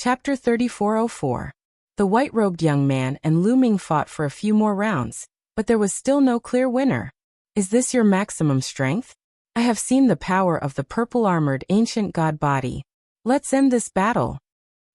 Chapter 3404. The white-robed young man and Lu Ming fought for a few more rounds, but there was still no clear winner. Is this your maximum strength? I have seen the power of the purple-armored ancient god body. Let's end this battle.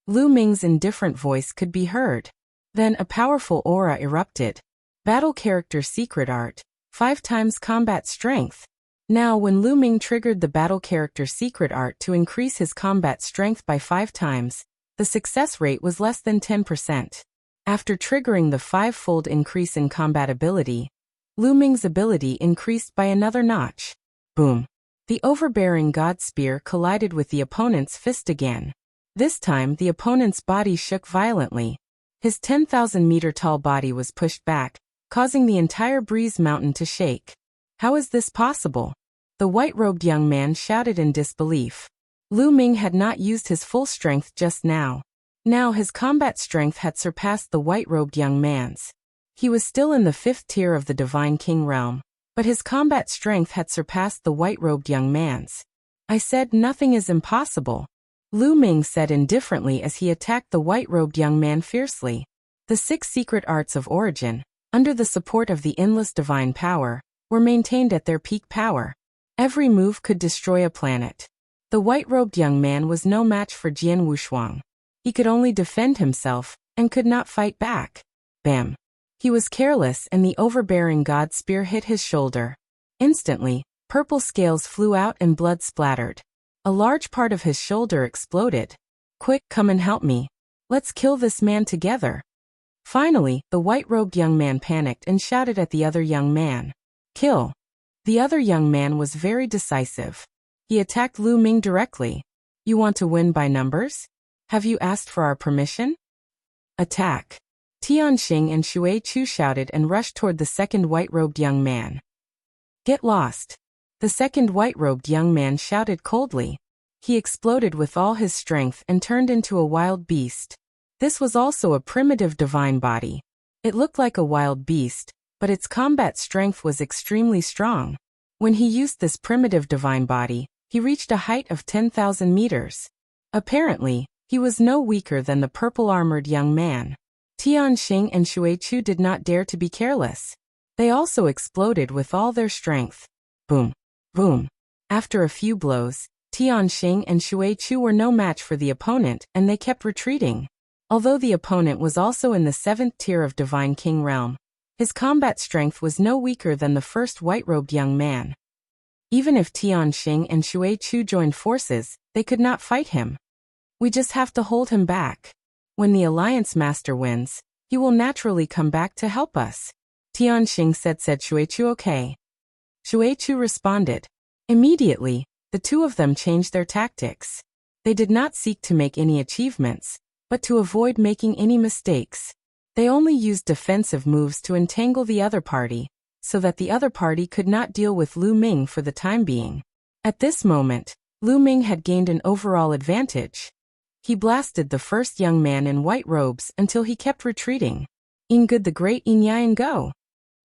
Lu Ming's indifferent voice could be heard. Then a powerful aura erupted. Battle character secret art, 5 times combat strength. Now when Lu Ming triggered the battle character secret art to increase his combat strength by 5 times, the success rate was less than 10%. After triggering the 5-fold increase in combat ability, Lu Ming's ability increased by another notch. Boom. The overbearing god spear collided with the opponent's fist again. This time the opponent's body shook violently. His 10,000-meter tall body was pushed back, causing the entire Breeze Mountain to shake. How is this possible? The white-robed young man shouted in disbelief. Lu Ming had not used his full strength just now. Now his combat strength had surpassed the white-robed young man's. He was still in the 5th tier of the Divine King realm, but his combat strength had surpassed the white-robed young man's. I said nothing is impossible. Lu Ming said indifferently as he attacked the white-robed young man fiercely. The 6 secret arts of origin, under the support of the endless divine power, were maintained at their peak power. Every move could destroy a planet. The white-robed young man was no match for Jian Wushuang. He could only defend himself, and could not fight back. Bam! He was careless and the overbearing god spear hit his shoulder. Instantly, purple scales flew out and blood splattered. A large part of his shoulder exploded. Quick, come and help me. Let's kill this man together. Finally, the white-robed young man panicked and shouted at the other young man. Kill! The other young man was very decisive. He attacked Lu Ming directly. You want to win by numbers? Have you asked for our permission? Attack! Tianxing and Shui Chu shouted and rushed toward the second white-robed young man. Get lost! The second white-robed young man shouted coldly. He exploded with all his strength and turned into a wild beast. This was also a primitive divine body. It looked like a wild beast, but its combat strength was extremely strong. When he used this primitive divine body, he reached a height of 10,000 meters. Apparently, he was no weaker than the purple-armored young man. Tianxing and Shui Chu did not dare to be careless. They also exploded with all their strength. Boom! Boom! After a few blows, Tianxing and Shui Chu were no match for the opponent and they kept retreating. Although the opponent was also in the 7th tier of Divine King realm, his combat strength was no weaker than the first white-robed young man. Even if Tianxing and Shui Chu joined forces, they could not fight him. We just have to hold him back. When the Alliance Master wins, he will naturally come back to help us. Tianxing said Shui Chu okay. Shui Chu responded. Immediately, the two of them changed their tactics. They did not seek to make any achievements, but to avoid making any mistakes. They only used defensive moves to entangle the other party, so that the other party could not deal with Lu Ming for the time being. At this moment, Lu Ming had gained an overall advantage. He blasted the first young man in white robes until he kept retreating. Ingud the Great Yin Go!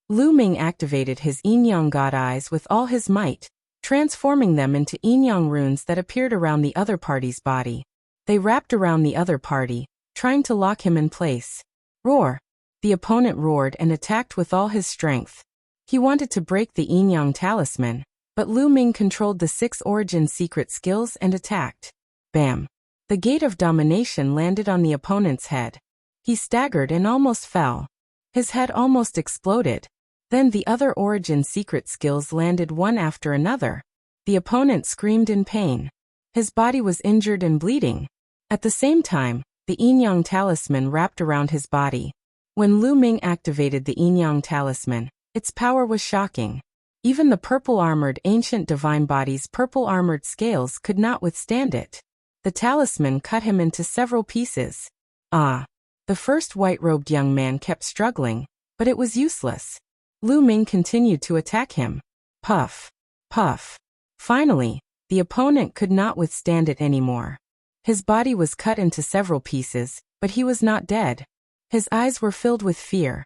Lu Ming activated his Yin Yang God Eyes with all his might, transforming them into Yin Yang runes that appeared around the other party's body. They wrapped around the other party, trying to lock him in place. Roar! The opponent roared and attacked with all his strength. He wanted to break the Yin Yang talisman, but Lu Ming controlled the 6 origin secret skills and attacked. Bam! The gate of domination landed on the opponent's head. He staggered and almost fell. His head almost exploded. Then the other origin secret skills landed one after another. The opponent screamed in pain. His body was injured and bleeding. At the same time, the Yin Yang talisman wrapped around his body. When Lu Ming activated the Yin Yang talisman, its power was shocking. Even the purple-armored ancient divine body's purple-armored scales could not withstand it. The talisman cut him into several pieces. Ah! The first white-robed young man kept struggling, but it was useless. Lu Ming continued to attack him. Puff! Puff! Finally, the opponent could not withstand it anymore. His body was cut into several pieces, but he was not dead. His eyes were filled with fear.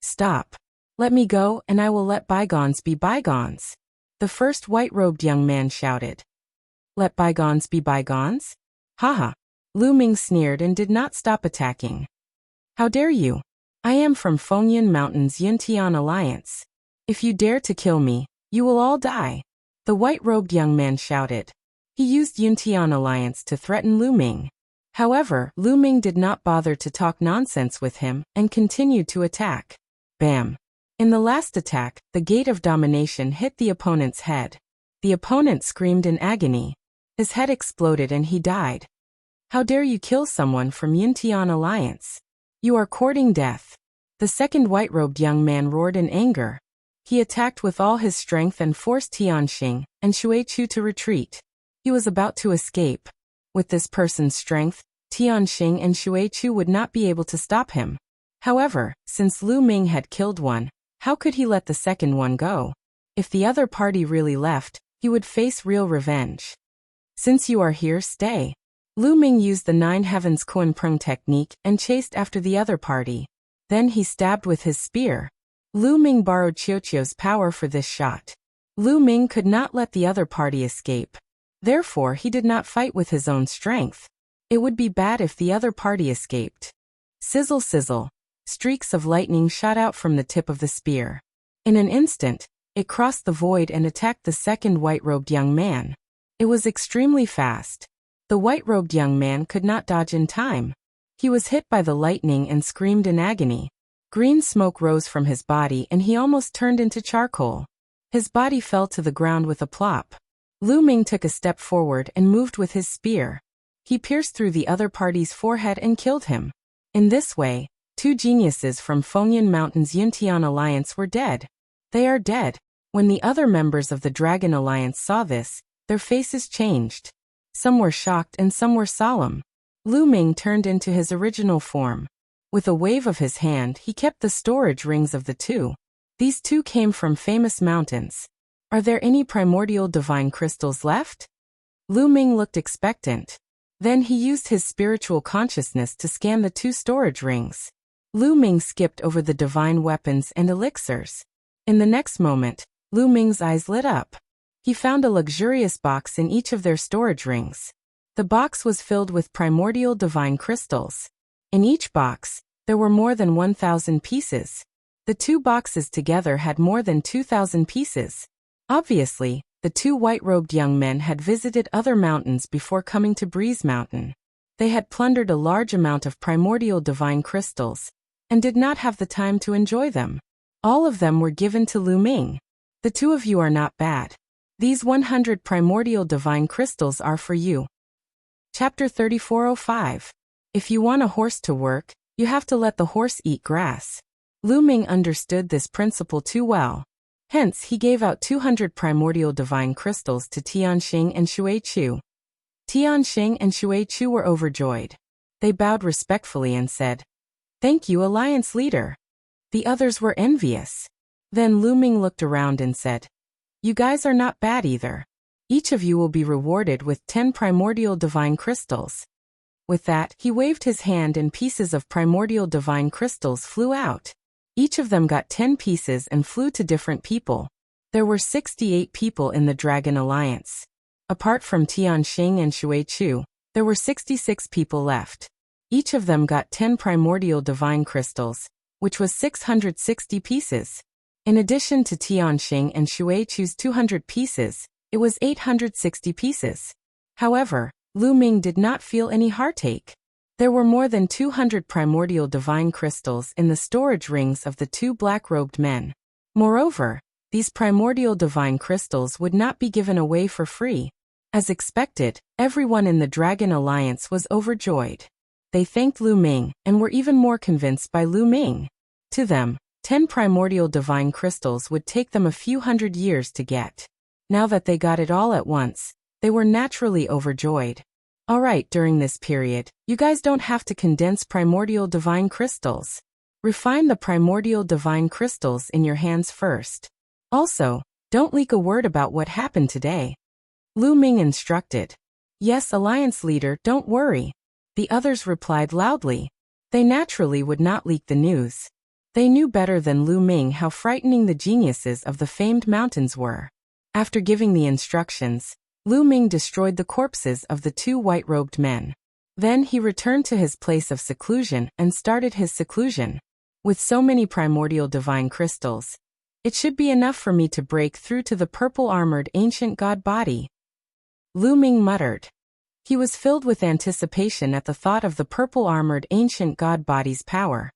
Stop! Let me go and I will let bygones be bygones. The first white-robed young man shouted. Let bygones be bygones? Haha! Lu Ming sneered and did not stop attacking. How dare you? I am from Fengyan Mountain's Yuntian Alliance. If you dare to kill me, you will all die. The white-robed young man shouted. He used Yuntian Alliance to threaten Lu Ming. However, Lu Ming did not bother to talk nonsense with him and continued to attack. Bam! In the last attack, the gate of domination hit the opponent's head. The opponent screamed in agony. His head exploded and he died. How dare you kill someone from Yuntian Alliance? You are courting death. The second white-robed young man roared in anger. He attacked with all his strength and forced Tianxing and Xuechu to retreat. He was about to escape. With this person's strength, Tianxing and Xuechu would not be able to stop him. However, since Lu Ming had killed one, how could he let the second one go? If the other party really left, he would face real revenge. Since you are here, stay. Lu Ming used the Nine Heavens Kuan Prung technique and chased after the other party. Then he stabbed with his spear. Lu Ming borrowed Qiuqiu's power for this shot. Lu Ming could not let the other party escape. Therefore, he did not fight with his own strength. It would be bad if the other party escaped. Sizzle sizzle. Streaks of lightning shot out from the tip of the spear. In an instant, it crossed the void and attacked the second white-robed young man. It was extremely fast. The white-robed young man could not dodge in time. He was hit by the lightning and screamed in agony. Green smoke rose from his body and he almost turned into charcoal. His body fell to the ground with a plop. Lu Ming took a step forward and moved with his spear. He pierced through the other party's forehead and killed him. In this way, two geniuses from Fengyan Mountain's Yuntian Alliance were dead. They are dead. When the other members of the Dragon Alliance saw this, their faces changed. Some were shocked and some were solemn. Lu Ming turned into his original form. With a wave of his hand, he kept the storage rings of the two. These two came from famous mountains. Are there any primordial divine crystals left? Lu Ming looked expectant. Then he used his spiritual consciousness to scan the two storage rings. Lu Ming skipped over the divine weapons and elixirs. In the next moment, Lu Ming's eyes lit up. He found a luxurious box in each of their storage rings. The box was filled with primordial divine crystals. In each box, there were more than 1,000 pieces. The two boxes together had more than 2,000 pieces. Obviously, the two white-robed young men had visited other mountains before coming to Breeze Mountain. They had plundered a large amount of primordial divine crystals, and did not have the time to enjoy them. All of them were given to Lu Ming. The two of you are not bad. These 100 primordial divine crystals are for you. Chapter 3405. If you want a horse to work, you have to let the horse eat grass. Lu Ming understood this principle too well. Hence, he gave out 200 primordial divine crystals to Tianxing and Xuechu. Tianxing and Xuechu were overjoyed. They bowed respectfully and said, "Thank you, Alliance Leader." The others were envious. Then Lu Ming looked around and said, "You guys are not bad either. Each of you will be rewarded with 10 primordial divine crystals." With that, he waved his hand and pieces of primordial divine crystals flew out. Each of them got 10 pieces and flew to different people. There were 68 people in the Dragon Alliance. Apart from Tianxing and Xuechu, there were 66 people left. Each of them got 10 primordial divine crystals, which was 660 pieces. In addition to Tianxing and Xuechu's 200 pieces, it was 860 pieces. However, Lu Ming did not feel any heartache. There were more than 200 primordial divine crystals in the storage rings of the two black-robed men. Moreover, these primordial divine crystals would not be given away for free. As expected, everyone in the Dragon Alliance was overjoyed. They thanked Lu Ming and were even more convinced by Lu Ming. To them, 10 primordial divine crystals would take them a few hundred years to get. Now that they got it all at once, they were naturally overjoyed. Alright, during this period, you guys don't have to condense primordial divine crystals. Refine the primordial divine crystals in your hands first. Also, don't leak a word about what happened today. Lu Ming instructed. Yes, Alliance Leader, don't worry. The others replied loudly. They naturally would not leak the news. They knew better than Lu Ming how frightening the geniuses of the famed mountains were. After giving the instructions, Lu Ming destroyed the corpses of the two white-robed men. Then he returned to his place of seclusion and started his seclusion. With so many primordial divine crystals, it should be enough for me to break through to the purple-armored ancient god body. Lu Ming muttered. He was filled with anticipation at the thought of the purple-armored ancient god body's power.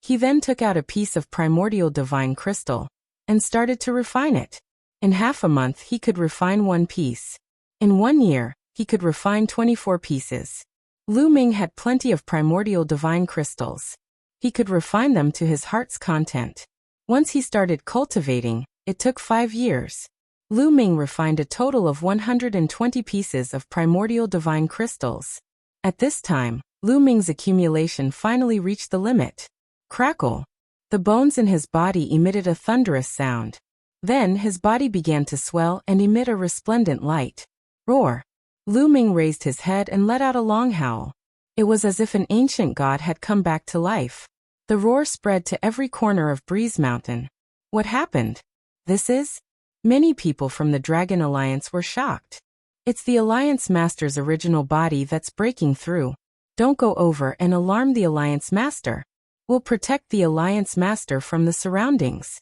He then took out a piece of primordial divine crystal and started to refine it. In half a month he could refine one piece. In 1 year, he could refine 24 pieces. Lu Ming had plenty of primordial divine crystals. He could refine them to his heart's content. Once he started cultivating, it took 5 years. Lu Ming refined a total of 120 pieces of primordial divine crystals. At this time, Lu Ming's accumulation finally reached the limit. Crackle! The bones in his body emitted a thunderous sound. Then his body began to swell and emit a resplendent light. Roar! Lu Ming raised his head and let out a long howl. It was as if an ancient god had come back to life. The roar spread to every corner of Breeze Mountain. What happened? This is? Many people from the Dragon Alliance were shocked. It's the Alliance Master's original body that's breaking through. Don't go over and alarm the Alliance Master. We'll protect the Alliance Master from the surroundings.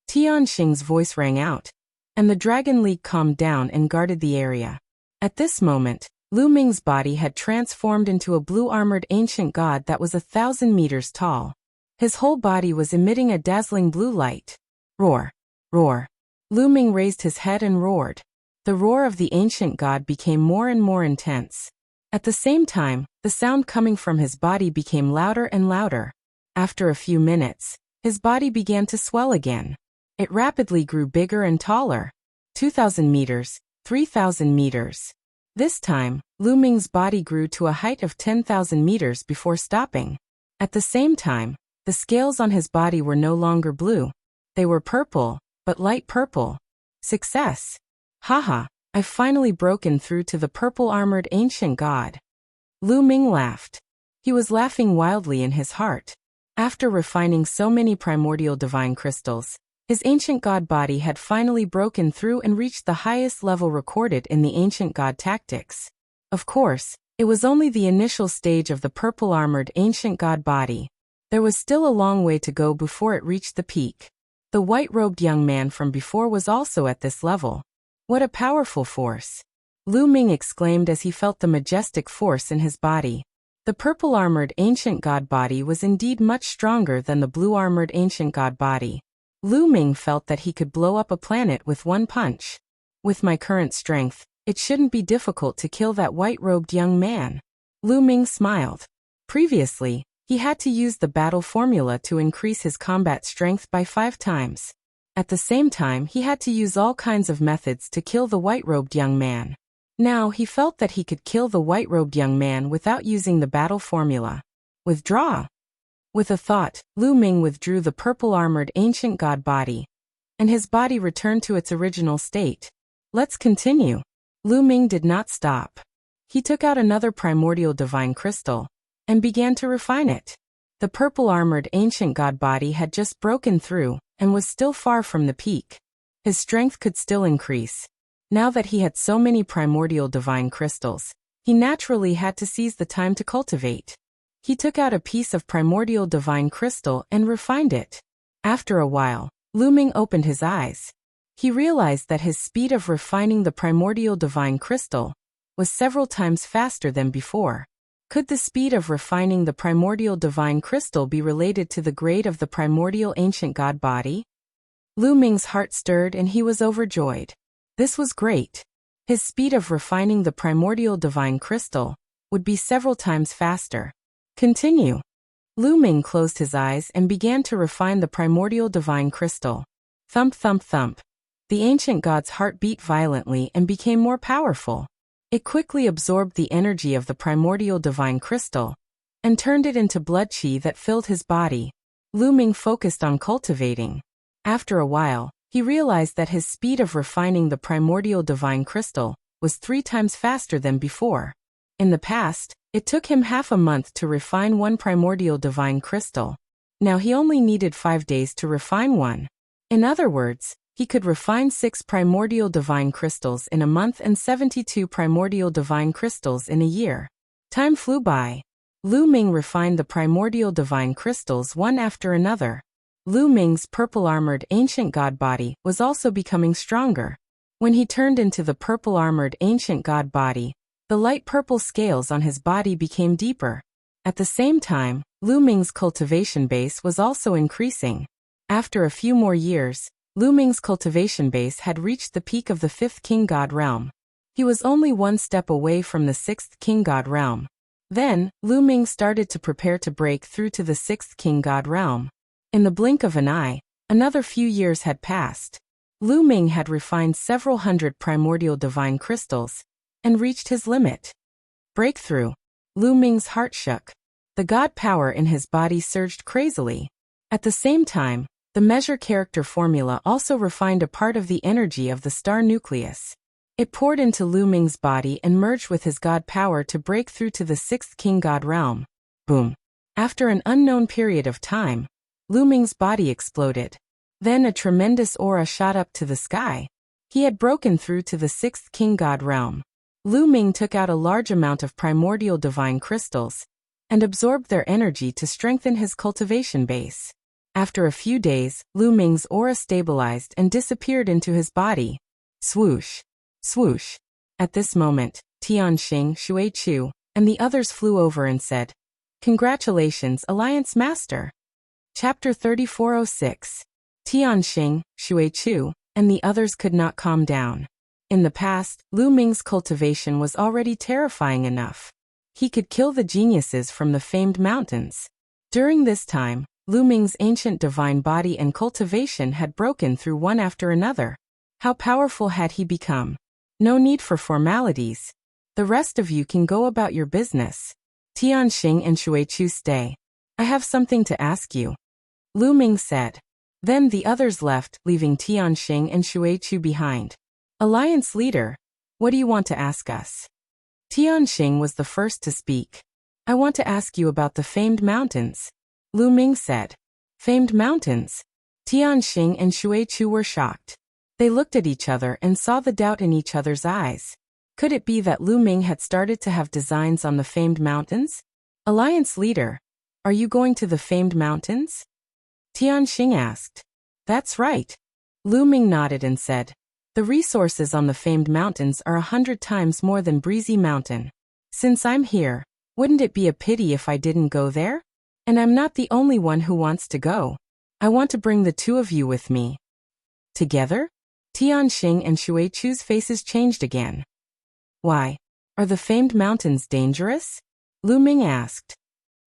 Tian Xing's voice rang out, and the Dragon League calmed down and guarded the area. At this moment, Lu Ming's body had transformed into a blue-armored ancient god that was 1,000 meters tall. His whole body was emitting a dazzling blue light. Roar! Roar! Lu Ming raised his head and roared. The roar of the ancient god became more and more intense. At the same time, the sound coming from his body became louder and louder. After a few minutes, his body began to swell again. It rapidly grew bigger and taller. 2,000 meters, 3,000 meters. This time, Lu Ming's body grew to a height of 10,000 meters before stopping. At the same time, the scales on his body were no longer blue. They were purple, but light purple. Success! Haha, I've finally broken through to the purple-armored ancient god. Lu Ming laughed. He was laughing wildly in his heart. After refining so many primordial divine crystals, his ancient god body had finally broken through and reached the highest level recorded in the ancient god tactics. Of course, it was only the initial stage of the purple-armored ancient god body. There was still a long way to go before it reached the peak. The white-robed young man from before was also at this level. What a powerful force! Lu Ming exclaimed as he felt the majestic force in his body. The purple-armored ancient god body was indeed much stronger than the blue-armored ancient god body. Lu Ming felt that he could blow up a planet with one punch. With my current strength, it shouldn't be difficult to kill that white-robed young man. Lu Ming smiled. Previously, he had to use the battle formula to increase his combat strength by 5 times. At the same time, he had to use all kinds of methods to kill the white-robed young man. Now he felt that he could kill the white-robed young man without using the battle formula. Withdraw! With a thought, Lu Ming withdrew the purple-armored ancient god body, and his body returned to its original state. Let's continue. Lu Ming did not stop. He took out another primordial divine crystal and began to refine it. The purple-armored ancient god body had just broken through and was still far from the peak. His strength could still increase. Now that he had so many primordial divine crystals, he naturally had to seize the time to cultivate. He took out a piece of primordial divine crystal and refined it. After a while, Lu Ming opened his eyes. He realized that his speed of refining the primordial divine crystal was several times faster than before. Could the speed of refining the primordial divine crystal be related to the grade of the primordial ancient god body? Lu Ming's heart stirred and he was overjoyed. This was great. His speed of refining the primordial divine crystal would be several times faster. Continue. Lu Ming closed his eyes and began to refine the primordial divine crystal. Thump, thump, thump. The ancient god's heart beat violently and became more powerful. It quickly absorbed the energy of the primordial divine crystal and turned it into blood qi that filled his body. Lu Ming focused on cultivating. After a while, he realized that his speed of refining the primordial divine crystal was 3 times faster than before. In the past, it took him half a month to refine one primordial divine crystal. Now he only needed 5 days to refine one. In other words, he could refine 6 primordial divine crystals in a month and 72 primordial divine crystals in a year. Time flew by. Lu Ming refined the primordial divine crystals one after another. Lu Ming's purple-armored ancient god body was also becoming stronger. When he turned into the purple-armored ancient god body, the light purple scales on his body became deeper. At the same time, Lu Ming's cultivation base was also increasing. After a few more years, Lu Ming's cultivation base had reached the peak of the 5th king god realm. He was only one step away from the 6th king god realm. Then, Lu Ming started to prepare to break through to the 6th king god realm. In the blink of an eye, another few years had passed. Lu Ming had refined several hundred primordial divine crystals and reached his limit. Breakthrough. Lu Ming's heart shook. The god power in his body surged crazily. At the same time, the measure character formula also refined a part of the energy of the star nucleus. It poured into Lu Ming's body and merged with his god power to break through to the 6th king god realm. Boom. After an unknown period of time, Lu Ming's body exploded. Then a tremendous aura shot up to the sky. He had broken through to the 6th king god realm. Lu Ming took out a large amount of primordial divine crystals and absorbed their energy to strengthen his cultivation base. After a few days, Lu Ming's aura stabilized and disappeared into his body. Swoosh. Swoosh. At this moment, Tianxing, Shui Chu, and the others flew over and said, "Congratulations, Alliance Master." Chapter 3406. Tianxing, Shui Chu, and the others could not calm down. In the past, Lu Ming's cultivation was already terrifying enough. He could kill the geniuses from the famed mountains. During this time, Lu Ming's ancient divine body and cultivation had broken through one after another. How powerful had he become? No need for formalities. The rest of you can go about your business. Tianxing and Shuichu stay. I have something to ask you. Lu Ming said. Then the others left, leaving Tianxing and Shuichu behind. Alliance leader, what do you want to ask us? Tianxing was the first to speak. I want to ask you about the famed mountains. Lu Ming said. Famed mountains? Tianxing and Shuichu were shocked. They looked at each other and saw the doubt in each other's eyes. Could it be that Lu Ming had started to have designs on the famed mountains? Alliance leader, are you going to the famed mountains? Tianxing asked. That's right. Lu Ming nodded and said, the resources on the famed mountains are 100 times more than Breezy Mountain. Since I'm here, wouldn't it be a pity if I didn't go there? And I'm not the only one who wants to go. I want to bring the two of you with me. Together? Tianxing and Shuichu's faces changed again. Why? Are the famed mountains dangerous? Lu Ming asked.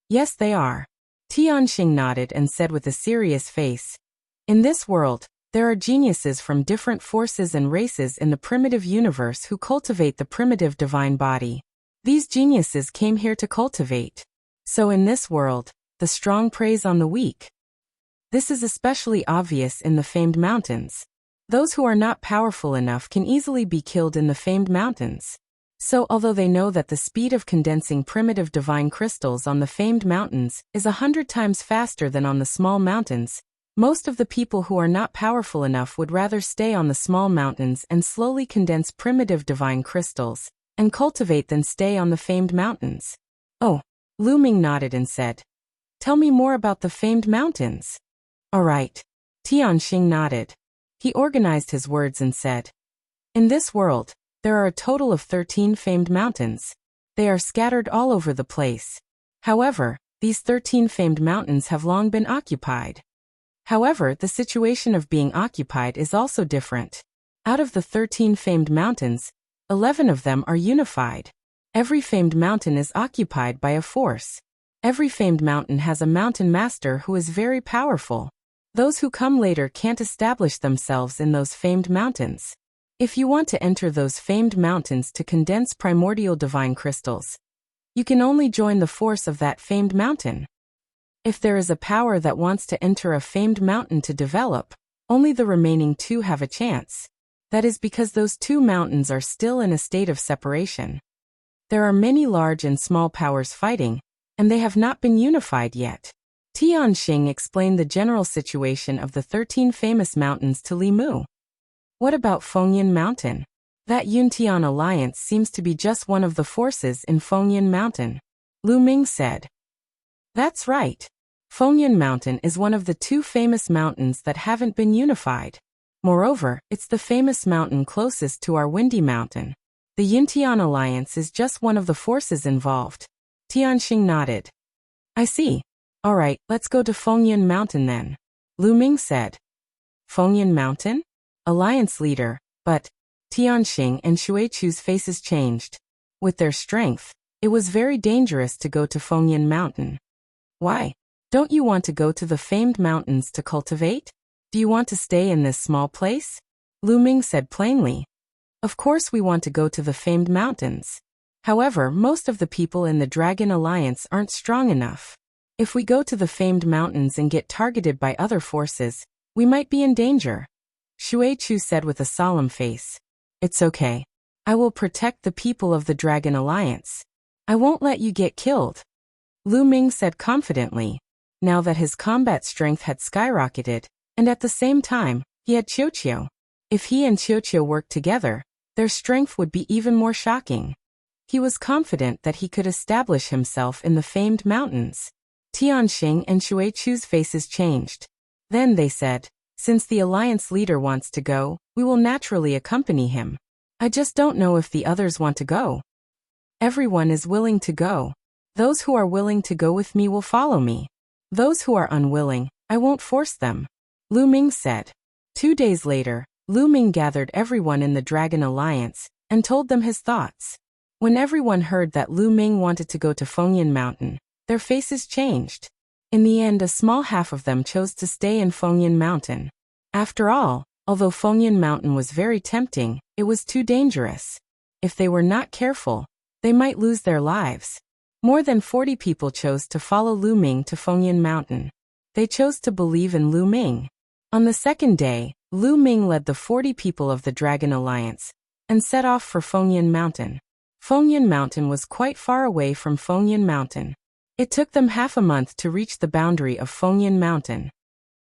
Yes, they are. Tianxing nodded and said with a serious face. In this world, there are geniuses from different forces and races in the primitive universe who cultivate the primitive divine body. These geniuses came here to cultivate. So in this world, the strong preys on the weak. This is especially obvious in the famed mountains. Those who are not powerful enough can easily be killed in the famed mountains. So although they know that the speed of condensing primitive divine crystals on the famed mountains is 100 times faster than on the small mountains, most of the people who are not powerful enough would rather stay on the small mountains and slowly condense primitive divine crystals and cultivate than stay on the famed mountains. Oh, Lu Ming nodded and said, tell me more about the famed mountains. All right. Tianxing nodded. He organized his words and said, in this world, there are a total of 13 famed mountains. They are scattered all over the place. However, these 13 famed mountains have long been occupied. However, the situation of being occupied is also different. Out of the 13 famed mountains, 11 of them are unified. Every famed mountain is occupied by a force. Every famed mountain has a mountain master who is very powerful. Those who come later can't establish themselves in those famed mountains. If you want to enter those famed mountains to condense primordial divine crystals, you can only join the force of that famed mountain. If there is a power that wants to enter a famed mountain to develop, only the remaining two have a chance. That is because those two mountains are still in a state of separation. There are many large and small powers fighting, and they have not been unified yet. Tianxing explained the general situation of the 13 famous mountains to Li Mu. What about Fengyan Mountain? That Yuntian alliance seems to be just one of the forces in Fengyan Mountain, Lu Ming said. That's right. Fengyan Mountain is one of the two famous mountains that haven't been unified. Moreover, it's the famous mountain closest to our Windy Mountain. The Yuntian alliance is just one of the forces involved. Tianxing nodded. I see. All right, let's go to Fengyan Mountain then, Lu Ming said. Fengyan Mountain? Alliance leader, but Tianxing and Xuechu's faces changed. With their strength, it was very dangerous to go to Fengyan Mountain. Why? Don't you want to go to the famed mountains to cultivate? Do you want to stay in this small place? Lu Ming said plainly. Of course we want to go to the famed mountains. However, most of the people in the Dragon Alliance aren't strong enough. If we go to the famed mountains and get targeted by other forces, we might be in danger. Xuechu said with a solemn face. It's okay. I will protect the people of the Dragon Alliance. I won't let you get killed. Lu Ming said confidently. Now that his combat strength had skyrocketed, and at the same time, he had Qiuqiu. If he and Qiuqiu worked together, their strength would be even more shocking. He was confident that he could establish himself in the famed mountains. Tianxing and Xuechu's faces changed. Then they said, since the alliance leader wants to go, we will naturally accompany him. I just don't know if the others want to go. Everyone is willing to go. Those who are willing to go with me will follow me. Those who are unwilling, I won't force them, Lu Ming said. 2 days later, Lu Ming gathered everyone in the Dragon Alliance and told them his thoughts. When everyone heard that Lu Ming wanted to go to Fengyan Mountain, their faces changed. In the end, a small half of them chose to stay in Fengyan Mountain. After all, although Fengyan Mountain was very tempting, it was too dangerous. If they were not careful, they might lose their lives. More than 40 people chose to follow Lu Ming to Fengyan Mountain. They chose to believe in Lu Ming. On the second day, Lu Ming led the 40 people of the Dragon Alliance and set off for Fengyan Mountain. Fengyan Mountain was quite far away from Fengyan Mountain. It took them half a month to reach the boundary of Fengyan Mountain.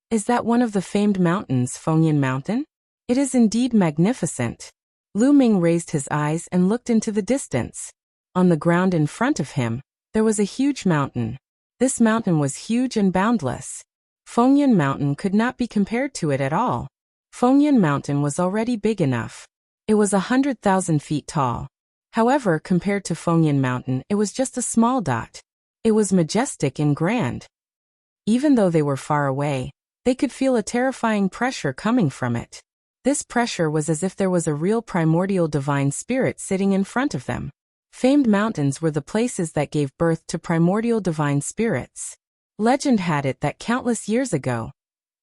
Is that one of the famed mountains, Fengyan Mountain? It is indeed magnificent. Lu Ming raised his eyes and looked into the distance. On the ground in front of him, there was a huge mountain. This mountain was huge and boundless. Fengyan Mountain could not be compared to it at all. Fengyan Mountain was already big enough. It was 100,000 feet tall. However, compared to Fengyan Mountain, it was just a small dot. It was majestic and grand. Even though they were far away, they could feel a terrifying pressure coming from it. This pressure was as if there was a real primordial divine spirit sitting in front of them. Famed mountains were the places that gave birth to primordial divine spirits. Legend had it that countless years ago,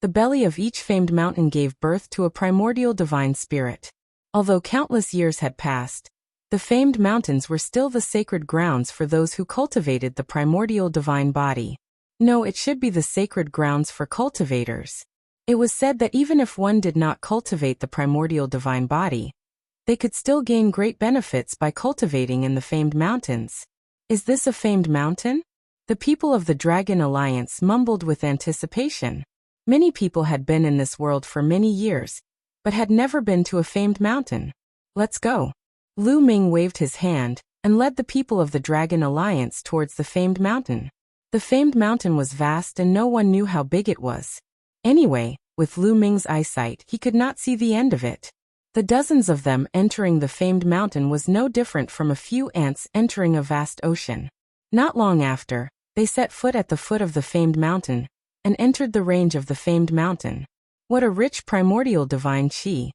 the belly of each famed mountain gave birth to a primordial divine spirit. Although countless years had passed, the famed mountains were still the sacred grounds for those who cultivated the primordial divine body. No, it should be the sacred grounds for cultivators. It was said that even if one did not cultivate the primordial divine body, they could still gain great benefits by cultivating in the famed mountains. Is this a famed mountain? The people of the Dragon Alliance mumbled with anticipation. Many people had been in this world for many years, but had never been to a famed mountain. Let's go. Lu Ming waved his hand and led the people of the Dragon Alliance towards the famed mountain. The famed mountain was vast and no one knew how big it was. Anyway, with Lu Ming's eyesight, he could not see the end of it. The dozens of them entering the famed mountain was no different from a few ants entering a vast ocean. Not long after, they set foot at the foot of the famed mountain and entered the range of the famed mountain. What a rich primordial divine qi.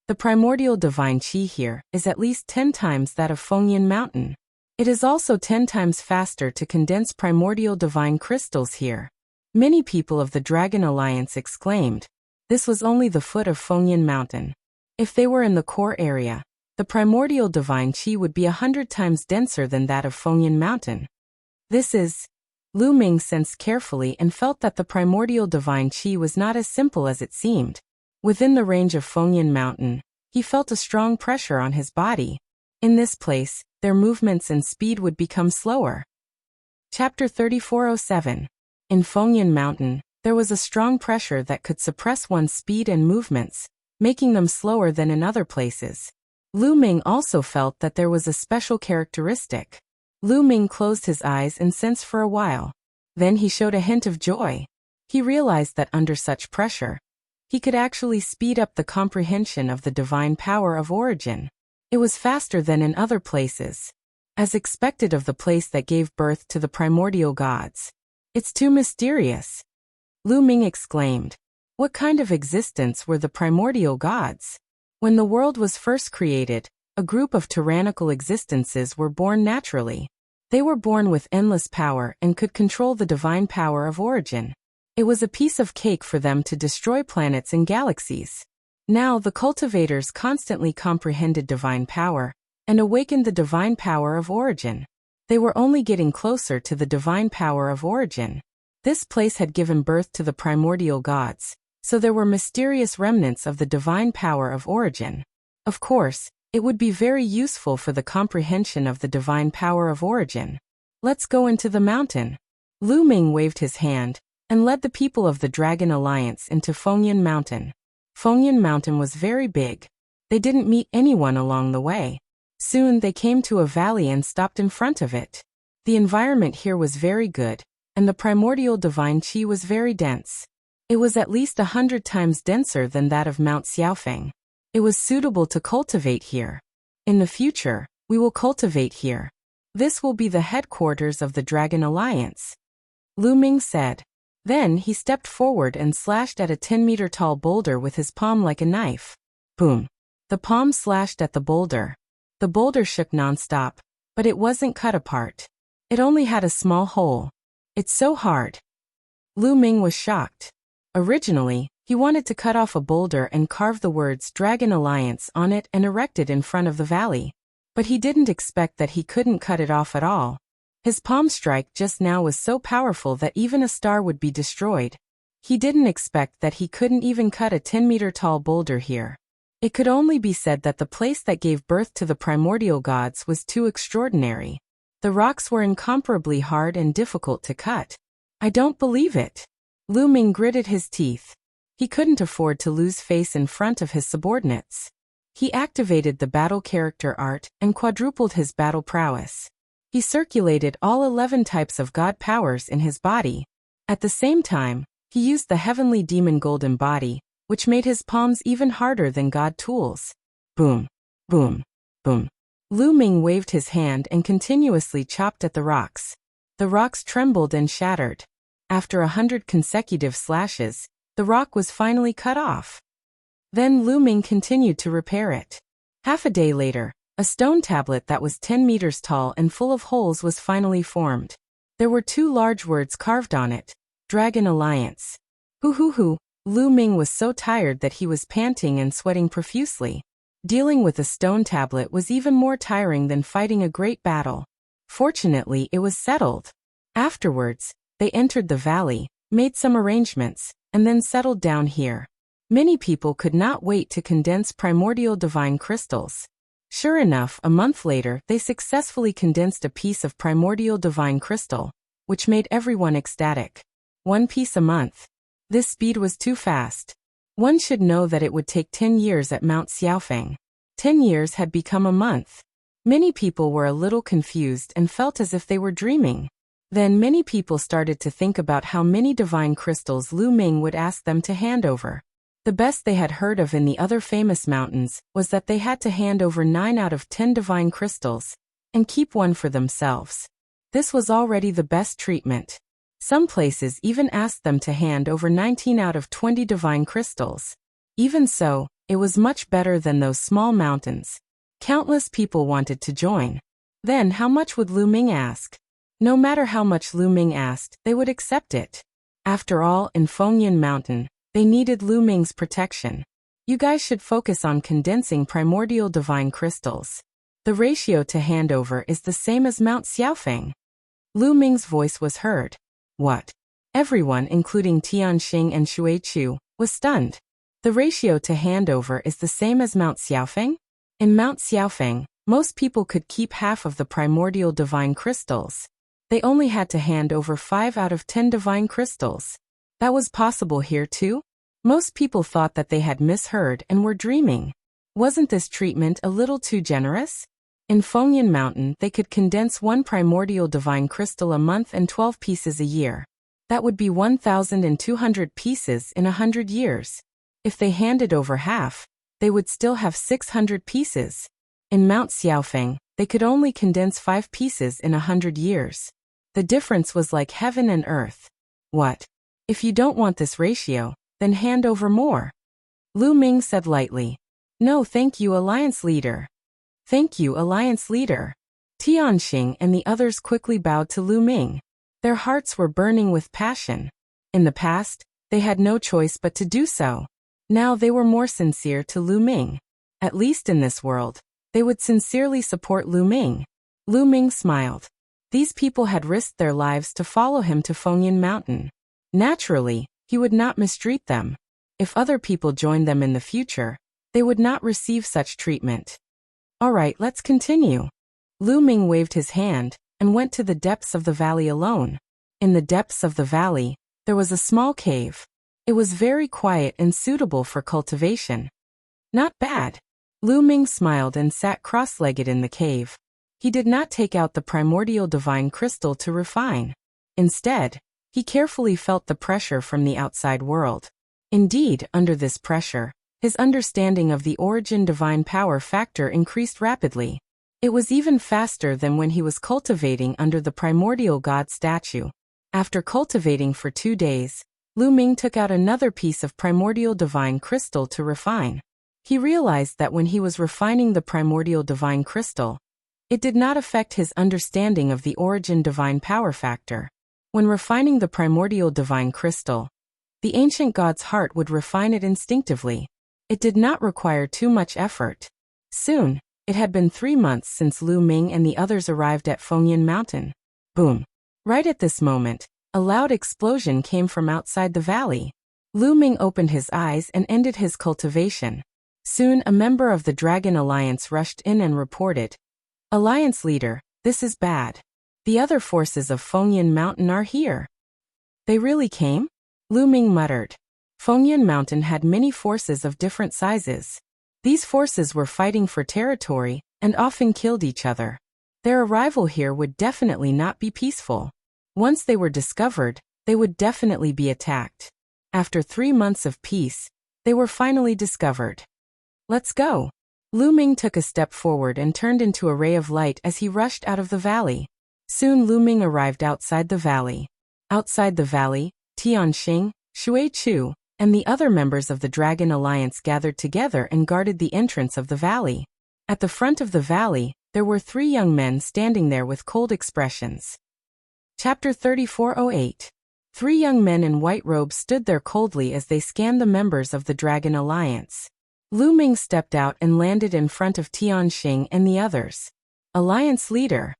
The primordial divine qi here is at least 10 times that of Fengyan Mountain. It is also 10 times faster to condense primordial divine crystals here. Many people of the Dragon Alliance exclaimed. This was only the foot of Fengyan Mountain. If they were in the core area, the primordial divine qi would be 100 times denser than that of Fengyan Mountain. This is... Lu Ming sensed carefully and felt that the primordial divine qi was not as simple as it seemed. Within the range of Fengyan Mountain, he felt a strong pressure on his body. In this place, their movements and speed would become slower. Chapter 3407. In Fengyan Mountain, there was a strong pressure that could suppress one's speed and movements, making them slower than in other places. Lu Ming also felt that there was a special characteristic. Lu Ming closed his eyes and sensed for a while. Then he showed a hint of joy. He realized that under such pressure, he could actually speed up the comprehension of the divine power of origin. It was faster than in other places, as expected of the place that gave birth to the primordial gods. It's too mysterious, Lu Ming exclaimed. What kind of existence were the primordial gods? When the world was first created, a group of tyrannical existences were born naturally. They were born with endless power and could control the divine power of origin. It was a piece of cake for them to destroy planets and galaxies. Now the cultivators constantly comprehended divine power and awakened the divine power of origin. They were only getting closer to the divine power of origin. This place had given birth to the primordial gods, so there were mysterious remnants of the divine power of origin. Of course, it would be very useful for the comprehension of the divine power of origin. Let's go into the mountain. Lu Ming waved his hand and led the people of the Dragon Alliance into Fengyan Mountain. Fengyan Mountain was very big. They didn't meet anyone along the way. Soon they came to a valley and stopped in front of it. The environment here was very good, and the primordial divine qi was very dense. It was at least 100 times denser than that of Mount Xiaofeng. It was suitable to cultivate here. In the future, we will cultivate here. This will be the headquarters of the Dragon Alliance, Lu Ming said. Then he stepped forward and slashed at a 10-meter-tall boulder with his palm like a knife. Boom! The palm slashed at the boulder. The boulder shook non-stop, but it wasn't cut apart. It only had a small hole. It's so hard. Lu Ming was shocked. Originally, he wanted to cut off a boulder and carve the words Dragon Alliance on it and erect it in front of the valley. But he didn't expect that he couldn't cut it off at all. His palm strike just now was so powerful that even a star would be destroyed. He didn't expect that he couldn't even cut a 10-meter-tall boulder here. It could only be said that the place that gave birth to the primordial gods was too extraordinary. The rocks were incomparably hard and difficult to cut. I don't believe it. Lu Ming gritted his teeth. He couldn't afford to lose face in front of his subordinates. He activated the battle character art and quadrupled his battle prowess. He circulated all 11 types of god powers in his body. At the same time, he used the heavenly demon golden body, which made his palms even harder than god tools. Boom, boom, boom. Lu Ming waved his hand and continuously chopped at the rocks. The rocks trembled and shattered. After 100 consecutive slashes, the rock was finally cut off. Then Lu Ming continued to repair it. Half a day later, a stone tablet that was 10 meters tall and full of holes was finally formed. There were 2 large words carved on it: Dragon Alliance. Hoo. Lu Ming was so tired that he was panting and sweating profusely. Dealing with a stone tablet was even more tiring than fighting a great battle. Fortunately, it was settled. Afterwards, they entered the valley, made some arrangements, and then settled down here. Many people could not wait to condense primordial divine crystals. Sure enough, a month later, they successfully condensed a piece of primordial divine crystal, which made everyone ecstatic. 1 piece a month. This speed was too fast. One should know that it would take 10 years at Mount Xiaofeng. 10 years had become a month. Many people were a little confused and felt as if they were dreaming. Then many people started to think about how many divine crystals Lu Ming would ask them to hand over. The best they had heard of in the other famous mountains was that they had to hand over 9 out of 10 divine crystals and keep 1 for themselves. This was already the best treatment. Some places even asked them to hand over 19 out of 20 divine crystals. Even so, it was much better than those small mountains. Countless people wanted to join. Then how much would Lu Ming ask? No matter how much Lu Ming asked, they would accept it. After all, in Fengyan Mountain, they needed Lu Ming's protection. You guys should focus on condensing primordial divine crystals. The ratio to handover is the same as Mount Xiaofeng. Lu Ming's voice was heard. What? Everyone, including Tianxing and Shuichu, was stunned. The ratio to handover is the same as Mount Xiaofeng? In Mount Xiaofeng, most people could keep half of the primordial divine crystals. They only had to hand over 5 out of 10 divine crystals. That was possible here too? Most people thought that they had misheard and were dreaming. Wasn't this treatment a little too generous? In Fengyan Mountain, they could condense one primordial divine crystal a month and 12 pieces a year. That would be 1,200 pieces in 100 years. If they handed over half, they would still have 600 pieces. In Mount Xiaofeng, they could only condense 5 pieces in 100 years. The difference was like heaven and earth. What? If you don't want this ratio, then hand over more. Lu Ming said lightly. No, thank you, Alliance Leader. Thank you, Alliance Leader. Tianxing and the others quickly bowed to Lu Ming. Their hearts were burning with passion. In the past, they had no choice but to do so. Now they were more sincere to Lu Ming. At least in this world, they would sincerely support Lu Ming. Lu Ming smiled. These people had risked their lives to follow him to Fengyan Mountain. Naturally, he would not mistreat them. If other people joined them in the future, they would not receive such treatment. All right, let's continue. Lu Ming waved his hand and went to the depths of the valley alone. In the depths of the valley, there was a small cave. It was very quiet and suitable for cultivation. Not bad. Lu Ming smiled and sat cross-legged in the cave. He did not take out the primordial divine crystal to refine. Instead, he carefully felt the pressure from the outside world. Indeed, under this pressure, his understanding of the origin divine power factor increased rapidly. It was even faster than when he was cultivating under the primordial god statue. After cultivating for 2 days, Lu Ming took out another piece of primordial divine crystal to refine. He realized that when he was refining the primordial divine crystal, it did not affect his understanding of the origin divine power factor. When refining the primordial divine crystal, the ancient god's heart would refine it instinctively. It did not require too much effort. Soon, it had been 3 months since Lu Ming and the others arrived at Fengyan Mountain. Boom! Right at this moment, a loud explosion came from outside the valley. Lu Ming opened his eyes and ended his cultivation. Soon, a member of the Dragon Alliance rushed in and reported, Alliance Leader, this is bad. The other forces of Fengyan Mountain are here. They really came? Lu Ming muttered. Fengyan Mountain had many forces of different sizes. These forces were fighting for territory and often killed each other. Their arrival here would definitely not be peaceful. Once they were discovered, they would definitely be attacked. After 3 months of peace, they were finally discovered. Let's go. Lu Ming took a step forward and turned into a ray of light as he rushed out of the valley. Soon Lu Ming arrived outside the valley. Outside the valley, Tianxing, Shui Chu, and the other members of the Dragon Alliance gathered together and guarded the entrance of the valley. At the front of the valley, there were 3 young men standing there with cold expressions. Chapter 3408. 3 young men in white robes stood there coldly as they scanned the members of the Dragon Alliance. Lu Ming stepped out and landed in front of Tianxing and the others. Alliance Leader.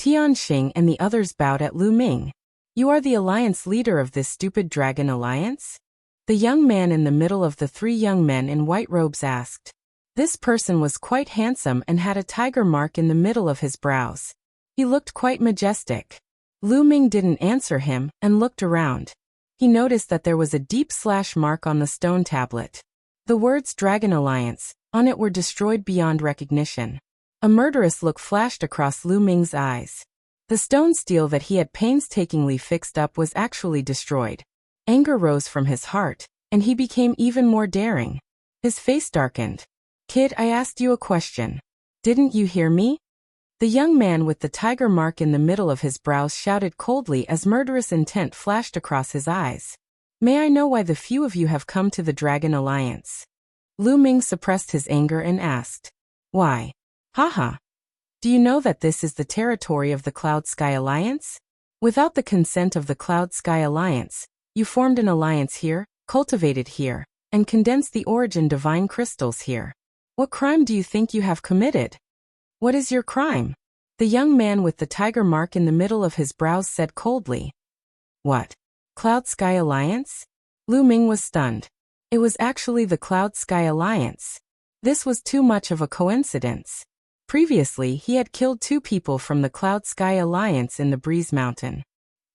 Tianxing and the others bowed at Lu Ming. You are the alliance leader of this stupid Dragon Alliance? The young man in the middle of the 3 young men in white robes asked. This person was quite handsome and had a tiger mark in the middle of his brows. He looked quite majestic. Lu Ming didn't answer him and looked around. He noticed that there was a deep slash mark on the stone tablet. The words Dragon Alliance on it were destroyed beyond recognition. A murderous look flashed across Lu Ming's eyes. The stone steel that he had painstakingly fixed up was actually destroyed. Anger rose from his heart, and he became even more daring. His face darkened. Kid, I asked you a question. Didn't you hear me? The young man with the tiger mark in the middle of his brows shouted coldly as murderous intent flashed across his eyes. May I know why the few of you have come to the Dragon Alliance? Lu Ming suppressed his anger and asked. Why? Haha. Do you know that this is the territory of the Cloud Sky Alliance? Without the consent of the Cloud Sky Alliance, you formed an alliance here, cultivated here, and condensed the origin divine crystals here. What crime do you think you have committed? What is your crime? The young man with the tiger mark in the middle of his brows said coldly. What? Cloud Sky Alliance? Lu Ming was stunned. It was actually the Cloud Sky Alliance. This was too much of a coincidence. Previously, he had killed 2 people from the Cloud Sky Alliance in the Breeze Mountain.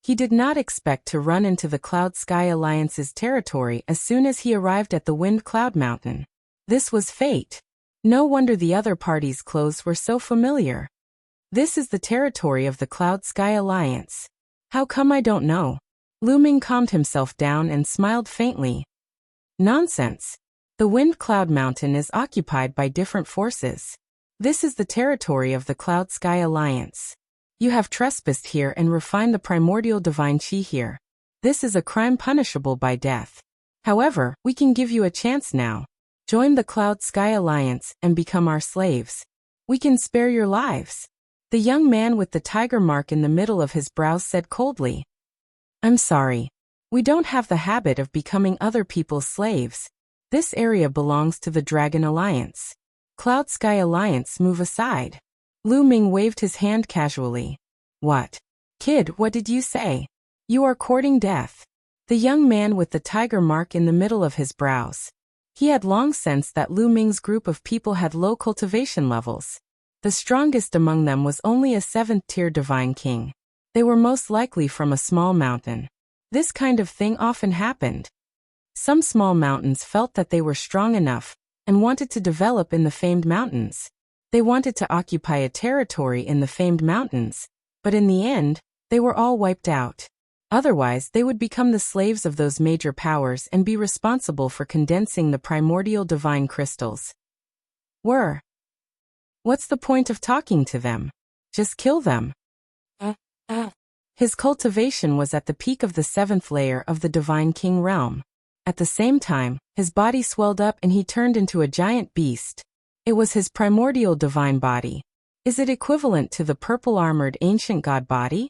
He did not expect to run into the Cloud Sky Alliance's territory as soon as he arrived at the Wind Cloud Mountain. This was fate. No wonder the other party's clothes were so familiar. This is the territory of the Cloud Sky Alliance. How come I don't know? Lu Ming calmed himself down and smiled faintly. Nonsense. The Wind Cloud Mountain is occupied by different forces. This is the territory of the Cloud Sky Alliance. You have trespassed here and refined the primordial divine chi here. This is a crime punishable by death. However, we can give you a chance now. Join the Cloud Sky Alliance and become our slaves. We can spare your lives. The young man with the tiger mark in the middle of his brows said coldly. I'm sorry. We don't have the habit of becoming other people's slaves. This area belongs to the Dragon Alliance. Cloud Sky Alliance, move aside. Lu Ming waved his hand casually. What? Kid, what did you say? You are courting death. The young man with the tiger mark in the middle of his brows. He had long sensed that Lu Ming's group of people had low cultivation levels. The strongest among them was only a 7th-tier divine king. They were most likely from a small mountain. This kind of thing often happened. Some small mountains felt that they were strong enough and wanted to develop in the famed mountains. They wanted to occupy a territory in the famed mountains, but in the end, they were all wiped out. Otherwise, they would become the slaves of those major powers and be responsible for condensing the primordial divine crystals. What's the point of talking to them? Just kill them. His cultivation was at the peak of the 7th layer of the Divine King realm. At the same time, his body swelled up and he turned into a giant beast. It was his primordial divine body. Is it equivalent to the purple-armored ancient god body?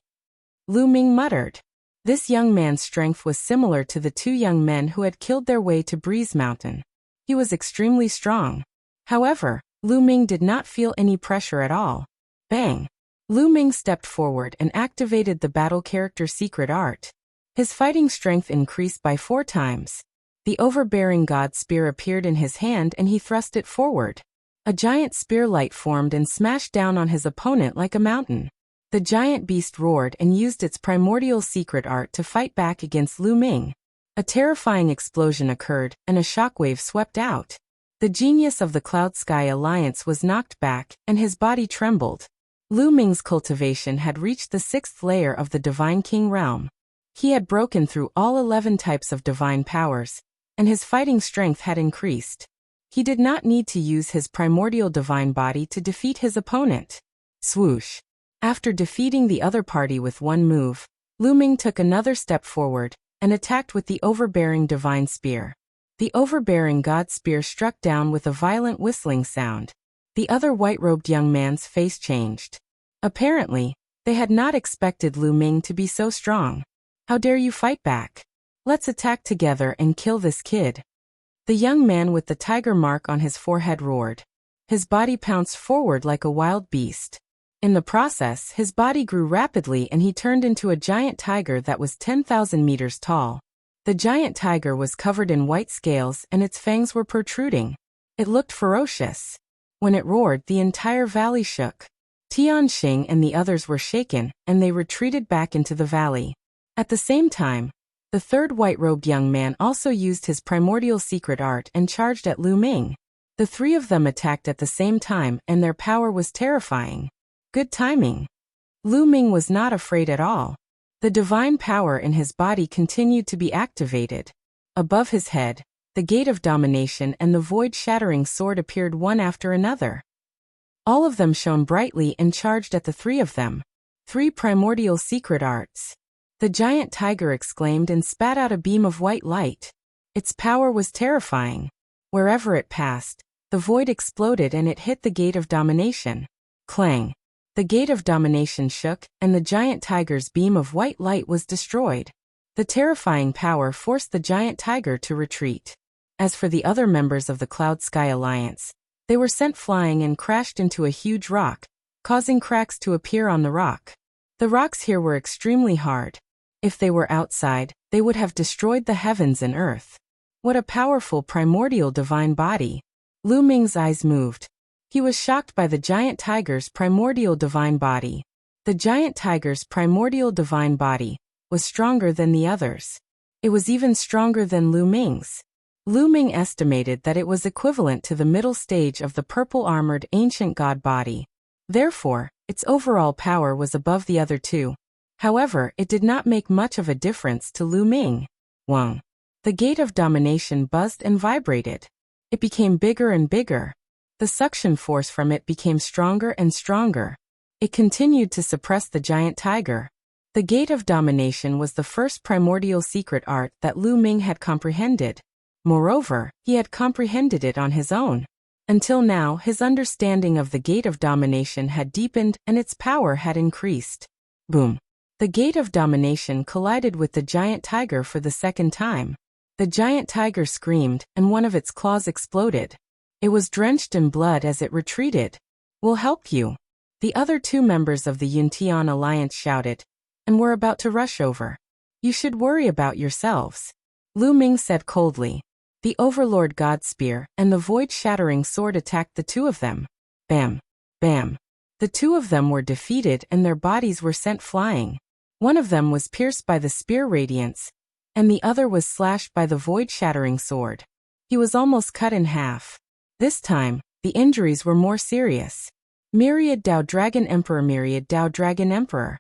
Lu Ming muttered. This young man's strength was similar to the 2 young men who had killed their way to Breeze Mountain. He was extremely strong. However, Lu Ming did not feel any pressure at all. Bang! Lu Ming stepped forward and activated the battle character secret art. His fighting strength increased by 4 times. The overbearing god spear appeared in his hand and he thrust it forward. A giant spear light formed and smashed down on his opponent like a mountain. The giant beast roared and used its primordial secret art to fight back against Lu Ming. A terrifying explosion occurred and a shockwave swept out. The genius of the Cloud Sky Alliance was knocked back and his body trembled. Lu Ming's cultivation had reached the 6th layer of the Divine King realm. He had broken through all 11 types of divine powers, and his fighting strength had increased. He did not need to use his primordial divine body to defeat his opponent. Swoosh! After defeating the other party with one move, Lu Ming took another step forward and attacked with the overbearing divine spear. The overbearing god spear struck down with a violent whistling sound. The other white-robed young man's face changed. Apparently, they had not expected Lu Ming to be so strong. How dare you fight back? Let's attack together and kill this kid. The young man with the tiger mark on his forehead roared. His body pounced forward like a wild beast. In the process, his body grew rapidly and he turned into a giant tiger that was 10,000 meters tall. The giant tiger was covered in white scales and its fangs were protruding. It looked ferocious. When it roared, the entire valley shook. Tianxing and the others were shaken, and they retreated back into the valley. At the same time, the third white-robed young man also used his primordial secret art and charged at Lu Ming. The 3 of them attacked at the same time and their power was terrifying. Good timing. Lu Ming was not afraid at all. The divine power in his body continued to be activated. Above his head, the Gate of Domination and the void-shattering sword appeared one after another. All of them shone brightly and charged at the 3 of them. 3 primordial secret arts. The giant tiger exclaimed and spat out a beam of white light. Its power was terrifying. Wherever it passed, the void exploded and it hit the Gate of Domination. Clang! The Gate of Domination shook, and the giant tiger's beam of white light was destroyed. The terrifying power forced the giant tiger to retreat. As for the other members of the Cloud Sky Alliance, they were sent flying and crashed into a huge rock, causing cracks to appear on the rock. The rocks here were extremely hard. If they were outside, they would have destroyed the heavens and earth. What a powerful primordial divine body. Lu Ming's eyes moved. He was shocked by the giant tiger's primordial divine body. The giant tiger's primordial divine body was stronger than the others. It was even stronger than Lu Ming's. Lu Ming estimated that it was equivalent to the middle stage of the purple-armored ancient god body. Therefore, its overall power was above the other two. However, it did not make much of a difference to Lu Ming. Wang. The gate of domination buzzed and vibrated. It became bigger and bigger. The suction force from it became stronger and stronger. It continued to suppress the giant tiger. The gate of domination was the first primordial secret art that Lu Ming had comprehended. Moreover, he had comprehended it on his own. Until now, his understanding of the gate of domination had deepened and its power had increased. Boom! The gate of domination collided with the giant tiger for the second time. The giant tiger screamed, and one of its claws exploded. It was drenched in blood as it retreated. "We'll help you," the other two members of the Yuntian alliance shouted, and were about to rush over. "You should worry about yourselves," Lu Ming said coldly. The Overlord God Spear and the void-shattering sword attacked the two of them. Bam! Bam! The two of them were defeated and their bodies were sent flying. One of them was pierced by the spear radiance, and the other was slashed by the void-shattering sword. He was almost cut in half. This time, the injuries were more serious. Myriad Dao Dragon Emperor, Myriad Dao Dragon Emperor.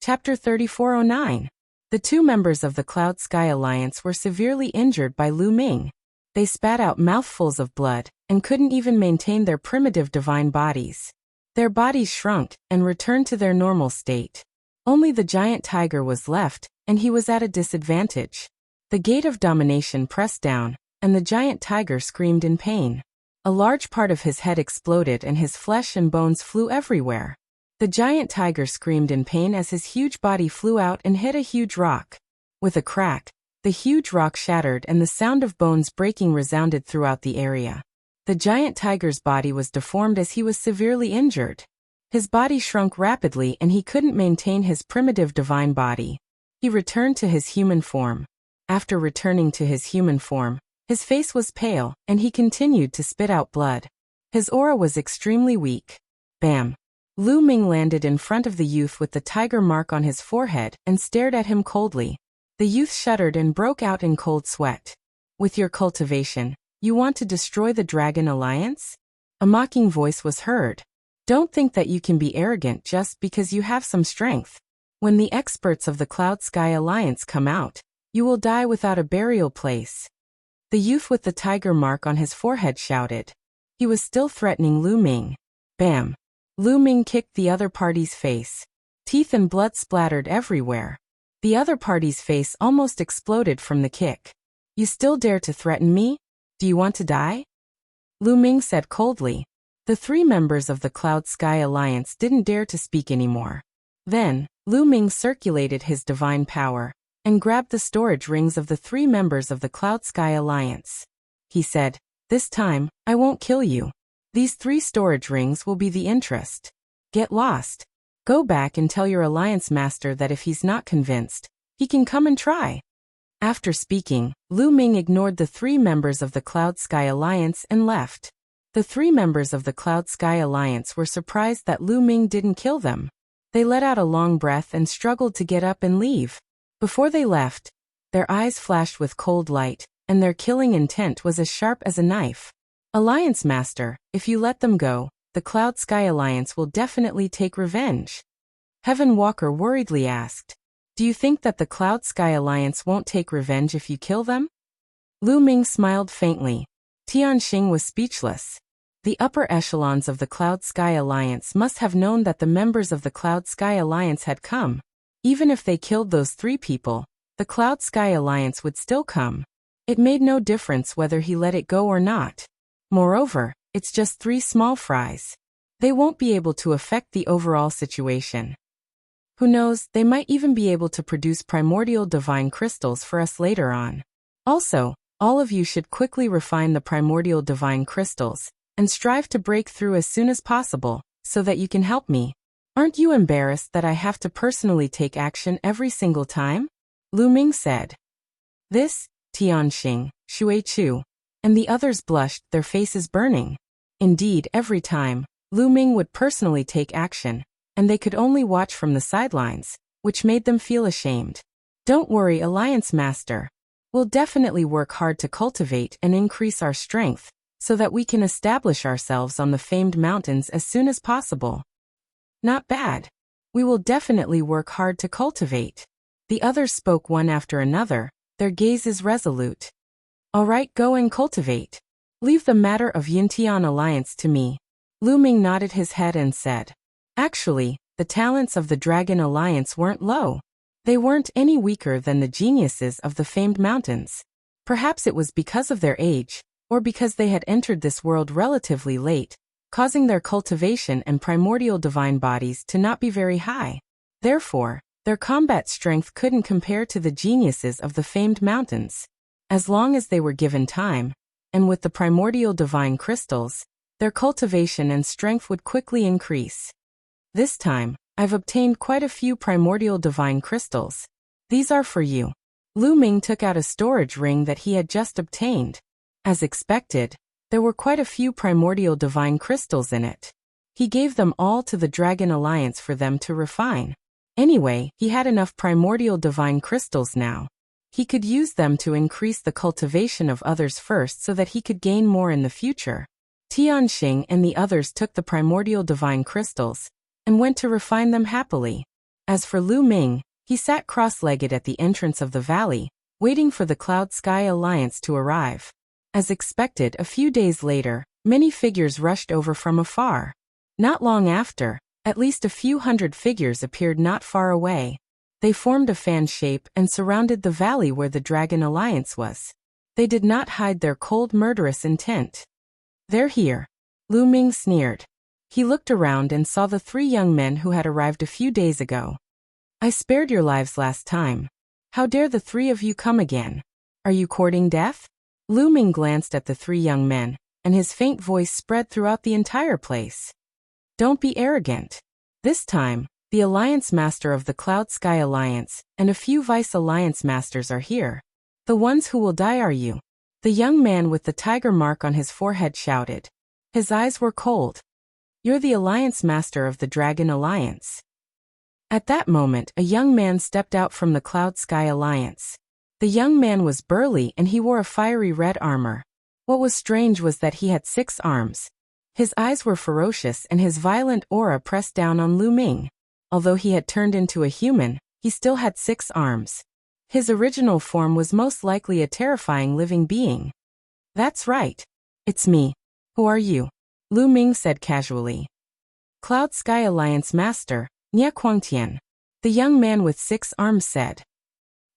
Chapter 3409. The two members of the Cloud Sky Alliance were severely injured by Lu Ming. They spat out mouthfuls of blood, and couldn't even maintain their primitive divine bodies. Their bodies shrunk, and returned to their normal state. Only the giant tiger was left, and he was at a disadvantage. The gate of domination pressed down, and the giant tiger screamed in pain. A large part of his head exploded and his flesh and bones flew everywhere. The giant tiger screamed in pain as his huge body flew out and hit a huge rock. With a crack, the huge rock shattered and the sound of bones breaking resounded throughout the area. The giant tiger's body was deformed as he was severely injured. His body shrunk rapidly and he couldn't maintain his primitive divine body. He returned to his human form. After returning to his human form, his face was pale and he continued to spit out blood. His aura was extremely weak. Bam! Lu Ming landed in front of the youth with the tiger mark on his forehead and stared at him coldly. The youth shuddered and broke out in cold sweat. "With your cultivation, you want to destroy the Dragon Alliance?" A mocking voice was heard. "Don't think that you can be arrogant just because you have some strength. When the experts of the Cloud Sky Alliance come out, you will die without a burial place." The youth with the tiger mark on his forehead shouted. He was still threatening Lu Ming. Bam! Lu Ming kicked the other party's face. Teeth and blood splattered everywhere. The other party's face almost exploded from the kick. "You still dare to threaten me? Do you want to die?" Lu Ming said coldly. The three members of the Cloud Sky Alliance didn't dare to speak anymore. Then, Lu Ming circulated his divine power and grabbed the storage rings of the three members of the Cloud Sky Alliance. He said, "This time, I won't kill you. These three storage rings will be the interest. Get lost. Go back and tell your alliance master that if he's not convinced, he can come and try." After speaking, Lu Ming ignored the three members of the Cloud Sky Alliance and left. The three members of the Cloud Sky Alliance were surprised that Lu Ming didn't kill them. They let out a long breath and struggled to get up and leave. Before they left, their eyes flashed with cold light, and their killing intent was as sharp as a knife. "Alliance Master, if you let them go, the Cloud Sky Alliance will definitely take revenge." Heaven Walker worriedly asked, "Do you think that the Cloud Sky Alliance won't take revenge if you kill them?" Lu Ming smiled faintly. Tianxing was speechless. The upper echelons of the Cloud Sky Alliance must have known that the members of the Cloud Sky Alliance had come. Even if they killed those three people, the Cloud Sky Alliance would still come. It made no difference whether he let it go or not. Moreover, it's just three small fries. They won't be able to affect the overall situation. Who knows, they might even be able to produce primordial divine crystals for us later on. Also, all of you should quickly refine the primordial divine crystals and strive to break through as soon as possible, so that you can help me. Aren't you embarrassed that I have to personally take action every single time? Lu Ming said. This, Tianxing, Shuichu, and the others blushed, their faces burning. Indeed, every time, Lu Ming would personally take action, and they could only watch from the sidelines, which made them feel ashamed. "Don't worry, Alliance Master. We'll definitely work hard to cultivate and increase our strength, so that we can establish ourselves on the famed mountains as soon as possible. Not bad. We will definitely work hard to cultivate. The others spoke one after another, their gazes resolute. All right, go and cultivate. Leave the matter of Yuntian alliance to me. Lu Ming nodded his head and said. Actually, the talents of the Dragon Alliance weren't low. They weren't any weaker than the geniuses of the famed mountains. Perhaps it was because of their age, or because they had entered this world relatively late, causing their cultivation and primordial divine bodies to not be very high. Therefore, their combat strength couldn't compare to the geniuses of the famed mountains. As long as they were given time, and with the primordial divine crystals, their cultivation and strength would quickly increase. This time, I've obtained quite a few primordial divine crystals. These are for you. Lu Ming took out a storage ring that he had just obtained. As expected, there were quite a few primordial divine crystals in it. He gave them all to the Dragon Alliance for them to refine. Anyway, he had enough primordial divine crystals now. He could use them to increase the cultivation of others first so that he could gain more in the future. Tianxing and the others took the primordial divine crystals and went to refine them happily. As for Lu Ming, he sat cross-legged at the entrance of the valley, waiting for the Cloud Sky Alliance to arrive. As expected, a few days later, many figures rushed over from afar. Not long after, at least a few hundred figures appeared not far away. They formed a fan shape and surrounded the valley where the Dragon Alliance was. They did not hide their cold, murderous intent. They're here. Lu Ming sneered. He looked around and saw the 3 young men who had arrived a few days ago. I spared your lives last time. How dare the 3 of you come again? Are you courting death? Lu Ming glanced at the 3 young men, and his faint voice spread throughout the entire place. Don't be arrogant. This time, the Alliance Master of the Cloud Sky Alliance and a few Vice Alliance Masters are here. The ones who will die are you. The young man with the tiger mark on his forehead shouted. His eyes were cold. You're the Alliance Master of the Dragon Alliance. At that moment, a young man stepped out from the Cloud Sky Alliance. The young man was burly and he wore a fiery red armor. What was strange was that he had 6 arms. His eyes were ferocious and his violent aura pressed down on Lu Ming. Although he had turned into a human, he still had 6 arms. His original form was most likely a terrifying living being. That's right. It's me. Who are you? Lu Ming said casually. Cloud Sky Alliance Master, Nie Quangtian. The young man with 6 arms said.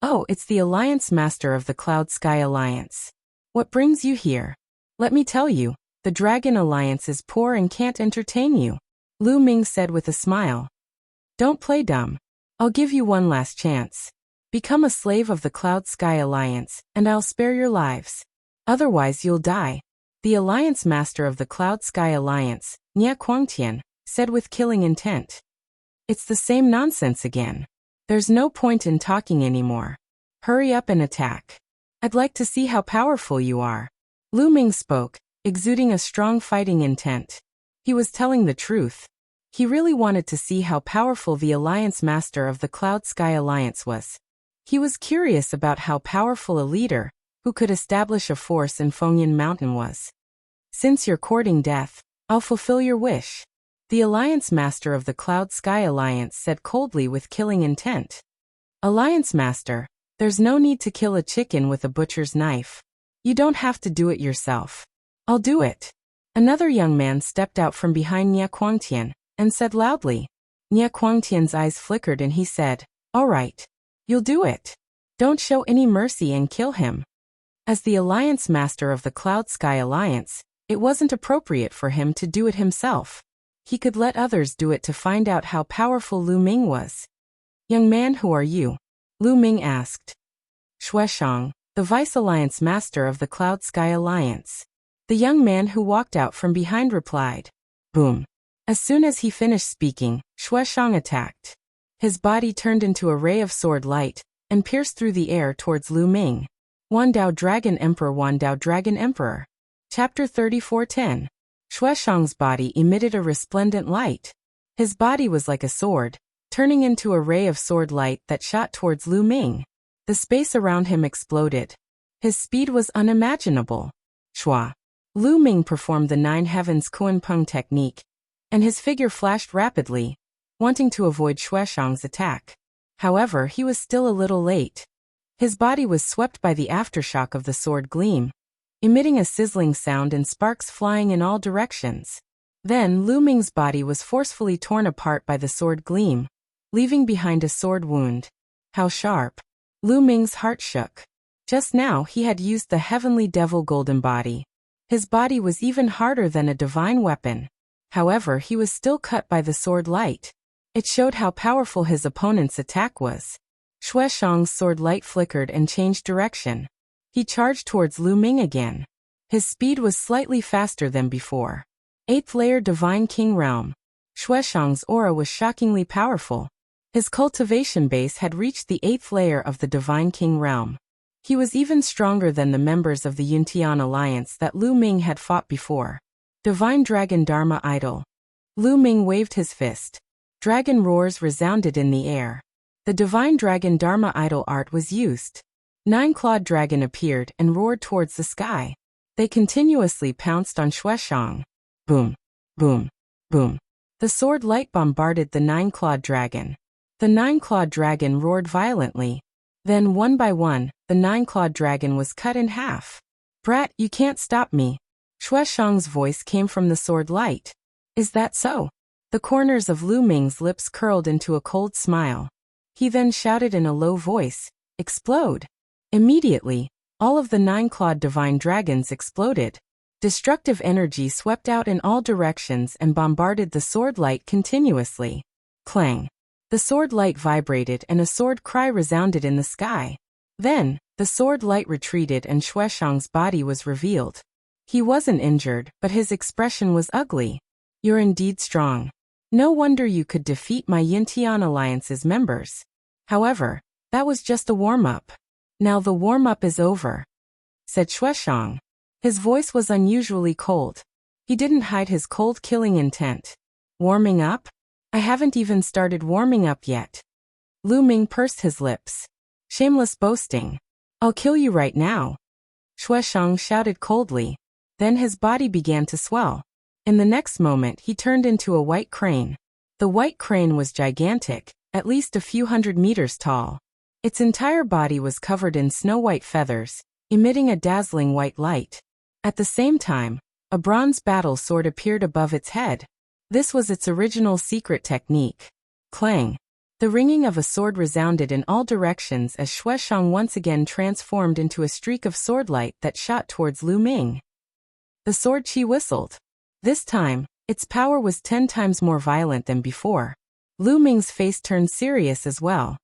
Oh, it's the Alliance Master of the Cloud Sky Alliance. What brings you here? Let me tell you, the Dragon Alliance is poor and can't entertain you. Lu Ming said with a smile. Don't play dumb. I'll give you one last chance. Become a slave of the Cloud Sky Alliance, and I'll spare your lives. Otherwise you'll die. The Alliance Master of the Cloud Sky Alliance, Nie Quangtian, said with killing intent. It's the same nonsense again. There's no point in talking anymore. Hurry up and attack. I'd like to see how powerful you are. Lu Ming spoke, exuding a strong fighting intent. He was telling the truth. He really wanted to see how powerful the Alliance Master of the Cloud Sky Alliance was. He was curious about how powerful a leader, who could establish a force in Fengyan Mountain was. Since you're courting death, I'll fulfill your wish. The Alliance Master of the Cloud Sky Alliance said coldly with killing intent. Alliance Master, there's no need to kill a chicken with a butcher's knife. You don't have to do it yourself. I'll do it. Another young man stepped out from behind Nie Quangtian and said loudly. Nie Quangtian's eyes flickered and he said, All right. You'll do it. Don't show any mercy and kill him. As the Alliance Master of the Cloud Sky Alliance, it wasn't appropriate for him to do it himself. He could let others do it to find out how powerful Lu Ming was. Young man, who are you? Lu Ming asked. Shueshang, the Vice Alliance Master of the Cloud Sky Alliance. The young man who walked out from behind replied. Boom. As soon as he finished speaking, Shueshang attacked. His body turned into a ray of sword light and pierced through the air towards Lu Ming. Wandao Dragon Emperor, Wandao Dragon Emperor. Chapter 34:10. Shueshang's body emitted a resplendent light. His body was like a sword, turning into a ray of sword light that shot towards Lu Ming. The space around him exploded, His speed was unimaginable. Shua. Lu Ming performed the Nine Heavens Kunpeng technique, and his figure flashed rapidly, wanting to avoid Shueshang's attack. However, he was still a little late. His body was swept by the aftershock of the sword gleam, emitting a sizzling sound and sparks flying in all directions. Then Lu Ming's body was forcefully torn apart by the sword gleam, leaving behind a sword wound. How sharp! Lu Ming's heart shook. Just now he had used the heavenly devil golden body. His body was even harder than a divine weapon. However, he was still cut by the sword light. It showed how powerful his opponent's attack was. Shueshang's sword light flickered and changed direction. He charged towards Lu Ming again. His speed was slightly faster than before. 8th layer Divine King Realm. Shueshang's aura was shockingly powerful. His cultivation base had reached the 8th layer of the Divine King Realm. He was even stronger than the members of the Yuntian Alliance that Lu Ming had fought before. Divine Dragon Dharma Idol. Lu Ming waved his fist. Dragon roars resounded in the air. The Divine Dragon Dharma Idol art was used. 9-clawed dragon appeared and roared towards the sky. They continuously pounced on Shueshang. Boom, boom, boom. The sword light bombarded the 9-clawed dragon. The 9-clawed dragon roared violently. Then one by one, the 9-clawed dragon was cut in half. Brat, you can't stop me. Shueshang's voice came from the sword light. Is that so? The corners of Lu Ming's lips curled into a cold smile. He then shouted in a low voice, "Explode!" Immediately, all of the 9-clawed divine dragons exploded. Destructive energy swept out in all directions and bombarded the sword light continuously. Clang! The sword light vibrated and a sword cry resounded in the sky. Then, the sword light retreated and Shueshang's body was revealed. He wasn't injured, but his expression was ugly. You're indeed strong. No wonder you could defeat my Yuntian Alliance's members. However, that was just a warm-up. Now the warm-up is over, said Shueshang. His voice was unusually cold. He didn't hide his cold killing intent. Warming up? I haven't even started warming up yet. Lu Ming pursed his lips. Shameless boasting. I'll kill you right now. Shueshang shouted coldly. Then his body began to swell. In the next moment he turned into a white crane. The white crane was gigantic, at least a few hundred meters tall. Its entire body was covered in snow-white feathers, emitting a dazzling white light. At the same time, a bronze battle sword appeared above its head. This was its original secret technique. Clang! The ringing of a sword resounded in all directions as Shueshang once again transformed into a streak of swordlight that shot towards Lu Ming. The sword chi whistled. This time, its power was 10 times more violent than before. Lu Ming's face turned serious as well.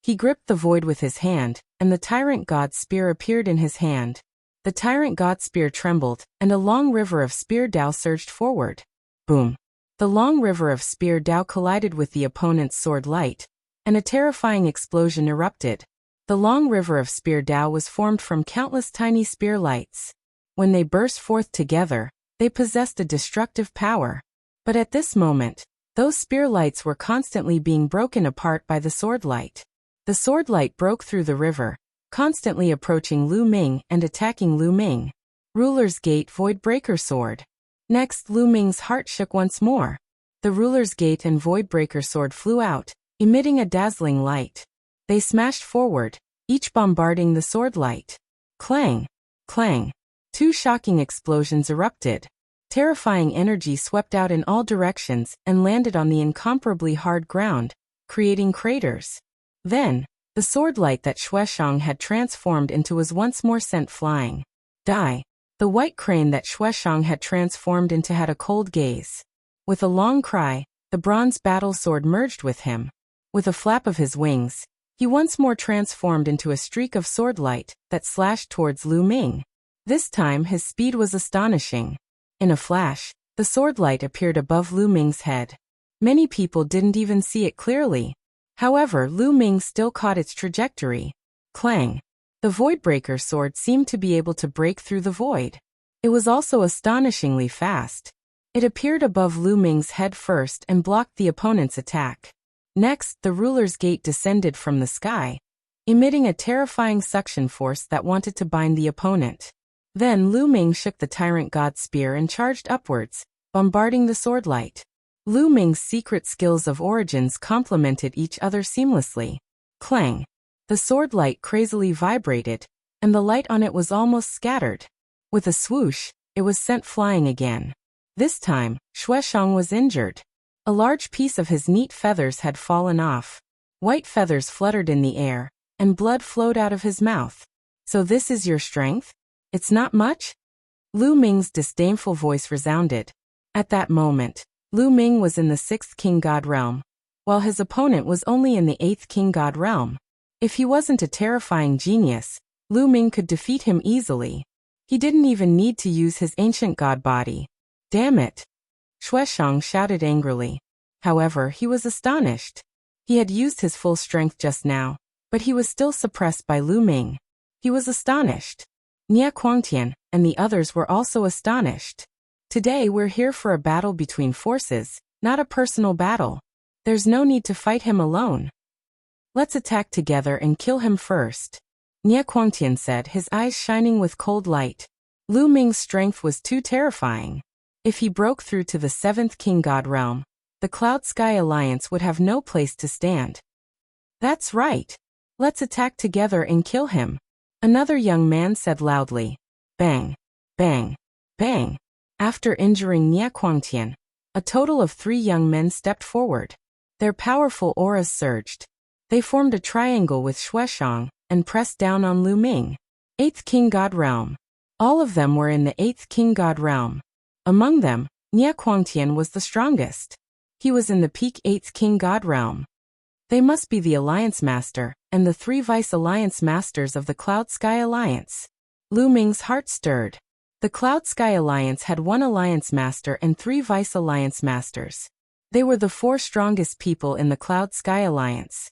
He gripped the void with his hand, and the Tyrant God Spear appeared in his hand. The Tyrant God Spear trembled, and a long river of Spear Dao surged forward. Boom! The long river of Spear Dao collided with the opponent's sword light, and a terrifying explosion erupted. The long river of Spear Dao was formed from countless tiny spear lights. When they burst forth together, they possessed a destructive power. But at this moment, those spear lights were constantly being broken apart by the sword light. The sword light broke through the river, constantly approaching Lu Ming and attacking Lu Ming. Ruler's Gate Void Breaker Sword. Next, Lu Ming's heart shook once more. The Ruler's Gate and Void Breaker Sword flew out, emitting a dazzling light. They smashed forward, each bombarding the sword light. Clang! Clang! 2 shocking explosions erupted. Terrifying energy swept out in all directions and landed on the incomparably hard ground, creating craters. Then, the sword light that Shueshang had transformed into was once more sent flying. Die! The white crane that Shueshang had transformed into had a cold gaze. With a long cry, the bronze battle sword merged with him. With a flap of his wings, he once more transformed into a streak of sword light that slashed towards Lu Ming. This time his speed was astonishing. In a flash, the sword light appeared above Lu Ming's head. Many people didn't even see it clearly. However, Lu Ming still caught its trajectory. Clang! The Voidbreaker sword seemed to be able to break through the void. It was also astonishingly fast. It appeared above Lu Ming's head first and blocked the opponent's attack. Next, the Ruler's Gate descended from the sky. emitting a terrifying suction force that wanted to bind the opponent. Then Lu Ming shook the tyrant god's spear and charged upwards, bombarding the sword light. Lu Ming's secret skills of origins complemented each other seamlessly. Clang! The sword light crazily vibrated, and the light on it was almost scattered. With a swoosh, it was sent flying again. This time, Xueshang was injured. A large piece of his neat feathers had fallen off. White feathers fluttered in the air, and blood flowed out of his mouth. So this is your strength? It's not much? Lu Ming's disdainful voice resounded. At that moment, Lu Ming was in the 6th King God realm, while his opponent was only in the 8th King God realm. If he wasn't a terrifying genius, Lu Ming could defeat him easily. He didn't even need to use his ancient god body. Damn it! Xueshang shouted angrily. However, he was astonished. He had used his full strength just now, but he was still suppressed by Lu Ming. He was astonished. Nie Quangtian and the others were also astonished. Today we're here for a battle between forces, not a personal battle. There's no need to fight him alone. Let's attack together and kill him first. Nie Quangtian said, his eyes shining with cold light. Lu Ming's strength was too terrifying. If he broke through to the 7th King God realm, the Cloud Sky Alliance would have no place to stand. That's right. Let's attack together and kill him. Another young man said loudly. Bang! Bang! Bang! After injuring Nie Quangtian, a total of 3 young men stepped forward. Their powerful auras surged. They formed a triangle with Xueshang and pressed down on Lu Ming. 8th King God realm. All of them were in the 8th King God realm. Among them, Nie Quangtian was the strongest. He was in the peak 8th King God realm. They must be the Alliance Master and the 3 Vice Alliance Masters of the Cloud Sky Alliance. Lu Ming's heart stirred. The Cloud Sky Alliance had 1 Alliance Master and 3 Vice Alliance Masters. They were the 4 strongest people in the Cloud Sky Alliance.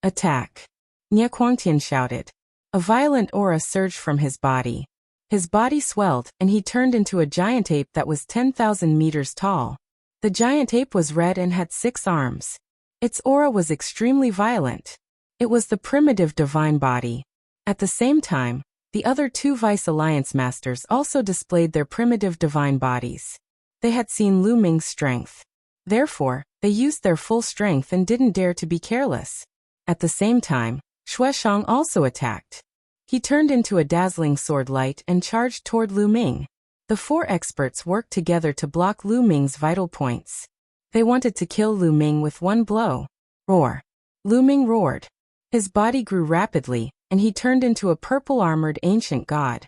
Attack! Nie Quangtian shouted. A violent aura surged from his body. His body swelled, and he turned into a giant ape that was 10,000 meters tall. The giant ape was red and had 6 arms. Its aura was extremely violent. It was the primitive divine body. At the same time, the other 2 Vice Alliance Masters also displayed their primitive divine bodies. They had seen Lu Ming's strength. Therefore, they used their full strength and didn't dare to be careless. At the same time, Xueshang also attacked. He turned into a dazzling sword light and charged toward Lu Ming. The 4 experts worked together to block Lu Ming's vital points. They wanted to kill Lu Ming with 1 blow. Roar! Lu Ming roared. His body grew rapidly, and he turned into a purple-armored ancient god.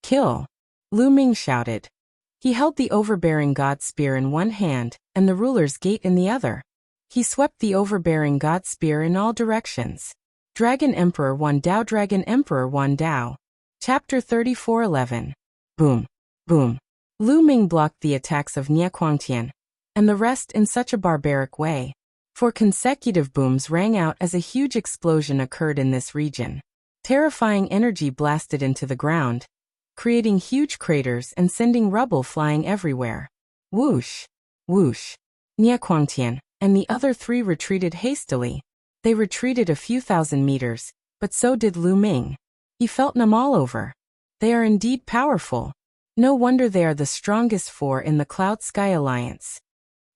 Kill! Lu Ming shouted. He held the overbearing god spear in one hand, and the ruler's gate in the other. He swept the overbearing god spear in all directions. Dragon Emperor Wan Dao, Dragon Emperor Wan Dao. Chapter 34:11. Boom! Boom! Lu Ming blocked the attacks of Nie Quangtian, and the rest in such a barbaric way. 4 consecutive booms rang out as a huge explosion occurred in this region. Terrifying energy blasted into the ground, creating huge craters and sending rubble flying everywhere. Whoosh! Whoosh! Nie Quangtian and the other 3 retreated hastily. They retreated a few thousand meters, but so did Lu Ming. He felt them all over. They are indeed powerful. No wonder they are the strongest 4 in the Cloud Sky Alliance.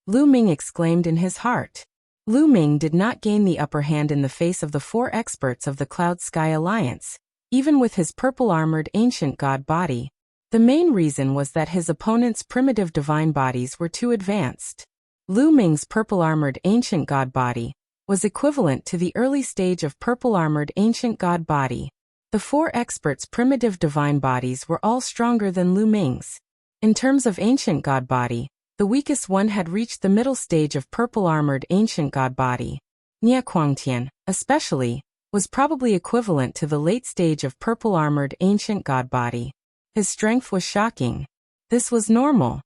Lu Ming exclaimed in his heart. Lu Ming did not gain the upper hand in the face of the 4 experts of the Cloud Sky Alliance, even with his purple-armored ancient god body. The main reason was that his opponent's primitive divine bodies were too advanced. Lu Ming's purple-armored ancient god body was equivalent to the early stage of purple-armored ancient god body. The 4 experts' primitive divine bodies were all stronger than Lu Ming's. In terms of ancient god body, the weakest one had reached the middle stage of purple-armored ancient god body. Nie Quangtian, especially, was probably equivalent to the late stage of purple-armored ancient god body. His strength was shocking. This was normal.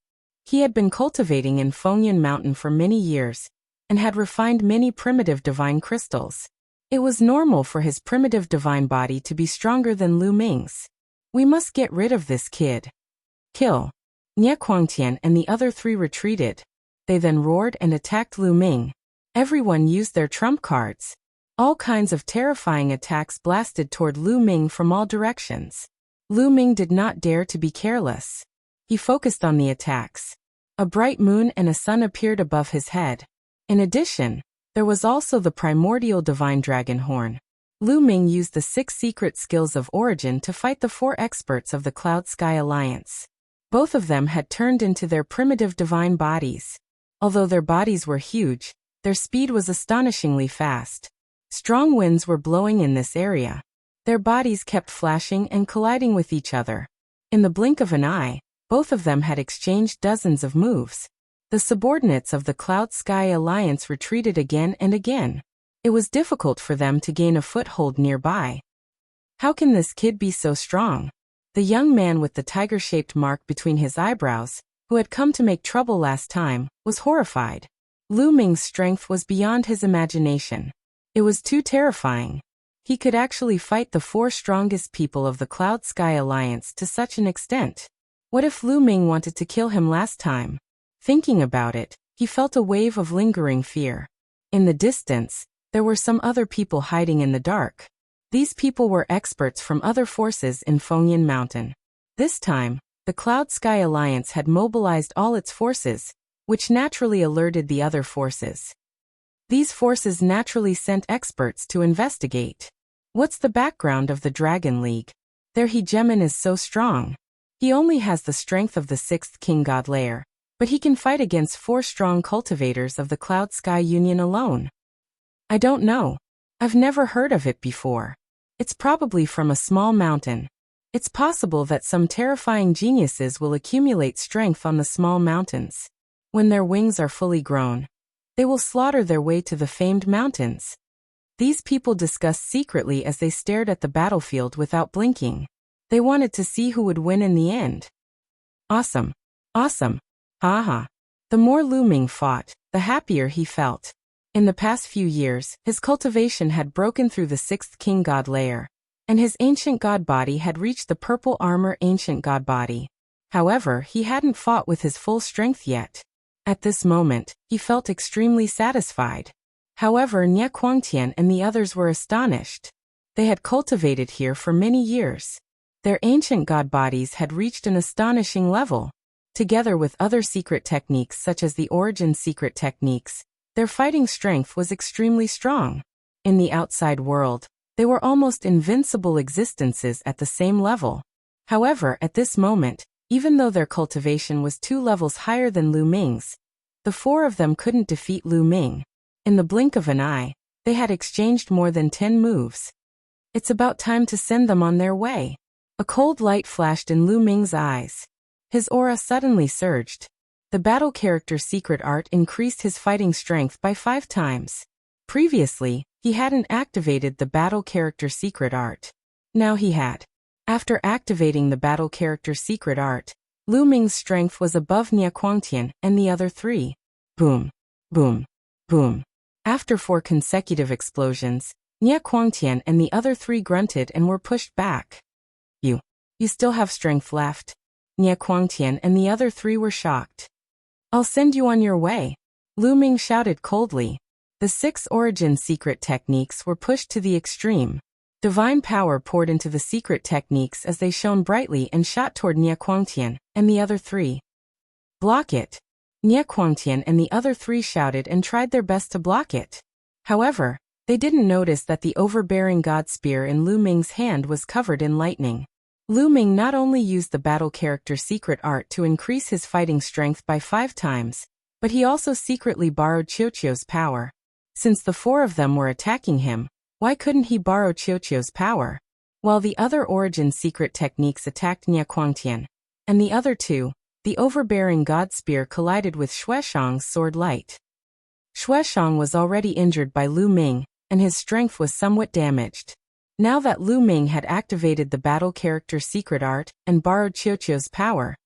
He had been cultivating in Fengyan Mountain for many years, and had refined many primitive divine crystals. It was normal for his primitive divine body to be stronger than Lu Ming's. We must get rid of this kid. Kill! Nie Quangtian and the other 3 retreated. They then roared and attacked Lu Ming. Everyone used their trump cards. All kinds of terrifying attacks blasted toward Lu Ming from all directions. Lu Ming did not dare to be careless. He focused on the attacks. A bright moon and a sun appeared above his head. In addition, there was also the primordial divine dragon horn. Lu Ming used the 6 secret skills of origin to fight the 4 experts of the Cloud Sky Alliance. Both of them had turned into their primitive divine bodies. Although their bodies were huge, their speed was astonishingly fast. Strong winds were blowing in this area. Their bodies kept flashing and colliding with each other. In the blink of an eye, both of them had exchanged dozens of moves. The subordinates of the Cloud Sky Alliance retreated again and again. It was difficult for them to gain a foothold nearby. How can this kid be so strong? The young man with the tiger-shaped mark between his eyebrows, who had come to make trouble last time, was horrified. Lu Ming's strength was beyond his imagination. It was too terrifying. He could actually fight the 4 strongest people of the Cloud Sky Alliance to such an extent. What if Lu Ming wanted to kill him last time? Thinking about it, he felt a wave of lingering fear. In the distance, there were some other people hiding in the dark. These people were experts from other forces in Fengyan Mountain. This time, the Cloud Sky Alliance had mobilized all its forces, which naturally alerted the other forces. These forces naturally sent experts to investigate. What's the background of the Dragon League? Their hegemon is so strong. He only has the strength of the 6th King God Layer, but he can fight against 4 strong cultivators of the Cloud Sky Union alone. I don't know. I've never heard of it before. It's probably from a small mountain. It's possible that some terrifying geniuses will accumulate strength on the small mountains. When their wings are fully grown, they will slaughter their way to the famed mountains. These people discussed secretly as they stared at the battlefield without blinking. They wanted to see who would win in the end. Awesome. Awesome. Haha. The more Lu Ming fought, the happier he felt. In the past few years, his cultivation had broken through the 6th King God Layer, and his ancient god body had reached the purple armor ancient god body. However, he hadn't fought with his full strength yet. At this moment, he felt extremely satisfied. However, Nie Quangtian and the others were astonished. They had cultivated here for many years. Their ancient god bodies had reached an astonishing level. Together with other secret techniques such as the origin secret techniques, their fighting strength was extremely strong. In the outside world, they were almost invincible existences at the same level. However, at this moment, even though their cultivation was 2 levels higher than Lu Ming's, the 4 of them couldn't defeat Lu Ming. In the blink of an eye, they had exchanged more than 10 moves. It's about time to send them on their way. A cold light flashed in Lu Ming's eyes. His aura suddenly surged. The battle character secret art increased his fighting strength by 5 times. Previously, he hadn't activated the battle character secret art. Now he had. After activating the battle character secret art, Lu Ming's strength was above Nie Quangtian and the other 3. Boom. Boom. Boom. After 4 consecutive explosions, Nie Quangtian and the other 3 grunted and were pushed back. You still have strength left. Nie Quangtian and the other 3 were shocked. I'll send you on your way. Lu Ming shouted coldly. The 6 origin secret techniques were pushed to the extreme. Divine power poured into the secret techniques as they shone brightly and shot toward Nie Quangtian and the other 3. Block it. Nie Quangtian and the other 3 shouted and tried their best to block it. However, they didn't notice that the overbearing god spear in Lu Ming's hand was covered in lightning. Lu Ming not only used the battle character secret art to increase his fighting strength by 5 times, but he also secretly borrowed Qiuqiu's power. Since the 4 of them were attacking him, why couldn't he borrow Qiuqiu's power? While the other origin secret techniques attacked Nie Quangtian, and the other 2, the overbearing god spear collided with Xueshang's sword light. Xueshang was already injured by Lu Ming, and his strength was somewhat damaged. Now that Lu Ming had activated the battle character secret art and borrowed Qiuqiu's power,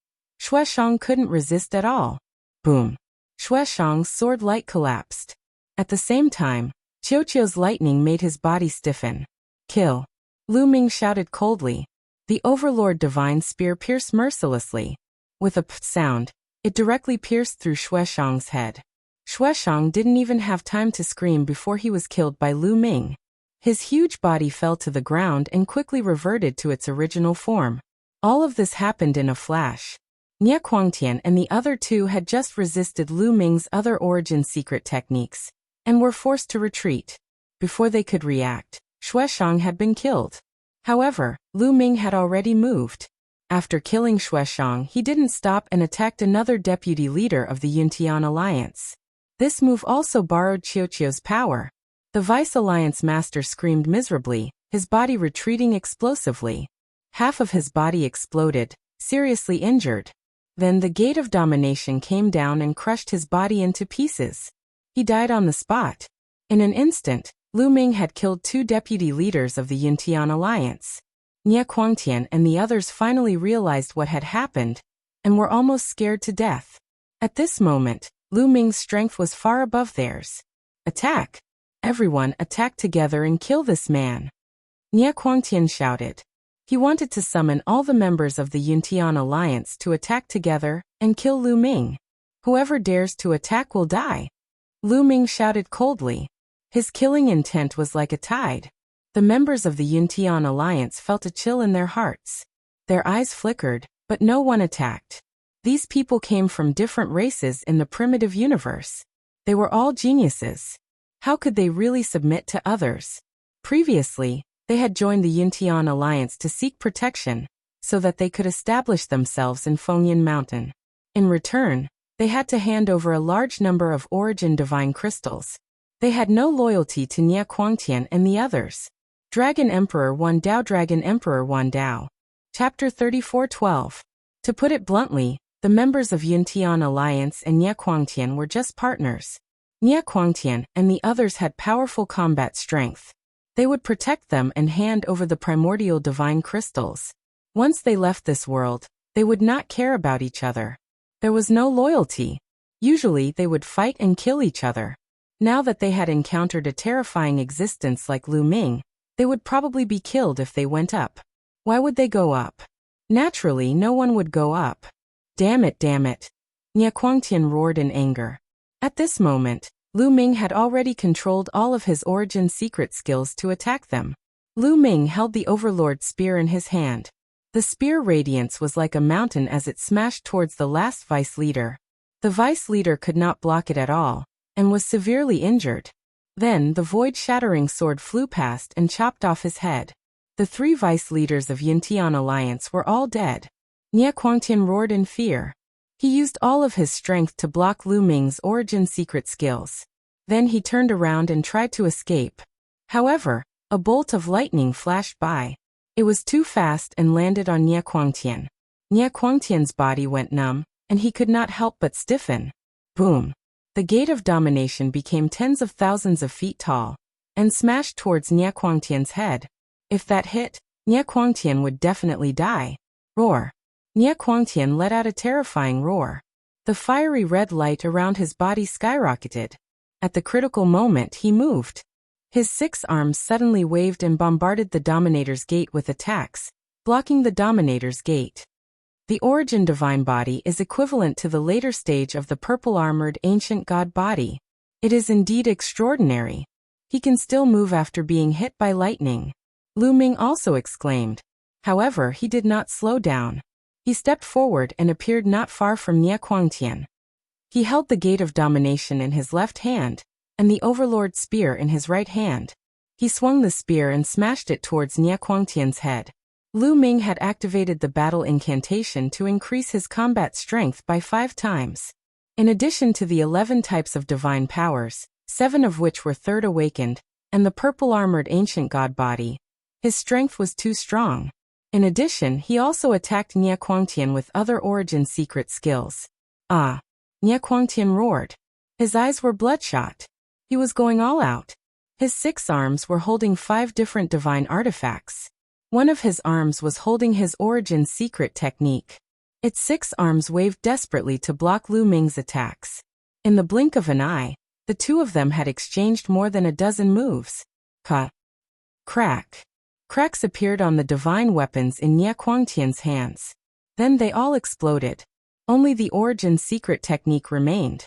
Xueshang couldn't resist at all. Boom. Xueshang's sword light collapsed. At the same time, Qiuqiu's lightning made his body stiffen. Kill. Lu Ming shouted coldly. The Overlord Divine Spear pierced mercilessly. With a p sound, it directly pierced through Xueshang's head. Xueshang didn't even have time to scream before he was killed by Lu Ming. His huge body fell to the ground and quickly reverted to its original form. All of this happened in a flash. Nie Guangtian and the other two had just resisted Lu Ming's other origin secret techniques, and were forced to retreat. Before they could react, Xueshang had been killed. However, Lu Ming had already moved. After killing Xueshang, he didn't stop and attacked another deputy leader of the Yuntian Alliance. This move also borrowed Qiuqiu's power. The Vice Alliance master screamed miserably, his body retreating explosively. Half of his body exploded, seriously injured. Then the gate of domination came down and crushed his body into pieces. He died on the spot. In an instant, Lu Ming had killed two deputy leaders of the Yuntian Alliance. Nie Guangtian and the others finally realized what had happened, and were almost scared to death. At this moment, Lu Ming's strength was far above theirs. Attack! Everyone attack together and kill this man! Nie Guangtian shouted. He wanted to summon all the members of the Yuntian Alliance to attack together and kill Lu Ming. Whoever dares to attack will die. Lu Ming shouted coldly. His killing intent was like a tide. The members of the Yuntian Alliance felt a chill in their hearts. Their eyes flickered, but no one attacked. These people came from different races in the primitive universe. They were all geniuses. How could they really submit to others? Previously, they had joined the Yuntian Alliance to seek protection, so that they could establish themselves in Fengyan Mountain. In return, they had to hand over a large number of origin divine crystals. They had no loyalty to Nie Guangtian and the others. Dragon Emperor Wan Dao, Dragon Emperor Wan Dao. Chapter 34:12. To put it bluntly, the members of Yuntian Alliance and Nie Guangtian were just partners. Nie Guangtian and the others had powerful combat strength. They would protect them and hand over the primordial divine crystals. Once they left this world, they would not care about each other. There was no loyalty. Usually they would fight and kill each other. Now that they had encountered a terrifying existence like Lu Ming, they would probably be killed if they went up. Why would they go up? Naturally, no one would go up. Damn it, damn it! Nie Guangtian roared in anger. At this moment, Lu Ming had already controlled all of his origin secret skills to attack them. Lu Ming held the Overlord spear in his hand. The spear radiance was like a mountain as it smashed towards the last vice leader. The vice leader could not block it at all, and was severely injured. Then the void-shattering sword flew past and chopped off his head. The three vice leaders of Yuntian Alliance were all dead. Nie Guangtian roared in fear. He used all of his strength to block Lu Ming's origin secret skills. Then he turned around and tried to escape. However, a bolt of lightning flashed by. It was too fast and landed on Nie Guangtian. Nie Guangtian's body went numb, and he could not help but stiffen. Boom! The gate of domination became tens of thousands of feet tall, and smashed towards Nie Guangtian's head. If that hit, Nie Guangtian would definitely die. Roar! Nie Guangtian let out a terrifying roar. The fiery red light around his body skyrocketed. At the critical moment he moved. His 6 arms suddenly waved and bombarded the Dominator's gate with attacks, blocking the Dominator's gate. The origin divine body is equivalent to the later stage of the purple-armored ancient god body. It is indeed extraordinary. He can still move after being hit by lightning. Lu Ming also exclaimed. However, he did not slow down. He stepped forward and appeared not far from Nie Guangtian. He held the gate of domination in his left hand, and the Overlord spear in his right hand. He swung the spear and smashed it towards Nie Guangtian's head. Lu Ming had activated the battle incantation to increase his combat strength by 5 times. In addition to the 11 types of divine powers, 7 of which were third awakened, and the purple-armored ancient god body, his strength was too strong. In addition, he also attacked Nie Guangtian with other origin secret skills. Ah! Nie Guangtian roared. His eyes were bloodshot. He was going all out. His 6 arms were holding 5 different divine artifacts. One of his arms was holding his origin secret technique. Its 6 arms waved desperately to block Lu Ming's attacks. In the blink of an eye, the two of them had exchanged more than a dozen moves. Crack. Cracks appeared on the divine weapons in Nie Guangtian's hands. Then they all exploded. Only the origin secret technique remained.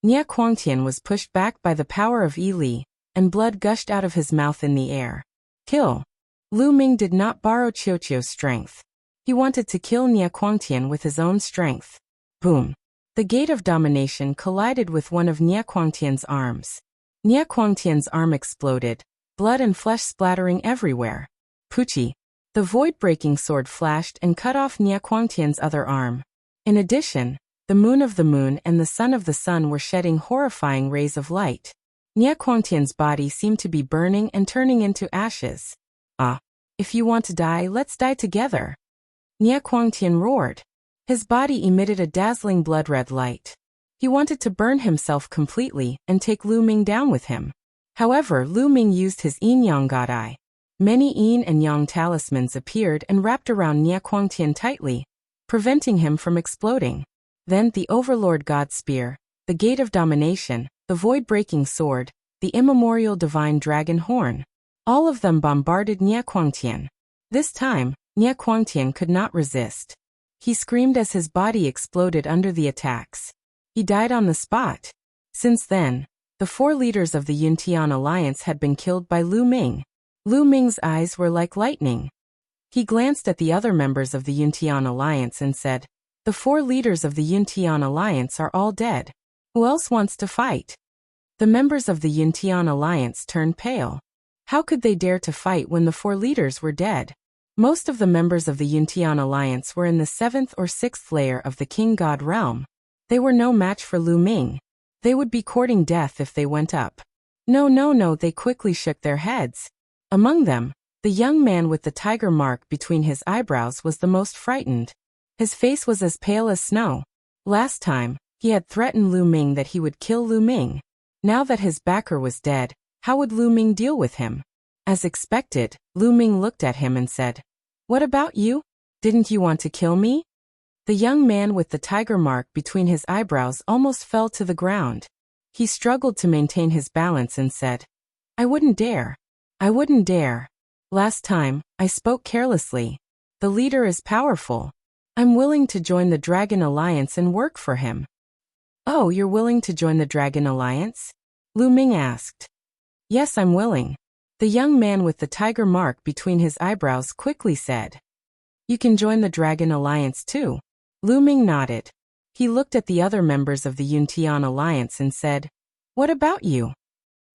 Nie Guangtian was pushed back by the power of Yi Li. and blood gushed out of his mouth in the air. Kill. Lu Ming did not borrow Qiuqiu's strength. He wanted to kill Nie Quangtian with his own strength. Boom. The gate of domination collided with one of Nie Quangtian's arms. Nie Quangtian's arm exploded, blood and flesh splattering everywhere. Puchi. The void-breaking sword flashed and cut off Nie Quangtian's other arm. In addition, the moon of the moon and the sun of the sun were shedding horrifying rays of light. Nie Quangtian's body seemed to be burning and turning into ashes. Ah, if you want to die, let's die together. Nie Quangtian roared. His body emitted a dazzling blood-red light. He wanted to burn himself completely and take Lu Ming down with him. However, Lu Ming used his yin-yang god eye. Many yin and yang talismans appeared and wrapped around Nie Quangtian tightly, preventing him from exploding. Then the Overlord God Spear, the Gate of Domination, the Void-Breaking Sword, the Immemorial Divine Dragon Horn. All of them bombarded Nie Quangtian. This time, Nie Quangtian could not resist. He screamed as his body exploded under the attacks. He died on the spot. Since then, the 4 leaders of the Yuntian Alliance had been killed by Lu Ming. Lu Ming's eyes were like lightning. He glanced at the other members of the Yuntian Alliance and said, "The 4 leaders of the Yuntian Alliance are all dead. Who else wants to fight?" The members of the Yuntian Alliance turned pale. How could they dare to fight when the 4 leaders were dead? Most of the members of the Yuntian Alliance were in the 7th or 6th layer of the King God realm. They were no match for Lu Ming. They would be courting death if they went up. No, they quickly shook their heads. Among them, the young man with the tiger mark between his eyebrows was the most frightened. His face was as pale as snow. Last time, he had threatened Lu Ming that he would kill Lu Ming. Now that his backer was dead, how would Lu Ming deal with him? As expected, Lu Ming looked at him and said, "What about you? Didn't you want to kill me?" The young man with the tiger mark between his eyebrows almost fell to the ground. He struggled to maintain his balance and said, "I wouldn't dare. I wouldn't dare. Last time, I spoke carelessly. The leader is powerful. I'm willing to join the Dragon Alliance and work for him." "Oh, you're willing to join the Dragon Alliance?" Lu Ming asked. "Yes, I'm willing." The young man with the tiger mark between his eyebrows quickly said, "You can join the Dragon Alliance too." Lu Ming nodded. He looked at the other members of the Yuntian Alliance and said, "What about you?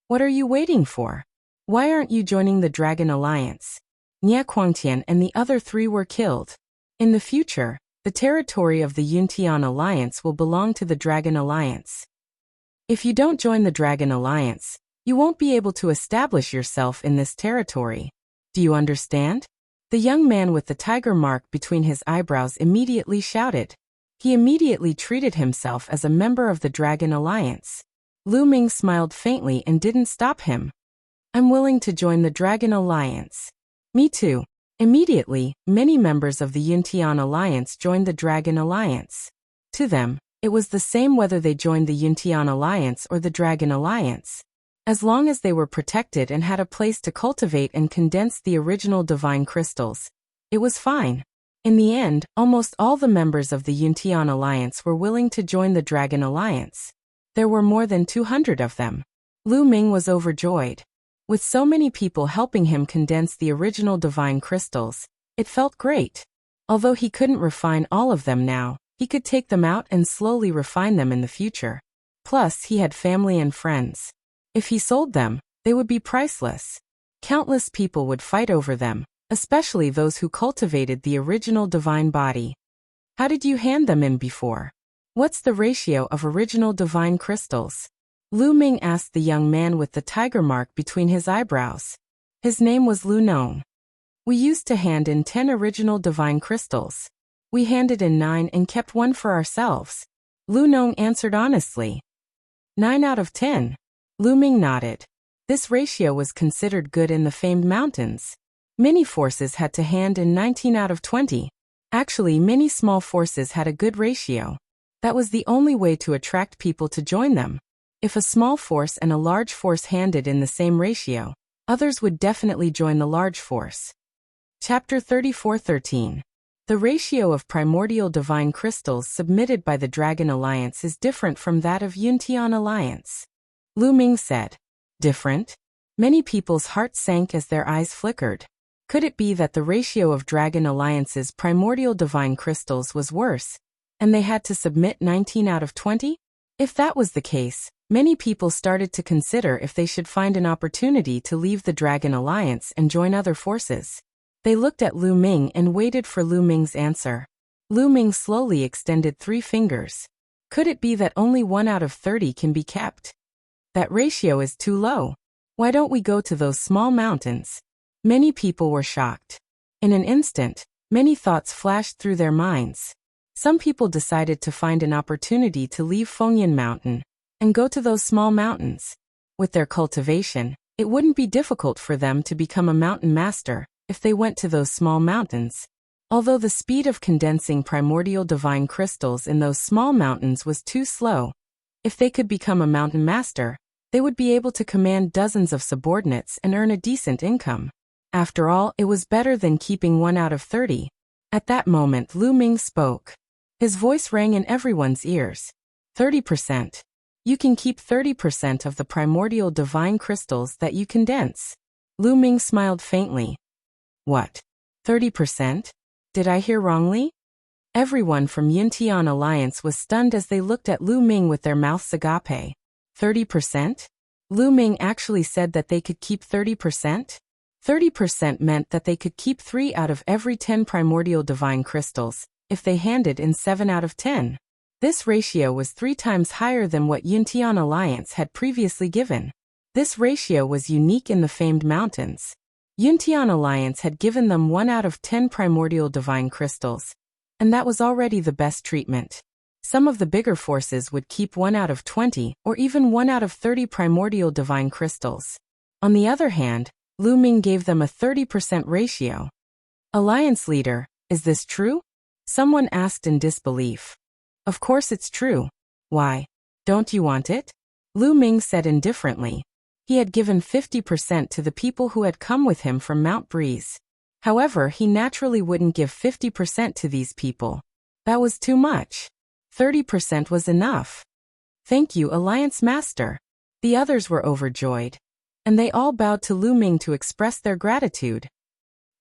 What are you waiting for? Why aren't you joining the Dragon Alliance?" Nie Quangtian and the other 3 were killed. In the future, the territory of the Yuntian Alliance will belong to the Dragon Alliance. If you don't join the Dragon Alliance, you won't be able to establish yourself in this territory. Do you understand? The young man with the tiger mark between his eyebrows immediately shouted. He immediately treated himself as a member of the Dragon Alliance. Lu Ming smiled faintly and didn't stop him. "I'm willing to join the Dragon Alliance." "Me too." Immediately, many members of the Yuntian Alliance joined the Dragon Alliance. To them, it was the same whether they joined the Yuntian Alliance or the Dragon Alliance. As long as they were protected and had a place to cultivate and condense the original divine crystals, it was fine. In the end, almost all the members of the Yuntian Alliance were willing to join the Dragon Alliance. There were more than 200 of them. Lu Ming was overjoyed. With so many people helping him condense the original divine crystals, it felt great. Although he couldn't refine all of them now, he could take them out and slowly refine them in the future. Plus, he had family and friends. If he sold them, they would be priceless. Countless people would fight over them, especially those who cultivated the original divine body. "How did you hand them in before? What's the ratio of original divine crystals?" Lu Ming asked the young man with the tiger mark between his eyebrows. His name was Lu Nong. "We used to hand in 10 original divine crystals. We handed in 9 and kept 1 for ourselves." Lu Nong answered honestly. 9 out of 10. Lu Ming nodded. This ratio was considered good in the famed mountains. Many forces had to hand in 19 out of 20. Actually, many small forces had a good ratio. That was the only way to attract people to join them. If a small force and a large force handed in the same ratio, others would definitely join the large force. Chapter 34:13. The ratio of primordial divine crystals submitted by the Dragon Alliance is different from that of Yuntian Alliance. Lu Ming said. "Different? Many people's hearts sank as their eyes flickered. Could it be that the ratio of Dragon Alliance's primordial divine crystals was worse, and they had to submit 19 out of 20? If that was the case, many people started to consider if they should find an opportunity to leave the Dragon Alliance and join other forces. They looked at Lu Ming and waited for Lu Ming's answer. Lu Ming slowly extended 3 fingers. Could it be that only 1 out of 30 can be kept? That ratio is too low. Why don't we go to those small mountains? Many people were shocked. In an instant, many thoughts flashed through their minds. Some people decided to find an opportunity to leave Fengyan Mountain and go to those small mountains. With their cultivation, it wouldn't be difficult for them to become a mountain master if they went to those small mountains. Although the speed of condensing primordial divine crystals in those small mountains was too slow, if they could become a mountain master, they would be able to command dozens of subordinates and earn a decent income. After all, it was better than keeping 1 out of 30. At that moment, Lu Ming spoke. His voice rang in everyone's ears. 30%. You can keep 30% of the primordial divine crystals that you condense. Lu Ming smiled faintly. What? 30%? Did I hear wrongly? Everyone from Yintian Alliance was stunned as they looked at Lu Ming with their mouths agape. 30%? Lu Ming actually said that they could keep 30%? 30% meant that they could keep 3 out of every 10 primordial divine crystals, if they handed in 7 out of 10. This ratio was 3 times higher than what Yintian Alliance had previously given. This ratio was unique in the famed mountains. Yintian Alliance had given them 1 out of 10 primordial divine crystals, and that was already the best treatment. Some of the bigger forces would keep 1 out of 20 or even 1 out of 30 primordial divine crystals. On the other hand, Lu Ming gave them a 30% ratio. Alliance leader, is this true? Someone asked in disbelief. Of course it's true. Why? Don't you want it? Lu Ming said indifferently. He had given 50% to the people who had come with him from Mount Breeze. However, he naturally wouldn't give 50% to these people. That was too much. 30% was enough. Thank you, Alliance Master. The others were overjoyed, and they all bowed to Lu Ming to express their gratitude.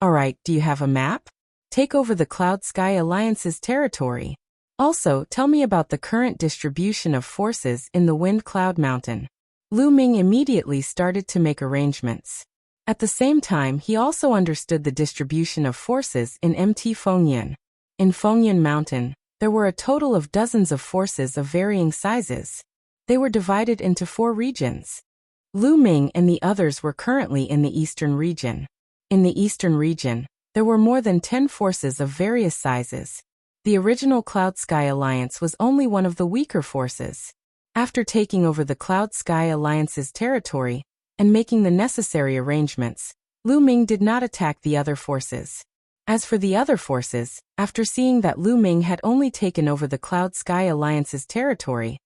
Alright, do you have a map? Take over the Cloud Sky Alliance's territory. Also, tell me about the current distribution of forces in the Wind Cloud Mountain. Lu Ming immediately started to make arrangements. At the same time, he also understood the distribution of forces in MT Fengyan. In Fengyan Mountain, there were a total of dozens of forces of varying sizes. They were divided into 4 regions. Lu Ming and the others were currently in the Eastern region. In the Eastern region, there were more than 10 forces of various sizes. The original Cloud Sky Alliance was only one of the weaker forces. After taking over the Cloud Sky Alliance's territory and making the necessary arrangements, Lu Ming did not attack the other forces. As for the other forces, after seeing that Lu Ming had only taken over the Cloud Sky Alliance's territory,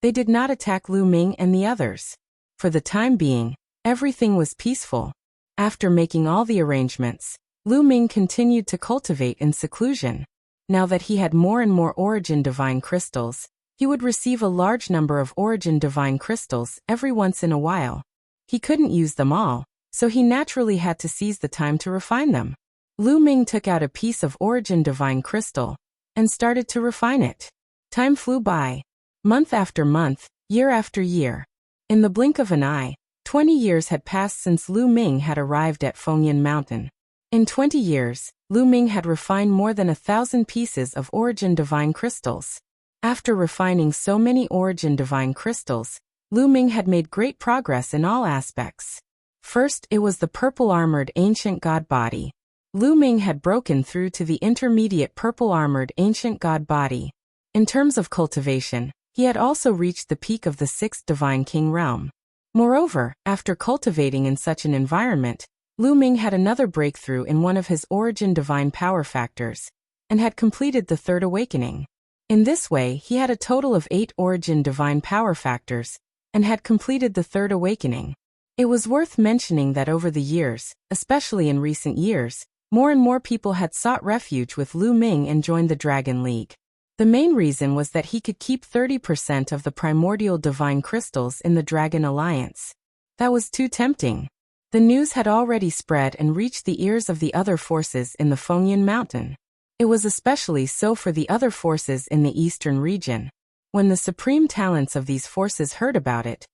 they did not attack Lu Ming and the others. For the time being, everything was peaceful. After making all the arrangements, Lu Ming continued to cultivate in seclusion. Now that he had more and more Origin Divine Crystals, he would receive a large number of Origin Divine Crystals every once in a while. He couldn't use them all, so he naturally had to seize the time to refine them. Lu Ming took out a piece of Origin Divine Crystal and started to refine it. Time flew by. Month after month, year after year. In the blink of an eye, 20 years had passed since Lu Ming had arrived at Fengyan Mountain. In 20 years, Lu Ming had refined more than 1,000 pieces of Origin Divine Crystals. After refining so many Origin Divine Crystals, Lu Ming had made great progress in all aspects. First, it was the purple-armored ancient god body. Lu Ming had broken through to the intermediate purple-armored ancient god body. In terms of cultivation, he had also reached the peak of the 6th Divine King realm. Moreover, after cultivating in such an environment, Lu Ming had another breakthrough in one of his Origin Divine Power Factors, and had completed the 3rd Awakening. In this way, he had a total of 8 Origin Divine Power Factors, and had completed the 3rd Awakening. It was worth mentioning that over the years, especially in recent years, more and more people had sought refuge with Lu Ming and joined the Dragon League. The main reason was that he could keep 30% of the primordial divine crystals in the Dragon Alliance. That was too tempting. The news had already spread and reached the ears of the other forces in the Fengyan Mountain. It was especially so for the other forces in the eastern region. When the supreme talents of these forces heard about it,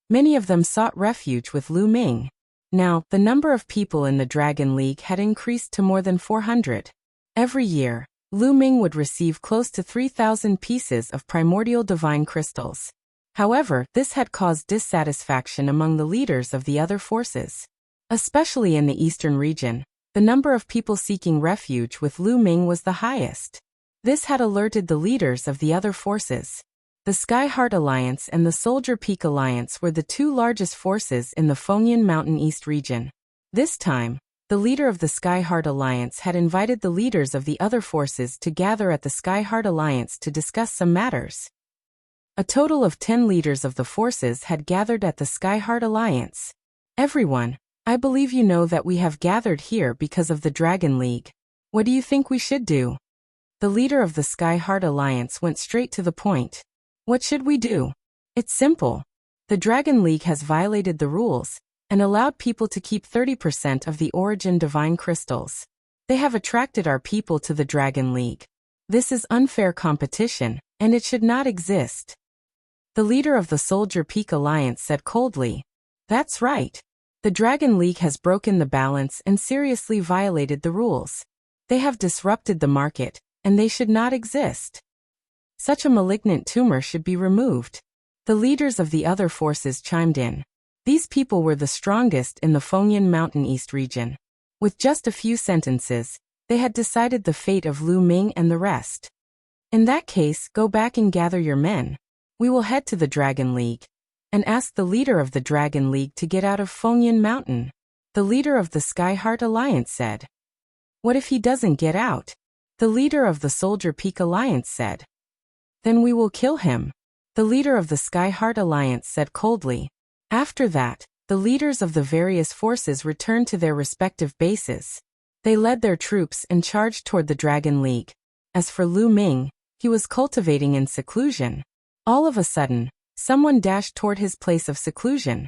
many of them sought refuge with Lu Ming. Now, the number of people in the Dragon League had increased to more than 400. Every year, Lu Ming would receive close to 3,000 pieces of primordial divine crystals. However, this had caused dissatisfaction among the leaders of the other forces. Especially in the eastern region, the number of people seeking refuge with Lu Ming was the highest. This had alerted the leaders of the other forces. The Sky Heart Alliance and the Soldier Peak Alliance were the two largest forces in the Fengyan Mountain East region. This time, the leader of the Sky Heart Alliance had invited the leaders of the other forces to gather at the Sky Heart Alliance to discuss some matters. A total of 10 leaders of the forces had gathered at the Sky Heart Alliance. Everyone, I believe you know that we have gathered here because of the Dragon League. What do you think we should do? The leader of the Sky Heart Alliance went straight to the point. What should we do? It's simple. The Dragon League has violated the rules and allowed people to keep 30% of the origin divine crystals. They have attracted our people to the Dragon League. This is unfair competition, and it should not exist. The leader of the Soldier Peak Alliance said coldly. That's right. The Dragon League has broken the balance and seriously violated the rules. They have disrupted the market, and they should not exist. Such a malignant tumor should be removed. The leaders of the other forces chimed in. These people were the strongest in the Fengyan Mountain East region. With just a few sentences, they had decided the fate of Lu Ming and the rest. In that case, go back and gather your men. We will head to the Dragon League and ask the leader of the Dragon League to get out of Fengyan Mountain. The leader of the Sky Heart Alliance said. What if he doesn't get out? The leader of the Soldier Peak Alliance said. Then we will kill him. The leader of the Sky Heart Alliance said coldly. After that, the leaders of the various forces returned to their respective bases. They led their troops and charged toward the Dragon League. As for Lu Ming, he was cultivating in seclusion. All of a sudden, someone dashed toward his place of seclusion.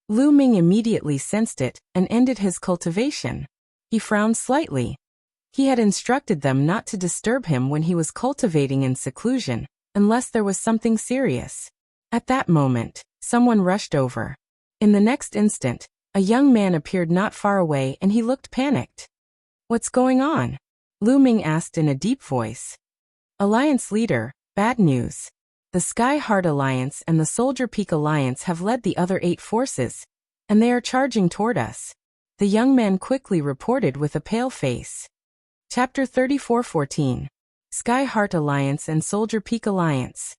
Lu Ming immediately sensed it and ended his cultivation. He frowned slightly. He had instructed them not to disturb him when he was cultivating in seclusion, unless there was something serious. At that moment, someone rushed over. In the next instant, a young man appeared not far away and he looked panicked. What's going on? Lu Ming asked in a deep voice. Alliance leader, bad news. The Sky Heart Alliance and the Soldier Peak Alliance have led the other 8 forces, and they are charging toward us. The young man quickly reported with a pale face. Chapter 34:14. Sky Heart Alliance and Soldier Peak Alliance.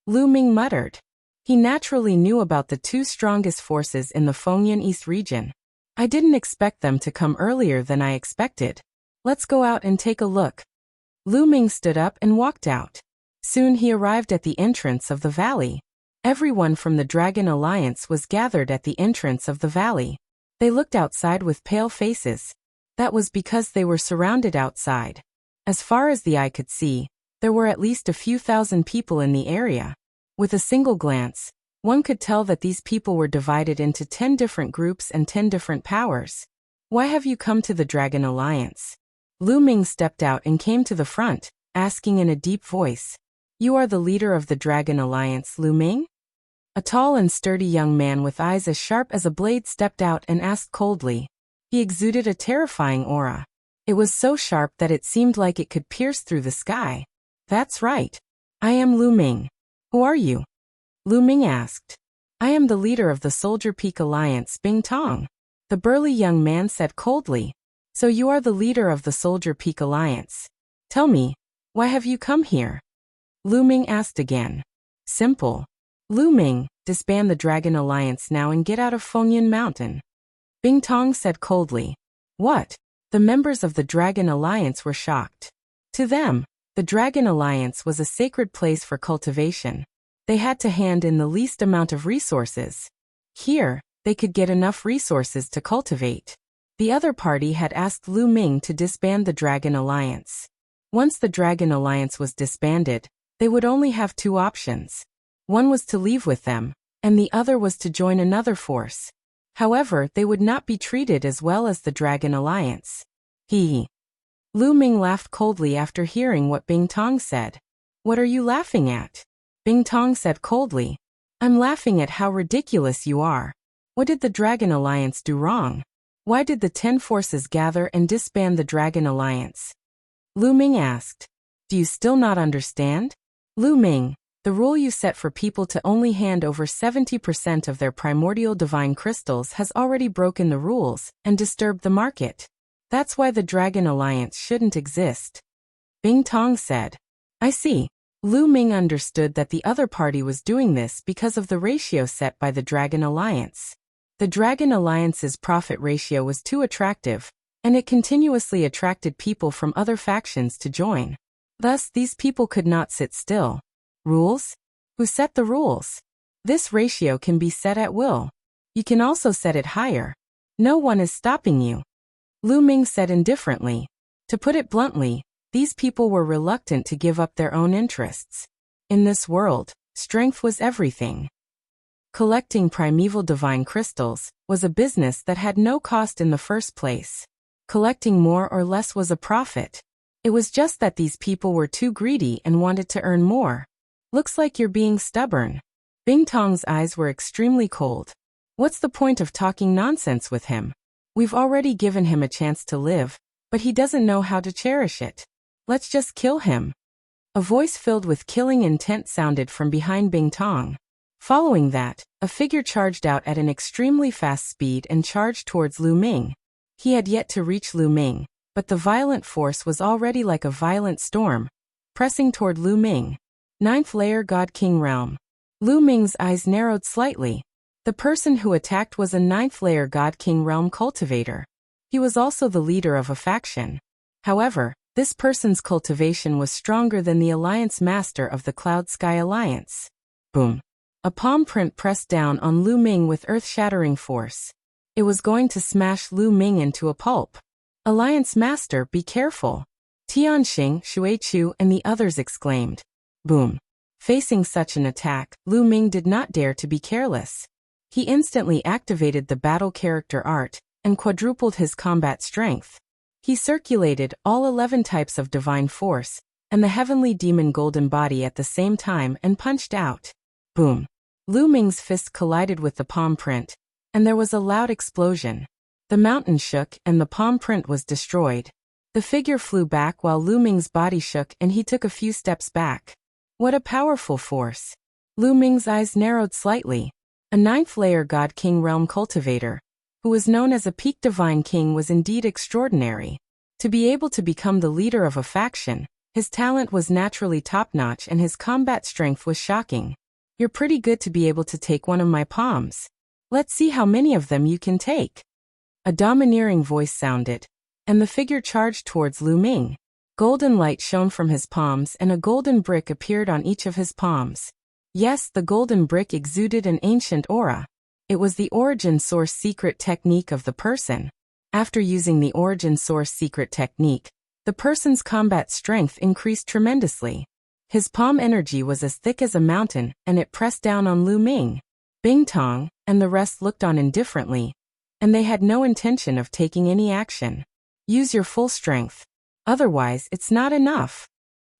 Lu Ming muttered. He naturally knew about the 2 strongest forces in the Fengyan East region. I didn't expect them to come earlier than I expected. Let's go out and take a look. Lu Ming stood up and walked out. Soon he arrived at the entrance of the valley. Everyone from the Dragon Alliance was gathered at the entrance of the valley. They looked outside with pale faces. That was because they were surrounded outside. As far as the eye could see, there were at least a few thousand people in the area. With a single glance, one could tell that these people were divided into 10 different groups and 10 different powers. Why have you come to the Dragon Alliance? Lu Ming stepped out and came to the front, asking in a deep voice. You are the leader of the Dragon Alliance, Lu Ming? A tall and sturdy young man with eyes as sharp as a blade stepped out and asked coldly. He exuded a terrifying aura. It was so sharp that it seemed like it could pierce through the sky. That's right. I am Lu Ming. Who are you? Lu Ming asked. I am the leader of the Soldier Peak Alliance, Bing Tong. The burly young man said coldly. So you are the leader of the Soldier Peak Alliance. Tell me, why have you come here? Lu Ming asked again. Simple. Lu Ming, disband the Dragon Alliance now and get out of Fengyan Mountain. Bing Tong said coldly. What? The members of the Dragon Alliance were shocked. To them, the Dragon Alliance was a sacred place for cultivation. They had to hand in the least amount of resources. Here, they could get enough resources to cultivate. The other party had asked Lu Ming to disband the Dragon Alliance. Once the Dragon Alliance was disbanded, they would only have 2 options. One was to leave with them, and the other was to join another force. However, they would not be treated as well as the Dragon Alliance. He. Lu Ming laughed coldly after hearing what Bing Tong said. What are you laughing at? Bing Tong said coldly. I'm laughing at how ridiculous you are. What did the Dragon Alliance do wrong? Why did the 10 forces gather and disband the Dragon Alliance? Lu Ming asked. Do you still not understand? Lu Ming, the rule you set for people to only hand over 70% of their primordial divine crystals has already broken the rules and disturbed the market. That's why the Dragon Alliance shouldn't exist. Bing Tong said. I see. Lu Ming understood that the other party was doing this because of the ratio set by the Dragon Alliance. The Dragon Alliance's profit ratio was too attractive, and it continuously attracted people from other factions to join. Thus, these people could not sit still. Rules? Who set the rules? This ratio can be set at will. You can also set it higher. No one is stopping you. Lu Ming said indifferently. To put it bluntly, these people were reluctant to give up their own interests. In this world, strength was everything. Collecting primeval divine crystals was a business that had no cost in the first place. Collecting more or less was a profit. It was just that these people were too greedy and wanted to earn more. Looks like you're being stubborn. Bing Tong's eyes were extremely cold. What's the point of talking nonsense with him? We've already given him a chance to live, but he doesn't know how to cherish it. Let's just kill him. A voice filled with killing intent sounded from behind Bing Tong. Following that, a figure charged out at an extremely fast speed and charged towards Lu Ming. He had yet to reach Lu Ming, but the violent force was already like a violent storm, pressing toward Lu Ming. 9th layer God King Realm. Lu Ming's eyes narrowed slightly. The person who attacked was a 9th layer God King Realm cultivator. He was also the leader of a faction. However, this person's cultivation was stronger than the Alliance Master of the Cloud Sky Alliance. Boom. A palm print pressed down on Lu Ming with earth-shattering force. It was going to smash Lu Ming into a pulp. Alliance Master, be careful. Tianxing, Xuechu, and the others exclaimed. Boom. Facing such an attack, Lu Ming did not dare to be careless. He instantly activated the battle character art and quadrupled his combat strength. He circulated all 11 types of divine force and the heavenly demon golden body at the same time and punched out. Boom. Lu Ming's fist collided with the palm print, and there was a loud explosion. The mountain shook and the palm print was destroyed. The figure flew back while Lu Ming's body shook and he took a few steps back. What a powerful force. Lu Ming's eyes narrowed slightly. A 9th layer God King Realm cultivator, who was known as a peak divine king, was indeed extraordinary. To be able to become the leader of a faction, his talent was naturally top-notch and his combat strength was shocking. You're pretty good to be able to take one of my palms. Let's see how many of them you can take. A domineering voice sounded, and the figure charged towards Lu Ming. Golden light shone from his palms and a golden brick appeared on each of his palms. Yes, the golden brick exuded an ancient aura. It was the origin source secret technique of the person. After using the origin source secret technique, the person's combat strength increased tremendously. His palm energy was as thick as a mountain and it pressed down on Lu Ming. Bing Tong and the rest looked on indifferently, and they had no intention of taking any action. Use your full strength. Otherwise, it's not enough.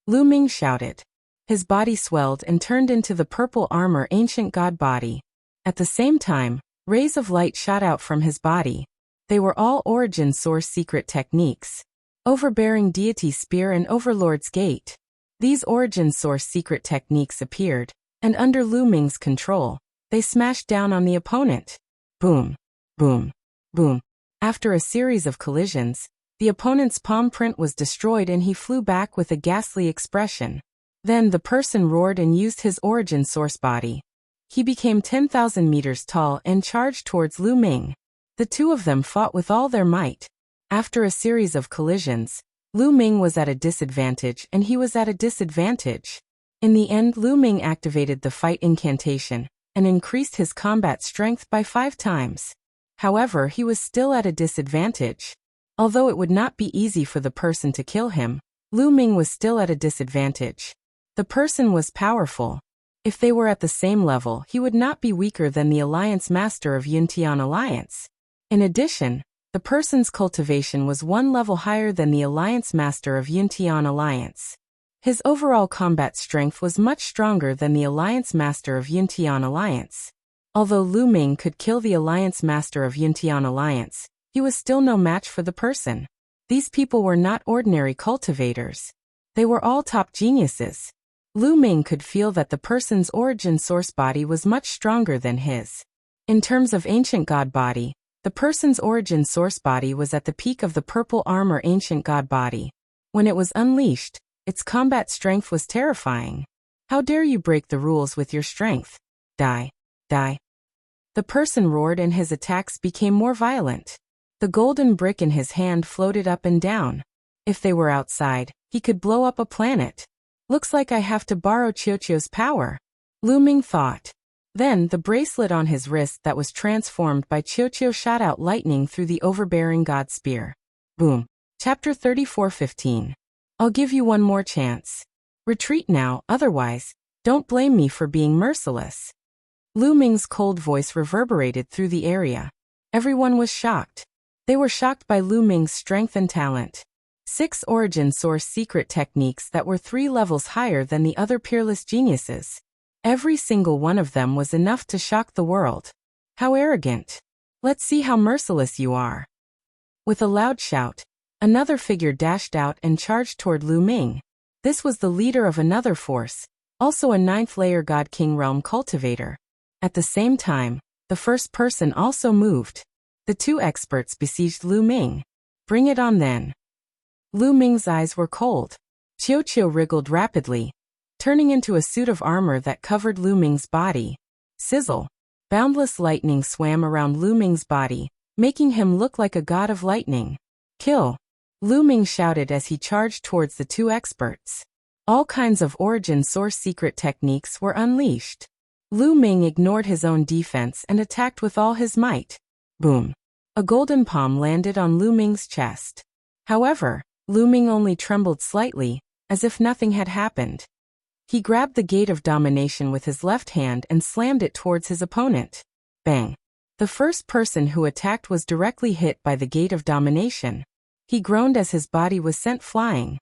Lu Ming shouted. His body swelled and turned into the purple armor ancient god body. At the same time, rays of light shot out from his body. They were all origin source secret techniques. Overbearing deity spear and overlord's gate. These origin source secret techniques appeared, and under Lu Ming's control, they smashed down on the opponent. Boom, boom, boom. After a series of collisions, the opponent's palm print was destroyed and he flew back with a ghastly expression. Then the person roared and used his origin source body. He became 10,000 meters tall and charged towards Lu Ming. The two of them fought with all their might. After a series of collisions, Lu Ming was at a disadvantage and he was at a disadvantage. In the end, Lu Ming activated the fight incantation and increased his combat strength by 5 times. However, he was still at a disadvantage. Although it would not be easy for the person to kill him, Lu Ming was still at a disadvantage. The person was powerful. If they were at the same level, he would not be weaker than the Alliance Master of Yuntian Alliance. In addition, the person's cultivation was one level higher than the Alliance Master of Yuntian Alliance. His overall combat strength was much stronger than the Alliance Master of Yuntian Alliance. Although Lu Ming could kill the Alliance Master of Yuntian Alliance, he was still no match for the person. These people were not ordinary cultivators. They were all top geniuses. Lu Ming could feel that the person's origin source body was much stronger than his. In terms of ancient god body, the person's origin source body was at the peak of the purple armor ancient god body. When it was unleashed, its combat strength was terrifying. How dare you break the rules with your strength? Die. Die. The person roared and his attacks became more violent. The golden brick in his hand floated up and down. If they were outside, he could blow up a planet. Looks like I have to borrow Qiuqiu's power, Lu Ming thought. Then the bracelet on his wrist that was transformed by Qiuqiu shot out lightning through the overbearing god spear. Boom. Chapter 34:15. I'll give you one more chance. Retreat now, otherwise, don't blame me for being merciless. Lu Ming's cold voice reverberated through the area. Everyone was shocked. They were shocked by Lu Ming's strength and talent. 6 origin source secret techniques that were 3 levels higher than the other peerless geniuses. Every single one of them was enough to shock the world. How arrogant. Let's see how merciless you are. With a loud shout, another figure dashed out and charged toward Lu Ming. This was the leader of another force, also a 9th layer God King Realm cultivator. At the same time, the first person also moved. The 2 experts besieged Lu Ming. Bring it on then. Lu Ming's eyes were cold. Qiuqiu wriggled rapidly, turning into a suit of armor that covered Lu Ming's body. Sizzle. Boundless lightning swam around Lu Ming's body, making him look like a god of lightning. Kill. Lu Ming shouted as he charged towards the 2 experts. All kinds of origin source secret techniques were unleashed. Lu Ming ignored his own defense and attacked with all his might. Boom. A golden palm landed on Lu Ming's chest. However, Lu Ming only trembled slightly, as if nothing had happened. He grabbed the gate of domination with his left hand and slammed it towards his opponent. Bang. The first person who attacked was directly hit by the gate of domination. He groaned as his body was sent flying.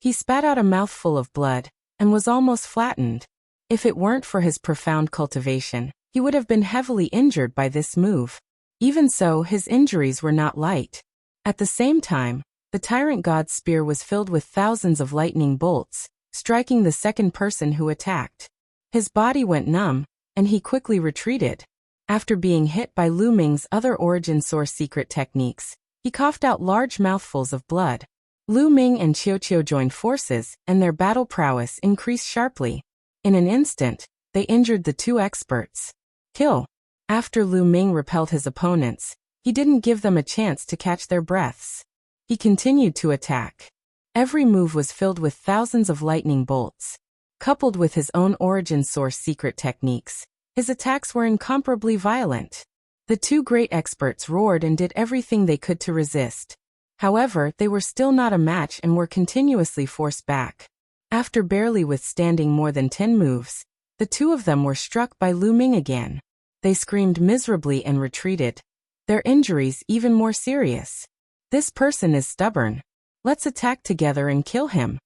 He spat out a mouthful of blood, and was almost flattened. If it weren't for his profound cultivation, he would have been heavily injured by this move. Even so, his injuries were not light. At the same time, the tyrant god's spear was filled with thousands of lightning bolts, striking the second person who attacked. His body went numb, and he quickly retreated. After being hit by Lu Ming's other origin source secret techniques, he coughed out large mouthfuls of blood. Lu Ming and Qiuqiu joined forces, and their battle prowess increased sharply. In an instant, they injured the 2 experts. Kill. After Lu Ming repelled his opponents, he didn't give them a chance to catch their breaths. He continued to attack. Every move was filled with thousands of lightning bolts. Coupled with his own origin source secret techniques, his attacks were incomparably violent. The 2 great experts roared and did everything they could to resist. However, they were still not a match and were continuously forced back. After barely withstanding more than 10 moves, the 2 of them were struck by Lu Ming again. They screamed miserably and retreated, their injuries even more serious. This person is stubborn. Let's attack together and kill him.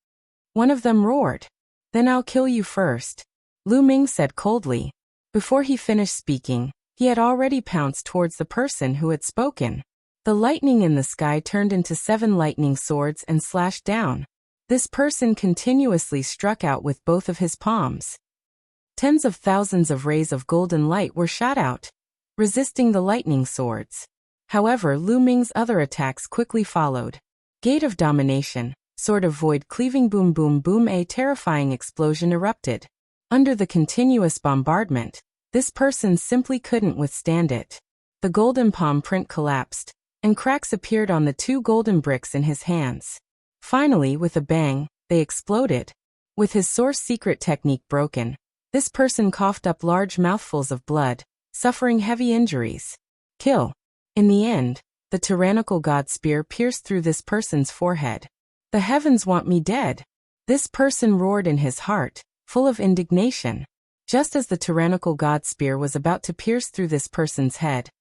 One of them roared. Then I'll kill you first, Lu Ming said coldly. Before he finished speaking, he had already pounced towards the person who had spoken. The lightning in the sky turned into 7 lightning swords and slashed down. This person continuously struck out with both of his palms. Tens of thousands of rays of golden light were shot out, resisting the lightning swords. However, Lu Ming's other attacks quickly followed. Gate of domination, sword of void cleaving boom boom boom. A terrifying explosion erupted. Under the continuous bombardment, this person simply couldn't withstand it. The golden palm print collapsed, and cracks appeared on the 2 golden bricks in his hands. Finally, with a bang, they exploded. With his source secret technique broken, this person coughed up large mouthfuls of blood, suffering heavy injuries. Kill. In the end, the tyrannical god spear pierced through this person's forehead. The heavens want me dead. This person roared in his heart, full of indignation. Just as the tyrannical god spear was about to pierce through this person's head,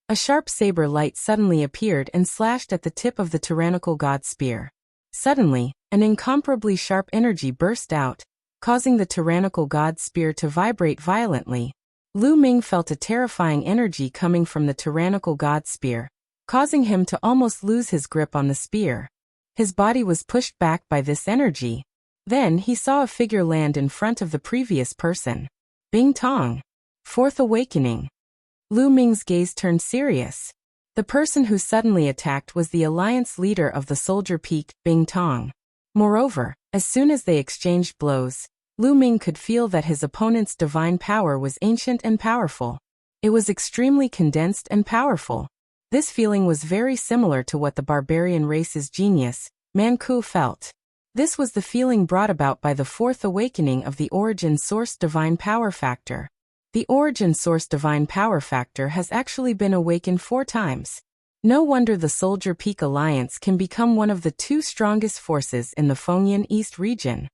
a sharp saber light suddenly appeared and slashed at the tip of the tyrannical god spear. Suddenly, an incomparably sharp energy burst out, causing the tyrannical god spear to vibrate violently. Lu Ming felt a terrifying energy coming from the tyrannical god spear, causing him to almost lose his grip on the spear. His body was pushed back by this energy. Then he saw a figure land in front of the previous person. Bing Tong. Fourth awakening. Lu Ming's gaze turned serious. The person who suddenly attacked was the alliance leader of the Soldier Peak, Bing Tong. Moreover, as soon as they exchanged blows, Lu Ming could feel that his opponent's divine power was ancient and powerful. It was extremely condensed and powerful. This feeling was very similar to what the barbarian race's genius, Manku, felt. This was the feeling brought about by the fourth awakening of the Origin Source Divine Power Factor. The Origin Source Divine Power Factor has actually been awakened 4 times. No wonder the Soldier Peak Alliance can become one of the 2 strongest forces in the Fengyan East region.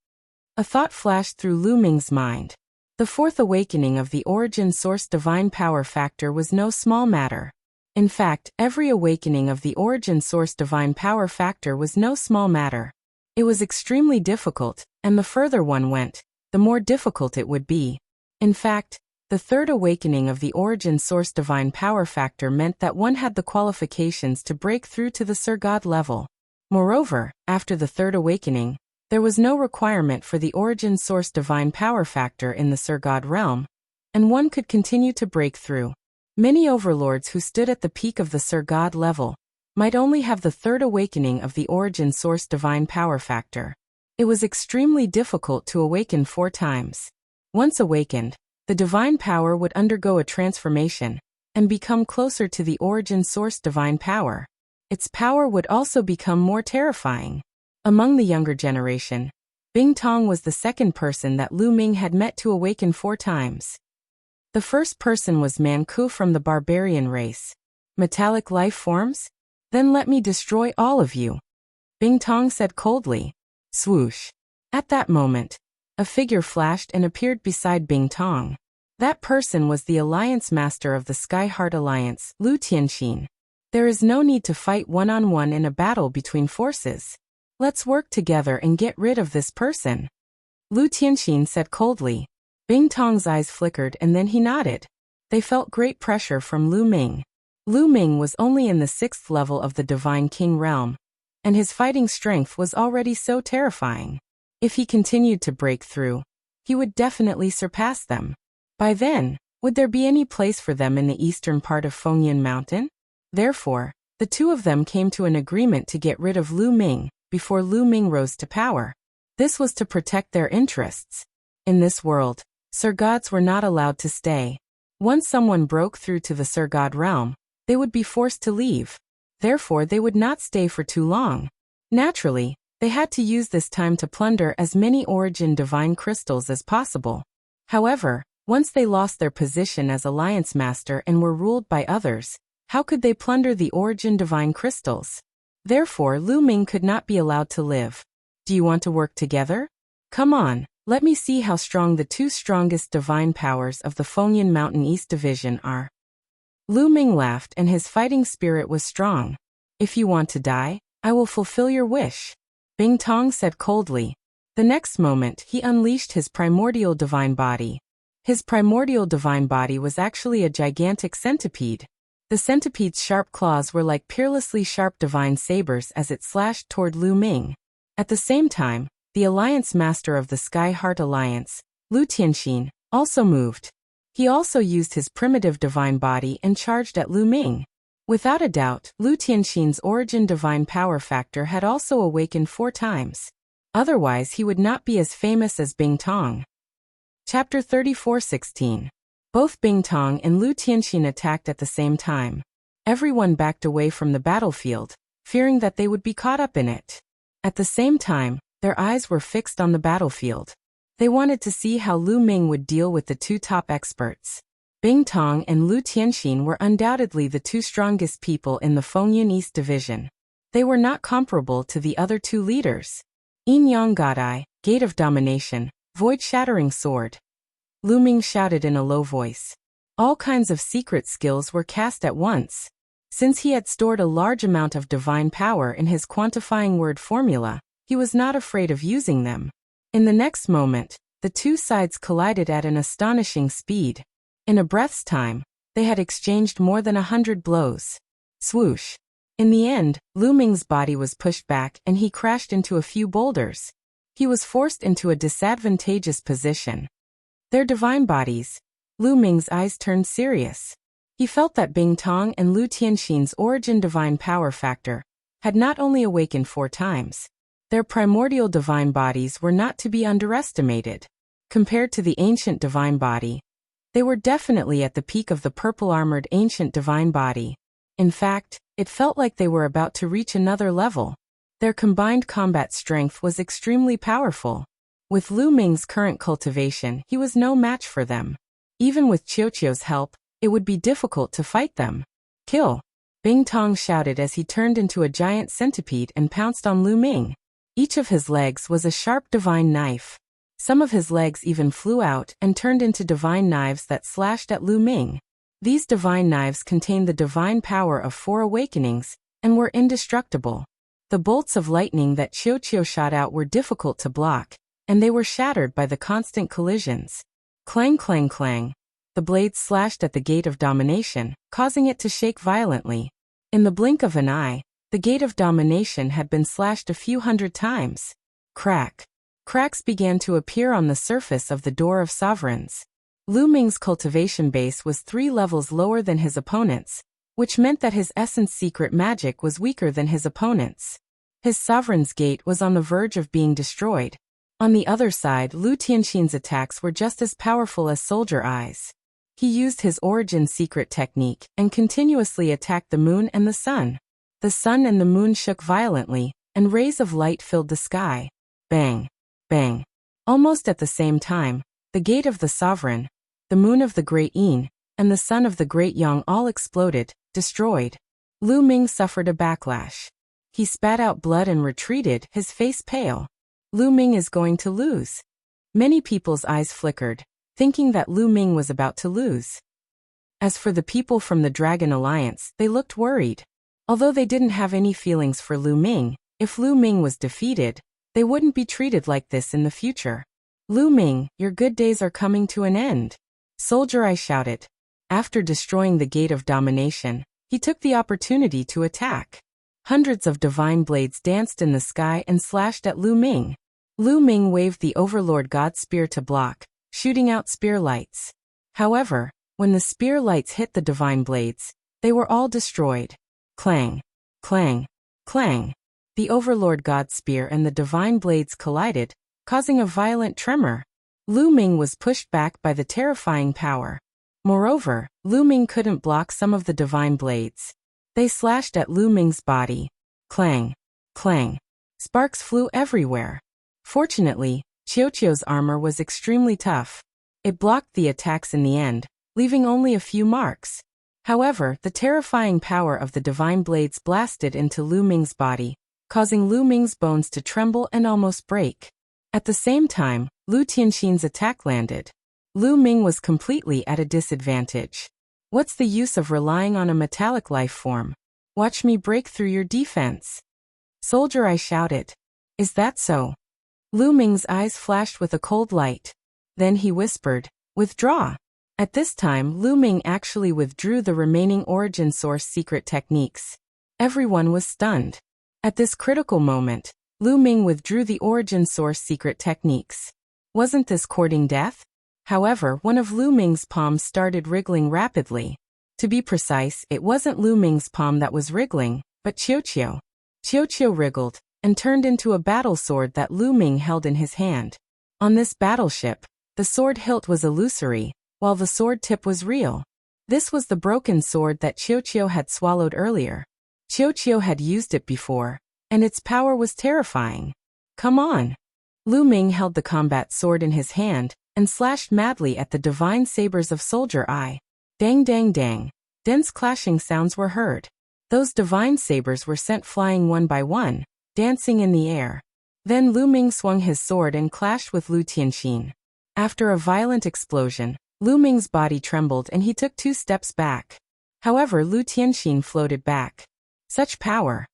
A thought flashed through Lu Ming's mind. The fourth awakening of the Origin Source Divine Power Factor was no small matter. In fact, every awakening of the Origin Source Divine Power Factor was no small matter. It was extremely difficult, and the further one went, the more difficult it would be. In fact, the third awakening of the Origin Source Divine Power Factor meant that one had the qualifications to break through to the Sir God level. Moreover, after the third awakening, there was no requirement for the Origin Source Divine Power Factor in the Sir God realm, and one could continue to break through. Many overlords who stood at the peak of the Sir God level might only have the third awakening of the Origin Source Divine Power Factor. It was extremely difficult to awaken 4 times. Once awakened, the divine power would undergo a transformation and become closer to the Origin Source Divine Power. Its power would also become more terrifying. Among the younger generation, Bing Tong was the second person that Lu Ming had met to awaken 4 times. The first person was Manku from the barbarian race. Metallic life forms? Then let me destroy all of you, Bing Tong said coldly. Swoosh. At that moment, a figure flashed and appeared beside Bing Tong. That person was the Alliance Master of the Sky Heart Alliance, Lu Tianxin. There is no need to fight one-on-one in a battle between forces. Let's work together and get rid of this person, Lu Tianxin said coldly. Bing Tong's eyes flickered and then he nodded. They felt great pressure from Lu Ming. Lu Ming was only in the 6th level of the Divine King realm, and his fighting strength was already so terrifying. If he continued to break through, he would definitely surpass them. By then, would there be any place for them in the eastern part of Fengyan Mountain? Therefore, the 2 of them came to an agreement to get rid of Lu Ming before Lu Ming rose to power. This was to protect their interests. In this world, Sir Gods were not allowed to stay. Once someone broke through to the Sir God realm, they would be forced to leave. Therefore, they would not stay for too long. Naturally, they had to use this time to plunder as many Origin Divine Crystals as possible. However, once they lost their position as Alliance Master and were ruled by others, how could they plunder the Origin Divine Crystals? Therefore, Lu Ming could not be allowed to live. Do you want to work together? Come on, let me see how strong the 2 strongest divine powers of the Fengyan Mountain East Division are. Lu Ming laughed and his fighting spirit was strong. If you want to die, I will fulfill your wish, Bing Tong said coldly. The next moment, he unleashed his primordial divine body. His primordial divine body was actually a gigantic centipede. The centipede's sharp claws were like peerlessly sharp divine sabers as it slashed toward Lu Ming. At the same time, the Alliance Master of the Sky Heart Alliance, Lu Tianxin, also moved. He also used his primitive divine body and charged at Lu Ming. Without a doubt, Lu Tianxin's Origin Divine Power Factor had also awakened 4 times. Otherwise, he would not be as famous as Bing Tong. Chapter 34:16. Both Bing Tong and Lu Tianxin attacked at the same time. Everyone backed away from the battlefield, fearing that they would be caught up in it. At the same time, their eyes were fixed on the battlefield. They wanted to see how Lu Ming would deal with the 2 top experts. Bing Tong and Lu Tianxin were undoubtedly the 2 strongest people in the Fengyan East Division. They were not comparable to the other 2 leaders. Yin Yang God Eye, Gate of Domination, Void Shattering Sword. Lu Ming shouted in a low voice. All kinds of secret skills were cast at once. Since he had stored a large amount of divine power in his quantifying word formula, he was not afraid of using them. In the next moment, the two sides collided at an astonishing speed. In a breath's time, they had exchanged more than 100 blows. Swoosh. In the end, Lu Ming's body was pushed back and he crashed into a few boulders. He was forced into a disadvantageous position. Their divine bodies. Lu Ming's eyes turned serious. He felt that Bing Tong and Lu Tianxin's origin divine power factor had not only awakened 4 times. Their primordial divine bodies were not to be underestimated. Compared to the ancient divine body, they were definitely at the peak of the purple-armored ancient divine body. In fact, it felt like they were about to reach another level. Their combined combat strength was extremely powerful. With Lu Ming's current cultivation, he was no match for them. Even with Qiuqiu's help, it would be difficult to fight them. Kill! Bing Tong shouted as he turned into a giant centipede and pounced on Lu Ming. Each of his legs was a sharp divine knife. Some of his legs even flew out and turned into divine knives that slashed at Lu Ming. These divine knives contained the divine power of 4 awakenings and were indestructible. The bolts of lightning that Qiuqiu shot out were difficult to block, and they were shattered by the constant collisions. Clang clang clang. The blades slashed at the gate of domination, causing it to shake violently. In the blink of an eye, the gate of domination had been slashed a few hundred times. Crack. Cracks began to appear on the surface of the door of sovereigns. Lu Ming's cultivation base was 3 levels lower than his opponent's, which meant that his essence secret magic was weaker than his opponent's. His sovereign's gate was on the verge of being destroyed. On the other side, Lu Tianxin's attacks were just as powerful as soldier eyes. He used his origin secret technique and continuously attacked the moon and the sun. The sun and the moon shook violently, and rays of light filled the sky. Bang! Bang! Almost at the same time, the gate of the sovereign, the moon of the Great Yin, and the sun of the Great Yang all exploded, destroyed. Lu Ming suffered a backlash. He spat out blood and retreated, his face pale. Lu Ming is going to lose. Many people's eyes flickered, thinking that Lu Ming was about to lose. As for the people from the Dragon Alliance, they looked worried. Although they didn't have any feelings for Lu Ming, if Lu Ming was defeated, they wouldn't be treated like this in the future. Lu Ming, your good days are coming to an end. Soldier Eye shouted. After destroying the gate of domination, he took the opportunity to attack. Hundreds of divine blades danced in the sky and slashed at Lu Ming. Lu Ming waved the Overlord God Spear to block, shooting out spear lights. However, when the spear lights hit the divine blades, they were all destroyed. Clang! Clang! Clang! The Overlord God Spear and the divine blades collided, causing a violent tremor. Lu Ming was pushed back by the terrifying power. Moreover, Lu Ming couldn't block some of the divine blades. They slashed at Lu Ming's body. Clang! Clang! Sparks flew everywhere. Fortunately, Qiuqiu's armor was extremely tough. It blocked the attacks in the end, leaving only a few marks. However, the terrifying power of the divine blades blasted into Lu Ming's body, causing Lu Ming's bones to tremble and almost break. At the same time, Lu Tianxin's attack landed. Lu Ming was completely at a disadvantage. What's the use of relying on a metallic life form? Watch me break through your defense. Soldier Eye shouted. Is that so? Lu Ming's eyes flashed with a cold light. Then he whispered, withdraw. At this time, Lu Ming actually withdrew the remaining origin source secret techniques. Everyone was stunned. At this critical moment, Lu Ming withdrew the origin source secret techniques. Wasn't this courting death? However, one of Lu Ming's palms started wriggling rapidly. To be precise, it wasn't Lu Ming's palm that was wriggling, but Qiuqiu. Qiuqiu wriggled and turned into a battle sword that Lu Ming held in his hand. On this battleship, the sword hilt was illusory, while the sword tip was real. This was the broken sword that Qiuqiu had swallowed earlier. Qiuqiu had used it before, and its power was terrifying. Come on! Lu Ming held the combat sword in his hand and slashed madly at the divine sabers of Soldier Eye. Dang dang dang. Dense clashing sounds were heard. Those divine sabers were sent flying one by one, dancing in the air. Then Lu Ming swung his sword and clashed with Lu Tianxin. After a violent explosion, Lu Ming's body trembled and he took 2 steps back. However, Lu Tianxin floated back. Such power!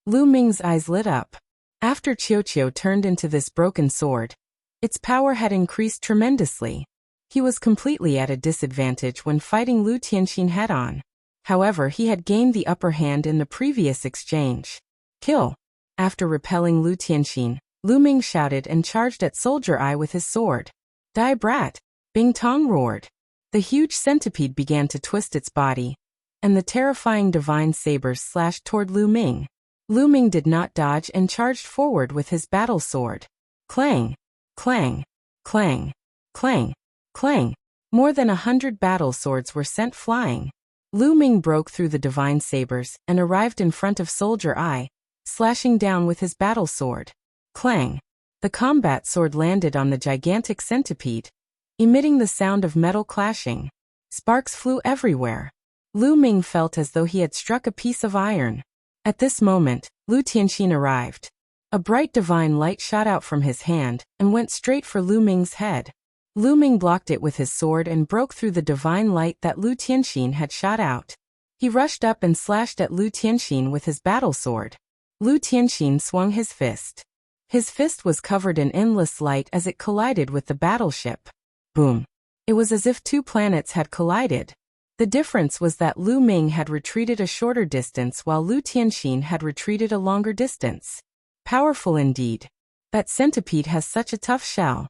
Lu Ming's eyes lit up. After Qiu turned into this broken sword, its power had increased tremendously. He was completely at a disadvantage when fighting Lu Tianxin head-on. However, he had gained the upper hand in the previous exchange. Kill! After repelling Lu Tianxin, Lu Ming shouted and charged at Soldier Eye with his sword. Die brat! Bing Tong roared. The huge centipede began to twist its body, and the terrifying divine sabers slashed toward Lu Ming. Lu Ming did not dodge and charged forward with his battle sword. Clang! Clang! Clang! Clang! Clang! More than 100 battle swords were sent flying. Lu Ming broke through the divine sabers and arrived in front of Soldier Eye, slashing down with his battle sword. Clang! The combat sword landed on the gigantic centipede, emitting the sound of metal clashing. Sparks flew everywhere. Lu Ming felt as though he had struck a piece of iron. At this moment, Lu Tianxin arrived. A bright divine light shot out from his hand and went straight for Lu Ming's head. Lu Ming blocked it with his sword and broke through the divine light that Lu Tianxin had shot out. He rushed up and slashed at Lu Tianxin with his battle sword. Lu Tianxin swung his fist. His fist was covered in endless light as it collided with the battleship. Boom! It was as if 2 planets had collided. The difference was that Lu Ming had retreated a shorter distance while Lu Tianxin had retreated a longer distance. Powerful indeed. That centipede has such a tough shell.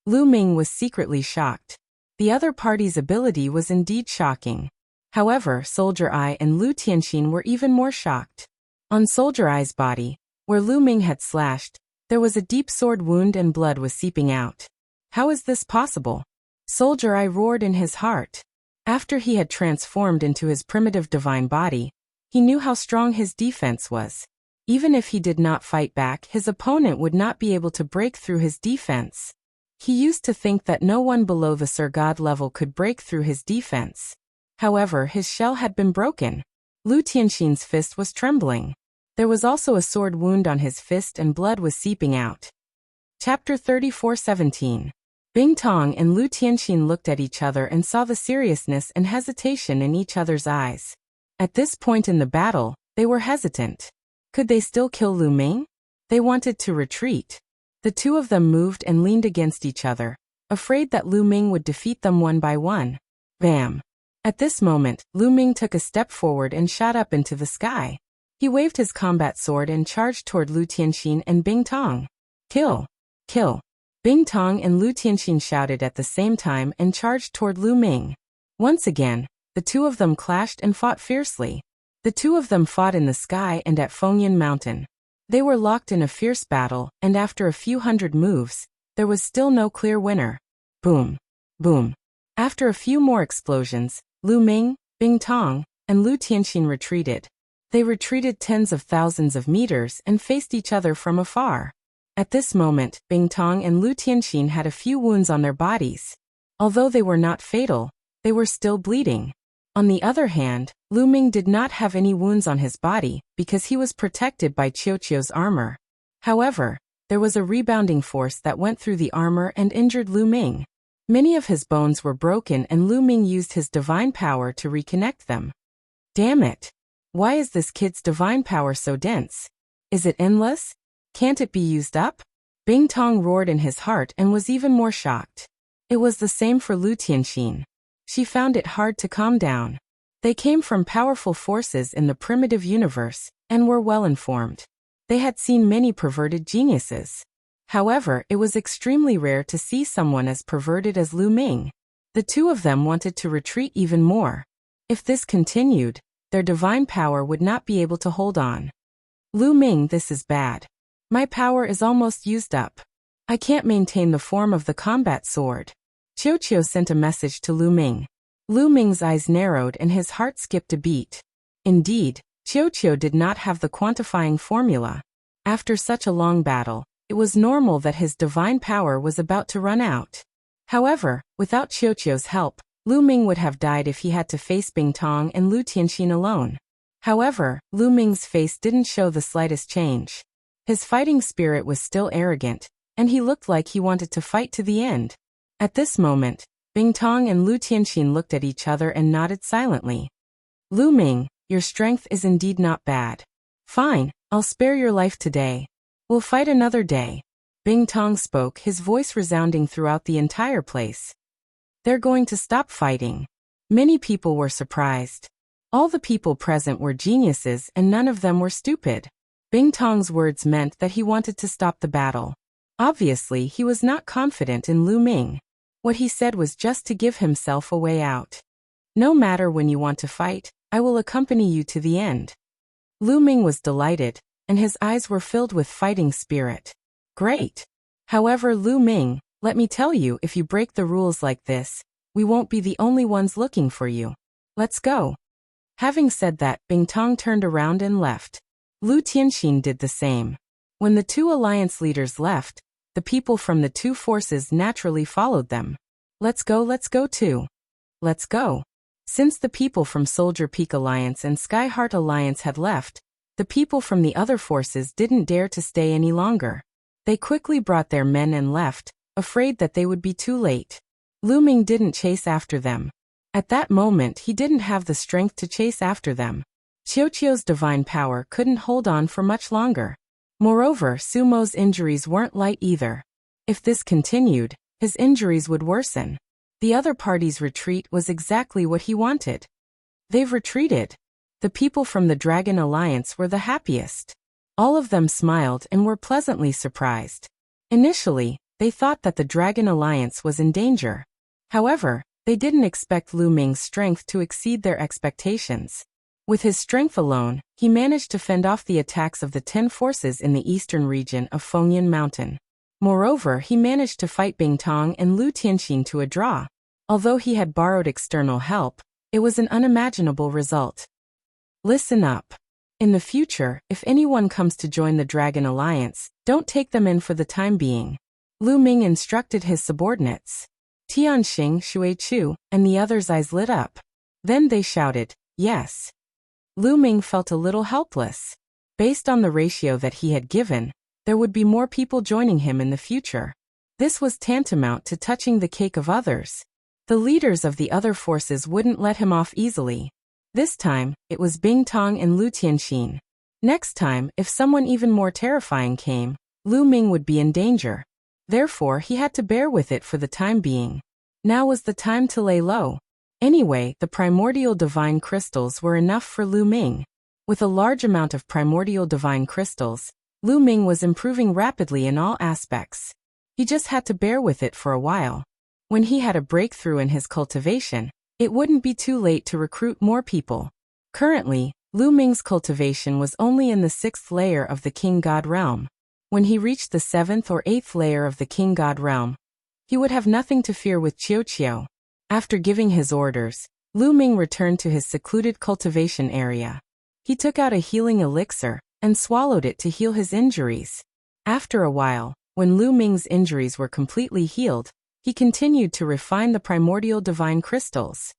Lu Ming was secretly shocked. The other party's ability was indeed shocking. However, Soldier Eye and Lu Tianxin were even more shocked. On Soldier Eye's body, where Lu Ming had slashed, there was a deep sword wound and blood was seeping out. How is this possible? Soldier Eye roared in his heart. After he had transformed into his primitive divine body, he knew how strong his defense was. Even if he did not fight back, his opponent would not be able to break through his defense. He used to think that no one below the Sir God level could break through his defense. However, his shell had been broken. Lu Tianxin's fist was trembling. There was also a sword wound on his fist and blood was seeping out. Chapter 34:17. Bing Tong and Lu Tianxin looked at each other and saw the seriousness and hesitation in each other's eyes. At this point in the battle, they were hesitant. Could they still kill Lu Ming? They wanted to retreat. The 2 of them moved and leaned against each other, afraid that Lu Ming would defeat them one by one. Bam! At this moment, Lu Ming took a step forward and shot up into the sky. He waved his combat sword and charged toward Lu Tianxin and Bing Tong. Kill! Kill! Bing Tong and Lu Tianxin shouted at the same time and charged toward Lu Ming. Once again, the 2 of them clashed and fought fiercely. The 2 of them fought in the sky and at Fengyan Mountain. They were locked in a fierce battle, and after a few hundred moves, there was still no clear winner. Boom! Boom! After a few more explosions, Lu Ming, Bing Tong, and Lu Tianxin retreated. They retreated tens of thousands of meters and faced each other from afar. At this moment, Bing Tong and Lu Tianxin had a few wounds on their bodies. Although they were not fatal, they were still bleeding. On the other hand, Lu Ming did not have any wounds on his body because he was protected by Qiu's armor. However, there was a rebounding force that went through the armor and injured Lu Ming. Many of his bones were broken and Lu Ming used his divine power to reconnect them. Damn it! Why is this kid's divine power so dense? Is it endless? Can't it be used up? Bing Tong roared in his heart and was even more shocked. It was the same for Lu Tianxin. She found it hard to calm down. They came from powerful forces in the primitive universe and were well informed. They had seen many perverted geniuses. However, it was extremely rare to see someone as perverted as Lu Ming. The 2 of them wanted to retreat even more. If this continued, their divine power would not be able to hold on. Lu Ming, this is bad. My power is almost used up. I can't maintain the form of the combat sword. Qiu sent a message to Lu Ming. Lu Ming's eyes narrowed and his heart skipped a beat. Indeed, Qiu did not have the quantifying formula. After such a long battle, it was normal that his divine power was about to run out. However, without Qiu's help, Lu Ming would have died if he had to face Bing Tong and Lu Tianxin alone. However, Lu Ming's face didn't show the slightest change. His fighting spirit was still arrogant, and he looked like he wanted to fight to the end. At this moment, Bingtong and Lu Tianxin looked at each other and nodded silently. Lu Ming, your strength is indeed not bad. Fine, I'll spare your life today. We'll fight another day. Bingtong spoke, his voice resounding throughout the entire place. They're going to stop fighting. Many people were surprised. All the people present were geniuses and none of them were stupid. Bingtong's words meant that he wanted to stop the battle. Obviously, he was not confident in Lu Ming. What he said was just to give himself a way out. No matter when you want to fight, I will accompany you to the end. Lu Ming was delighted, and his eyes were filled with fighting spirit. Great. However, Lu Ming, let me tell you, if you break the rules like this, we won't be the only ones looking for you. Let's go. Having said that, Bingtong turned around and left. Lu Tianxin did the same. When the two alliance leaders left, the people from the two forces naturally followed them. Let's go too. Let's go. Since the people from Soldier Peak Alliance and Skyheart Alliance had left, the people from the other forces didn't dare to stay any longer. They quickly brought their men and left, afraid that they would be too late. Lu Ming didn't chase after them. At that moment he didn't have the strength to chase after them. Qiuqiu's divine power couldn't hold on for much longer. Moreover, Sumo's injuries weren't light either. If this continued, his injuries would worsen. The other party's retreat was exactly what he wanted. They've retreated. The people from the Dragon Alliance were the happiest. All of them smiled and were pleasantly surprised. Initially, they thought that the Dragon Alliance was in danger. However, they didn't expect Lu Ming's strength to exceed their expectations. With his strength alone, he managed to fend off the attacks of the 10 forces in the eastern region of Fengyan Mountain. Moreover, he managed to fight Bingtong and Lu Tianxin to a draw. Although he had borrowed external help, it was an unimaginable result. Listen up. In the future, if anyone comes to join the Dragon Alliance, don't take them in for the time being. Lu Ming instructed his subordinates. Tianxing, Xuechu, and the others' eyes lit up. Then they shouted, yes. Lu Ming felt a little helpless. Based on the ratio that he had given, there would be more people joining him in the future. This was tantamount to touching the cake of others. The leaders of the other forces wouldn't let him off easily. This time, it was Bingtong and Lu Tianxin. Next time, if someone even more terrifying came, Lu Ming would be in danger. Therefore, he had to bear with it for the time being. Now was the time to lay low. Anyway, the primordial divine crystals were enough for Lu Ming. With a large amount of primordial divine crystals, Lu Ming was improving rapidly in all aspects. He just had to bear with it for a while. When he had a breakthrough in his cultivation, it wouldn't be too late to recruit more people. Currently, Lu Ming's cultivation was only in the 6th layer of the King God realm. When he reached the 7th or 8th layer of the King God realm, he would have nothing to fear with Qiuqiu. After giving his orders, Lu Ming returned to his secluded cultivation area. He took out a healing elixir and swallowed it to heal his injuries. After a while, when Lu Ming's injuries were completely healed, he continued to refine the primordial divine crystals.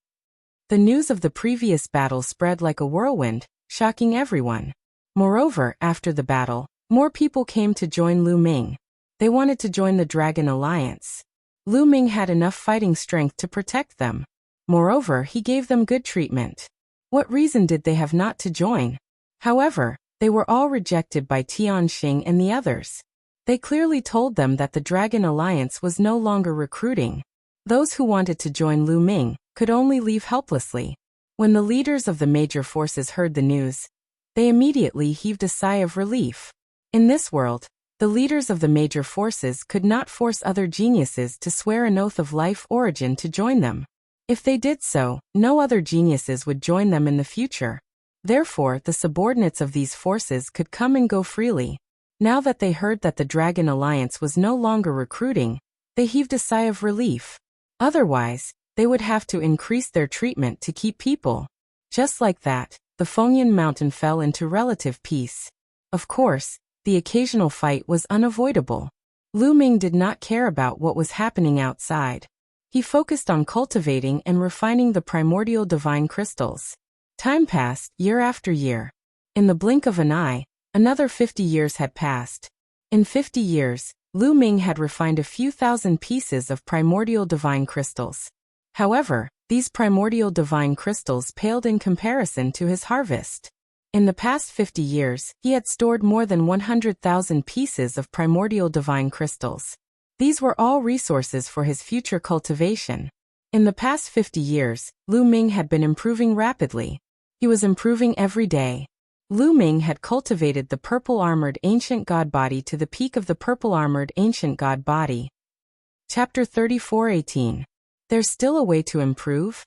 The news of the previous battle spread like a whirlwind, shocking everyone. Moreover, after the battle, more people came to join Lu Ming. They wanted to join the Dragon Alliance. Lu Ming had enough fighting strength to protect them. Moreover, he gave them good treatment. What reason did they have not to join? However, they were all rejected by Tianxing and the others. They clearly told them that the Dragon Alliance was no longer recruiting. Those who wanted to join Lu Ming could only leave helplessly. When the leaders of the major forces heard the news, they immediately heaved a sigh of relief. In this world, the leaders of the major forces could not force other geniuses to swear an oath of life origin to join them. If they did so, no other geniuses would join them in the future. Therefore, the subordinates of these forces could come and go freely. Now that they heard that the Dragon Alliance was no longer recruiting, they heaved a sigh of relief. Otherwise, they would have to increase their treatment to keep people. Just like that, the Fengyan Mountain fell into relative peace. Of course, the occasional fight was unavoidable. Lu Ming did not care about what was happening outside. He focused on cultivating and refining the primordial divine crystals. Time passed, year after year. In the blink of an eye, another 50 years had passed. In 50 years, Lu Ming had refined a few thousand pieces of primordial divine crystals. However, these primordial divine crystals paled in comparison to his harvest. In the past 50 years, he had stored more than 100,000 pieces of primordial divine crystals. These were all resources for his future cultivation. In the past 50 years, Lu Ming had been improving rapidly. He was improving every day. Lu Ming had cultivated the purple-armored ancient god body to the peak of the purple-armored ancient god body. Chapter 34:18. There's still a way to improve?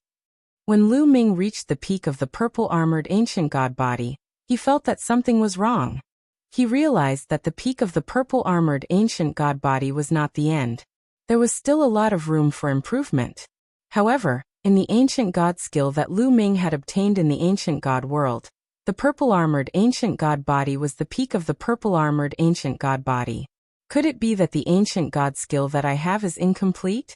When Lu Ming reached the peak of the purple-armored ancient god body, he felt that something was wrong. He realized that the peak of the purple-armored ancient god body was not the end. There was still a lot of room for improvement. However, in the ancient god skill that Lu Ming had obtained in the ancient god world, the purple-armored ancient god body was the peak of the purple-armored ancient god body. Could it be that the ancient god skill that I have is incomplete?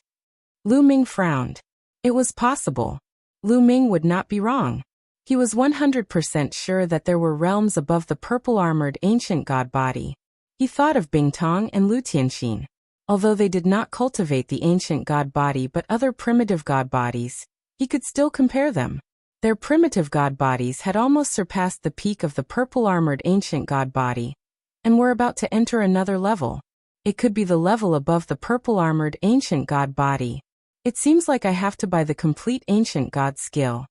Lu Ming frowned. It was possible. Lu Ming would not be wrong. He was 100% sure that there were realms above the purple-armored ancient god body. He thought of Bingtong and Lu Tianxin. Although they did not cultivate the ancient god body but other primitive god bodies, he could still compare them. Their primitive god bodies had almost surpassed the peak of the purple-armored ancient god body, and were about to enter another level. It could be the level above the purple-armored ancient god body. It seems like I have to buy the complete ancient god skill.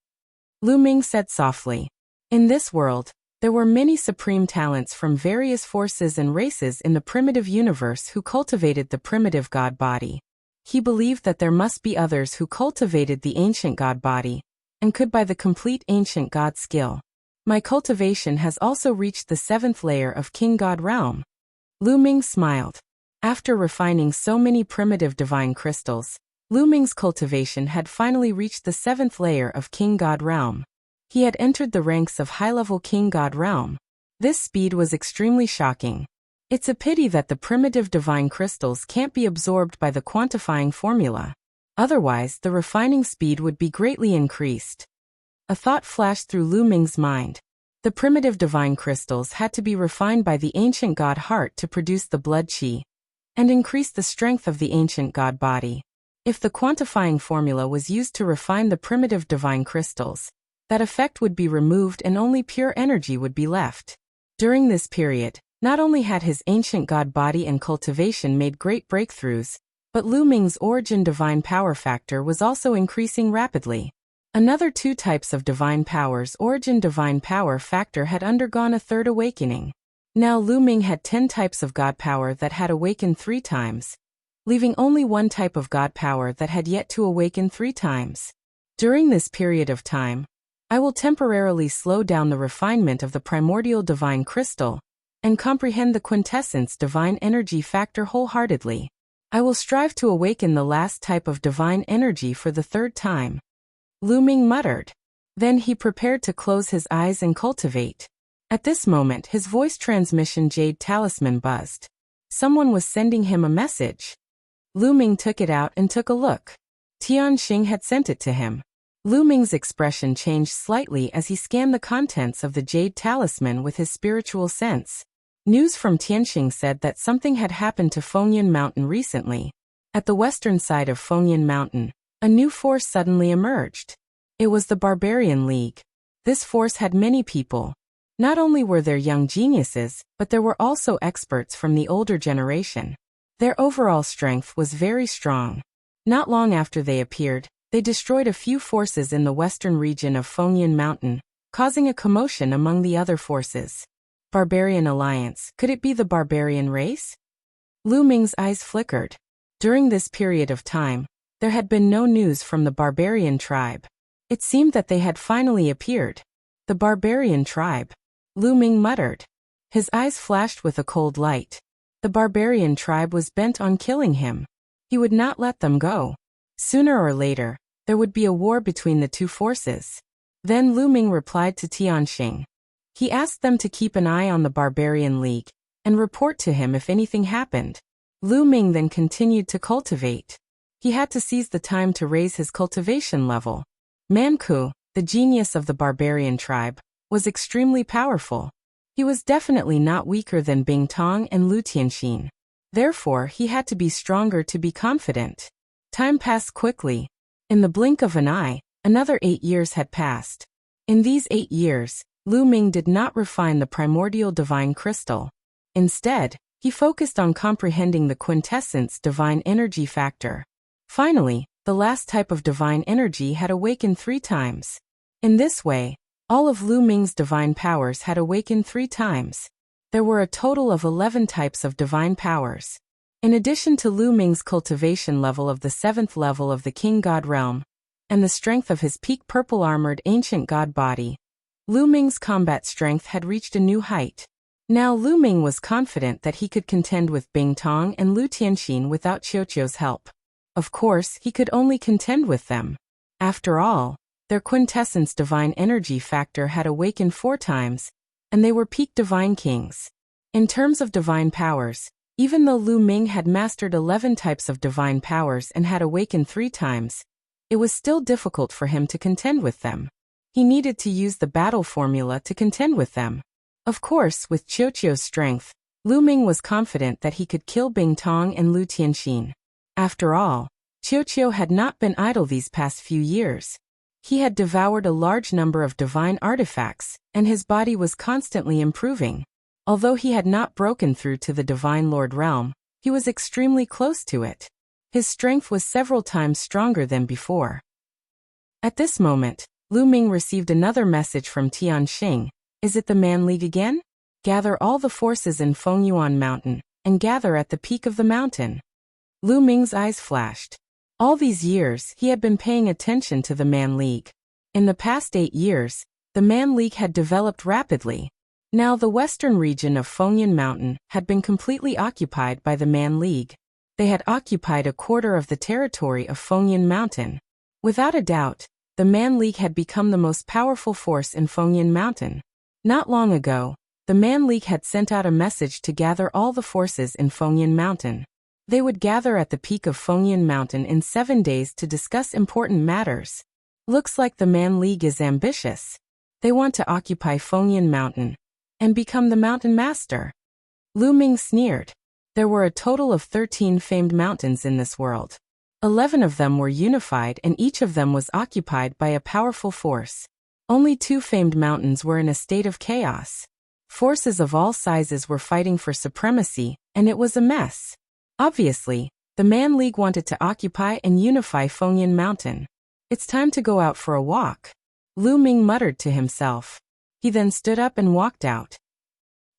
Lu Ming said softly. In this world, there were many supreme talents from various forces and races in the primitive universe who cultivated the primitive god body. He believed that there must be others who cultivated the ancient god body, and could buy the complete ancient god skill. My cultivation has also reached the 7th layer of King God Realm. Lu Ming smiled. After refining so many primitive divine crystals, Lu Ming's cultivation had finally reached the 7th layer of King God Realm. He had entered the ranks of high-level King God Realm. This speed was extremely shocking. It's a pity that the primitive divine crystals can't be absorbed by the quantifying formula. Otherwise, the refining speed would be greatly increased. A thought flashed through Lu Ming's mind. The primitive divine crystals had to be refined by the ancient god heart to produce the blood qi, and increase the strength of the ancient god body. If the quantifying formula was used to refine the primitive divine crystals, that effect would be removed and only pure energy would be left. During this period, not only had his ancient god body and cultivation made great breakthroughs, but Lu Ming's origin divine power factor was also increasing rapidly. Another 2 types of divine powers origin divine power factor had undergone a 3rd awakening. Now Lu Ming had 10 types of god power that had awakened 3 times, leaving only 1 type of god power that had yet to awaken 3 times. During this period of time, I will temporarily slow down the refinement of the primordial divine crystal, and comprehend the quintessence divine energy factor wholeheartedly. I will strive to awaken the last type of divine energy for the 3rd time. Lu Ming muttered. Then he prepared to close his eyes and cultivate. At this moment his voice transmission jade talisman buzzed. Someone was sending him a message. Lu Ming took it out and took a look. Tianxing had sent it to him. Lu Ming's expression changed slightly as he scanned the contents of the jade talisman with his spiritual sense. News from Tianxing said that something had happened to Fengyan Mountain recently. At the western side of Fengyan Mountain, a new force suddenly emerged. It was the Barbarian League. This force had many people. Not only were there young geniuses, but there were also experts from the older generation. Their overall strength was very strong. Not long after they appeared, they destroyed a few forces in the western region of Fengyan Mountain, causing a commotion among the other forces. Barbarian Alliance, could it be the barbarian race? Lu Ming's eyes flickered. During this period of time, there had been no news from the barbarian tribe. It seemed that they had finally appeared. The barbarian tribe. Lu Ming muttered. His eyes flashed with a cold light. The barbarian tribe was bent on killing him. He would not let them go. Sooner or later, there would be a war between the 2 forces. Then Lu Ming replied to Tianxing. He asked them to keep an eye on the Barbarian League, and report to him if anything happened. Lu Ming then continued to cultivate. He had to seize the time to raise his cultivation level. Manku, the genius of the barbarian tribe, was extremely powerful. He was definitely not weaker than Bingtong and Lu Tianxin. Therefore, he had to be stronger to be confident. Time passed quickly. In the blink of an eye, another 8 years had passed. In these 8 years, Lu Ming did not refine the primordial divine crystal. Instead, he focused on comprehending the quintessence divine energy factor. Finally, the last type of divine energy had awakened 3 times. In this way, all of Lu Ming's divine powers had awakened 3 times. There were a total of 11 types of divine powers. In addition to Lu Ming's cultivation level of the 7th level of the King God realm, and the strength of his peak purple-armored ancient god body, Lu Ming's combat strength had reached a new height. Now Lu Ming was confident that he could contend with Bing Tong and Lu Tianxin without Qiuqiu's help. Of course, he could only contend with them. After all, their quintessence divine energy factor had awakened 4 times, and they were peak divine kings. In terms of divine powers, even though Lu Ming had mastered 11 types of divine powers and had awakened 3 times, it was still difficult for him to contend with them. He needed to use the battle formula to contend with them. Of course, with Qiuqiu's strength, Lu Ming was confident that he could kill Bing Tong and Lu Tianxin. After all, Qiuqiu had not been idle these past few years. He had devoured a large number of divine artifacts, and his body was constantly improving. Although he had not broken through to the Divine Lord realm, he was extremely close to it. His strength was several times stronger than before. At this moment, Lu Ming received another message from Tianxing. Is it the Man League again? Gather all the forces in Fengyuan Mountain, and gather at the peak of the mountain. Lu Ming's eyes flashed. All these years, he had been paying attention to the Man League. In the past 8 years, the Man League had developed rapidly. Now the western region of Fengyuan Mountain had been completely occupied by the Man League. They had occupied a quarter of the territory of Fengyuan Mountain. Without a doubt, the Man League had become the most powerful force in Fengyuan Mountain. Not long ago, the Man League had sent out a message to gather all the forces in Fengyuan Mountain. They would gather at the peak of Fengyuan Mountain in 7 days to discuss important matters. Looks like the Man League is ambitious. They want to occupy Fengyuan Mountain and become the mountain master. Lu Ming sneered. There were a total of 13 famed mountains in this world. 11 of them were unified and each of them was occupied by a powerful force. Only 2 famed mountains were in a state of chaos. Forces of all sizes were fighting for supremacy, and it was a mess. Obviously, the Man League wanted to occupy and unify Fengyuan Mountain. It's time to go out for a walk. Lu Ming muttered to himself. He then stood up and walked out.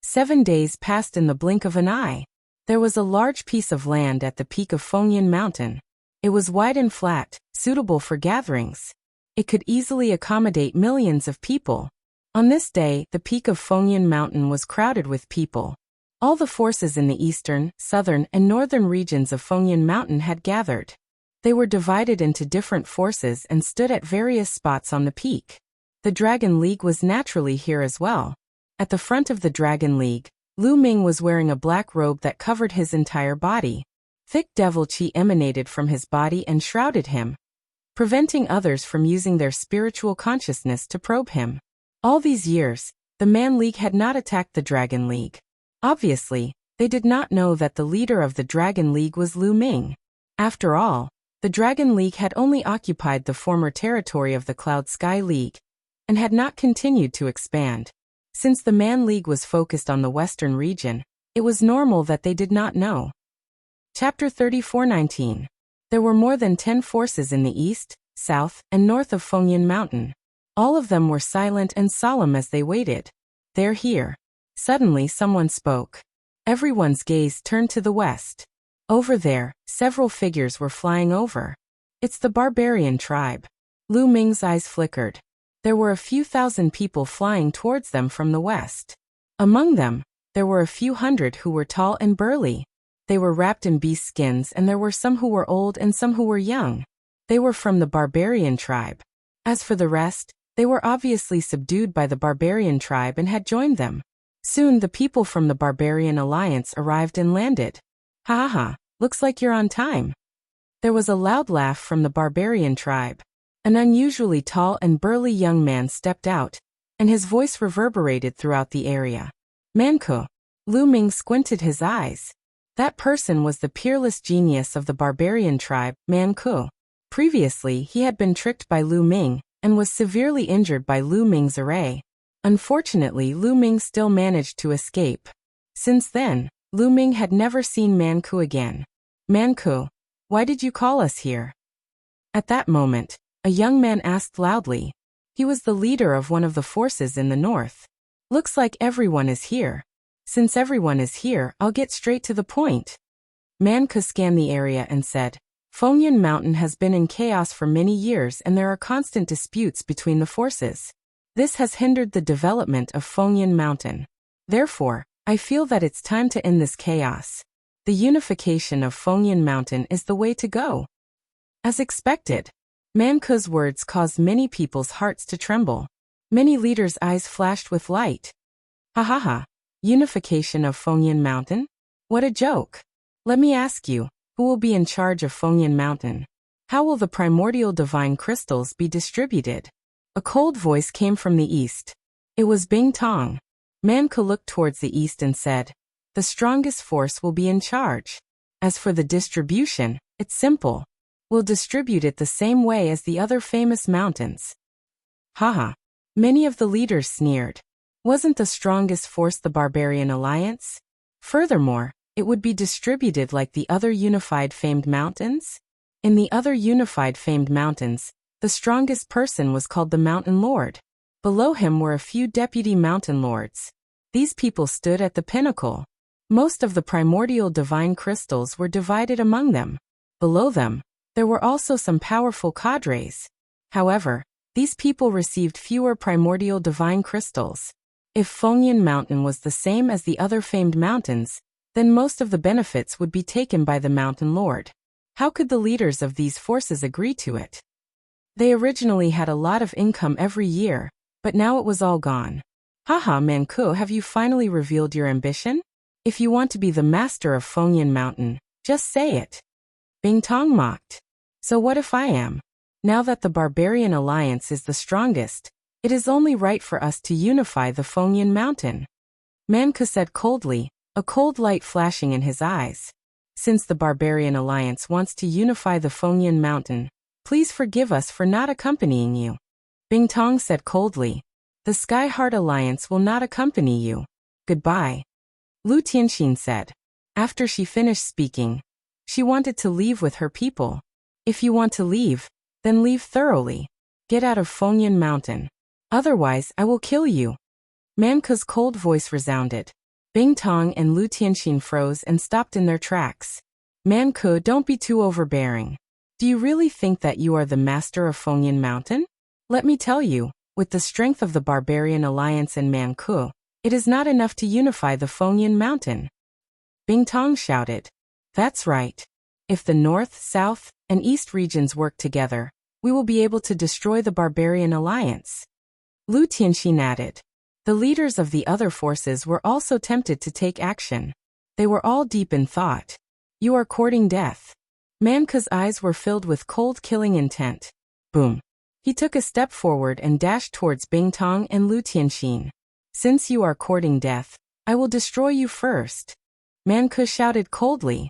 7 days passed in the blink of an eye. There was a large piece of land at the peak of Fengyuan Mountain. It was wide and flat, suitable for gatherings. It could easily accommodate millions of people. On this day, the peak of Fengyuan Mountain was crowded with people. All the forces in the eastern, southern, and northern regions of Fengyuan Mountain had gathered. They were divided into different forces and stood at various spots on the peak. The Dragon League was naturally here as well. At the front of the Dragon League, Lu Ming was wearing a black robe that covered his entire body. Thick devil qi emanated from his body and shrouded him, preventing others from using their spiritual consciousness to probe him. All these years, the Man League had not attacked the Dragon League. Obviously, they did not know that the leader of the Dragon League was Lu Ming. After all, the Dragon League had only occupied the former territory of the Cloud Sky League, and had not continued to expand. Since the Man League was focused on the western region, it was normal that they did not know. Chapter 34:19. There were more than 10 forces in the east, south, and north of Fengyuan Mountain. All of them were silent and solemn as they waited. They're here. Suddenly someone spoke. Everyone's gaze turned to the west. Over there, several figures were flying over. It's the barbarian tribe. Lu Ming's eyes flickered. There were a few thousand people flying towards them from the west. Among them, there were a few hundred who were tall and burly. They were wrapped in beast skins and there were some who were old and some who were young. They were from the barbarian tribe. As for the rest, they were obviously subdued by the barbarian tribe and had joined them. Soon the people from the barbarian alliance arrived and landed. Ha ha ha, looks like you're on time. There was a loud laugh from the barbarian tribe. An unusually tall and burly young man stepped out, and his voice reverberated throughout the area. Manko. Lu Ming squinted his eyes. That person was the peerless genius of the barbarian tribe, Man Ku. Previously, he had been tricked by Lu Ming, and was severely injured by Lu Ming's array. Unfortunately, Lu Ming still managed to escape. Since then, Lu Ming had never seen Man Ku again. Man Ku, why did you call us here? At that moment, a young man asked loudly. He was the leader of one of the forces in the north. Looks like everyone is here. Since everyone is here, I'll get straight to the point. Man Ku scanned the area and said, Fengyan Mountain has been in chaos for many years and there are constant disputes between the forces. This has hindered the development of Fengyan Mountain. Therefore, I feel that it's time to end this chaos. The unification of Fengyan Mountain is the way to go. As expected, Man Ku's words caused many people's hearts to tremble. Many leaders' eyes flashed with light. Ha ha ha, unification of Fengyan Mountain? What a joke. Let me ask you, who will be in charge of Fengyan Mountain? How will the primordial divine crystals be distributed? A cold voice came from the east. It was Bing Tong. Man Ku looked towards the east and said, the strongest force will be in charge. As for the distribution, it's simple. We'll distribute it the same way as the other famous mountains. Haha. Many of the leaders sneered. Wasn't the strongest force the Barbarian Alliance? Furthermore, it would be distributed like the other unified famed mountains? In the other unified famed mountains, the strongest person was called the Mountain Lord. Below him were a few deputy mountain lords. These people stood at the pinnacle. Most of the primordial divine crystals were divided among them. Below them, there were also some powerful cadres. However, these people received fewer primordial divine crystals. If Fengyan Mountain was the same as the other famed mountains, then most of the benefits would be taken by the Mountain Lord. How could the leaders of these forces agree to it? They originally had a lot of income every year, but now it was all gone. Haha, Man Ku, have you finally revealed your ambition? If you want to be the master of Fengyan Mountain, just say it. Bing Tong mocked. So what if I am? Now that the Barbarian Alliance is the strongest, it is only right for us to unify the Fengyan Mountain. Man Ku said coldly, a cold light flashing in his eyes. Since the Barbarian Alliance wants to unify the Fengyan Mountain, please forgive us for not accompanying you. Bing Tong said coldly, the Sky Heart Alliance will not accompany you. Goodbye. Lu Tianxin said. After she finished speaking, she wanted to leave with her people. If you want to leave, then leave thoroughly. Get out of Fengyan Mountain. Otherwise, I will kill you. Man Ku's cold voice resounded. Bing Tong and Lu Tianxin froze and stopped in their tracks. Man Ku, don't be too overbearing. Do you really think that you are the master of Fengyan Mountain? Let me tell you, with the strength of the Barbarian Alliance and Man Ku, it is not enough to unify the Fengyan Mountain. Bing Tong shouted. That's right. If the north, south, and east regions work together, we will be able to destroy the Barbarian Alliance. Lu Tianxin added. The leaders of the other forces were also tempted to take action. They were all deep in thought. You are courting death. Man Ku's eyes were filled with cold killing intent. Boom. He took a step forward and dashed towards Bing Tong and Lu Tianxin. Since you are courting death, I will destroy you first. Man Ku shouted coldly.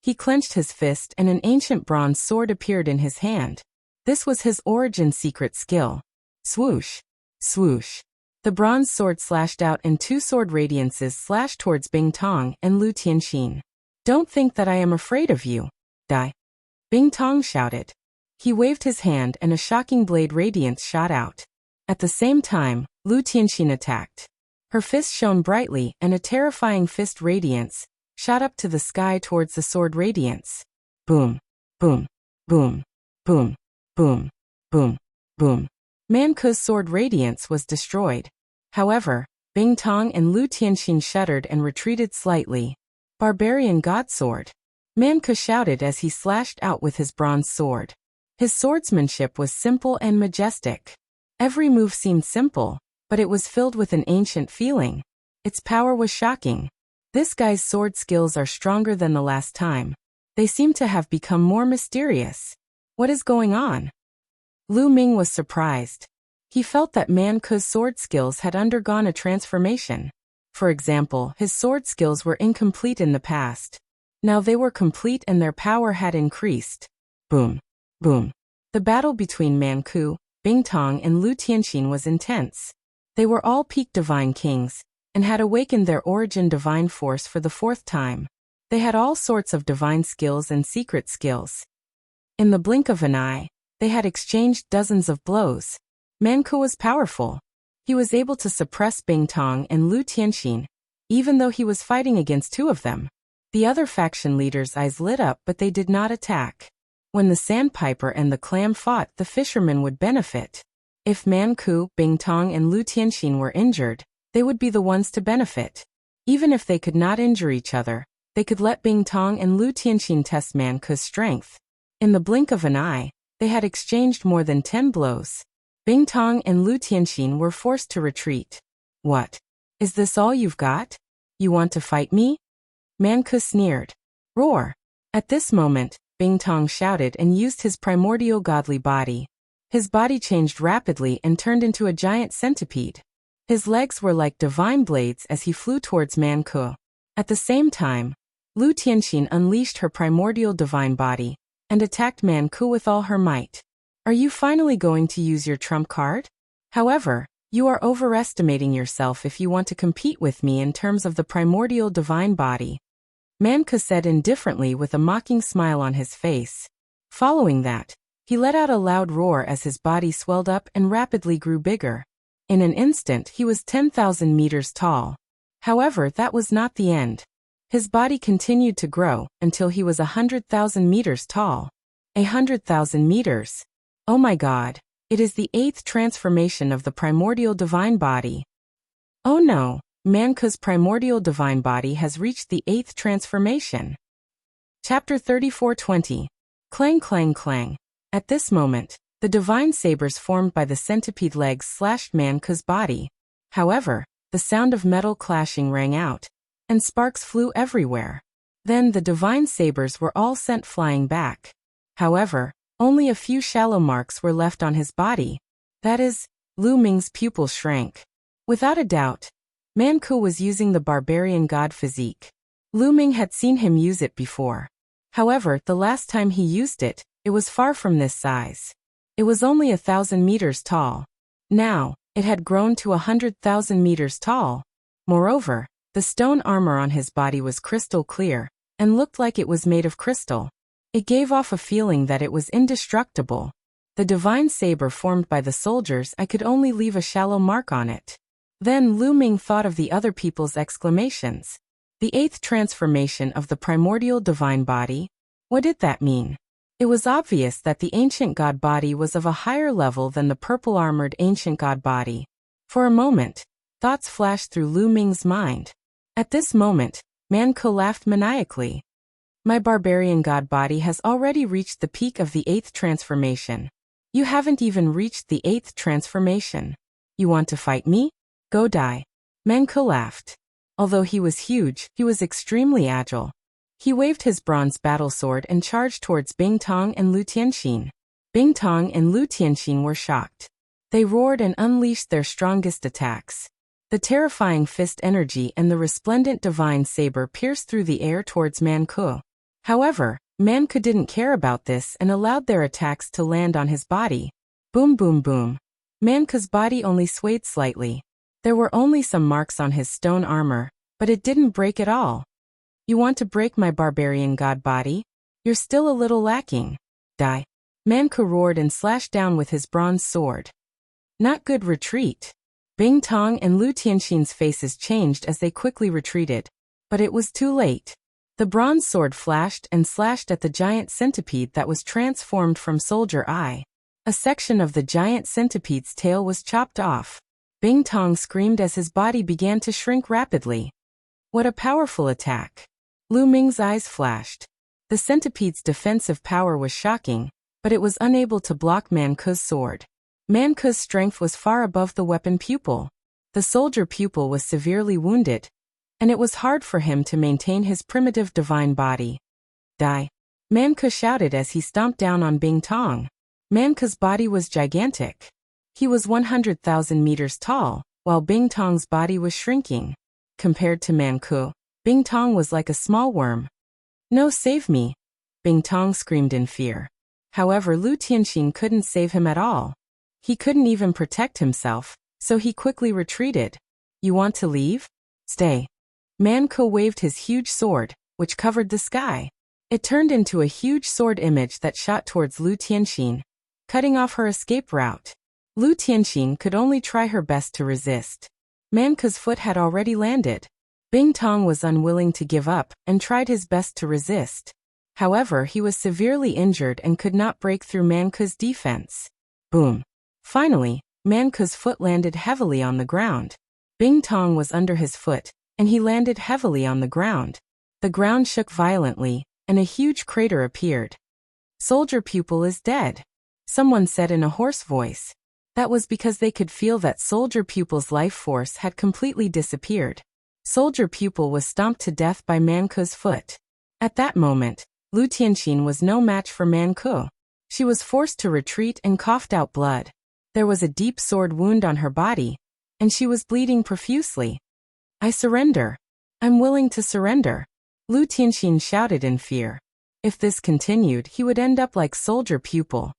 He clenched his fist and an ancient bronze sword appeared in his hand. This was his origin secret skill. Swoosh. Swoosh. The bronze sword slashed out and two sword radiances slashed towards Bing Tong and Lu Tianxin. Don't think that I am afraid of you. Die. Bing Tong shouted. He waved his hand and a shocking blade radiance shot out. At the same time, Lu Tianxin attacked. Her fist shone brightly and a terrifying fist radiance shot up to the sky towards the sword radiance. Boom. Boom. Boom. Boom. Boom. Boom. Boom. Man Ku's sword radiance was destroyed. However, Bing Tong and Lu Tianxin shuddered and retreated slightly. Barbarian God Sword. Man Ku shouted as he slashed out with his bronze sword. His swordsmanship was simple and majestic. Every move seemed simple, but it was filled with an ancient feeling. Its power was shocking. This guy's sword skills are stronger than the last time. They seem to have become more mysterious. What is going on? Lu Ming was surprised. He felt that Man Ku's sword skills had undergone a transformation. For example, his sword skills were incomplete in the past. Now they were complete and their power had increased. Boom. Boom. The battle between Man Ku, Bing Tong and Lu Tianxin was intense. They were all peak divine kings, and had awakened their origin divine force for the fourth time. They had all sorts of divine skills and secret skills. In the blink of an eye, they had exchanged dozens of blows. Man Ku was powerful. He was able to suppress Bing Tong and Lu Tianxin, even though he was fighting against two of them. The other faction leaders' eyes lit up, but they did not attack. When the sandpiper and the clam fought, the fishermen would benefit. If Man Ku, Bing Tong and Lu Tianxin were injured, they would be the ones to benefit. Even if they could not injure each other, they could let Bing Tong and Lu Tianxin test Man Ku's strength. In the blink of an eye, they had exchanged more than 10 blows. Bing Tong and Lu Tianxin were forced to retreat. What? Is this all you've got? You want to fight me? Man Ku sneered. Roar! At this moment, Bing Tong shouted and used his primordial godly body. His body changed rapidly and turned into a giant centipede. His legs were like divine blades as he flew towards Man Ku. At the same time, Lu Tianxin unleashed her primordial divine body and attacked Man Ku with all her might. Are you finally going to use your trump card? However, you are overestimating yourself if you want to compete with me in terms of the primordial divine body. Man Ku said indifferently with a mocking smile on his face. Following that, he let out a loud roar as his body swelled up and rapidly grew bigger. In an instant, he was 10,000 meters tall. However, that was not the end. His body continued to grow until he was 100,000 meters tall. 100,000 meters. Oh my God, it is the 8th transformation of the primordial divine body. Oh no, Man Ku's primordial divine body has reached the 8th transformation. Chapter 34:20. Clang clang clang. At this moment, the divine sabers formed by the centipede legs slashed Man Ku's body. However, the sound of metal clashing rang out, and sparks flew everywhere. Then the divine sabers were all sent flying back. However, only a few shallow marks were left on his body. That is, Lu Ming's pupil shrank. Without a doubt, Man Ku was using the barbarian god physique. Lu Ming had seen him use it before. However, the last time he used it, it was far from this size. It was only 1,000 meters tall. Now, it had grown to 100,000 meters tall. Moreover, the stone armor on his body was crystal clear, and looked like it was made of crystal. It gave off a feeling that it was indestructible. The divine saber formed by the soldiers, I could only leave a shallow mark on it. Then Lu Ming thought of the other people's exclamations. The 8th transformation of the primordial divine body? What did that mean? It was obvious that the ancient god body was of a higher level than the purple-armored ancient god body. For a moment, thoughts flashed through Lu Ming's mind. At this moment, Man Ku laughed maniacally. My barbarian god body has already reached the peak of the 8th transformation. You haven't even reached the 8th transformation. You want to fight me? Go die. Man Ku laughed. Although he was huge, he was extremely agile. He waved his bronze battle sword and charged towards Bing Tong and Lu Tianxin. Bing Tong and Lu Tianxin were shocked. They roared and unleashed their strongest attacks. The terrifying fist energy and the resplendent divine saber pierced through the air towards Man Ku. However, Man Ku didn't care about this and allowed their attacks to land on his body. Boom boom boom. Man Ku's body only swayed slightly. There were only some marks on his stone armor, but it didn't break at all. You want to break my barbarian god body? You're still a little lacking. Die. Man Ku roared and slashed down with his bronze sword. Not good retreat. Bing Tong and Lu Tianxin's faces changed as they quickly retreated. But it was too late. The bronze sword flashed and slashed at the giant centipede that was transformed from Soldier Eye. A section of the giant centipede's tail was chopped off. Bing Tong screamed as his body began to shrink rapidly. What a powerful attack. Lu Ming's eyes flashed. The centipede's defensive power was shocking, but it was unable to block Man Ku's sword. Man Ku's strength was far above the weapon pupil. The soldier pupil was severely wounded, and it was hard for him to maintain his primitive divine body. Die. Man Ku shouted as he stomped down on Bing Tong. Man Ku's body was gigantic. He was 100,000 meters tall, while Bing Tong's body was shrinking. Compared to Man Ku, Bing Tong was like a small worm. No, save me! Bing Tong screamed in fear. However, Lu Tianxin couldn't save him at all. He couldn't even protect himself, so he quickly retreated. You want to leave? Stay. Man Ke waved his huge sword, which covered the sky. It turned into a huge sword image that shot towards Lu Tianxin, cutting off her escape route. Lu Tianxin could only try her best to resist. Man Ke's foot had already landed. Bing Tong was unwilling to give up and tried his best to resist. However, he was severely injured and could not break through Man Ke's defense. Boom. Finally, Man Ke's foot landed heavily on the ground. Bing Tong was under his foot, and he landed heavily on the ground. The ground shook violently, and a huge crater appeared. Soldier Pupil is dead, someone said in a hoarse voice. That was because they could feel that Soldier Pupil's life force had completely disappeared. Soldier Pupil was stomped to death by Man Ke's foot. At that moment, Lu Tianxin was no match for Man Ke. She was forced to retreat and coughed out blood. There was a deep sword wound on her body, and she was bleeding profusely. I surrender. I'm willing to surrender. Lu Tianxin shouted in fear. If this continued, he would end up like Soldier Pupil.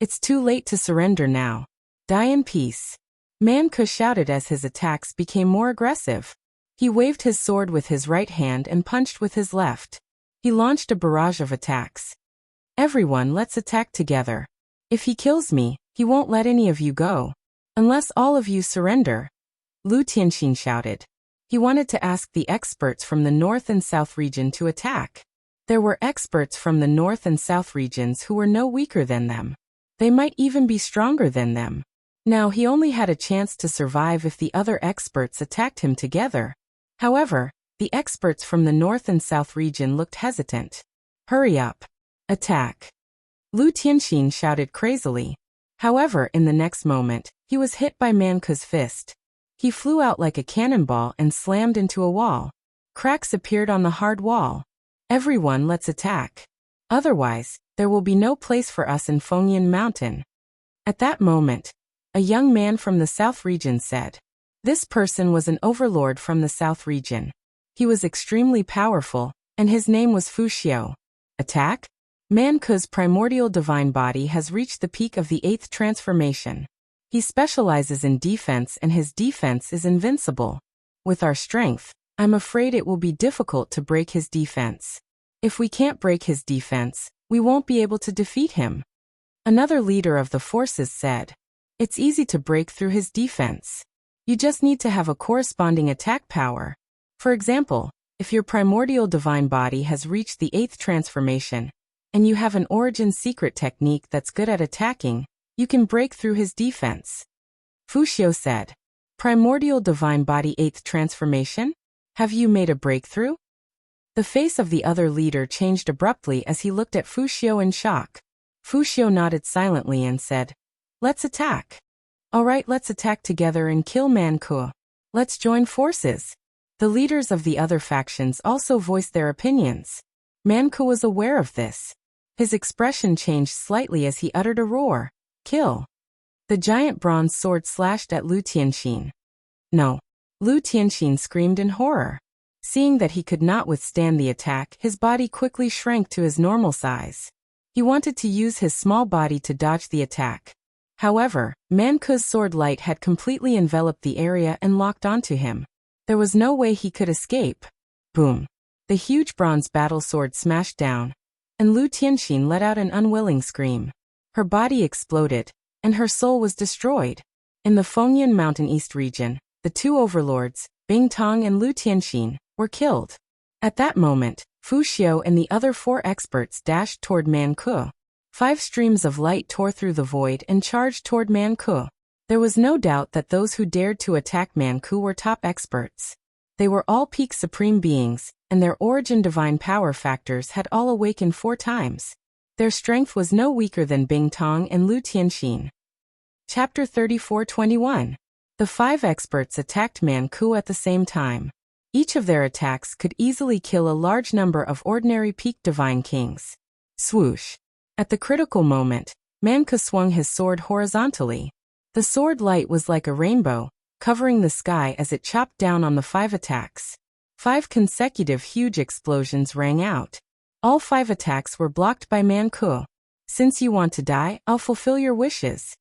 It's too late to surrender now. Die in peace. Man Ke shouted as his attacks became more aggressive. He waved his sword with his right hand and punched with his left. He launched a barrage of attacks. Everyone, let's attack together. If he kills me, he won't let any of you go. Unless all of you surrender. Lu Tianxin shouted. He wanted to ask the experts from the North and South region to attack. There were experts from the North and South regions who were no weaker than them. They might even be stronger than them. Now he only had a chance to survive if the other experts attacked him together. However, the experts from the North and South region looked hesitant. Hurry up. Attack. Lu Tianxin shouted crazily. However, in the next moment, he was hit by Man Ke's fist. He flew out like a cannonball and slammed into a wall. Cracks appeared on the hard wall. Everyone, let's attack. Otherwise, there will be no place for us in Fengyan Mountain. At that moment, a young man from the South region said. This person was an overlord from the South region. He was extremely powerful, and his name was Fu Xiu. Attack? Man Ke's primordial divine body has reached the peak of the 8th transformation. He specializes in defense and his defense is invincible. With our strength, I'm afraid it will be difficult to break his defense. If we can't break his defense, we won't be able to defeat him. Another leader of the forces said. It's easy to break through his defense. You just need to have a corresponding attack power. For example, if your primordial divine body has reached the 8th transformation, and you have an origin secret technique that's good at attacking, you can break through his defense. Fu Xiu said. Primordial divine body 8th transformation? Have you made a breakthrough? The face of the other leader changed abruptly as he looked at Fu Xiu in shock. Fu Xiu nodded silently and said, Let's attack. Alright, let's attack together and kill Man Ke. Let's join forces. The leaders of the other factions also voiced their opinions. Man Ke was aware of this. His expression changed slightly as he uttered a roar. Kill. The giant bronze sword slashed at Lu Tianxin. No. Lu Tianxin screamed in horror. Seeing that he could not withstand the attack, his body quickly shrank to his normal size. He wanted to use his small body to dodge the attack. However, Man Ke's sword light had completely enveloped the area and locked onto him. There was no way he could escape. Boom. The huge bronze battle sword smashed down, and Lu Tianxin let out an unwilling scream. Her body exploded, and her soul was destroyed. In the Fengyan Mountain East region, the two overlords, Bing Tong and Lu Tianxin, were killed. At that moment, Fu Xiu and the other 4 experts dashed toward Man Ke. 5 streams of light tore through the void and charged toward Man Ke. There was no doubt that those who dared to attack Man Ke were top experts. They were all peak supreme beings, and their origin divine power factors had all awakened 4 times. Their strength was no weaker than Bing Tong and Lu Tianxin. Chapter 34:21. The 5 experts attacked Man Ke at the same time. Each of their attacks could easily kill a large number of ordinary peak divine kings. Swoosh. At the critical moment, Man Ke swung his sword horizontally. The sword light was like a rainbow, covering the sky as it chopped down on the 5 attacks. 5 consecutive huge explosions rang out. All 5 attacks were blocked by Manku. Since you want to die, I'll fulfill your wishes.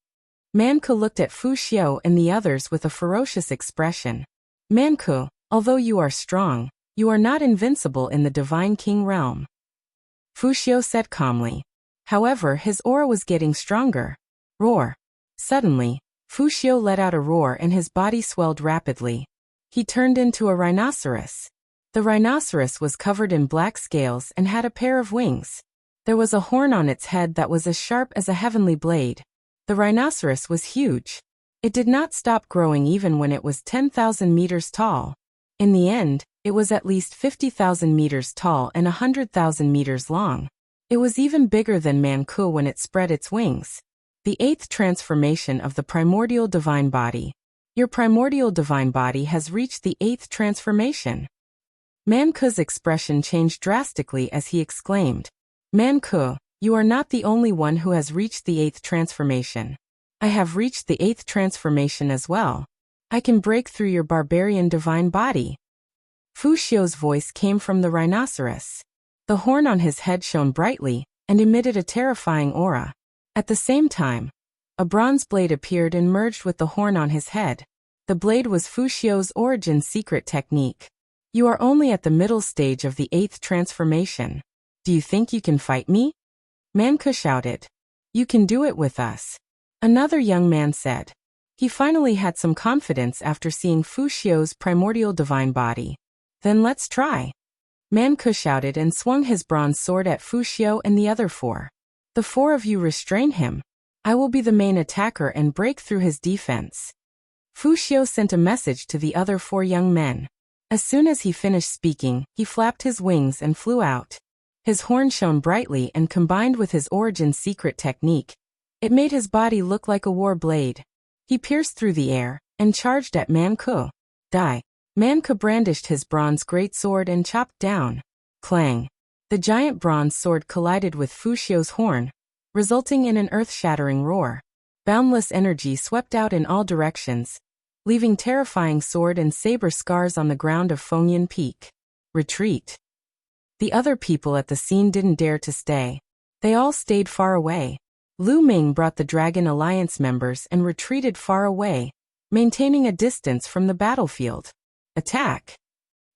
Manku looked at Fu Xiu and the others with a ferocious expression. Manku, although you are strong, you are not invincible in the Divine King realm. Fu Xiu said calmly. However, his aura was getting stronger. Roar. Suddenly, Fu Xiu let out a roar and his body swelled rapidly. He turned into a rhinoceros. The rhinoceros was covered in black scales and had a pair of wings. There was a horn on its head that was as sharp as a heavenly blade. The rhinoceros was huge. It did not stop growing even when it was 10,000 meters tall. In the end, it was at least 50,000 meters tall and 100,000 meters long. It was even bigger than Manku when it spread its wings. The 8th transformation of the primordial divine body. Your primordial divine body has reached the 8th transformation. Manku's expression changed drastically as he exclaimed, Manku, you are not the only one who has reached the 8th transformation. I have reached the 8th transformation as well. I can break through your barbarian divine body. Fu Xiu's voice came from the rhinoceros. The horn on his head shone brightly and emitted a terrifying aura. At the same time, a bronze blade appeared and merged with the horn on his head. The blade was Fu Xiu's origin secret technique. You are only at the middle stage of the 8th transformation. Do you think you can fight me? Manku shouted. You can do it with us. Another young man said. He finally had some confidence after seeing Fu Xiu's primordial divine body. Then let's try. Manku shouted and swung his bronze sword at Fu Xiu and the other 4. The 4 of you restrain him. I will be the main attacker and break through his defense. Fu Xiu sent a message to the other 4 young men. As soon as he finished speaking, he flapped his wings and flew out. His horn shone brightly and combined with his origin secret technique, it made his body look like a war blade. He pierced through the air and charged at Manku. Die. Manku brandished his bronze greatsword and chopped down. Clang. The giant bronze sword collided with Fu Xiu's horn, resulting in an earth-shattering roar. Boundless energy swept out in all directions, leaving terrifying sword and saber scars on the ground of Fengyan Peak. Retreat. The other people at the scene didn't dare to stay. They all stayed far away. Lu Ming brought the Dragon Alliance members and retreated far away, maintaining a distance from the battlefield. Attack.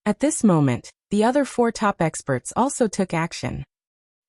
At this moment, the other 4 top experts also took action.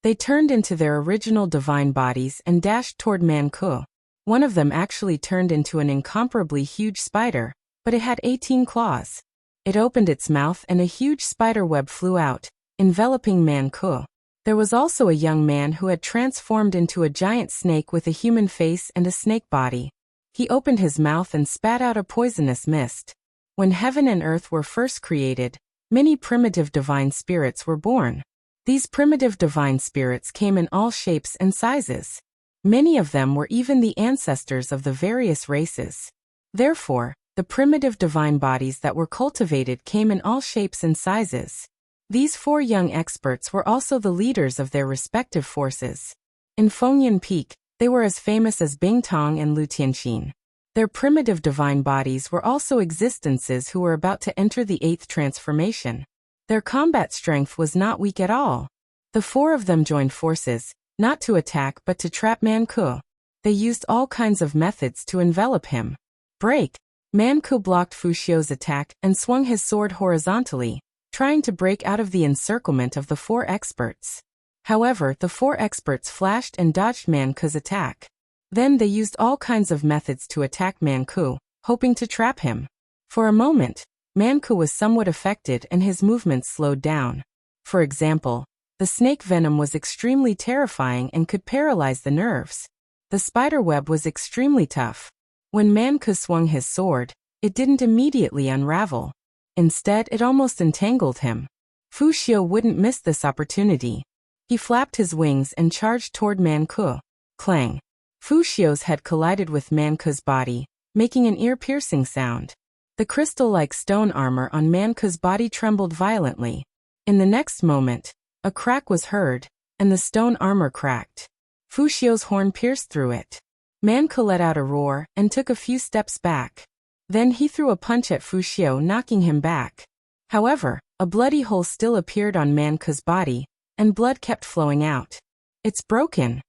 They turned into their original divine bodies and dashed toward Manku. One of them actually turned into an incomparably huge spider, but it had 18 claws. It opened its mouth and a huge spider web flew out, enveloping Manku. There was also a young man who had transformed into a giant snake with a human face and a snake body. He opened his mouth and spat out a poisonous mist. When heaven and earth were first created, many primitive divine spirits were born. These primitive divine spirits came in all shapes and sizes. Many of them were even the ancestors of the various races. Therefore, the primitive divine bodies that were cultivated came in all shapes and sizes. These 4 young experts were also the leaders of their respective forces. In Fengyan Peak, they were as famous as Bingtong and Lu Tianxin. Their primitive divine bodies were also existences who were about to enter the 8th transformation. Their combat strength was not weak at all. The 4 of them joined forces, not to attack but to trap Manku. They used all kinds of methods to envelop him. Break. Manku blocked Fu Xiu's attack and swung his sword horizontally, trying to break out of the encirclement of the 4 experts. However, the 4 experts flashed and dodged Manku's attack. Then they used all kinds of methods to attack Manku, hoping to trap him. For a moment, Manku was somewhat affected and his movements slowed down. For example, the snake venom was extremely terrifying and could paralyze the nerves. The spider web was extremely tough. When Manku swung his sword, it didn't immediately unravel. Instead, it almost entangled him. Fu Xiu wouldn't miss this opportunity. He flapped his wings and charged toward Manku. Clang. Fu Xiu's head collided with Manku's body, making an ear-piercing sound. The crystal-like stone armor on Manku's body trembled violently. In the next moment, a crack was heard, and the stone armor cracked. Fu Xiu's horn pierced through it. Manku let out a roar and took a few steps back. Then he threw a punch at Fu Xiu, knocking him back. However, a bloody hole still appeared on Manku's body, and blood kept flowing out. It's broken.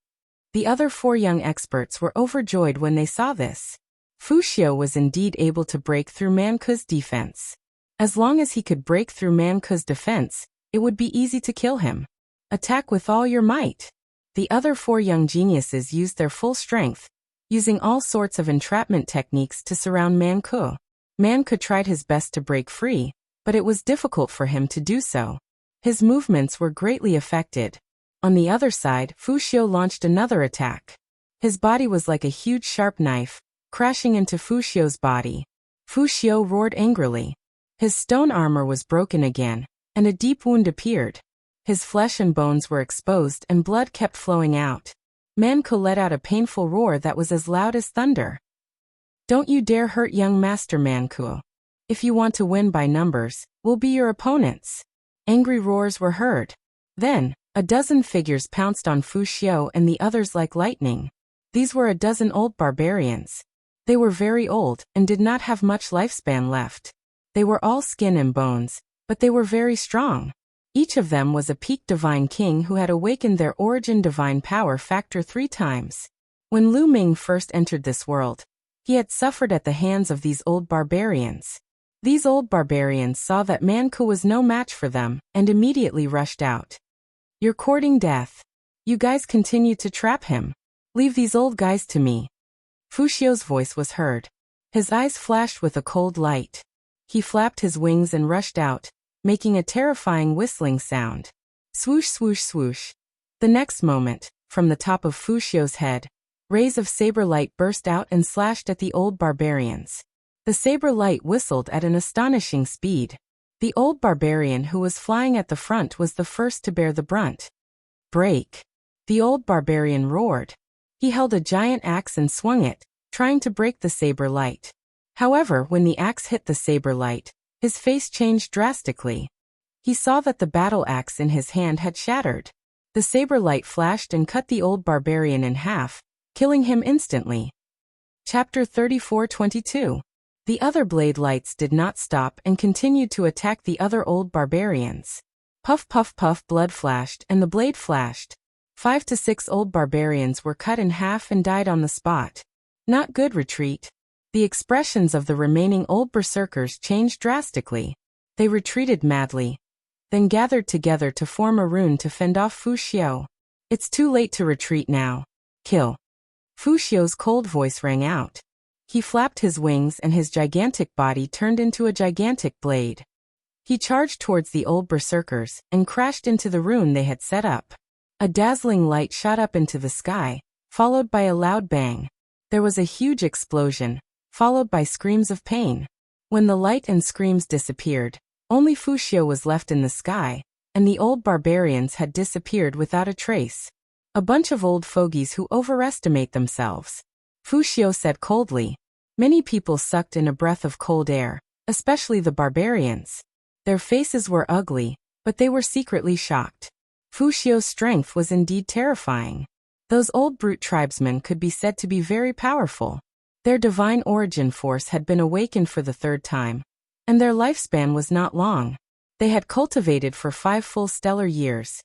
The other 4 young experts were overjoyed when they saw this. Fu Xiu was indeed able to break through Man Ke's defense. As long as he could break through Man Ke's defense, it would be easy to kill him. Attack with all your might. The other 4 young geniuses used their full strength, using all sorts of entrapment techniques to surround Man Ke. Man Ke tried his best to break free, but it was difficult for him to do so. His movements were greatly affected. On the other side, Fu Xiu launched another attack. His body was like a huge sharp knife, crashing into Fu Xiu's body. Fu Xiu roared angrily. His stone armor was broken again, and a deep wound appeared. His flesh and bones were exposed and blood kept flowing out. Man Ke let out a painful roar that was as loud as thunder. Don't you dare hurt young Master Man Ke. If you want to win by numbers, we'll be your opponents. Angry roars were heard. Then, a dozen figures pounced on Fu Xiu and the others like lightning. These were a dozen old barbarians. They were very old and did not have much lifespan left. They were all skin and bones, but they were very strong. Each of them was a peak divine king who had awakened their origin divine power factor 3 times. When Lu Ming first entered this world, he had suffered at the hands of these old barbarians. These old barbarians saw that Man Ke was no match for them and immediately rushed out. You're courting death. You guys continue to trap him. Leave these old guys to me. Fu Xiu's voice was heard. His eyes flashed with a cold light. He flapped his wings and rushed out, making a terrifying whistling sound. Swoosh, swoosh, swoosh. The next moment, from the top of Fu Xiu's head, rays of saber light burst out and slashed at the old barbarians. The saber light whistled at an astonishing speed. The old barbarian who was flying at the front was the first to bear the brunt. Break! The old barbarian roared. He held a giant axe and swung it, trying to break the saber light. However, when the axe hit the saber light, his face changed drastically. He saw that the battle axe in his hand had shattered. The saber light flashed and cut the old barbarian in half, killing him instantly. Chapter 34-22. The other blade lights did not stop and continued to attack the other old barbarians. Puff puff puff, blood flashed and the blade flashed. 5 to 6 old barbarians were cut in half and died on the spot. Not good. Retreat. The expressions of the remaining old berserkers changed drastically. They retreated madly, then gathered together to form a rune to fend off Fu Xiu. It's too late to retreat now. Kill. Fu Xiu's cold voice rang out. He flapped his wings and his gigantic body turned into a gigantic blade. He charged towards the old berserkers and crashed into the rune they had set up. A dazzling light shot up into the sky, followed by a loud bang. There was a huge explosion, followed by screams of pain. When the light and screams disappeared, only Fu Xiu was left in the sky, and the old barbarians had disappeared without a trace. A bunch of old fogies who overestimate themselves. Fu Xiu said coldly. Many people sucked in a breath of cold air, especially the barbarians. Their faces were ugly, but they were secretly shocked. Fu Xiu's strength was indeed terrifying. Those old brute tribesmen could be said to be very powerful. Their divine origin force had been awakened for the 3rd time, and their lifespan was not long. They had cultivated for 5 full stellar years,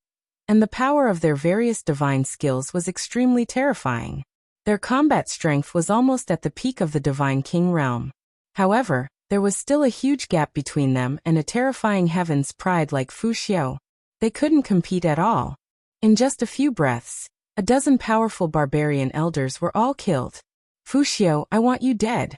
and the power of their various divine skills was extremely terrifying. Their combat strength was almost at the peak of the Divine King realm. However, there was still a huge gap between them and a terrifying heaven's pride like Fu Xiu. They couldn't compete at all. In just a few breaths, a dozen powerful barbarian elders were all killed. Fu Xiu, I want you dead.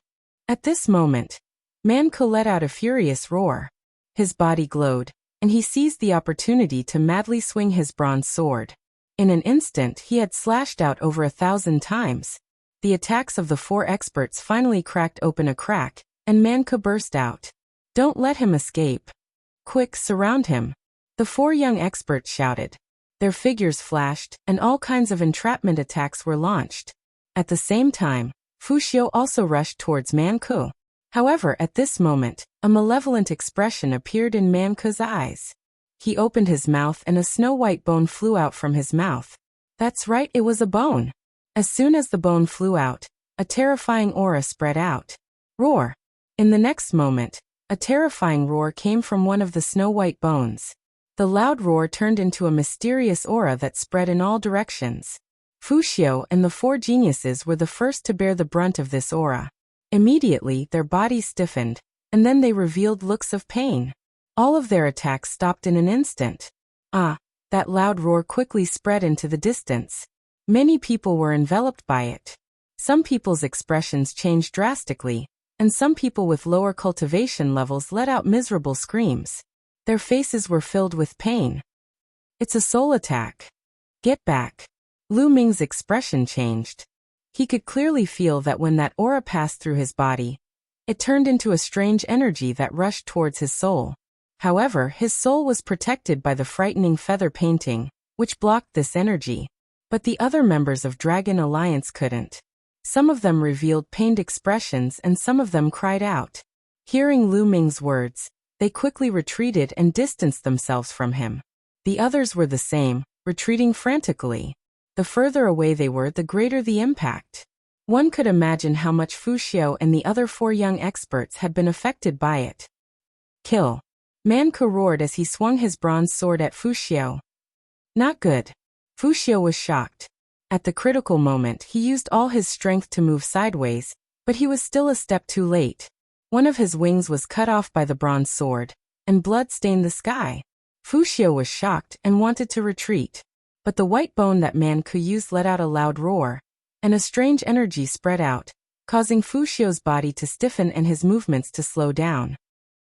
At this moment, Man Ke let out a furious roar. His body glowed, and he seized the opportunity to madly swing his bronze sword. In an instant he had slashed out over 1,000 times. The attacks of the 4 experts finally cracked open a crack, and Man Ke burst out. Don't let him escape. Quick, surround him. The 4 young experts shouted. Their figures flashed, and all kinds of entrapment attacks were launched. At the same time, Fu Xiu also rushed towards Man Ke. However, at this moment, a malevolent expression appeared in Man Ke's eyes. He opened his mouth and a snow-white bone flew out from his mouth. That's right, it was a bone. As soon as the bone flew out, a terrifying aura spread out. Roar! In the next moment, a terrifying roar came from one of the snow-white bones. The loud roar turned into a mysterious aura that spread in all directions. Fu Xiu and the four geniuses were the first to bear the brunt of this aura. Immediately, their bodies stiffened, and then they revealed looks of pain. All of their attacks stopped in an instant. That loud roar quickly spread into the distance. Many people were enveloped by it. Some people's expressions changed drastically, and some people with lower cultivation levels let out miserable screams. Their faces were filled with pain. It's a soul attack. Get back. Lu Ming's expression changed. He could clearly feel that when that aura passed through his body, it turned into a strange energy that rushed towards his soul. However, his soul was protected by the frightening feather painting, which blocked this energy. But the other members of Dragon Alliance couldn't. Some of them revealed pained expressions and some of them cried out. Hearing Lu Ming's words, they quickly retreated and distanced themselves from him. The others were the same, retreating frantically. The further away they were, the greater the impact. One could imagine how much Fu Xiu and the other four young experts had been affected by it. Kill. Man Ke roared as he swung his bronze sword at Fu Xiu. Not good. Fu Xiu was shocked. At the critical moment, he used all his strength to move sideways, but he was still a step too late. One of his wings was cut off by the bronze sword, and blood stained the sky. Fu Xiu was shocked and wanted to retreat. But the white bone that Man Ke used let out a loud roar, and a strange energy spread out, causing Fu Xiu's body to stiffen and his movements to slow down.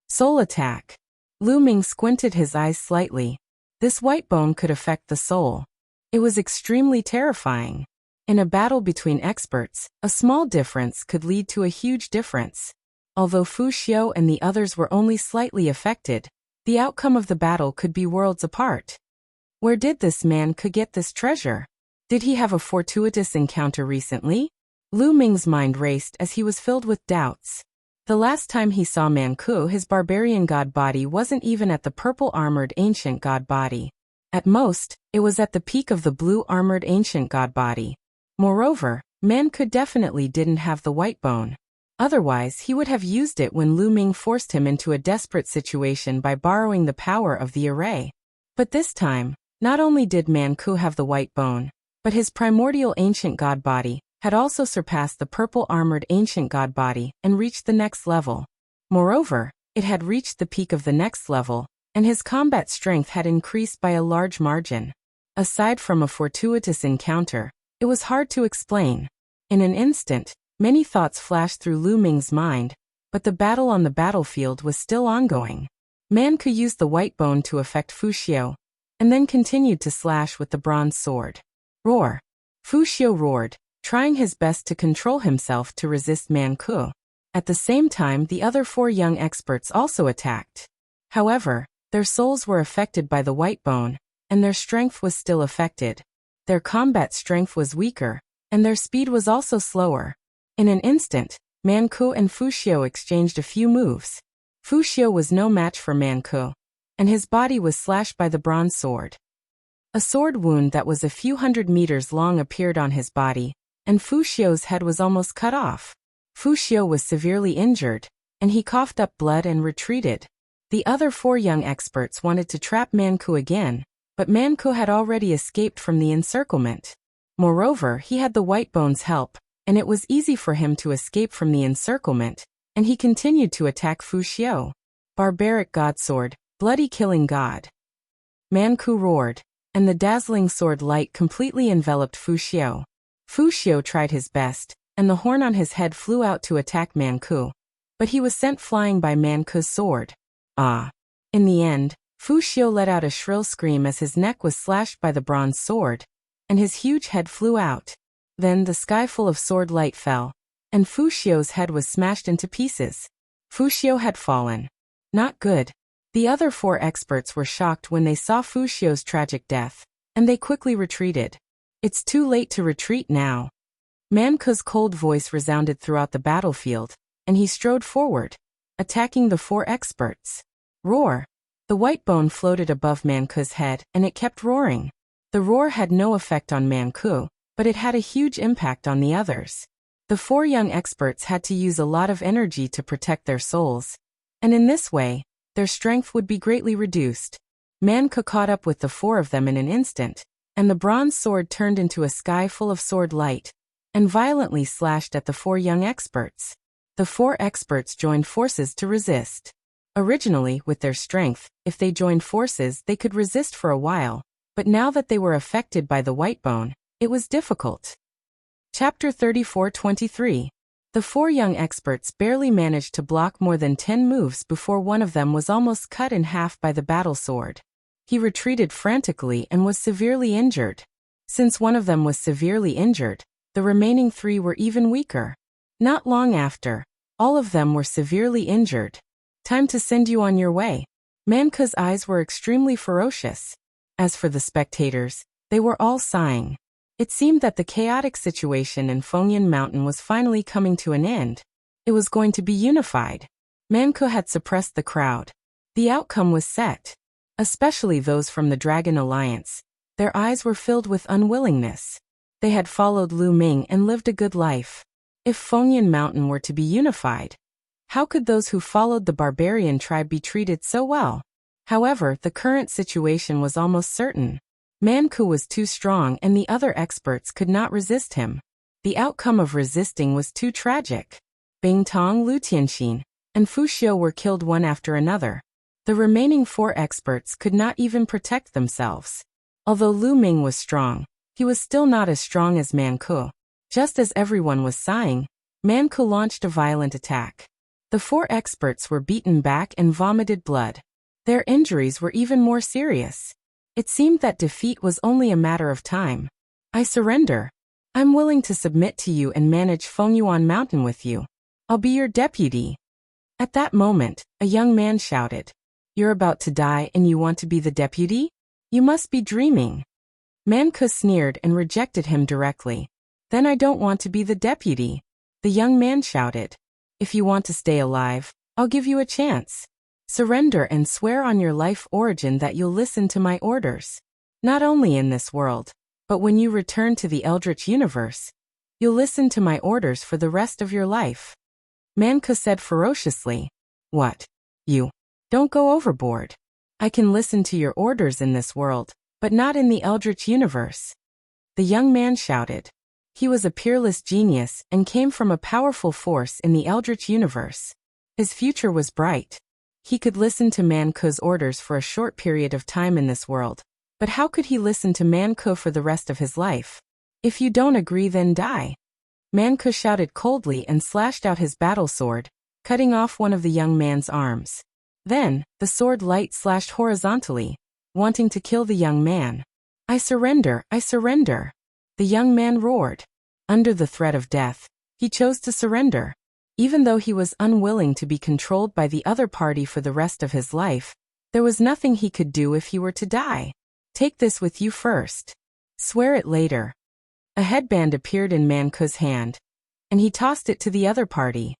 Soul attack. Lu Ming squinted his eyes slightly. This white bone could affect the soul. It was extremely terrifying. In a battle between experts, a small difference could lead to a huge difference. Although Fu Xiu and the others were only slightly affected, the outcome of the battle could be worlds apart. Where did this Man Ke get this treasure? Did he have a fortuitous encounter recently? Lu Ming's mind raced as he was filled with doubts. The last time he saw Man Ke, his barbarian god body wasn't even at the purple-armored ancient god body. At most, it was at the peak of the blue-armored ancient god body. Moreover, Man Ke definitely didn't have the white bone. Otherwise, he would have used it when Lu Ming forced him into a desperate situation by borrowing the power of the array. But this time, not only did Man Ke have the white bone, but his primordial ancient god body had also surpassed the purple-armored ancient god body and reached the next level. Moreover, it had reached the peak of the next level, and his combat strength had increased by a large margin. Aside from a fortuitous encounter, it was hard to explain. In an instant, many thoughts flashed through Lu Ming's mind, but the battle on the battlefield was still ongoing. Man Ke used the white bone to affect Fu Xiu, and then continued to slash with the bronze sword. Roar! Fu Xiu roared, trying his best to control himself to resist Man Ke. At the same time, the other four young experts also attacked. However, their souls were affected by the white bone, and their strength was still affected. Their combat strength was weaker, and their speed was also slower. In an instant, Man Ke and Fu Xiu exchanged a few moves. Fu Xiu was no match for Man Ke, and his body was slashed by the bronze sword. A sword wound that was a few hundred meters long appeared on his body, and Fu Xiu's head was almost cut off. Fu Xiu was severely injured, and he coughed up blood and retreated. The other four young experts wanted to trap Man Ke again, but Man Ke had already escaped from the encirclement. Moreover, he had the white bone's help, and it was easy for him to escape from the encirclement, and he continued to attack Fu Xiu. Barbaric God Sword, bloody killing god. Man Ke roared, and the dazzling sword light completely enveloped Fu Xiu. Fu Xiu tried his best, and the horn on his head flew out to attack Man Ke, but he was sent flying by Man Ke's sword. In the end, Fu Xiu let out a shrill scream as his neck was slashed by the bronze sword, and his huge head flew out. Then the sky full of sword light fell, and Fu Xiu's head was smashed into pieces. Fu Xiu had fallen. Not good. The other four experts were shocked when they saw Fu Xiu's tragic death, and they quickly retreated. It's too late to retreat now. Man Ke's cold voice resounded throughout the battlefield, and he strode forward, attacking the four experts. Roar! The white bone floated above Man Ke's head, and it kept roaring. The roar had no effect on Man Ke, but it had a huge impact on the others. The four young experts had to use a lot of energy to protect their souls, and in this way, their strength would be greatly reduced. Manku caught up with the four of them in an instant, and the bronze sword turned into a sky full of sword light, and violently slashed at the four young experts. The four experts joined forces to resist. Originally, with their strength, if they joined forces they could resist for a while, but now that they were affected by the white bone, it was difficult. Chapter 34-23. The four young experts barely managed to block more than 10 moves before one of them was almost cut in half by the battle sword. He retreated frantically and was severely injured. Since one of them was severely injured, the remaining three were even weaker. Not long after, all of them were severely injured. Time to send you on your way. Manku's eyes were extremely ferocious. As for the spectators, they were all sighing. It seemed that the chaotic situation in Fengyan Mountain was finally coming to an end. It was going to be unified. Manku had suppressed the crowd. The outcome was set. Especially those from the Dragon Alliance. Their eyes were filled with unwillingness. They had followed Lu Ming and lived a good life. If Fengyan Mountain were to be unified, how could those who followed the barbarian tribe be treated so well? However, the current situation was almost certain. Manku was too strong and the other experts could not resist him. The outcome of resisting was too tragic. Bing Tong, Lu Tianxin, and Fu Xiu were killed one after another. The remaining four experts could not even protect themselves. Although Lu Ming was strong, he was still not as strong as Manku. Just as everyone was sighing, Manku launched a violent attack. The four experts were beaten back and vomited blood. Their injuries were even more serious. It seemed that defeat was only a matter of time. I surrender. I'm willing to submit to you and manage Fengyuan Mountain with you. I'll be your deputy. At that moment, a young man shouted. You're about to die and you want to be the deputy? You must be dreaming. Manku sneered and rejected him directly. Then I don't want to be the deputy. The young man shouted. If you want to stay alive, I'll give you a chance. Surrender and swear on your life origin that you'll listen to my orders. Not only in this world, but when you return to the Eldritch universe, you'll listen to my orders for the rest of your life. Manku said ferociously. What? You? Don't go overboard. I can listen to your orders in this world, but not in the Eldritch universe. The young man shouted. He was a peerless genius and came from a powerful force in the Eldritch universe. His future was bright. He could listen to Manku's orders for a short period of time in this world, but how could he listen to Manku for the rest of his life? If you don't agree, then die. Manku shouted coldly and slashed out his battle sword, cutting off one of the young man's arms. Then, the sword light slashed horizontally, wanting to kill the young man. I surrender, I surrender. The young man roared. Under the threat of death, he chose to surrender. Even though he was unwilling to be controlled by the other party for the rest of his life, there was nothing he could do if he were to die. Take this with you first. Swear it later. A headband appeared in Manku's hand, and he tossed it to the other party.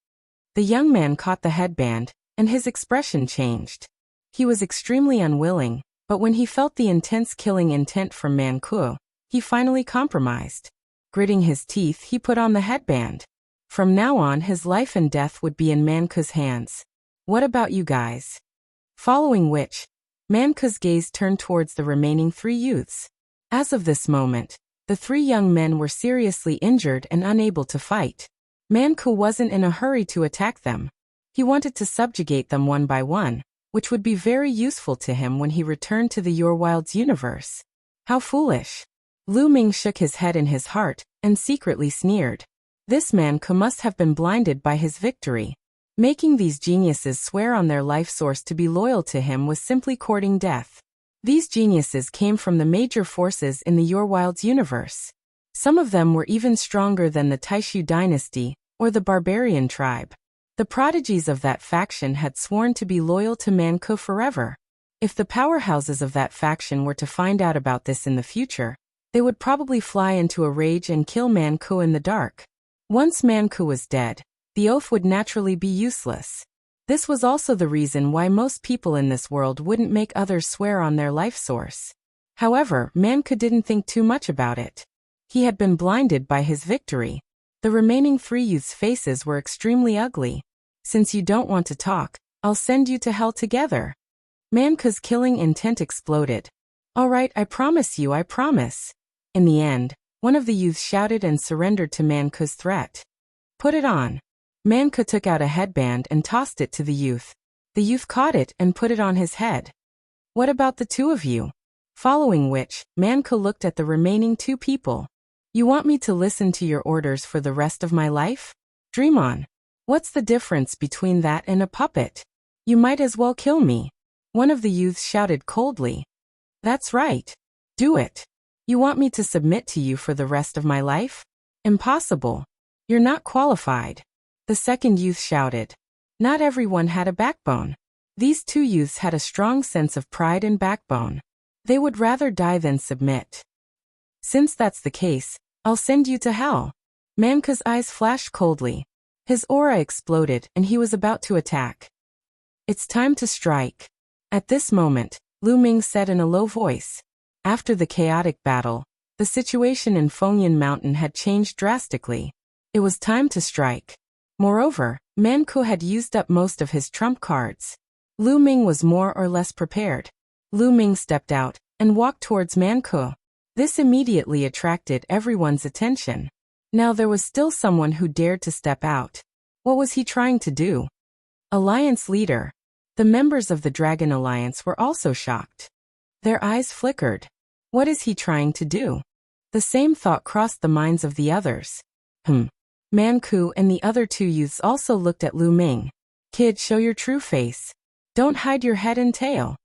The young man caught the headband, and his expression changed. He was extremely unwilling, but when he felt the intense killing intent from Manku, he finally compromised. Gritting his teeth, he put on the headband. From now on, his life and death would be in Manku's hands. What about you guys? Following which, Manku's gaze turned towards the remaining three youths. As of this moment, the three young men were seriously injured and unable to fight. Manku wasn't in a hurry to attack them. He wanted to subjugate them one by one, which would be very useful to him when he returned to the Your Wilds universe. How foolish. Lu Ming shook his head in his heart and secretly sneered. This Manku must have been blinded by his victory. Making these geniuses swear on their life source to be loyal to him was simply courting death. These geniuses came from the major forces in the Your Wilds universe. Some of them were even stronger than the Taishu dynasty or the barbarian tribe. The prodigies of that faction had sworn to be loyal to Manku forever. If the powerhouses of that faction were to find out about this in the future, they would probably fly into a rage and kill Manku in the dark. Once Manku was dead, the oath would naturally be useless. This was also the reason why most people in this world wouldn't make others swear on their life source. However, Manku didn't think too much about it. He had been blinded by his victory. The remaining three youths' faces were extremely ugly. Since you don't want to talk, I'll send you to hell together. Manka's killing intent exploded. All right, I promise you, I promise. In the end, one of the youths shouted and surrendered to Manka's threat. Put it on. Manka took out a headband and tossed it to the youth. The youth caught it and put it on his head. What about the two of you? Following which, Manka looked at the remaining two people. You want me to listen to your orders for the rest of my life? Dream on. What's the difference between that and a puppet? You might as well kill me. One of the youths shouted coldly. That's right. Do it. You want me to submit to you for the rest of my life? Impossible. You're not qualified. The second youth shouted. Not everyone had a backbone. These two youths had a strong sense of pride and backbone. They would rather die than submit. Since that's the case, I'll send you to hell. Manka's eyes flashed coldly. His aura exploded and he was about to attack. It's time to strike. At this moment, Lu Ming said in a low voice. After the chaotic battle, the situation in Fengyan Mountain had changed drastically. It was time to strike. Moreover, Manku had used up most of his trump cards. Lu Ming was more or less prepared. Lu Ming stepped out and walked towards Manku. This immediately attracted everyone's attention. Now there was still someone who dared to step out. What was he trying to do? Alliance leader. The members of the Dragon Alliance were also shocked. Their eyes flickered. What is he trying to do? The same thought crossed the minds of the others. Manku and the other two youths also looked at Lu Ming. Kid, show your true face. Don't hide your head and tail.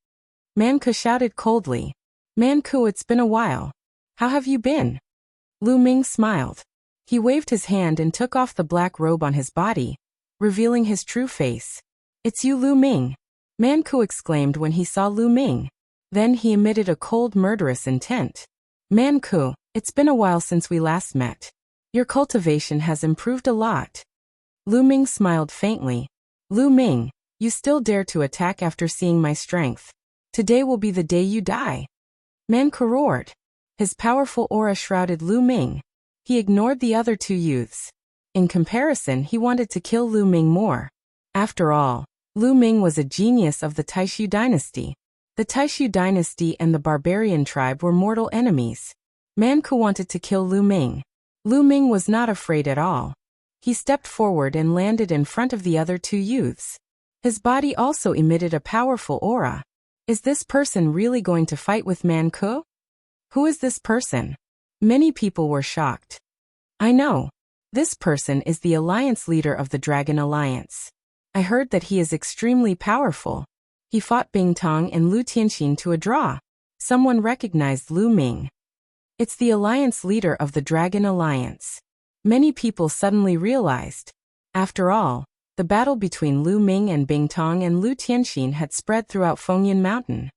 Manku shouted coldly. Manku, it's been a while. How have you been? Lu Ming smiled. He waved his hand and took off the black robe on his body, revealing his true face. It's you, Lu Ming. Manku exclaimed when he saw Lu Ming. Then he emitted a cold, murderous intent. Manku, it's been a while since we last met. Your cultivation has improved a lot. Lu Ming smiled faintly. Lu Ming, you still dare to attack after seeing my strength. Today will be the day you die. Manku roared. His powerful aura shrouded Lu Ming. He ignored the other two youths. In comparison, he wanted to kill Lu Ming more. After all, Lu Ming was a genius of the Taishu dynasty. The Taishu dynasty and the barbarian tribe were mortal enemies. Manku wanted to kill Lu Ming. Lu Ming was not afraid at all. He stepped forward and landed in front of the other two youths. His body also emitted a powerful aura. Is this person really going to fight with Manku? Who is this person? Many people were shocked. I know. This person is the alliance leader of the Dragon Alliance. I heard that he is extremely powerful. He fought Bing Tong and Lu Tianxin to a draw. Someone recognized Lu Ming. It's the alliance leader of the Dragon Alliance. Many people suddenly realized. After all, the battle between Lu Ming and Bing Tong and Lu Tianxin had spread throughout Fengyan Mountain.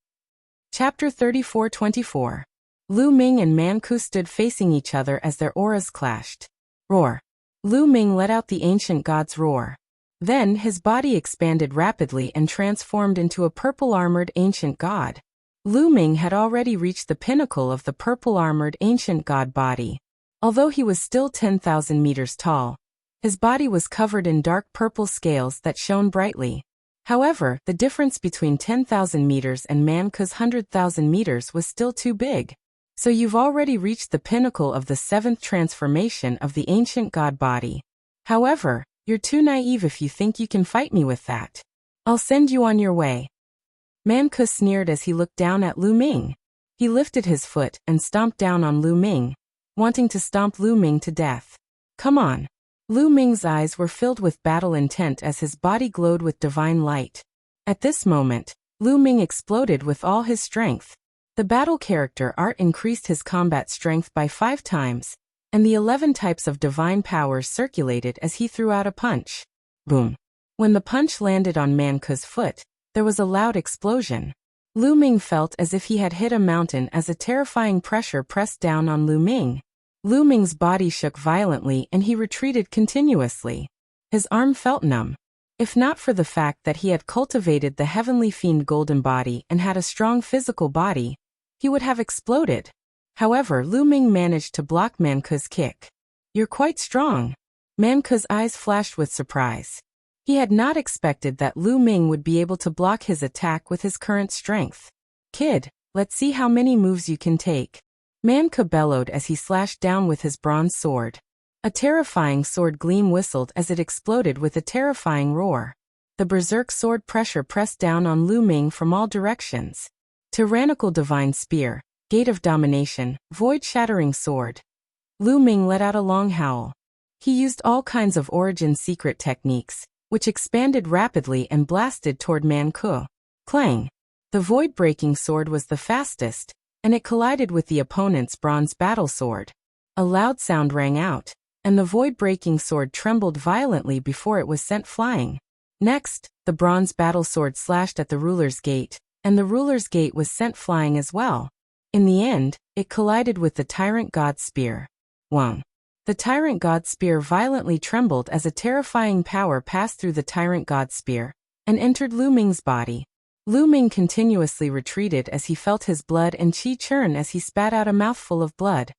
Chapter 34-24. Lu Ming and Manku stood facing each other as their auras clashed. Roar. Lu Ming let out the ancient god's roar. Then his body expanded rapidly and transformed into a purple-armored ancient god. Lu Ming had already reached the pinnacle of the purple-armored ancient god body. Although he was still 10,000 meters tall, his body was covered in dark purple scales that shone brightly. However, the difference between 10,000 meters and Manku's 100,000 meters was still too big. So you've already reached the pinnacle of the 7th transformation of the ancient god body. However, you're too naive if you think you can fight me with that. I'll send you on your way. Manku sneered as he looked down at Lu Ming. He lifted his foot and stomped down on Lu Ming, wanting to stomp Lu Ming to death. Come on. Lu Ming's eyes were filled with battle intent as his body glowed with divine light. At this moment, Lu Ming exploded with all his strength. The battle character art increased his combat strength by 5 times, and the 11 types of divine powers circulated as he threw out a punch. Boom. When the punch landed on Manku's foot, there was a loud explosion. Lu Ming felt as if he had hit a mountain as a terrifying pressure pressed down on Lu Ming. Lu Ming's body shook violently and he retreated continuously. His arm felt numb. If not for the fact that he had cultivated the heavenly fiend golden body and had a strong physical body, he would have exploded. However, Lu Ming managed to block Manku's kick. You're quite strong. Manku's eyes flashed with surprise. He had not expected that Lu Ming would be able to block his attack with his current strength. "Kid, let's see how many moves you can take." Man Ke bellowed as he slashed down with his bronze sword. A terrifying sword gleam whistled as it exploded with a terrifying roar. The berserk sword pressure pressed down on Lu Ming from all directions. Tyrannical divine spear, gate of domination, void-shattering sword. Lu Ming let out a long howl. He used all kinds of origin secret techniques, which expanded rapidly and blasted toward Man Ke. Clang! The void-breaking sword was the fastest, and it collided with the opponent's bronze battle sword. A loud sound rang out, and the void-breaking sword trembled violently before it was sent flying. Next, the bronze battle sword slashed at the ruler's gate, and the ruler's gate was sent flying as well. In the end, it collided with the tyrant god's spear. Wang! The tyrant god's spear violently trembled as a terrifying power passed through the tyrant god's spear and entered Lu Ming's body. Lu Ming continuously retreated as he felt his blood and qi churn as he spat out a mouthful of blood.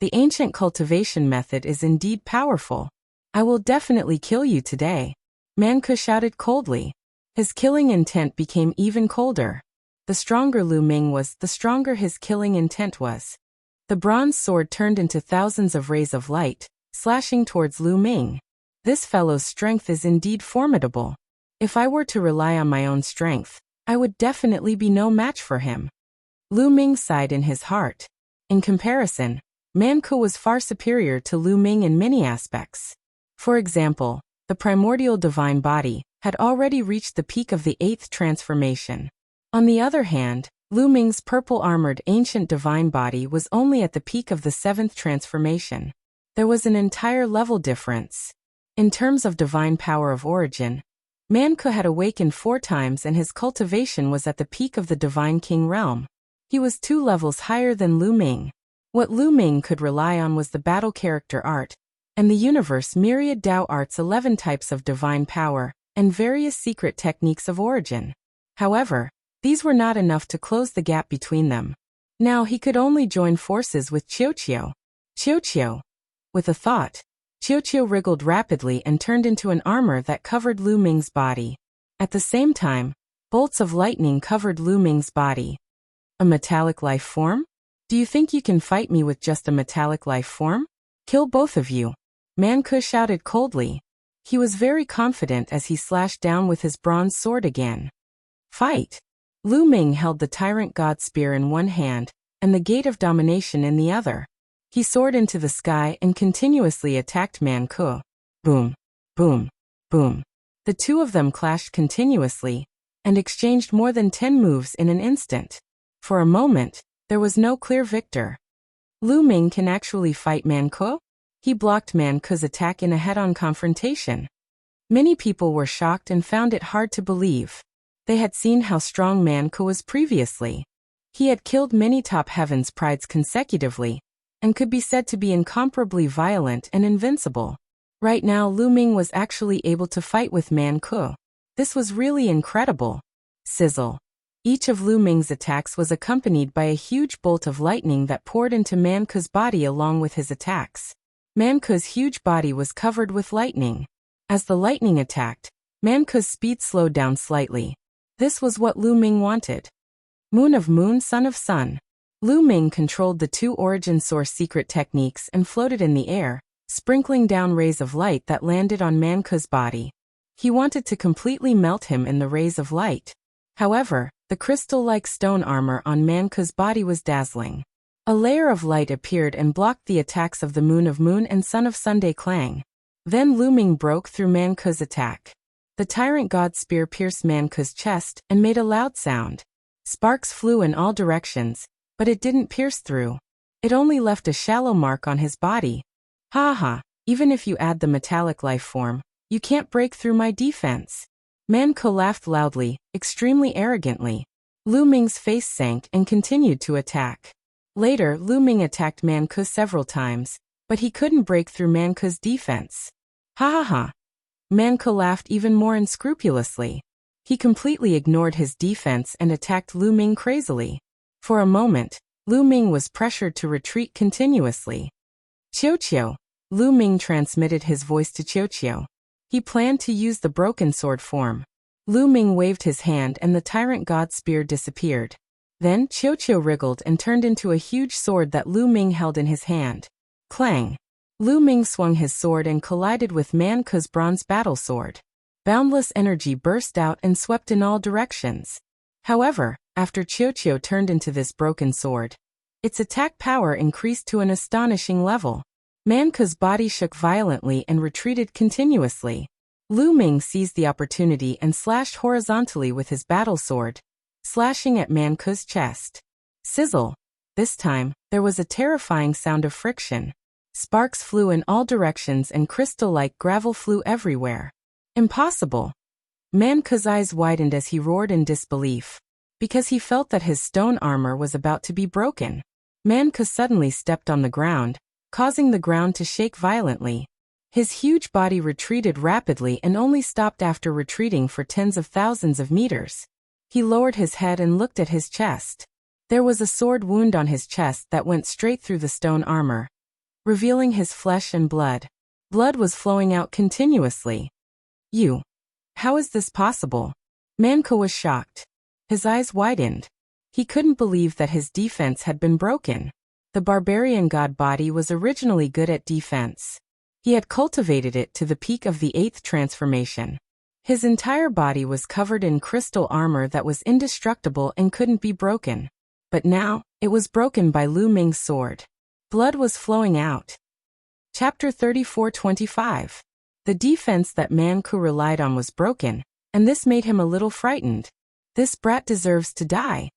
The ancient cultivation method is indeed powerful. "I will definitely kill you today," Man Ke shouted coldly. His killing intent became even colder. The stronger Lu Ming was, the stronger his killing intent was. The bronze sword turned into thousands of rays of light, slashing towards Lu Ming. This fellow's strength is indeed formidable. If I were to rely on my own strength, I would definitely be no match for him. Lu Ming sighed in his heart. In comparison, Man Ke was far superior to Lu Ming in many aspects. For example, the primordial divine body had already reached the peak of the 8th transformation. On the other hand, Lu Ming's purple-armored ancient divine body was only at the peak of the 7th transformation. There was an entire level difference. In terms of divine power of origin, Man Ke had awakened 4 times and his cultivation was at the peak of the divine king realm. He was 2 levels higher than Lu Ming. What Lu Ming could rely on was the battle character art, and the universe myriad Dao arts 11 types of divine power, and various secret techniques of origin. However, these were not enough to close the gap between them. Now he could only join forces with Qiu. Qiu. With a thought, Qiu wriggled rapidly and turned into an armor that covered Lu Ming's body. At the same time, bolts of lightning covered Lu Ming's body. A metallic life form? Do you think you can fight me with just a metallic life form? Kill both of you. Man Ke shouted coldly. He was very confident as he slashed down with his bronze sword again. Fight! Lu Ming held the tyrant god spear in one hand, and the gate of domination in the other. He soared into the sky and continuously attacked Man Ke. Boom, boom, boom. The two of them clashed continuously, and exchanged more than 10 moves in an instant. For a moment, there was no clear victor. Lu Ming can actually fight Man Ke? He blocked Man Ke's attack in a head-on confrontation. Many people were shocked and found it hard to believe. They had seen how strong Man Ke was previously. He had killed many top heavens prides consecutively, and could be said to be incomparably violent and invincible. Right now Lu Ming was actually able to fight with Man Ke. This was really incredible. Sizzle. Each of Lu Ming's attacks was accompanied by a huge bolt of lightning that poured into Man Ke's body along with his attacks. Man Ke's huge body was covered with lightning. As the lightning attacked, Man Ke's speed slowed down slightly. This was what Lu Ming wanted. Moon of Moon, Sun of Sun. Lu Ming controlled the 2 origin source secret techniques and floated in the air, sprinkling down rays of light that landed on Man Ke's body. He wanted to completely melt him in the rays of light. However, the crystal-like stone armor on Man Ke's body was dazzling. A layer of light appeared and blocked the attacks of the Moon of Moon and Sun of Sunday Clang. Then Lu Ming broke through Man Ke's attack. The tyrant god spear pierced Man Ke's chest and made a loud sound. Sparks flew in all directions, but it didn't pierce through. It only left a shallow mark on his body. Ha ha, even if you add the metallic life form, you can't break through my defense. Man Ke laughed loudly, extremely arrogantly. Lu Ming's face sank and continued to attack. Later, Lu Ming attacked Man Ke several times, but he couldn't break through Man Ke's defense. Ha ha ha. Man Ke laughed even more unscrupulously. He completely ignored his defense and attacked Lu Ming crazily. For a moment, Lu Ming was pressured to retreat continuously. Qiu. Lu Ming transmitted his voice to Qiu. He planned to use the broken sword form. Lu Ming waved his hand and the tyrant god's spear disappeared. Then Qiu wriggled and turned into a huge sword that Lu Ming held in his hand. Clang! Lu Ming swung his sword and collided with Man Ke's bronze battle sword. Boundless energy burst out and swept in all directions. However, after Qiu turned into this broken sword, its attack power increased to an astonishing level. Man Ke's body shook violently and retreated continuously. Lu Ming seized the opportunity and slashed horizontally with his battle sword, slashing at Man Ke's chest. Sizzle! This time, there was a terrifying sound of friction. Sparks flew in all directions and crystal-like gravel flew everywhere. Impossible! Man Ke's eyes widened as he roared in disbelief, because he felt that his stone armor was about to be broken. Man Ke suddenly stepped on the ground, causing the ground to shake violently. His huge body retreated rapidly and only stopped after retreating for tens of thousands of meters. He lowered his head and looked at his chest. There was a sword wound on his chest that went straight through the stone armor, revealing his flesh and blood. Blood was flowing out continuously. How is this possible? Man Ke was shocked. His eyes widened. He couldn't believe that his defense had been broken. The barbarian god body was originally good at defense. He had cultivated it to the peak of the 8th transformation. His entire body was covered in crystal armor that was indestructible and couldn't be broken. But now, it was broken by Lu Ming's sword. Blood was flowing out. Chapter 34-25. The defense that Man Ke relied on was broken, and this made him a little frightened. This brat deserves to die.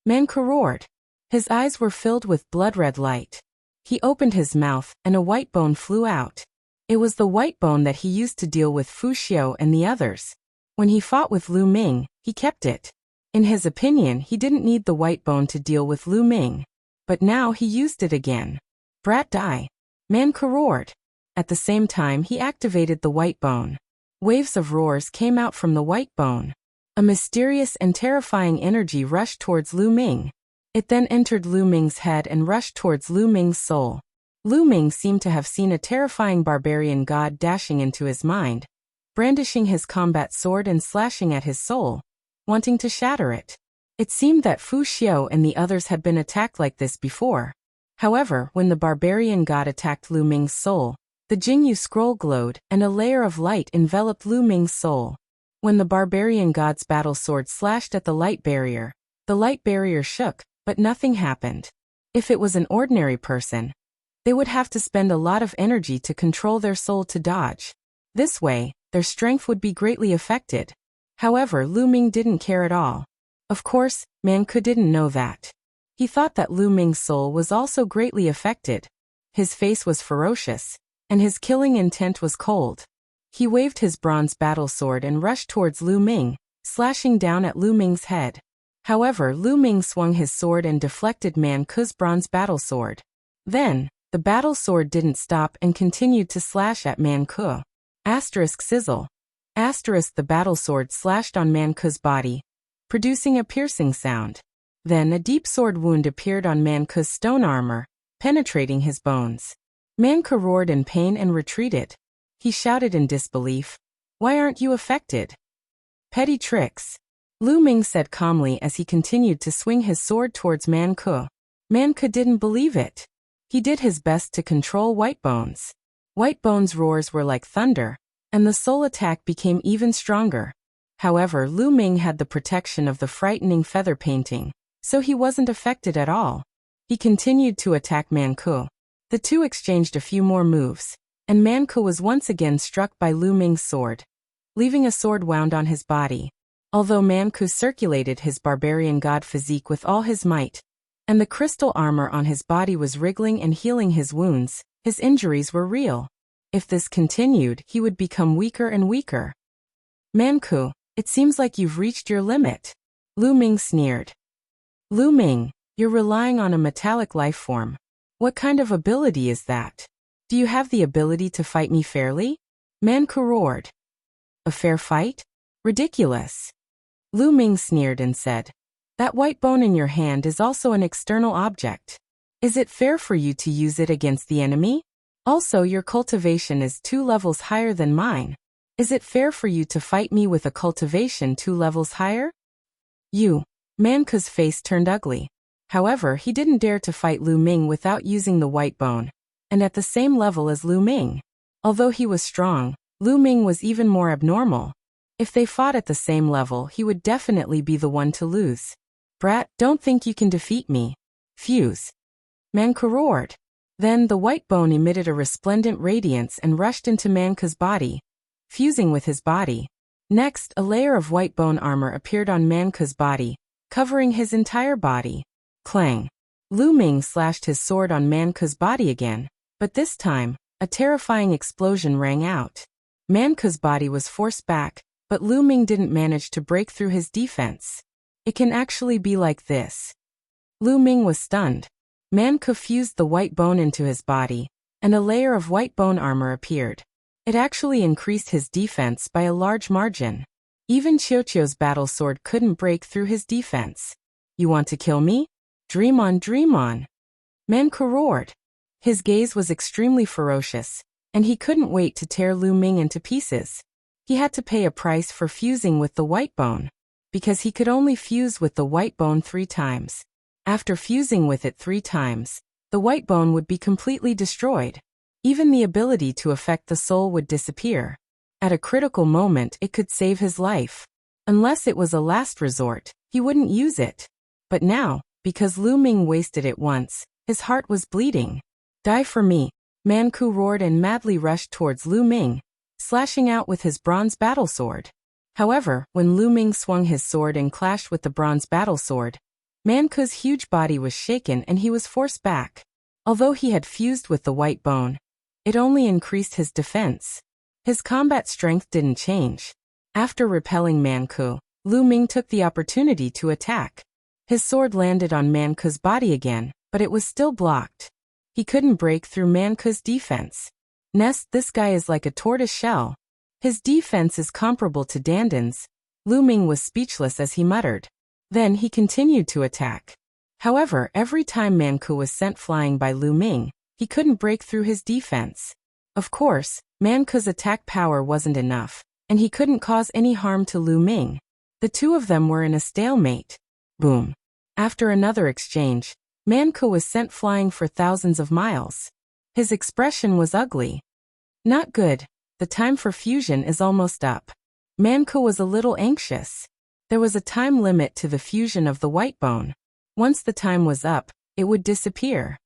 Man Ke roared. His eyes were filled with blood-red light. He opened his mouth, and a white bone flew out. It was the white bone that he used to deal with Fu Xiu and the others. When he fought with Lu Ming, he kept it. In his opinion, he didn't need the white bone to deal with Lu Ming. But now he used it again. Brat die. Man Ke roared. At the same time, he activated the white bone. Waves of roars came out from the white bone. A mysterious and terrifying energy rushed towards Lu Ming. It then entered Lu Ming's head and rushed towards Lu Ming's soul. Lu Ming seemed to have seen a terrifying barbarian god dashing into his mind, brandishing his combat sword and slashing at his soul, wanting to shatter it. It seemed that Fu Xiu and the others had been attacked like this before. However, when the barbarian god attacked Lu Ming's soul, the Jingyu scroll glowed and a layer of light enveloped Lu Ming's soul. When the barbarian god's battle sword slashed at the light barrier shook, but nothing happened. If it was an ordinary person, they would have to spend a lot of energy to control their soul to dodge. This way, their strength would be greatly affected. However, Lu Ming didn't care at all. Of course, Man Ke didn't know that. He thought that Lu Ming's soul was also greatly affected. His face was ferocious, and his killing intent was cold. He waved his bronze battle sword and rushed towards Lu Ming, slashing down at Lu Ming's head. However, Lu Ming swung his sword and deflected Man Ke's bronze battle sword. Then, the battle sword didn't stop and continued to slash at Man Ke. Sizzle. The battle sword slashed on Man Ke's body, producing a piercing sound. Then a deep sword wound appeared on Man Ke's stone armor, penetrating his bones. Man Ke roared in pain and retreated. He shouted in disbelief, "Why aren't you affected?" Petty tricks. Lu Ming said calmly as he continued to swing his sword towards Man Ke. Man Ke didn't believe it. He did his best to control White Bones. White Bones' roars were like thunder, and the soul attack became even stronger. However, Lu Ming had the protection of the frightening feather painting, so he wasn't affected at all. He continued to attack Man Ke. The two exchanged a few more moves, and Man Ke was once again struck by Lu Ming's sword, leaving a sword wound on his body. Although Man Ke circulated his barbarian god physique with all his might, and the crystal armor on his body was wriggling and healing his wounds, his injuries were real. If this continued, he would become weaker and weaker. Man Ke, it seems like you've reached your limit. Lu Ming sneered. Lu Ming, you're relying on a metallic life form. What kind of ability is that? Do you have the ability to fight me fairly? Man Ke roared. A fair fight? Ridiculous. Lu Ming sneered and said, "That white bone in your hand is also an external object. Is it fair for you to use it against the enemy? Also, your cultivation is 2 levels higher than mine. Is it fair for you to fight me with a cultivation 2 levels higher? You. Manku's face turned ugly. However, he didn't dare to fight Lu Ming without using the white bone, and at the same level as Lu Ming. Although he was strong, Lu Ming was even more abnormal. If they fought at the same level, he would definitely be the one to lose. Brat, don't think you can defeat me. Fuse. Manku roared. Then the white bone emitted a resplendent radiance and rushed into Manku's body, fusing with his body. Next, a layer of white bone armor appeared on Manku's body, covering his entire body. Clang. Lu Ming slashed his sword on Manku's body again, but this time, a terrifying explosion rang out. Manku's body was forced back, but Lu Ming didn't manage to break through his defense. It can actually be like this. Lu Ming was stunned. Manku fused the white bone into his body, and a layer of white bone armor appeared. It actually increased his defense by a large margin. Even Qiuqiu's battle sword couldn't break through his defense. You want to kill me? Dream on, dream on. Manku roared. His gaze was extremely ferocious, and he couldn't wait to tear Lu Ming into pieces. He had to pay a price for fusing with the white bone, because he could only fuse with the white bone 3 times. After fusing with it 3 times, the white bone would be completely destroyed. Even the ability to affect the soul would disappear. At a critical moment, it could save his life. Unless it was a last resort, he wouldn't use it. But now, because Lu Ming wasted it once, his heart was bleeding. Die for me. Manku roared and madly rushed towards Lu Ming, slashing out with his bronze battle sword. However, when Lu Ming swung his sword and clashed with the bronze battle sword, Manku's huge body was shaken and he was forced back. Although he had fused with the white bone, it only increased his defense. His combat strength didn't change. After repelling Manku, Lu Ming took the opportunity to attack. His sword landed on Manku's body again, but it was still blocked. He couldn't break through Manku's defense. Nest, this guy is like a tortoise shell. His defense is comparable to Dandan's. Lu Ming was speechless as he muttered. Then he continued to attack. However, every time Manku was sent flying by Lu Ming, he couldn't break through his defense. Of course, Manku's attack power wasn't enough, and he couldn't cause any harm to Lu Ming. The two of them were in a stalemate. Boom. After another exchange, Manku was sent flying for thousands of miles. His expression was ugly. Not good. The time for fusion is almost up. Manku was a little anxious. There was a time limit to the fusion of the white bone. Once the time was up, it would disappear.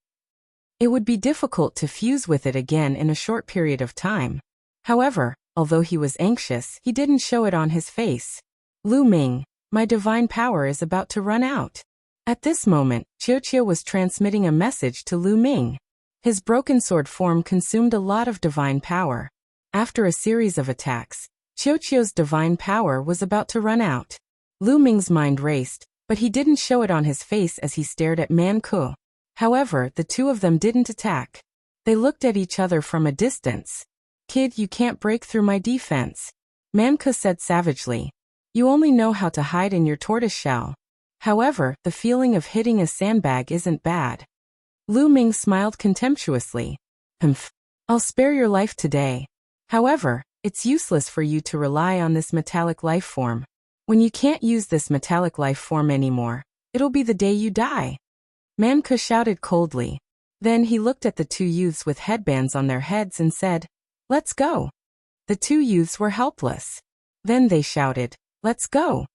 It would be difficult to fuse with it again in a short period of time. However, although he was anxious, he didn't show it on his face. Lu Ming, my divine power is about to run out. At this moment, Qiuqiu was transmitting a message to Lu Ming. His broken sword form consumed a lot of divine power. After a series of attacks, Qiuqiu's divine power was about to run out. Lu Ming's mind raced, but he didn't show it on his face as he stared at Manku. However, the two of them didn't attack. They looked at each other from a distance. Kid, you can't break through my defense. Manku said savagely. You only know how to hide in your tortoise shell. However, the feeling of hitting a sandbag isn't bad. Lu Ming smiled contemptuously. Humph. I'll spare your life today. However, it's useless for you to rely on this metallic life form. When you can't use this metallic life form anymore, it'll be the day you die. Manku shouted coldly. Then he looked at the two youths with headbands on their heads and said, Let's go. The two youths were helpless. Then they shouted, Let's go.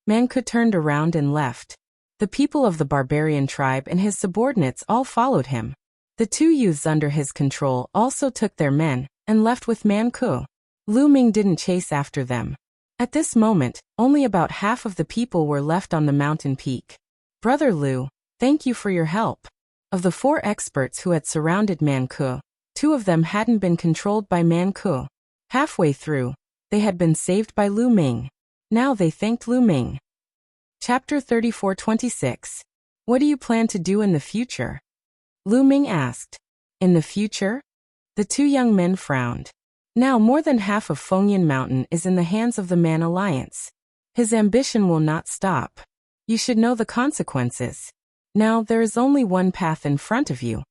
Manku turned around and left. The people of the barbarian tribe and his subordinates all followed him. The two youths under his control also took their men and left with Manku. Lu Ming didn't chase after them. At this moment, only about half of the people were left on the mountain peak. Brother Lu, thank you for your help. Of the 4 experts who had surrounded Manku, 2 of them hadn't been controlled by Manku. Halfway through, they had been saved by Lu Ming. Now they thanked Lu Ming. Chapter 34-26. What do you plan to do in the future? Lu Ming asked. In the future? The 2 young men frowned. Now more than half of Fengyan Mountain is in the hands of the Man Alliance. His ambition will not stop. You should know the consequences. Now there is only one path in front of you.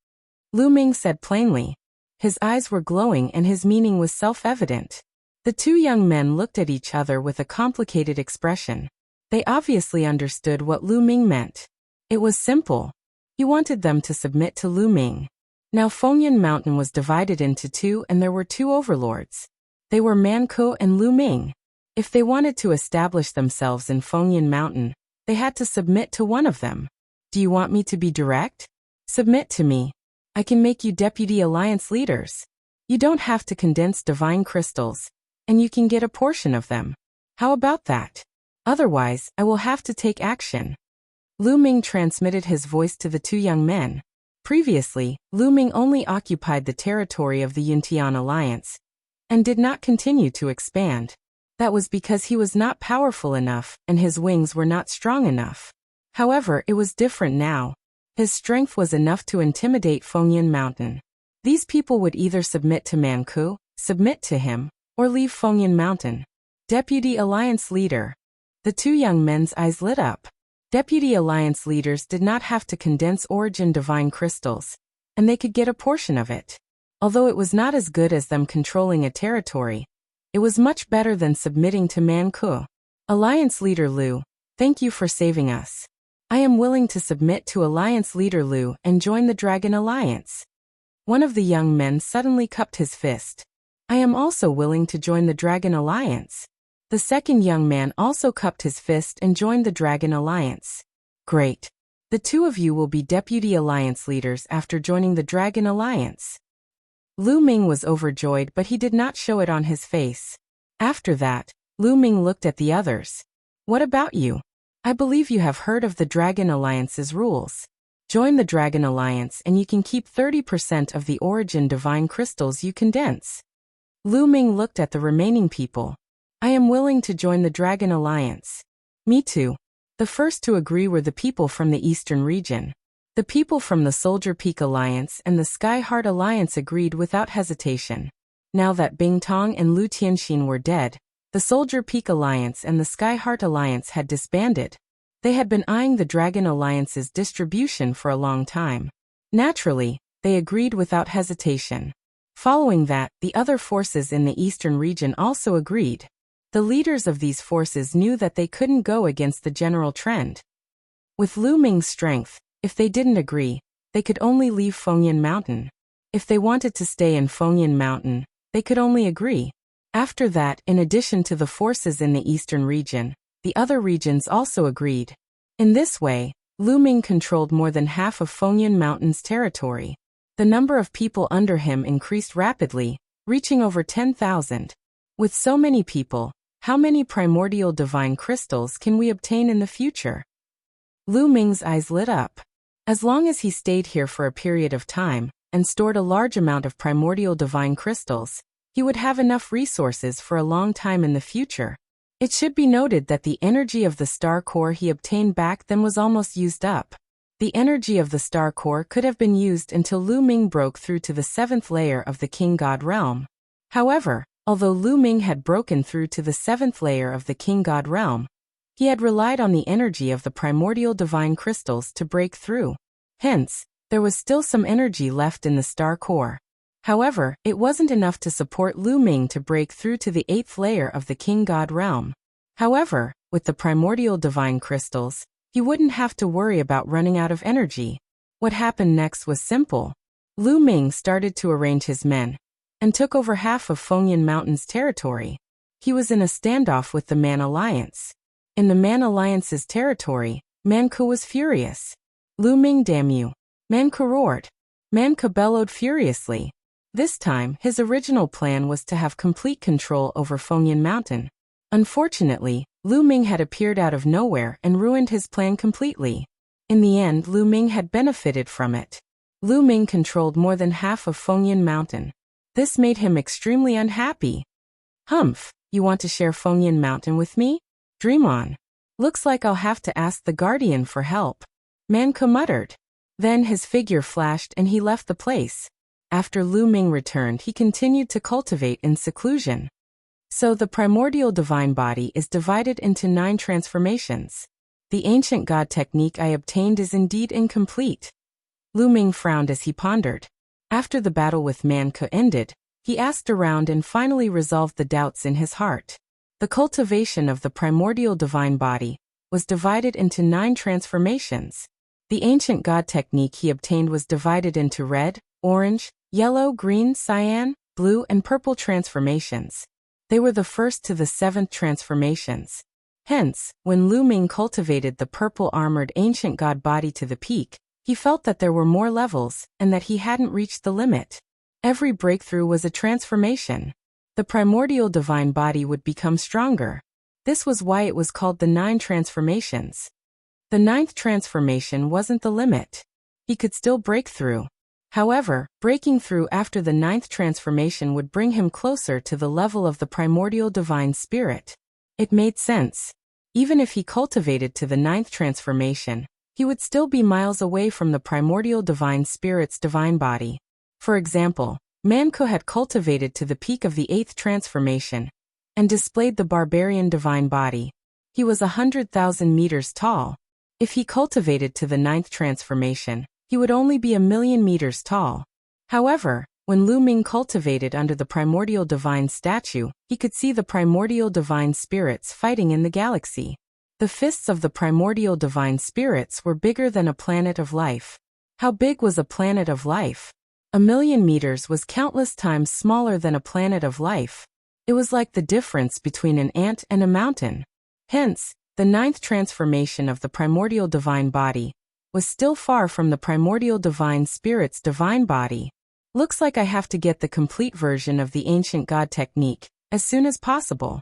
Lu Ming said plainly. His eyes were glowing and his meaning was self-evident. The two young men looked at each other with a complicated expression. They obviously understood what Lu Ming meant. It was simple. He wanted them to submit to Lu Ming. Now Fengyan Mountain was divided into two and there were two overlords. They were Manke and Lu Ming. If they wanted to establish themselves in Fengyan Mountain, they had to submit to one of them. Do you want me to be direct? Submit to me. I can make you deputy alliance leaders. You don't have to condense divine crystals, and you can get a portion of them. How about that? Otherwise, I will have to take action. Lu Ming transmitted his voice to the two young men. Previously, Lu Ming only occupied the territory of the Yuntian Alliance, and did not continue to expand. That was because he was not powerful enough, and his wings were not strong enough. However, it was different now. His strength was enough to intimidate Fengyan Mountain. These people would either submit to Manke, submit to him, or leave Fengyan Mountain. Deputy Alliance Leader. The two young men's eyes lit up. Deputy Alliance leaders did not have to condense origin divine crystals, and they could get a portion of it. Although it was not as good as them controlling a territory, it was much better than submitting to Manke. Alliance Leader Lu, thank you for saving us. I am willing to submit to Alliance Leader Lu and join the Dragon Alliance. One of the young men suddenly cupped his fist. I am also willing to join the Dragon Alliance. The second young man also cupped his fist and joined the Dragon Alliance. Great. The two of you will be Deputy Alliance leaders after joining the Dragon Alliance. Lu Ming was overjoyed, but he did not show it on his face. After that, Lu Ming looked at the others. What about you? I believe you have heard of the Dragon Alliance's rules. Join the Dragon Alliance and you can keep 30% of the origin divine crystals you condense. Lu Ming looked at the remaining people. I am willing to join the Dragon Alliance. Me too. The first to agree were the people from the Eastern region. The people from the Soldier Peak Alliance and the Sky Heart Alliance agreed without hesitation. Now that Bing Tong and Lu Tianxin were dead, the Soldier Peak Alliance and the Sky Heart Alliance had disbanded. They had been eyeing the Dragon Alliance's distribution for a long time. Naturally, they agreed without hesitation. Following that, the other forces in the Eastern region also agreed. The leaders of these forces knew that they couldn't go against the general trend. With Lu Ming's strength, if they didn't agree, they could only leave Fengyan Mountain. If they wanted to stay in Fengyan Mountain, they could only agree. After that, in addition to the forces in the Eastern region, the other regions also agreed. In this way, Lu Ming controlled more than half of Fengyan Mountain's territory. The number of people under him increased rapidly, reaching over 10,000. With so many people, how many primordial divine crystals can we obtain in the future? Lu Ming's eyes lit up. As long as he stayed here for a period of time, and stored a large amount of primordial divine crystals, he would have enough resources for a long time in the future. It should be noted that the energy of the star core he obtained back then was almost used up. The energy of the star core could have been used until Lu Ming broke through to the 7th layer of the King God realm. However, although Lu Ming had broken through to the 7th layer of the King God realm, he had relied on the energy of the primordial divine crystals to break through. Hence, there was still some energy left in the star core. However, it wasn't enough to support Lu Ming to break through to the 8th layer of the King God realm. However, with the primordial divine crystals, he wouldn't have to worry about running out of energy. What happened next was simple. Lu Ming started to arrange his men, and took over half of Fengyan Mountain's territory. He was in a standoff with the Man Alliance. In the Man Alliance's territory, Manke was furious. Lu Ming, damn you. Manke roared. Manke bellowed furiously. This time, his original plan was to have complete control over Fengyan Mountain. Unfortunately, Lu Ming had appeared out of nowhere and ruined his plan completely. In the end, Lu Ming had benefited from it. Lu Ming controlled more than half of Fengyan Mountain. This made him extremely unhappy. Humph, you want to share Fengyan Mountain with me? Dream on. Looks like I'll have to ask the Guardian for help. Manke muttered. Then his figure flashed and he left the place. After Lu Ming returned, he continued to cultivate in seclusion. So the primordial divine body is divided into 9 transformations. The ancient god technique I obtained is indeed incomplete. Lu Ming frowned as he pondered. After the battle with Manke ended, He asked around and finally resolved the doubts in his heart. The cultivation of the primordial divine body was divided into 9 transformations. The ancient God technique he obtained was divided into red, orange, yellow, green, cyan, blue, and purple transformations. They were the first to the 7th transformations. Hence, when Lu Ming cultivated the purple-armored ancient God body to the peak, he felt that there were more levels and that he hadn't reached the limit. Every breakthrough was a transformation. The primordial divine body would become stronger. This was why it was called the 9 transformations. The 9th transformation wasn't the limit. He could still break through. However, breaking through after the 9th transformation would bring him closer to the level of the primordial divine spirit. It made sense. Even if he cultivated to the 9th transformation, he would still be miles away from the primordial divine spirit's divine body. For example, Manco had cultivated to the peak of the 8th transformation and displayed the barbarian divine body. He was 100,000 meters tall. If he cultivated to the 9th transformation, he would only be 1,000,000 meters tall. However, when Lu Ming cultivated under the primordial divine statue, he could see the primordial divine spirits fighting in the galaxy. The fists of the primordial divine spirits were bigger than a planet of life. How big was a planet of life? 1,000,000 meters was countless times smaller than a planet of life. It was like the difference between an ant and a mountain. Hence, the 9th transformation of the primordial divine body was still far from the primordial divine spirit's divine body. Looks like I have to get the complete version of the ancient God technique as soon as possible.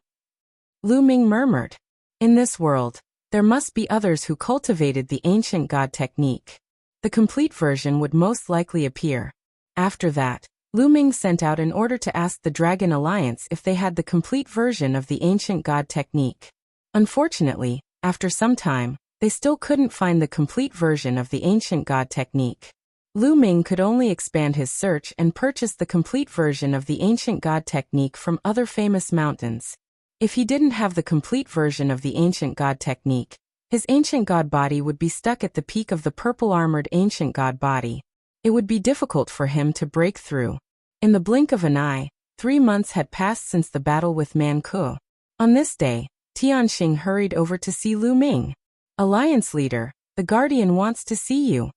Lu Ming murmured. In this world, there must be others who cultivated the ancient God technique. The complete version would most likely appear. After that, Lu Ming sent out an order to ask the Dragon Alliance if they had the complete version of the ancient God technique. Unfortunately, after some time, they still couldn't find the complete version of the ancient God technique. Lu Ming could only expand his search and purchase the complete version of the ancient God technique from other famous mountains. If he didn't have the complete version of the ancient God technique, his ancient God body would be stuck at the peak of the purple-armored ancient God body. It would be difficult for him to break through. In the blink of an eye, 3 months had passed since the battle with Manco. On this day, Tianxing hurried over to see Lu Ming. Alliance leader, the Guardian wants to see you.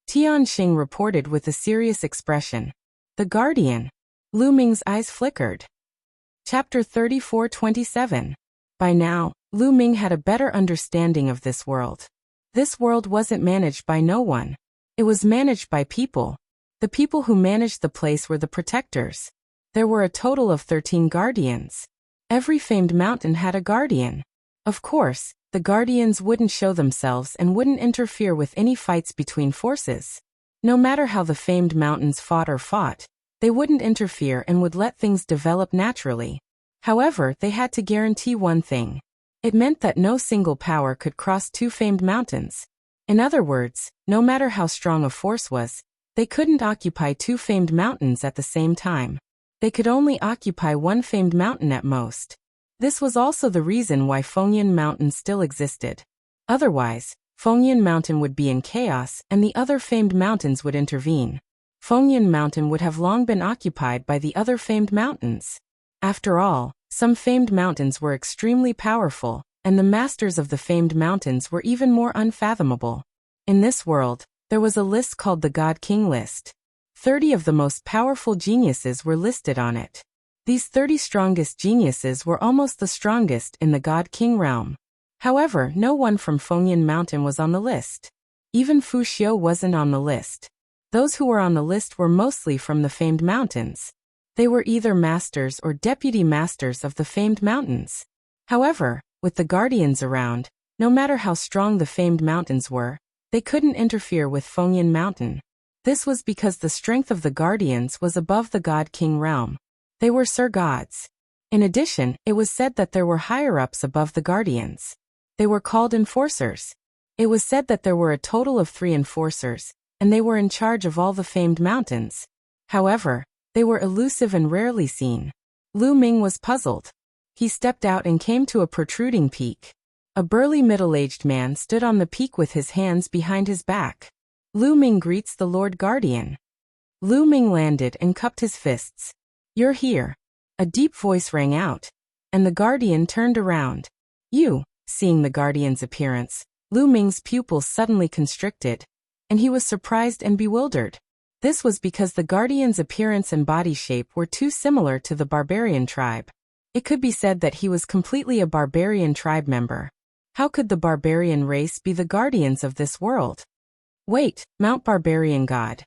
Tianxing reported with a serious expression. The Guardian. Lu Ming's eyes flickered. Chapter 34-27. By now, Lu Ming had a better understanding of this world. This world wasn't managed by no one. It was managed by people. The people who managed the place were the protectors. There were a total of 13 guardians. Every famed mountain had a guardian. Of course, the guardians wouldn't show themselves and wouldn't interfere with any fights between forces. No matter how the famed mountains fought, they wouldn't interfere and would let things develop naturally. However, they had to guarantee one thing. It meant that no single power could cross 2 famed mountains. In other words, no matter how strong a force was, they couldn't occupy 2 famed mountains at the same time. They could only occupy 1 famed mountain at most. This was also the reason why Fengyan Mountain still existed. Otherwise, Fengyan Mountain would be in chaos and the other famed mountains would intervene. Fengyan Mountain would have long been occupied by the other famed mountains. After all, some famed mountains were extremely powerful, and the masters of the famed mountains were even more unfathomable. In this world, there was a list called the God King list. 30 of the most powerful geniuses were listed on it. These 30 strongest geniuses were almost the strongest in the God King realm. However, no one from Fengyan Mountain was on the list. Even Fu Xiu wasn't on the list. Those who were on the list were mostly from the famed mountains. They were either masters or deputy masters of the famed mountains. However, with the guardians around, no matter how strong the famed mountains were, they couldn't interfere with Fengyan Mountain. This was because the strength of the guardians was above the God King realm. They were Sir Gods. In addition, it was said that there were higher-ups above the guardians. They were called enforcers. It was said that there were a total of 3 enforcers, and they were in charge of all the famed mountains. However, they were elusive and rarely seen. Lu Ming was puzzled. He stepped out and came to a protruding peak. A burly middle-aged man stood on the peak with his hands behind his back. Lu Ming greets the Lord Guardian. Lu Ming landed and cupped his fists. You're here. A deep voice rang out, and the guardian turned around. You, seeing the guardian's appearance, Lu Ming's pupils suddenly constricted, and he was surprised and bewildered. This was because the guardian's appearance and body shape were too similar to the barbarian tribe. It could be said that he was completely a barbarian tribe member. How could the barbarian race be the guardians of this world? Wait, Mount Barbarian God.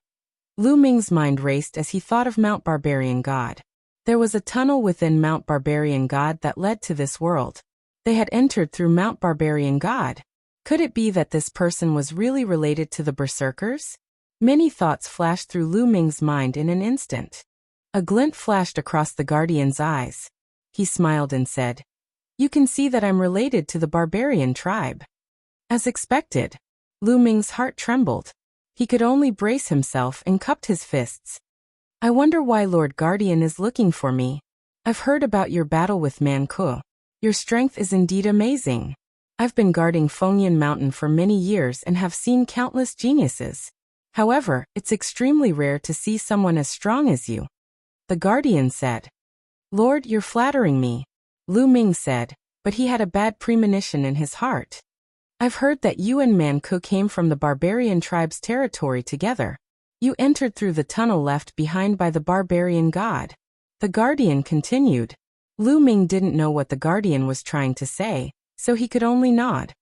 Lu Ming's mind raced as he thought of Mount Barbarian God. There was a tunnel within Mount Barbarian God that led to this world. They had entered through Mount Barbarian God. Could it be that this person was really related to the berserkers? Many thoughts flashed through Lu Ming's mind in an instant. A glint flashed across the guardian's eyes. He smiled and said, "You can see that I'm related to the barbarian tribe." As expected, Lu Ming's heart trembled. He could only brace himself and cupped his fists. "I wonder why Lord Guardian is looking for me. I've heard about your battle with Man Ku. Your strength is indeed amazing. I've been guarding Fengyan Mountain for many years and have seen countless geniuses. However, it's extremely rare to see someone as strong as you." The guardian said. "Lord, you're flattering me," Lu Ming said, but he had a bad premonition in his heart. "I've heard that you and Man Ku came from the barbarian tribe's territory together. You entered through the tunnel left behind by the barbarian god." The guardian continued. Lu Ming didn't know what the guardian was trying to say, so he could only nod.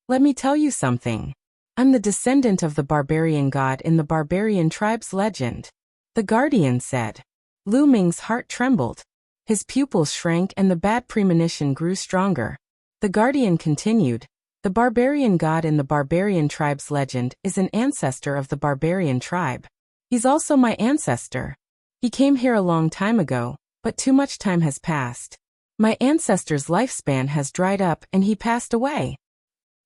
"Let me tell you something. I'm the descendant of the barbarian god in the barbarian tribe's legend," the guardian said. Lu Ming's heart trembled. His pupils shrank and the bad premonition grew stronger. The guardian continued. "The barbarian god in the barbarian tribe's legend is an ancestor of the barbarian tribe. He's also my ancestor. He came here a long time ago, but too much time has passed. My ancestor's lifespan has dried up and he passed away.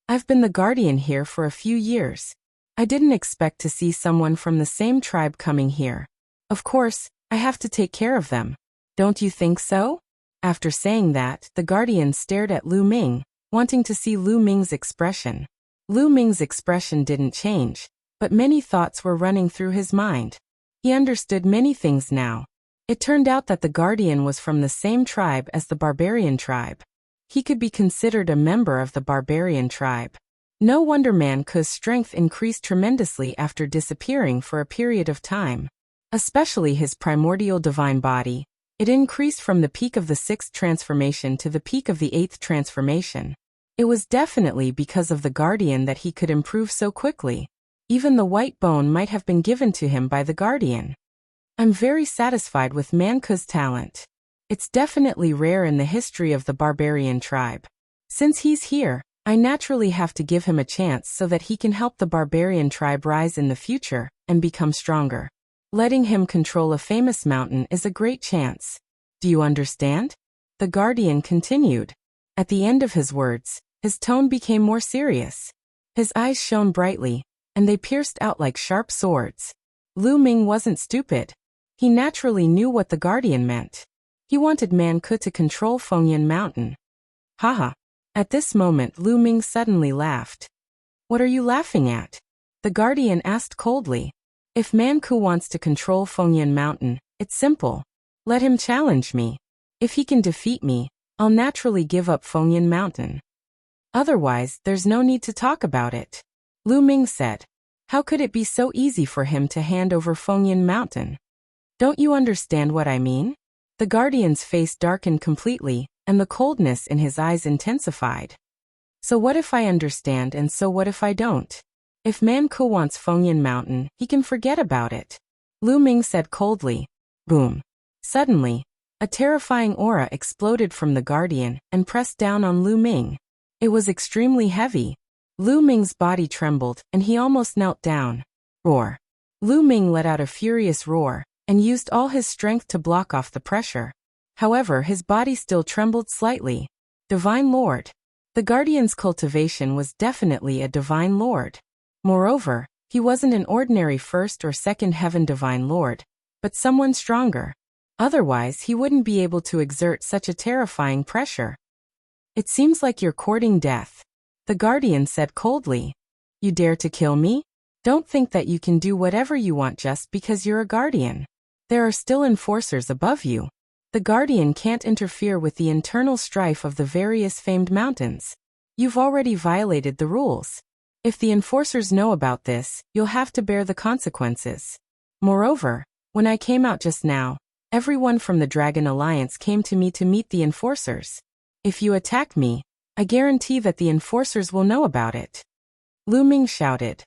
I've been the guardian here for a few years. I didn't expect to see someone from the same tribe coming here. Of course, I have to take care of them. Don't you think so?" After saying that, the guardian stared at Lu Ming, wanting to see Lu Ming's expression. Lu Ming's expression didn't change, but many thoughts were running through his mind. He understood many things now. It turned out that the guardian was from the same tribe as the barbarian tribe. He could be considered a member of the barbarian tribe. No wonder Man Ku's strength increased tremendously after disappearing for a period of time. Especially his primordial divine body. It increased from the peak of the 6th transformation to the peak of the 8th transformation. It was definitely because of the guardian that he could improve so quickly. Even the white bone might have been given to him by the guardian. I'm very satisfied with Man Ku's talent. It's definitely rare in the history of the barbarian tribe. Since he's here, I naturally have to give him a chance so that he can help the barbarian tribe rise in the future and become stronger. Letting him control a famous mountain is a great chance. Do you understand? The guardian continued. At the end of his words, his tone became more serious. His eyes shone brightly, and they pierced out like sharp swords. Lu Ming wasn't stupid. He naturally knew what the guardian meant. He wanted Man Ku to control Fengyan Mountain. Haha. At this moment Lu Ming suddenly laughed. What are you laughing at? The guardian asked coldly. If Man Ku wants to control Fengyan Mountain, it's simple. Let him challenge me. If he can defeat me, I'll naturally give up Fengyan Mountain. Otherwise, there's no need to talk about it. Lu Ming said. How could it be so easy for him to hand over Fengyan Mountain? Don't you understand what I mean? The guardian's face darkened completely, and the coldness in his eyes intensified. So what if I understand and so what if I don't? If Man Ku wants Fengyan Mountain, he can forget about it. Lu Ming said coldly. Boom. Suddenly, a terrifying aura exploded from the guardian and pressed down on Lu Ming. It was extremely heavy. Lu Ming's body trembled and he almost knelt down. Roar. Lu Ming let out a furious roar and used all his strength to block off the pressure. However, his body still trembled slightly. Divine Lord. The guardian's cultivation was definitely a divine lord. Moreover, he wasn't an ordinary first or second heaven divine lord, but someone stronger. Otherwise, he wouldn't be able to exert such a terrifying pressure. It seems like you're courting death. The guardian said coldly. You dare to kill me? Don't think that you can do whatever you want just because you're a guardian. There are still enforcers above you. The guardian can't interfere with the internal strife of the various famed mountains. You've already violated the rules. If the enforcers know about this, you'll have to bear the consequences. Moreover, when I came out just now, everyone from the Dragon Alliance came to me to meet the enforcers. If you attack me, I guarantee that the enforcers will know about it. Lu Ming shouted.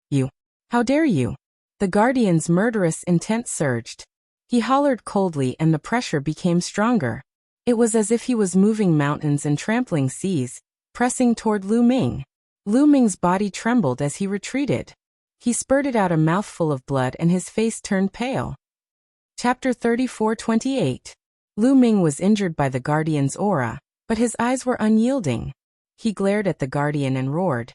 You! How dare you! The guardian's murderous intent surged. He hollered coldly and the pressure became stronger. It was as if he was moving mountains and trampling seas, pressing toward Lu Ming. Lu Ming's body trembled as he retreated. He spurted out a mouthful of blood and his face turned pale. Chapter 34-28. Lu Ming was injured by the guardian's aura, but his eyes were unyielding. He glared at the guardian and roared.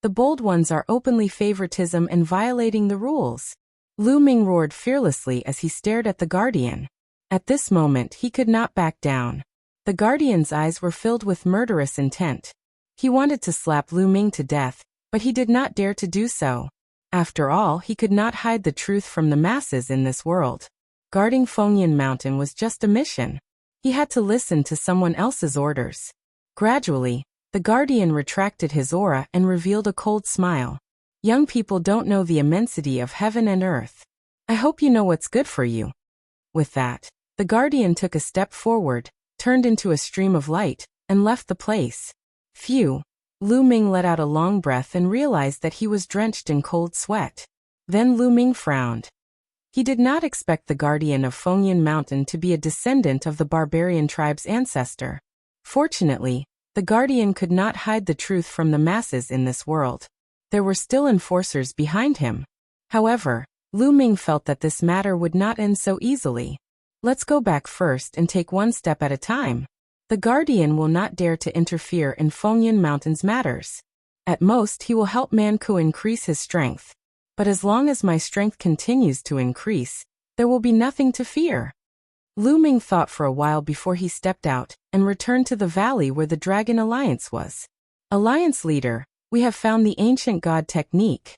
The bold ones are openly favoritism and violating the rules. Lu Ming roared fearlessly as he stared at the guardian. At this moment he could not back down. The guardian's eyes were filled with murderous intent. He wanted to slap Lu Ming to death, but he did not dare to do so. After all, he could not hide the truth from the masses in this world. Guarding Fengyan Mountain was just a mission. He had to listen to someone else's orders. Gradually, the guardian retracted his aura and revealed a cold smile. Young people don't know the immensity of heaven and earth. I hope you know what's good for you. With that, the guardian took a step forward, turned into a stream of light, and left the place. Phew! Lu Ming let out a long breath and realized that he was drenched in cold sweat. Then Lu Ming frowned. He did not expect the guardian of Fengyan Mountain to be a descendant of the barbarian tribe's ancestor. Fortunately, the guardian could not hide the truth from the masses in this world. There were still enforcers behind him. However, Lu Ming felt that this matter would not end so easily. Let's go back first and take one step at a time. The guardian will not dare to interfere in Fengyan Mountain's matters. At most, he will help Manku increase his strength. But as long as my strength continues to increase, there will be nothing to fear. Lu Ming thought for a while before he stepped out and returned to the valley where the Dragon Alliance was. Alliance leader, we have found the ancient god technique.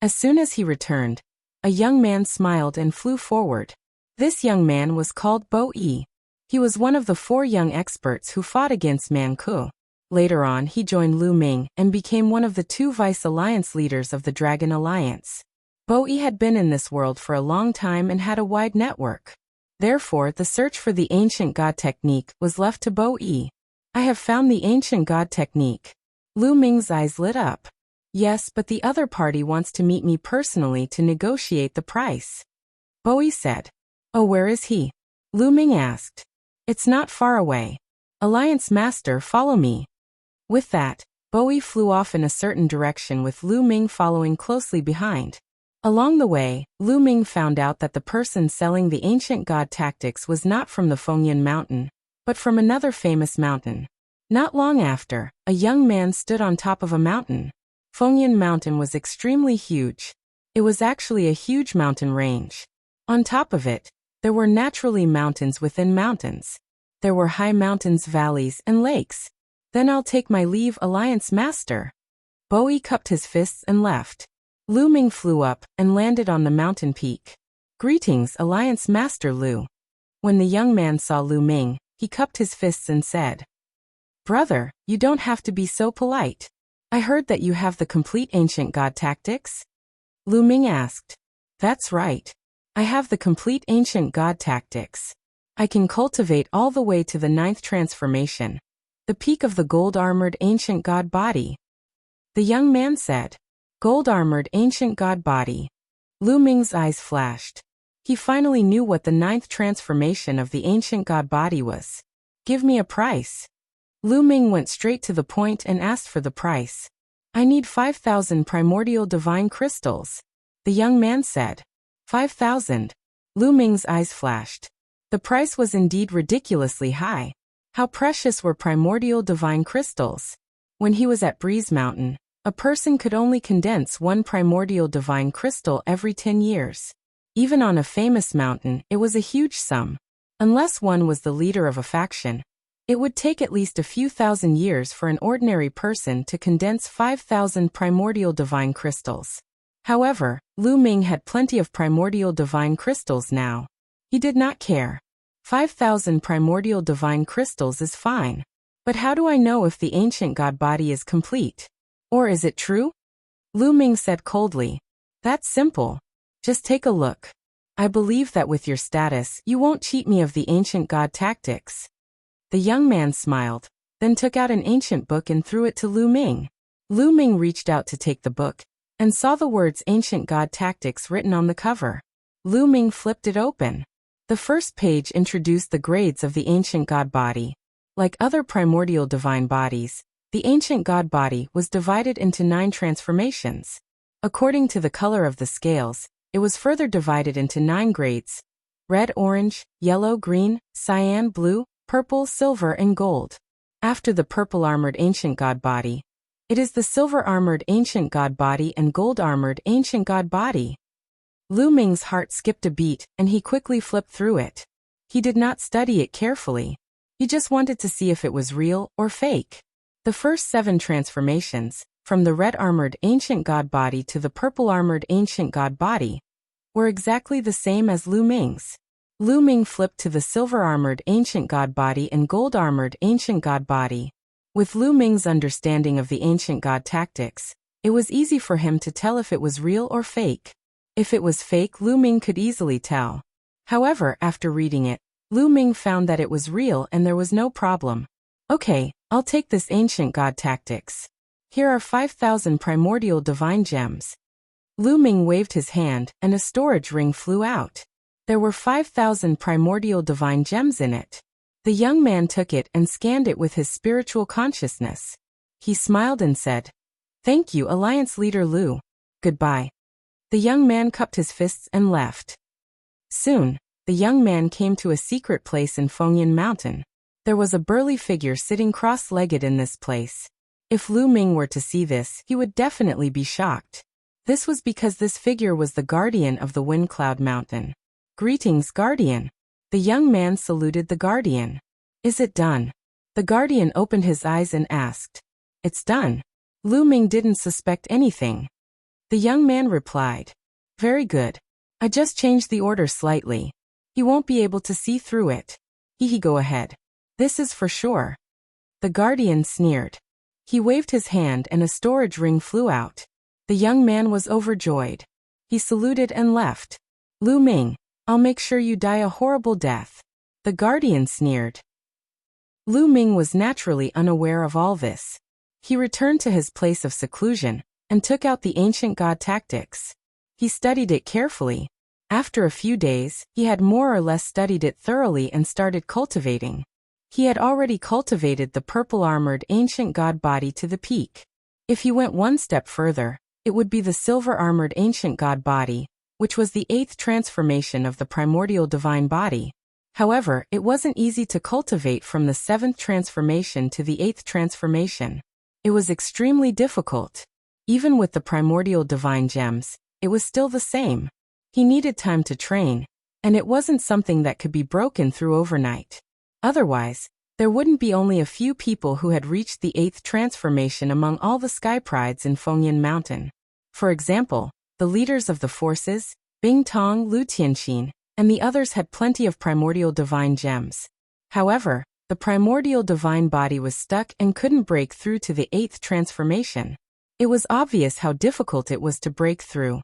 As soon as he returned, a young man smiled and flew forward. This young man was called Bo Yi. He was one of the 4 young experts who fought against Manku. Later on, he joined Lu Ming and became one of the 2 vice alliance leaders of the Dragon Alliance. Bo Yi had been in this world for a long time and had a wide network. Therefore, the search for the ancient god technique was left to Bo Yi. I have found the ancient god technique. Lu Ming's eyes lit up. Yes, but the other party wants to meet me personally to negotiate the price. Bo Yi said. Oh, where is he? Lu Ming asked. It's not far away. Alliance Master, follow me. With that, Bo Yi flew off in a certain direction with Lu Ming following closely behind. Along the way, Lu Ming found out that the person selling the ancient god tactics was not from the Fengyan Mountain, but from another famous mountain. Not long after, a young man stood on top of a mountain. Fengyan Mountain was extremely huge. It was actually a huge mountain range. On top of it, there were naturally mountains within mountains. There were high mountains, valleys, and lakes. Then I'll take my leave, Alliance Master. Bo Yi cupped his fists and left. Lu Ming flew up and landed on the mountain peak. Greetings, Alliance Master Lu. When the young man saw Lu Ming, he cupped his fists and said, Brother, you don't have to be so polite. I heard that you have the complete ancient god tactics? Lu Ming asked. That's right. I have the complete ancient god tactics. I can cultivate all the way to the 9th transformation, the peak of the gold-armored ancient god body. The young man said, Gold-armored ancient god body. Lu Ming's eyes flashed. He finally knew what the 9th transformation of the ancient god body was. Give me a price. Lu Ming went straight to the point and asked for the price. I need 5,000 primordial divine crystals. The young man said. 5,000. Lu Ming's eyes flashed. The price was indeed ridiculously high. How precious were primordial divine crystals? When he was at Breeze Mountain, a person could only condense 1 primordial divine crystal every 10 years. Even on a famous mountain, it was a huge sum. Unless one was the leader of a faction, it would take at least a few thousand years for an ordinary person to condense 5,000 primordial divine crystals. However, Lu Ming had plenty of primordial divine crystals now. He did not care. 5,000 primordial divine crystals is fine. But how do I know if the ancient god body is complete? Or is it true? Lu Ming said coldly. That's simple. Just take a look. I believe that with your status, you won't cheat me of the ancient god tactics. The young man smiled, then took out an ancient book and threw it to Lu Ming. Lu Ming reached out to take the book, and saw the words Ancient God Tactics written on the cover. Lu Ming flipped it open. The first page introduced the grades of the ancient god body. Like other primordial divine bodies, the ancient god body was divided into 9 transformations. According to the color of the scales, it was further divided into 9 grades: red, orange, yellow, green, cyan, blue, purple, silver, and gold. After the purple-armored ancient god body, it is the silver-armored ancient god body and gold-armored ancient god body. Lu Ming's heart skipped a beat, and he quickly flipped through it. He did not study it carefully. He just wanted to see if it was real or fake. The first 7 transformations, from the red-armored ancient god body to the purple-armored ancient god body, were exactly the same as Lu Ming's. Lu Ming flipped to the silver-armored ancient god body and gold-armored ancient god body. With Lu Ming's understanding of the ancient god tactics, it was easy for him to tell if it was real or fake. If it was fake, Lu Ming could easily tell. However, after reading it, Lu Ming found that it was real and there was no problem. Okay, I'll take this ancient god tactics. Here are 5,000 primordial divine gems. Lu Ming waved his hand, and a storage ring flew out. There were 5,000 primordial divine gems in it. The young man took it and scanned it with his spiritual consciousness. He smiled and said, "Thank you, Alliance Leader Lu. Goodbye." The young man cupped his fists and left. Soon, the young man came to a secret place in Fengyan Mountain. There was a burly figure sitting cross-legged in this place. If Lu Ming were to see this, he would definitely be shocked. This was because this figure was the guardian of the Wind Cloud Mountain. "Greetings, Guardian." The young man saluted the guardian. "Is it done?" The guardian opened his eyes and asked. "It's done." Lu Ming didn't suspect anything. The young man replied, "Very good. I just changed the order slightly. He won't be able to see through it. Go ahead. This is for sure." The guardian sneered. He waved his hand and a storage ring flew out. The young man was overjoyed. He saluted and left. "Lu Ming, I'll make sure you die a horrible death." The guardian sneered. Lu Ming was naturally unaware of all this. He returned to his place of seclusion and took out the ancient god tactics. He studied it carefully. After a few days, he had more or less studied it thoroughly and started cultivating. He had already cultivated the purple-armored ancient god body to the peak. If he went one step further, it would be the silver-armored ancient god body, which was the 8th transformation of the primordial divine body. However, it wasn't easy to cultivate from the 7th transformation to the 8th transformation. It was extremely difficult. Even with the primordial divine gems, it was still the same. He needed time to train, and it wasn't something that could be broken through overnight. Otherwise, there wouldn't be only a few people who had reached the 8th transformation among all the sky prides in Fengyan Mountain. For example, the leaders of the forces, Bing Tong, Lu Tianxin, and the others had plenty of primordial divine gems. However, the primordial divine body was stuck and couldn't break through to the 8th transformation. It was obvious how difficult it was to break through.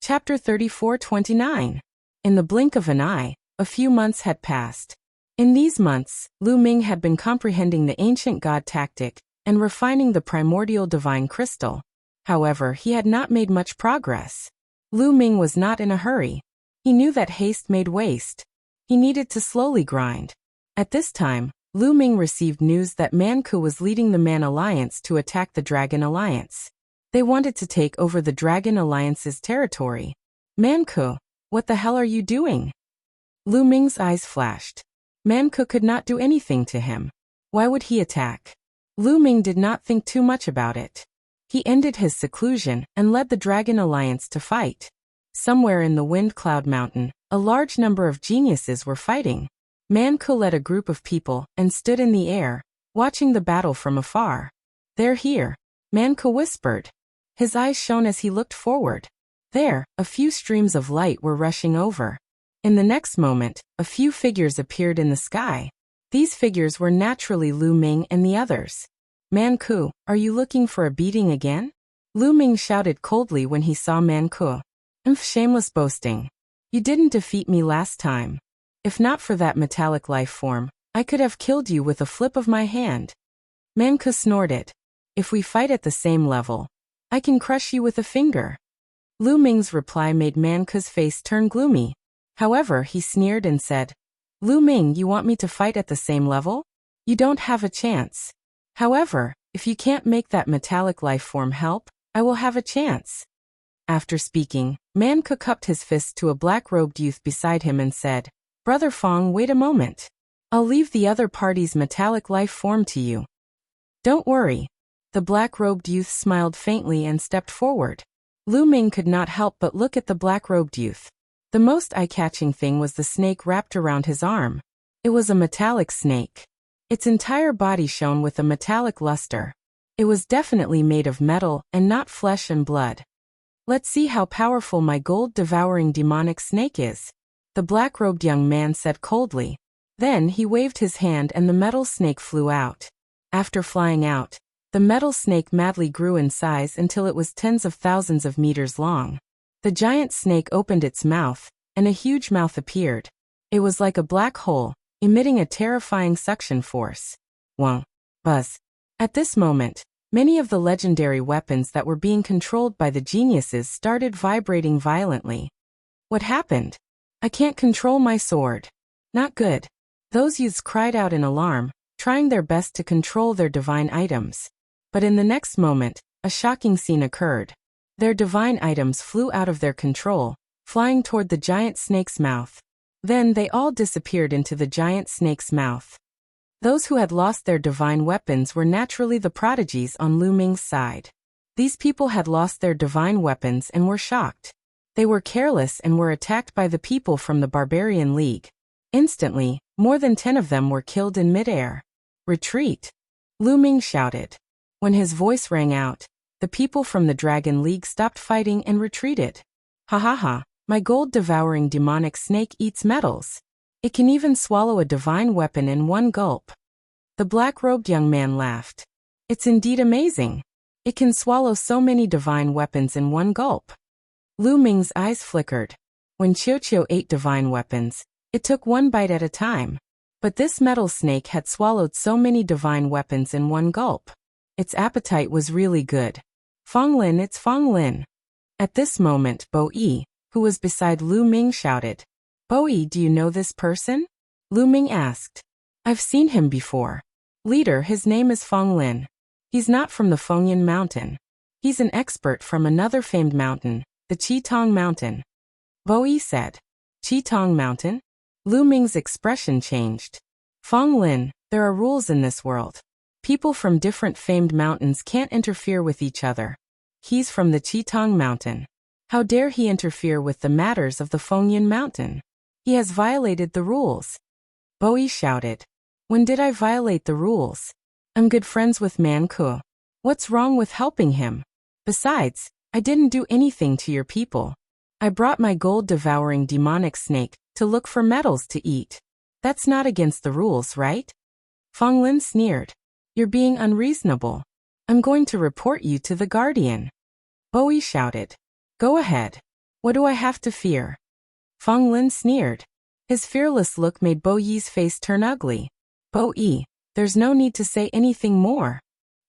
Chapter 34-29. In the blink of an eye, a few months had passed. In these months, Lu Ming had been comprehending the ancient god tactic and refining the primordial divine crystal. However, he had not made much progress. Lu Ming was not in a hurry. He knew that haste made waste. He needed to slowly grind. At this time, Lu Ming received news that Manku was leading the Man Alliance to attack the Dragon Alliance. They wanted to take over the Dragon Alliance's territory. "Manku, what the hell are you doing?" Lu Ming's eyes flashed. Manku could not do anything to him. Why would he attack? Lu Ming did not think too much about it. He ended his seclusion and led the Dragon Alliance to fight. Somewhere in the Wind Cloud Mountain, a large number of geniuses were fighting. Manku led a group of people and stood in the air, watching the battle from afar. "They're here," Manku whispered. His eyes shone as he looked forward. There, a few streams of light were rushing over. In the next moment, a few figures appeared in the sky. These figures were naturally Lu Ming and the others. Man Ku, are you looking for a beating again? Lu Ming shouted coldly when he saw Man Ku. Shameless boasting. You didn't defeat me last time. If not for that metallic life form, I could have killed you with a flip of my hand. Man Ku snorted. If we fight at the same level, I can crush you with a finger. Lu Ming's reply made Man Ku's face turn gloomy. However, he sneered and said, Lu Ming, you want me to fight at the same level? You don't have a chance. However, if you can't make that metallic life form help, I will have a chance. After speaking, Man Ku cupped his fist to a black-robed youth beside him and said, Brother Fong, wait a moment. I'll leave the other party's metallic life form to you. Don't worry. The black-robed youth smiled faintly and stepped forward. Lu Ming could not help but look at the black-robed youth. The most eye-catching thing was the snake wrapped around his arm. It was a metallic snake. Its entire body shone with a metallic luster. It was definitely made of metal and not flesh and blood. Let's see how powerful my gold-devouring demonic snake is, the black-robed young man said coldly. Then he waved his hand and the metal snake flew out. After flying out, the metal snake madly grew in size until it was tens of thousands of meters long. The giant snake opened its mouth, and a huge mouth appeared. It was like a black hole, emitting a terrifying suction force. Wong. Buzz. At this moment, many of the legendary weapons that were being controlled by the geniuses started vibrating violently. What happened? I can't control my sword. Not good. Those youths cried out in alarm, trying their best to control their divine items. But in the next moment, a shocking scene occurred. Their divine items flew out of their control, flying toward the giant snake's mouth. Then they all disappeared into the giant snake's mouth. Those who had lost their divine weapons were naturally the prodigies on Lu Ming's side. These people had lost their divine weapons and were shocked. They were careless and were attacked by the people from the Barbarian League. Instantly, more than 10 of them were killed in midair. Retreat! Lu Ming shouted. When his voice rang out, the people from the Dragon League stopped fighting and retreated. Ha ha ha, my gold-devouring demonic snake eats metals. It can even swallow a divine weapon in one gulp. The black-robed young man laughed. It's indeed amazing. It can swallow so many divine weapons in one gulp. Lu Ming's eyes flickered. When Qiu ate divine weapons, it took one bite at a time. But this metal snake had swallowed so many divine weapons in one gulp. Its appetite was really good. Fong Lin, it's Fong Lin. At this moment, Bo Yi, who was beside Lu Ming, shouted. Bo Yi, do you know this person? Lu Ming asked. I've seen him before. Leader, his name is Fong Lin. He's not from the Fengyan Mountain. He's an expert from another famed mountain, the Qitong Mountain. Bo Yi said. Qitong Mountain? Lu Ming's expression changed. Fong Lin, there are rules in this world. People from different famed mountains can't interfere with each other. He's from the Qitong Mountain. How dare he interfere with the matters of the Fengyan Mountain? He has violated the rules. Bo Yi shouted. When did I violate the rules? I'm good friends with Man Ku. What's wrong with helping him? Besides, I didn't do anything to your people. I brought my gold-devouring demonic snake to look for metals to eat. That's not against the rules, right? Fong Lin sneered. You're being unreasonable. I'm going to report you to the Guardian. Bo Yi shouted. Go ahead. What do I have to fear? Fong Lin sneered. His fearless look made Bo Yi's face turn ugly. Bo Yi, there's no need to say anything more.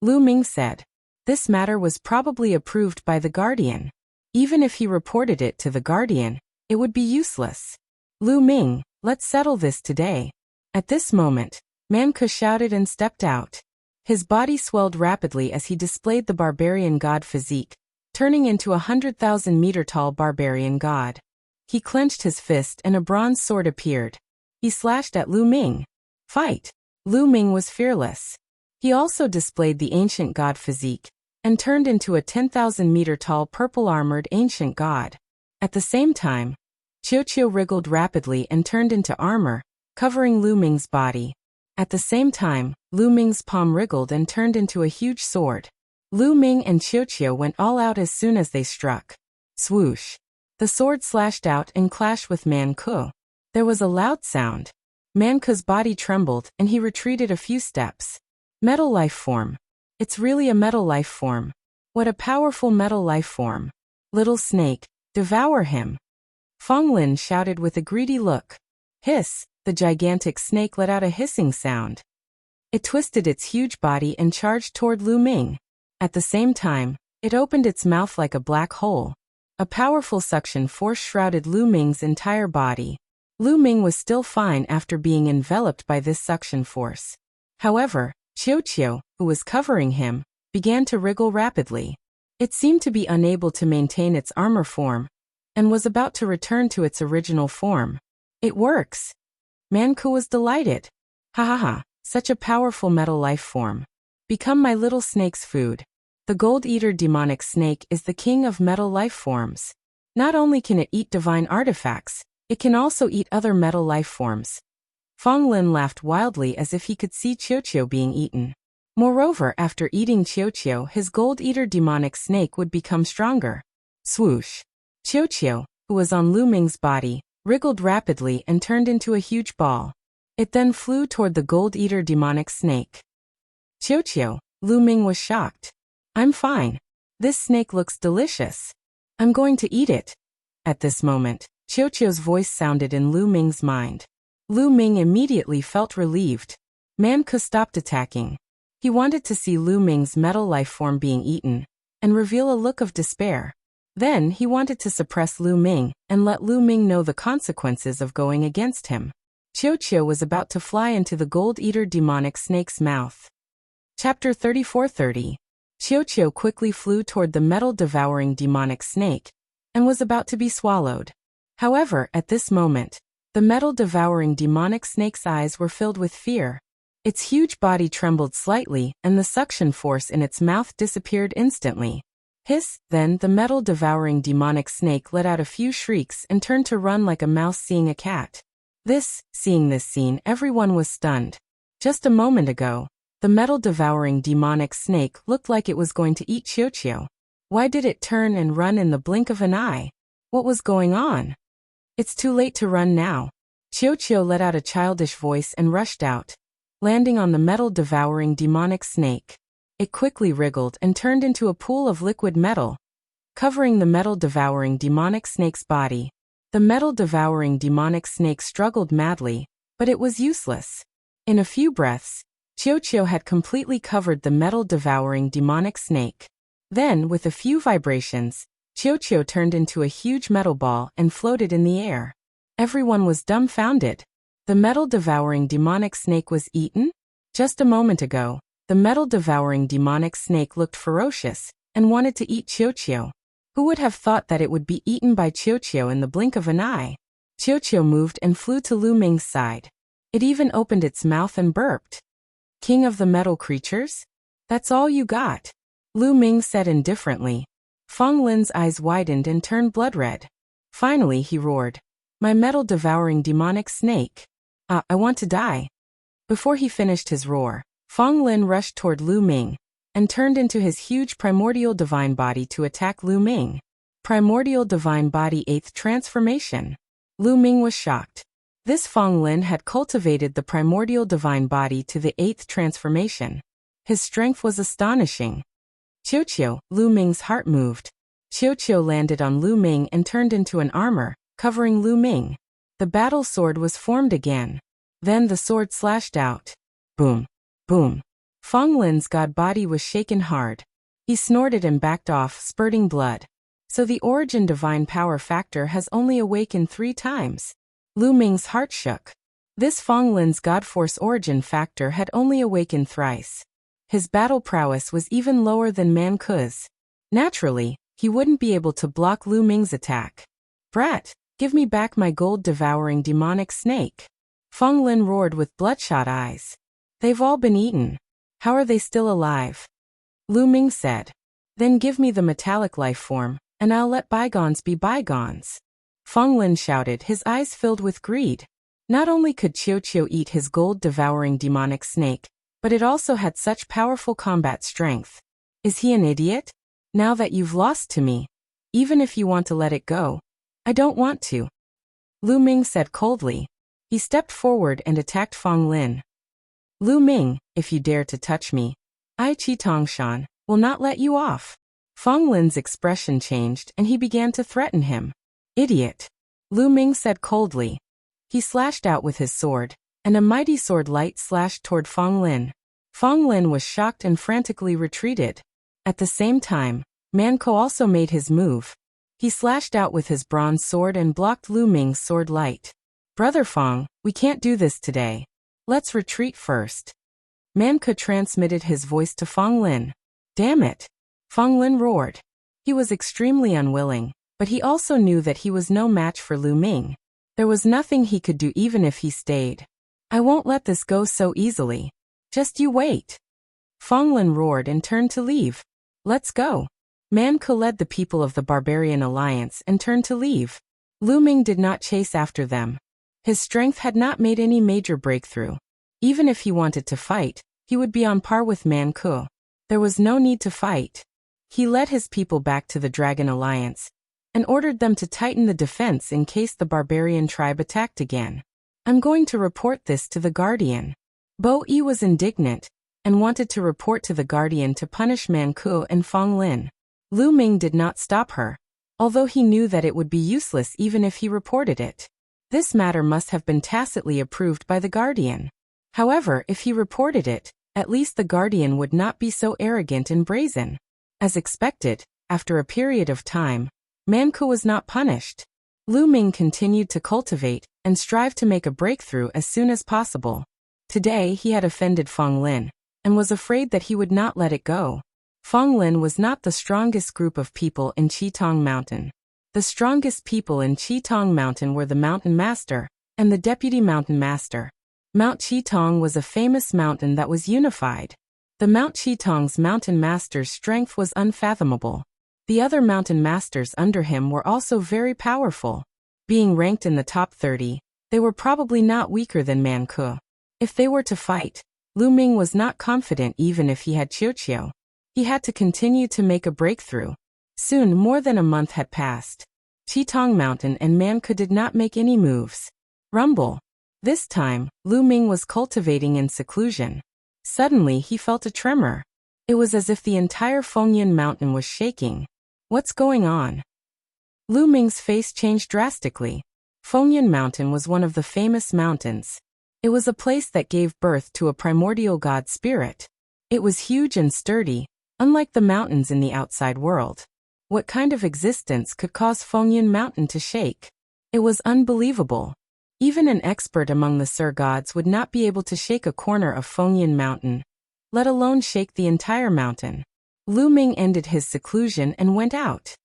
Lu Ming said. This matter was probably approved by the Guardian. Even if he reported it to the Guardian, it would be useless. Lu Ming, let's settle this today. At this moment, Man Ku shouted and stepped out. His body swelled rapidly as he displayed the barbarian god physique, turning into a 100,000-meter-tall barbarian god. He clenched his fist and a bronze sword appeared. He slashed at Lu Ming. Fight! Lu Ming was fearless. He also displayed the ancient god physique, and turned into a 10,000-meter-tall purple-armored ancient god. At the same time, Qiu wriggled rapidly and turned into armor, covering Lu Ming's body. At the same time, Lu Ming's palm wriggled and turned into a huge sword. Lu Ming and Qiu went all out as soon as they struck. Swoosh! The sword slashed out and clashed with Man Ku. There was a loud sound. Manku's body trembled and he retreated a few steps. Metal life form. It's really a metal life form. What a powerful metal life form. Little snake, devour him. Fong Lin shouted with a greedy look. Hiss, the gigantic snake let out a hissing sound. It twisted its huge body and charged toward Lu Ming. At the same time, it opened its mouth like a black hole. A powerful suction force shrouded Lu Ming's entire body. Lu Ming was still fine after being enveloped by this suction force. However, Qiu, who was covering him, began to wriggle rapidly. It seemed to be unable to maintain its armor form, and was about to return to its original form. It works! Manku was delighted. Ha ha ha, such a powerful metal life form. Become my little snake's food. The gold-eater demonic snake is the king of metal life forms. Not only can it eat divine artifacts, it can also eat other metal life forms. Fong Lin laughed wildly as if he could see Qiu being eaten. Moreover, after eating Qiu, his gold-eater demonic snake would become stronger. Swoosh! Qiu, who was on Lu Ming's body, wriggled rapidly and turned into a huge ball. It then flew toward the gold-eater demonic snake. Qiu, Lu Ming was shocked. I'm fine. This snake looks delicious. I'm going to eat it. At this moment, Qiu's voice sounded in Lu Ming's mind. Lu Ming immediately felt relieved. Manku stopped attacking. He wanted to see Lu Ming's metal life form being eaten, and reveal a look of despair. Then he wanted to suppress Lu Ming, and let Lu Ming know the consequences of going against him. Qiu was about to fly into the gold-eater demonic snake's mouth. Chapter 34:30. Qiu quickly flew toward the metal-devouring demonic snake, and was about to be swallowed. However, at this moment, the metal-devouring demonic snake's eyes were filled with fear. Its huge body trembled slightly, and the suction force in its mouth disappeared instantly. Hiss! Then the metal-devouring demonic snake let out a few shrieks and turned to run like a mouse seeing a cat. Seeing this scene, everyone was stunned. Just a moment ago, the metal-devouring demonic snake looked like it was going to eat Qiu. Why did it turn and run in the blink of an eye? What was going on? It's too late to run now. Qiu let out a childish voice and rushed out, landing on the metal-devouring demonic snake. It quickly wriggled and turned into a pool of liquid metal, covering the metal-devouring demonic snake's body. The metal-devouring demonic snake struggled madly, but it was useless. In a few breaths, Qiu had completely covered the metal-devouring demonic snake. Then, with a few vibrations, Qiu turned into a huge metal ball and floated in the air. Everyone was dumbfounded. The metal-devouring demonic snake was eaten? Just a moment ago, the metal-devouring demonic snake looked ferocious and wanted to eat Qiu. Who would have thought that it would be eaten by Qiu in the blink of an eye? Qiu moved and flew to Lu Ming's side. It even opened its mouth and burped. King of the metal creatures? That's all you got? Lu Ming said indifferently. Fong Lin's eyes widened and turned blood red. Finally he roared. My metal-devouring demonic snake. I want to die. Before he finished his roar, Fong Lin rushed toward Lu Ming, and turned into his huge primordial divine body to attack Lu Ming. Primordial divine body 8th transformation. Lu Ming was shocked. This Fong Lin had cultivated the primordial divine body to the 8th transformation. His strength was astonishing. Qiu, Lu Ming's heart moved. Qiu landed on Lu Ming and turned into an armor, covering Lu Ming. The battle sword was formed again. Then the sword slashed out. Boom. Boom. Fong Lin's god body was shaken hard. He snorted and backed off, spurting blood. So the origin divine power factor has only awakened 3 times. Lu Ming's heart shook. This Fong Lin's god force origin factor had only awakened thrice. His battle prowess was even lower than Manku's. Naturally, he wouldn't be able to block Lu Ming's attack. Brat, give me back my gold-devouring demonic snake. Fong Lin roared with bloodshot eyes. They've all been eaten. How are they still alive? Lu Ming said. Then give me the metallic life form, and I'll let bygones be bygones. Fong Lin shouted, his eyes filled with greed. Not only could Qiu eat his gold-devouring demonic snake, but it also had such powerful combat strength. Is he an idiot? Now that you've lost to me, even if you want to let it go, I don't want to. Lu Ming said coldly. He stepped forward and attacked Fong Lin. Lu Ming, if you dare to touch me, I Qi Tongshan will not let you off. Fong Lin's expression changed and he began to threaten him. Idiot. Lu Ming said coldly. He slashed out with his sword, and a mighty sword light slashed toward Fong Lin. Fong Lin was shocked and frantically retreated. At the same time, Man Ko also made his move. He slashed out with his bronze sword and blocked Lu Ming's sword light. Brother Fong, we can't do this today. Let's retreat first. Man Ko transmitted his voice to Fong Lin. Damn it. Fong Lin roared. He was extremely unwilling, but he also knew that he was no match for Lu Ming. There was nothing he could do even if he stayed. I won't let this go so easily. Just you wait. Fong Lin roared and turned to leave. Let's go. Man Ko led the people of the Barbarian Alliance and turned to leave. Lu Ming did not chase after them. His strength had not made any major breakthrough. Even if he wanted to fight, he would be on par with Man Ko. There was no need to fight. He led his people back to the Dragon Alliance and ordered them to tighten the defense in case the barbarian tribe attacked again. I'm going to report this to the Guardian. Bo Yi was indignant and wanted to report to the Guardian to punish Man Ko and Fong Lin. Lu Ming did not stop her, although he knew that it would be useless even if he reported it. This matter must have been tacitly approved by the Guardian. However, if he reported it, at least the Guardian would not be so arrogant and brazen. As expected, after a period of time, Man Ko was not punished. Lu Ming continued to cultivate and strive to make a breakthrough as soon as possible. Today he had offended Fong Lin, and was afraid that he would not let it go. Fong Lin was not the strongest group of people in Qitong Mountain. The strongest people in Qitong Mountain were the Mountain Master and the Deputy Mountain Master. Mount Qitong was a famous mountain that was unified. The Mount Qitong's Mountain Master's strength was unfathomable. The other Mountain Masters under him were also very powerful. Being ranked in the top 30, they were probably not weaker than Man Ko. If they were to fight, Lu Ming was not confident even if he had Qiuqiu. He had to continue to make a breakthrough. Soon more than a month had passed. Qitong Mountain and Man Ko did not make any moves. Rumble. This time, Lu Ming was cultivating in seclusion. Suddenly he felt a tremor. It was as if the entire Fengyan Mountain was shaking. What's going on? Lu Ming's face changed drastically. Fengyan Mountain was one of the famous mountains. It was a place that gave birth to a primordial god spirit. It was huge and sturdy, unlike the mountains in the outside world. What kind of existence could cause Fengyan Mountain to shake? It was unbelievable. Even an expert among the Sur gods would not be able to shake a corner of Fengyan Mountain, let alone shake the entire mountain. Lu Ming ended his seclusion and went out.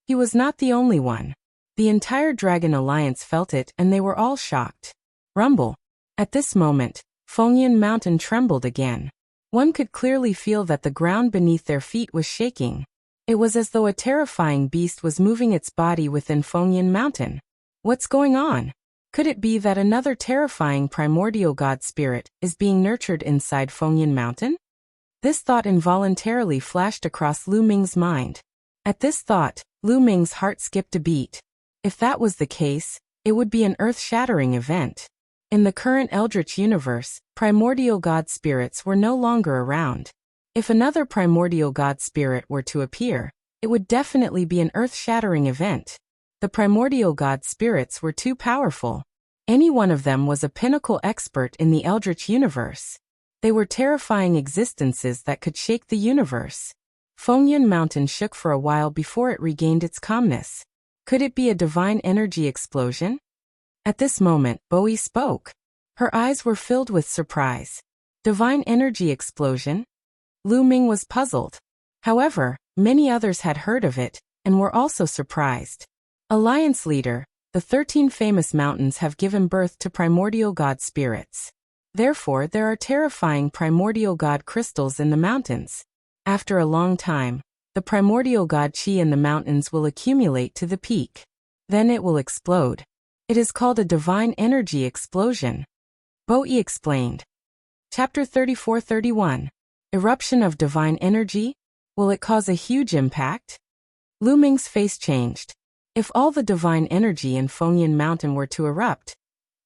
He was not the only one. The entire Dragon Alliance felt it and they were all shocked. Rumble. At this moment, Fengyan Mountain trembled again. One could clearly feel that the ground beneath their feet was shaking. It was as though a terrifying beast was moving its body within Fengyan Mountain. What's going on? Could it be that another terrifying primordial god spirit is being nurtured inside Fengyan Mountain? This thought involuntarily flashed across Lu Ming's mind. At this thought, Lu Ming's heart skipped a beat. If that was the case, it would be an earth-shattering event. In the current Eldritch universe, primordial god spirits were no longer around. If another primordial god spirit were to appear, it would definitely be an earth-shattering event. The primordial god spirits were too powerful. Any one of them was a pinnacle expert in the Eldritch universe. They were terrifying existences that could shake the universe. Fengyan Mountain shook for a while before it regained its calmness. Could it be a divine energy explosion? At this moment, Bowie spoke. Her eyes were filled with surprise. Divine energy explosion? Lu Ming was puzzled. However, many others had heard of it and were also surprised. Alliance leader, the 13 famous mountains have given birth to primordial god spirits. Therefore, there are terrifying primordial god crystals in the mountains. After a long time, the primordial god chi in the mountains will accumulate to the peak. Then it will explode. It is called a divine energy explosion. Bowie explained. Chapter 34-31. Eruption of divine energy? Will it cause a huge impact? Lu Ming's face changed. If all the divine energy in Fengyan Mountain were to erupt,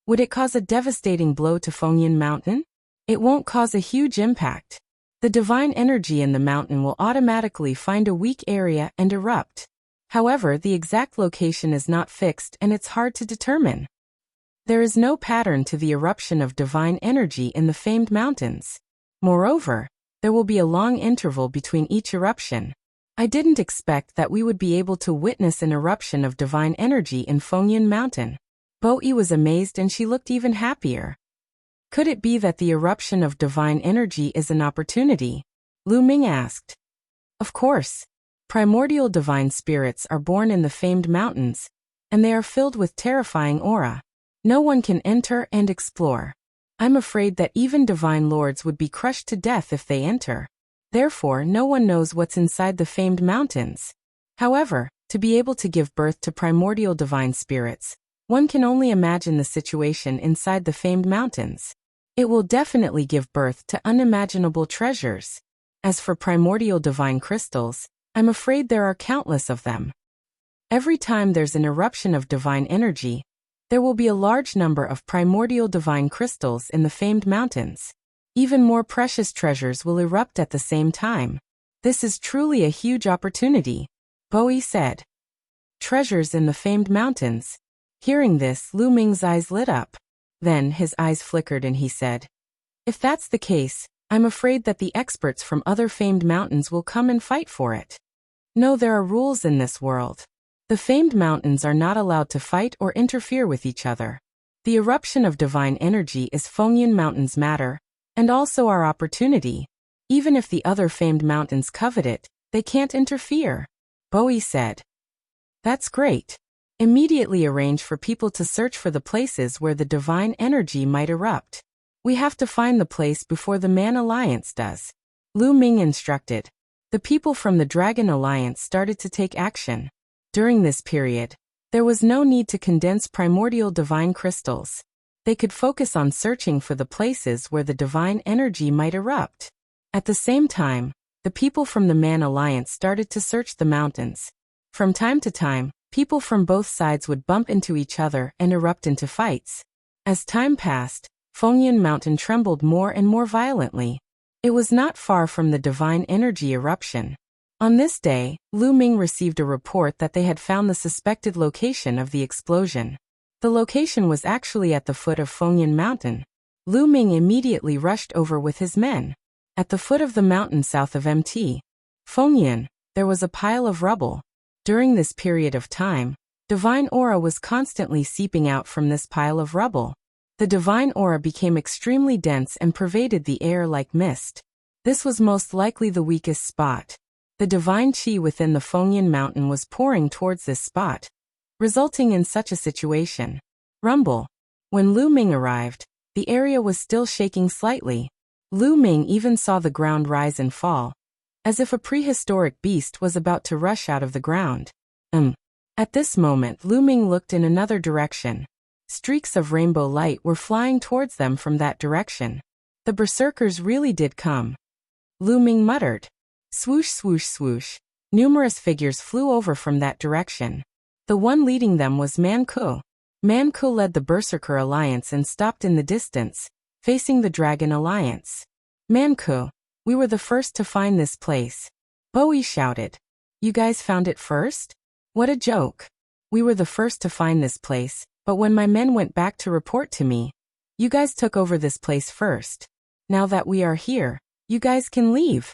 would it cause a devastating blow to Fengyan Mountain? It won't cause a huge impact. The divine energy in the mountain will automatically find a weak area and erupt. However, the exact location is not fixed and it's hard to determine. There is no pattern to the eruption of divine energy in the famed mountains. Moreover, there will be a long interval between each eruption. I didn't expect that we would be able to witness an eruption of divine energy in Fengyan Mountain. Bo-yi was amazed and she looked even happier. Could it be that the eruption of divine energy is an opportunity? Lu Ming asked. Of course. Primordial divine spirits are born in the famed mountains, and they are filled with terrifying aura. No one can enter and explore. I'm afraid that even divine lords would be crushed to death if they enter. Therefore, no one knows what's inside the famed mountains. However, to be able to give birth to primordial divine spirits, one can only imagine the situation inside the famed mountains. It will definitely give birth to unimaginable treasures. As for primordial divine crystals, I'm afraid there are countless of them. Every time there's an eruption of divine energy, there will be a large number of primordial divine crystals in the famed mountains. Even more precious treasures will erupt at the same time. This is truly a huge opportunity, Bo-yi said. Treasures in the famed mountains. Hearing this, Lu Ming's eyes lit up. Then his eyes flickered and he said, if that's the case, I'm afraid that the experts from other famed mountains will come and fight for it. No, there are rules in this world. The famed mountains are not allowed to fight or interfere with each other. The eruption of divine energy is Fengyan Mountain's matter, and also our opportunity. Even if the other famed mountains covet it, they can't interfere, Bo-yi said. That's great. Immediately arrange for people to search for the places where the divine energy might erupt. We have to find the place before the Man Alliance does. Lu Ming instructed. The people from the Dragon Alliance started to take action. During this period, there was no need to condense primordial divine crystals. They could focus on searching for the places where the divine energy might erupt. At the same time, the people from the Man Alliance started to search the mountains. From time to time, people from both sides would bump into each other and erupt into fights. As time passed, Fengyan Mountain trembled more and more violently. It was not far from the divine energy eruption. On this day, Lu Ming received a report that they had found the suspected location of the explosion. The location was actually at the foot of Fengyan Mountain. Lu Ming immediately rushed over with his men. At the foot of the mountain south of Mt. Fengyan, there was a pile of rubble. During this period of time, divine aura was constantly seeping out from this pile of rubble. The divine aura became extremely dense and pervaded the air like mist. This was most likely the weakest spot. The divine chi within the Fengyan Mountain was pouring towards this spot, resulting in such a situation. Rumble. When Lu Ming arrived, the area was still shaking slightly. Lu Ming even saw the ground rise and fall, as if a prehistoric beast was about to rush out of the ground. At this moment, Lu Ming looked in another direction. Streaks of rainbow light were flying towards them from that direction. The berserkers really did come. Lu Ming muttered. Swoosh, swoosh, swoosh. Numerous figures flew over from that direction. The one leading them was Man Ku. Man Ku led the Berserker Alliance and stopped in the distance, facing the Dragon Alliance. Man Ku, we were the first to find this place. Bo-yi shouted. You guys found it first? What a joke. We were the first to find this place, but when my men went back to report to me, you guys took over this place first. Now that we are here, you guys can leave.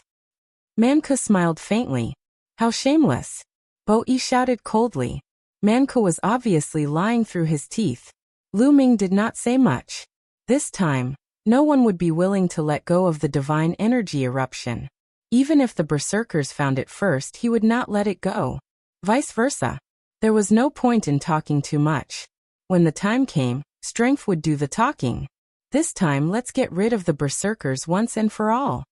Man Ku smiled faintly. How shameless. Bo-yi shouted coldly. Man Ku was obviously lying through his teeth. Lu Ming did not say much. This time, no one would be willing to let go of the divine energy eruption. Even if the berserkers found it first, he would not let it go. Vice versa. There was no point in talking too much. When the time came, strength would do the talking. This time, let's get rid of the berserkers once and for all.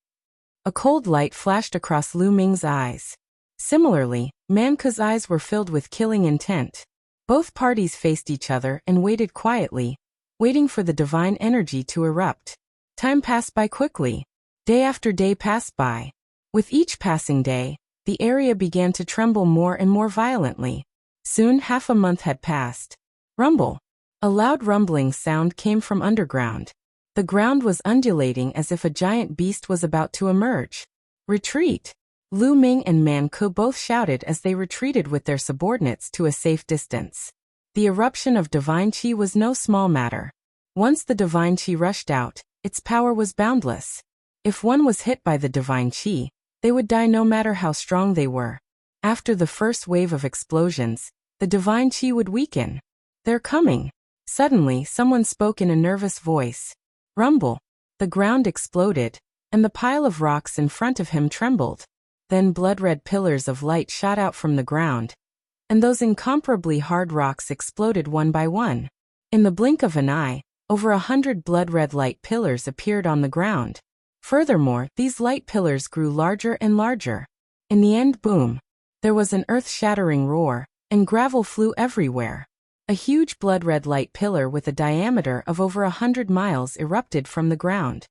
A cold light flashed across Lu Ming's eyes. Similarly, Man Ku's eyes were filled with killing intent. Both parties faced each other and waited quietly, waiting for the divine energy to erupt. Time passed by quickly. Day after day passed by. With each passing day, the area began to tremble more and more violently. Soon half a month had passed. Rumble. A loud rumbling sound came from underground. The ground was undulating as if a giant beast was about to emerge. Retreat! Lu Ming and Man Ke both shouted as they retreated with their subordinates to a safe distance. The eruption of divine qi was no small matter. Once the divine qi rushed out, its power was boundless. If one was hit by the divine qi, they would die no matter how strong they were. After the first wave of explosions, the divine qi would weaken. They're coming. Suddenly, someone spoke in a nervous voice. Rumble. The ground exploded, and the pile of rocks in front of him trembled. Then blood-red pillars of light shot out from the ground, and those incomparably hard rocks exploded one by one. In the blink of an eye, over 100 blood-red light pillars appeared on the ground. Furthermore, these light pillars grew larger and larger. In the end, boom! There was an earth-shattering roar, and gravel flew everywhere. A huge blood-red light pillar with a diameter of over 100 miles erupted from the ground.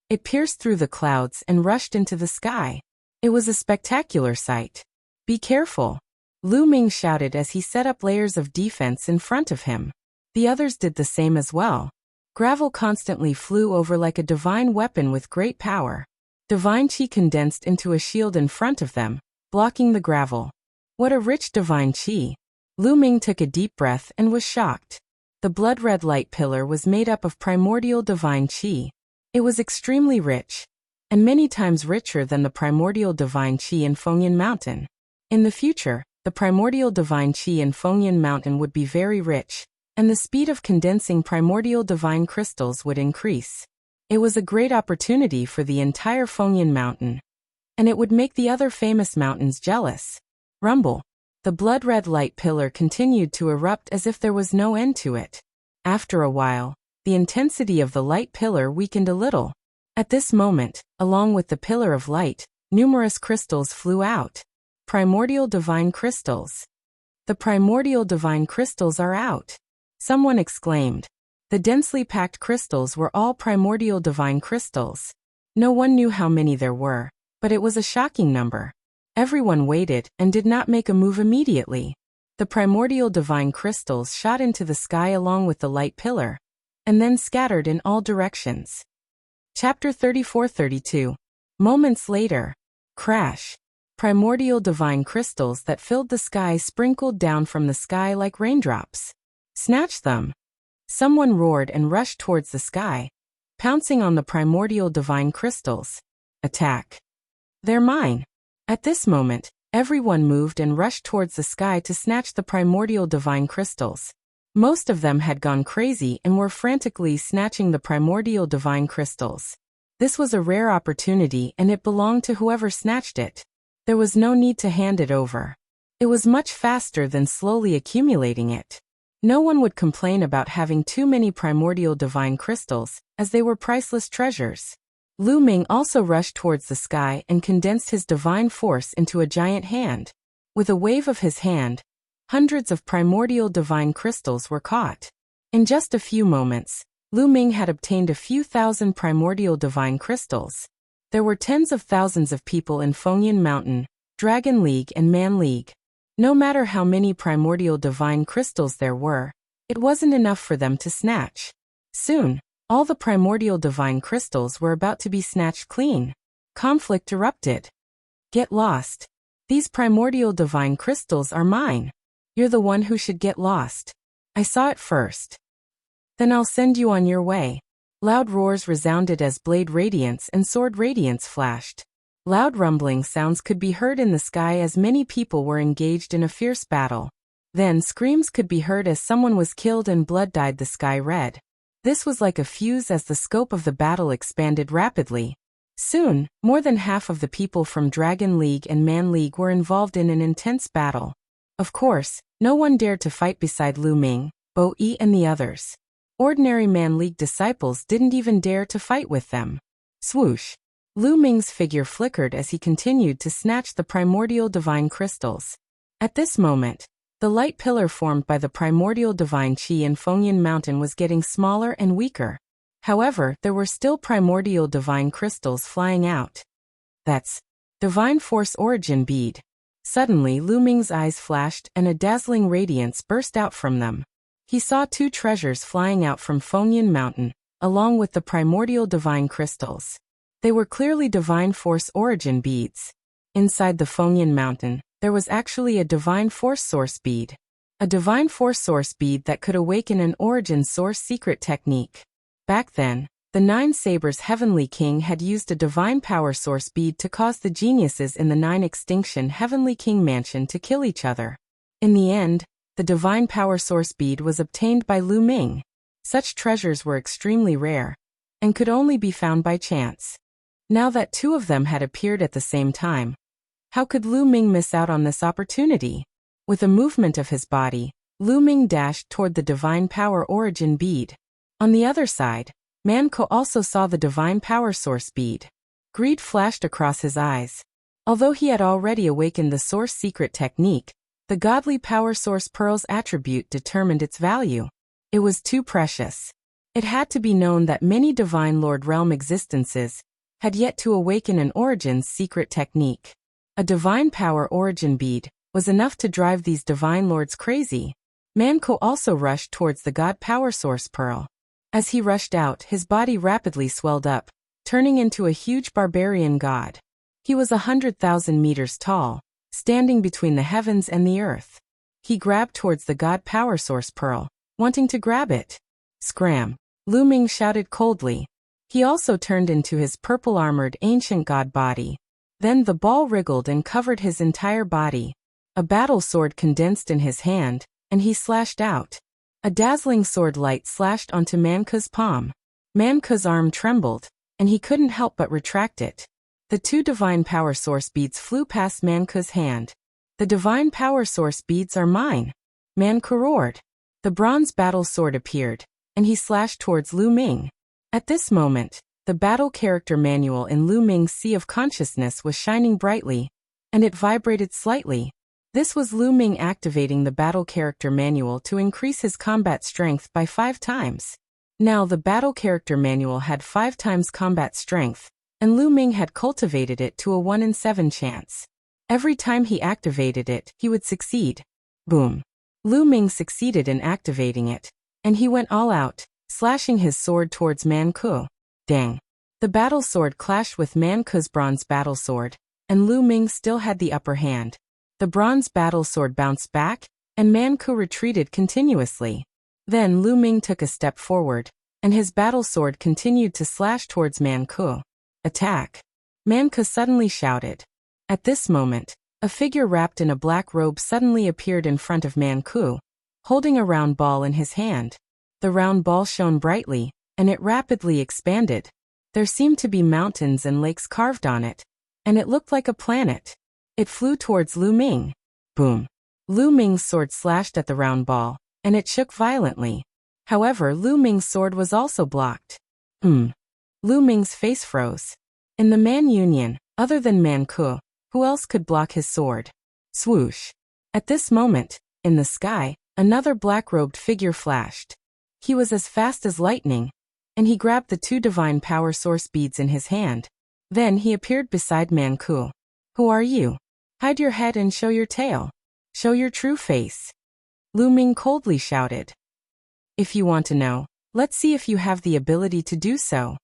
It pierced through the clouds and rushed into the sky. It was a spectacular sight. Be careful! Lu Ming shouted as he set up layers of defense in front of him. The others did the same as well. Gravel constantly flew over like a divine weapon with great power. Divine qi condensed into a shield in front of them, blocking the gravel. What a rich divine qi! Lu Ming took a deep breath and was shocked. The blood-red light pillar was made up of primordial divine qi. It was extremely rich, and many times richer than the primordial divine qi in Fengyan Mountain. In the future, the primordial divine qi in Fengyan Mountain would be very rich, and the speed of condensing primordial divine crystals would increase. It was a great opportunity for the entire Fengyan Mountain, and it would make the other famous mountains jealous. Rumble. The blood-red light pillar continued to erupt as if there was no end to it. After a while, the intensity of the light pillar weakened a little. At this moment, along with the pillar of light, numerous crystals flew out. Primordial divine crystals. The primordial divine crystals are out. Someone exclaimed. The densely packed crystals were all primordial divine crystals. No one knew how many there were, but it was a shocking number. Everyone waited and did not make a move immediately. The primordial divine crystals shot into the sky along with the light pillar, and then scattered in all directions. Chapter 34-32. Moments later. Crash. Primordial divine crystals that filled the sky sprinkled down from the sky like raindrops. Snatch them! Someone roared and rushed towards the sky, pouncing on the primordial divine crystals. Attack! They're mine! At this moment, everyone moved and rushed towards the sky to snatch the primordial divine crystals. Most of them had gone crazy and were frantically snatching the primordial divine crystals. This was a rare opportunity and it belonged to whoever snatched it. There was no need to hand it over. It was much faster than slowly accumulating it. No one would complain about having too many primordial divine crystals, as they were priceless treasures. Lu Ming also rushed towards the sky and condensed his divine force into a giant hand. With a wave of his hand, hundreds of primordial divine crystals were caught. In just a few moments, Lu Ming had obtained a few thousand primordial divine crystals. There were tens of thousands of people in Fengyan Mountain, Dragon League and Man League. No matter how many primordial divine crystals there were, it wasn't enough for them to snatch. Soon, all the primordial divine crystals were about to be snatched clean. Conflict erupted. Get lost. These primordial divine crystals are mine. You're the one who should get lost. I saw it first. Then I'll send you on your way. Loud roars resounded as blade radiance and sword radiance flashed. Loud rumbling sounds could be heard in the sky as many people were engaged in a fierce battle. Then screams could be heard as someone was killed and blood dyed the sky red. This was like a fuse as the scope of the battle expanded rapidly. Soon, more than half of the people from Dragon League and Man League were involved in an intense battle. Of course, no one dared to fight beside Lu Ming, Bo Yi and the others. Ordinary Man League disciples didn't even dare to fight with them. Swoosh! Lu Ming's figure flickered as he continued to snatch the primordial divine crystals. At this moment, the light pillar formed by the primordial divine qi in Fengyan Mountain was getting smaller and weaker. However, there were still primordial divine crystals flying out. That's Divine Force Origin Bead. Suddenly Lu Ming's eyes flashed and a dazzling radiance burst out from them. He saw two treasures flying out from Fengyan Mountain, along with the primordial divine crystals. They were clearly divine force origin beads. Inside the Fengyan Mountain, there was actually a divine force source bead. A divine force source bead that could awaken an origin source secret technique. Back then, the Nine Sabers' Heavenly King had used a divine power source bead to cause the geniuses in the Nine Extinction Heavenly King Mansion to kill each other. In the end, the divine power source bead was obtained by Lu Ming. Such treasures were extremely rare, and could only be found by chance. Now that two of them had appeared at the same time, how could Lu Ming miss out on this opportunity? With a movement of his body, Lu Ming dashed toward the divine power origin bead. On the other side, Man Ke also saw the divine power source bead. Greed flashed across his eyes. Although he had already awakened the source secret technique, the godly power source pearl's attribute determined its value. It was too precious. It had to be known that many divine Lord Realm existences had yet to awaken an origin's secret technique. A divine power origin bead was enough to drive these divine lords crazy. Man Ke also rushed towards the god power source pearl. As he rushed out, his body rapidly swelled up, turning into a huge barbarian god. He was 100,000 meters tall, standing between the heavens and the earth. He grabbed towards the god power source pearl, wanting to grab it. Scram! Lu Ming shouted coldly. He also turned into his purple-armored ancient god body. Then the ball wriggled and covered his entire body. A battle sword condensed in his hand, and he slashed out. A dazzling sword light slashed onto Man Ke's palm. Man Ke's arm trembled, and he couldn't help but retract it. The two divine power source beads flew past Man Ke's hand. The divine power source beads are mine. Man Ke roared. The bronze battle sword appeared, and he slashed towards Lu Ming. At this moment, the battle character manual in Lu Ming's Sea of Consciousness was shining brightly, and it vibrated slightly. This was Lu Ming activating the battle character manual to increase his combat strength by 5 times. Now the battle character manual had 5 times combat strength, and Lu Ming had cultivated it to a 1 in 7 chance. Every time he activated it, he would succeed. Boom. Lu Ming succeeded in activating it, and he went all out, slashing his sword towards Man Ke. Dang. The battle sword clashed with Man Ke's bronze battle sword, and Lu Ming still had the upper hand. The bronze battle sword bounced back, and Man Ke retreated continuously. Then Lu Ming took a step forward, and his battle sword continued to slash towards Man Ke. Attack! Man Ke suddenly shouted. At this moment, a figure wrapped in a black robe suddenly appeared in front of Man Ke, holding a round ball in his hand. The round ball shone brightly, and it rapidly expanded. There seemed to be mountains and lakes carved on it, and it looked like a planet. It flew towards Lu Ming. Boom. Lu Ming's sword slashed at the round ball, and it shook violently. However, Lu Ming's sword was also blocked. Lu Ming's face froze. In the Man Union, other than Man Ke, who else could block his sword? Swoosh. At this moment, in the sky, another black-robed figure flashed. He was as fast as lightning, and he grabbed the 2 divine power source beads in his hand. Then he appeared beside Man Ke. Who are you? Hide your head and show your tail. Show your true face. Lu Ming coldly shouted. If you want to know, let's see if you have the ability to do so.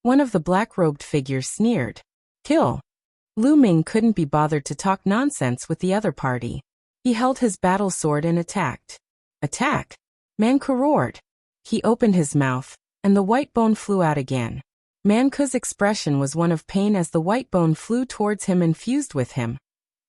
One of the black-robed figures sneered. Kill. Lu Ming couldn't be bothered to talk nonsense with the other party. He held his battle sword and attacked. Attack! Man Ke roared. He opened his mouth, and the white bone flew out again. Man Ke's expression was one of pain as the white bone flew towards him and fused with him,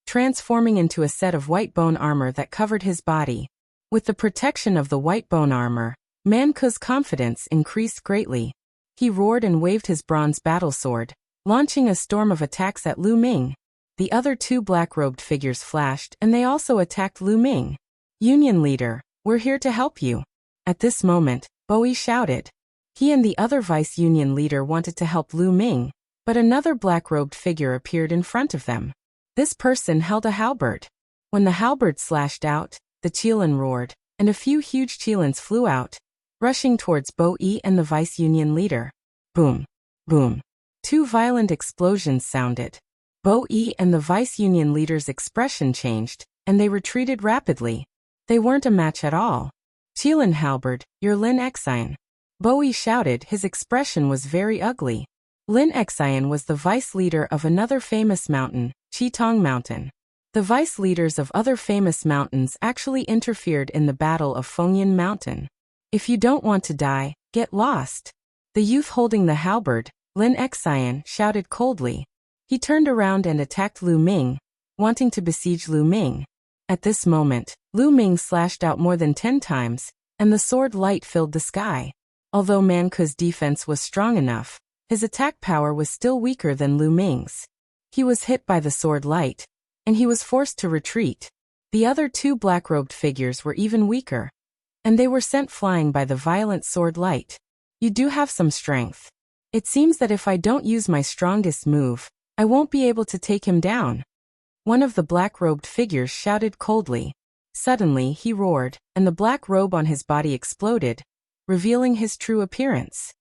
transforming into a set of white bone armor that covered his body. With the protection of the white bone armor, Man Ke's confidence increased greatly. He roared and waved his bronze battle sword, launching a storm of attacks at Lu Ming. The other 2 black-robed figures flashed, and they also attacked Lu Ming. Union leader, we're here to help you. At this moment, Bowie shouted. He and the other vice-union leader wanted to help Lu Ming, but another black-robed figure appeared in front of them. This person held a halberd. When the halberd slashed out, the Qilin roared, and a few huge Qilins flew out, rushing towards Bowie and the vice-union leader. Boom! Boom! 2 violent explosions sounded. Bo Yi and the Vice Union leader's expression changed, and they retreated rapidly. They weren't a match at all. Qilin Halberd, you're Lin Xian. Bo Yi shouted. His expression was very ugly. Lin Xian was the vice leader of another famous mountain, Qitong Mountain. The vice leaders of other famous mountains actually interfered in the Battle of Fengyan Mountain. If you don't want to die, get lost. The youth holding the halberd, Lin Xian, shouted coldly. He turned around and attacked Lu Ming, wanting to besiege Lu Ming. At this moment, Lu Ming slashed out more than 10 times, and the sword light filled the sky. Although Man Ke's defense was strong enough, his attack power was still weaker than Lu Ming's. He was hit by the sword light, and he was forced to retreat. The other 2 black-robed figures were even weaker, and they were sent flying by the violent sword light. You do have some strength. It seems that if I don't use my strongest move, I won't be able to take him down. One of the black-robed figures shouted coldly. Suddenly he roared, and the black robe on his body exploded, revealing his true appearance.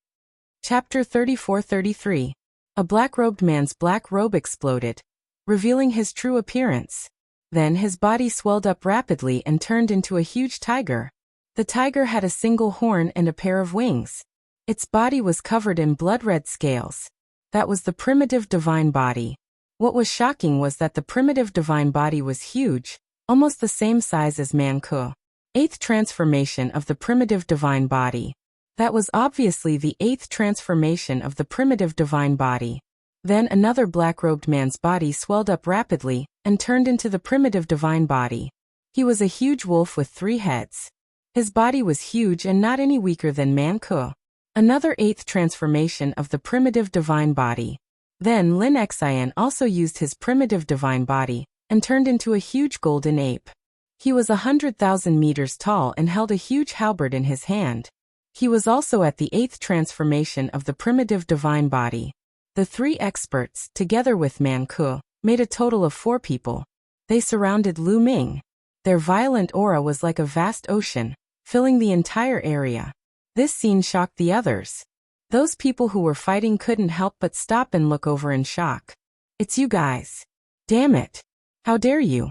Chapter 34-33. A black-robed man's black robe exploded, revealing his true appearance. Then his body swelled up rapidly and turned into a huge tiger. The tiger had a single horn and a pair of wings. Its body was covered in blood-red scales. That was the primitive divine body. What was shocking was that the primitive divine body was huge, almost the same size as Man Ke. 8th transformation of the primitive divine body. That was obviously the 8th transformation of the primitive divine body. Then another black-robed man's body swelled up rapidly and turned into the primitive divine body. He was a huge wolf with 3 heads. His body was huge and not any weaker than Man Ke. Another 8th transformation of the primitive divine body. Then Lin Xian also used his primitive divine body and turned into a huge golden ape. He was 100,000 meters tall and held a huge halberd in his hand. He was also at the 8th transformation of the primitive divine body. The 3 experts, together with Man Ke, made a total of 4 people. They surrounded Lu Ming. Their violent aura was like a vast ocean, filling the entire area. This scene shocked the others. Those people who were fighting couldn't help but stop and look over in shock. It's you guys. Damn it. How dare you?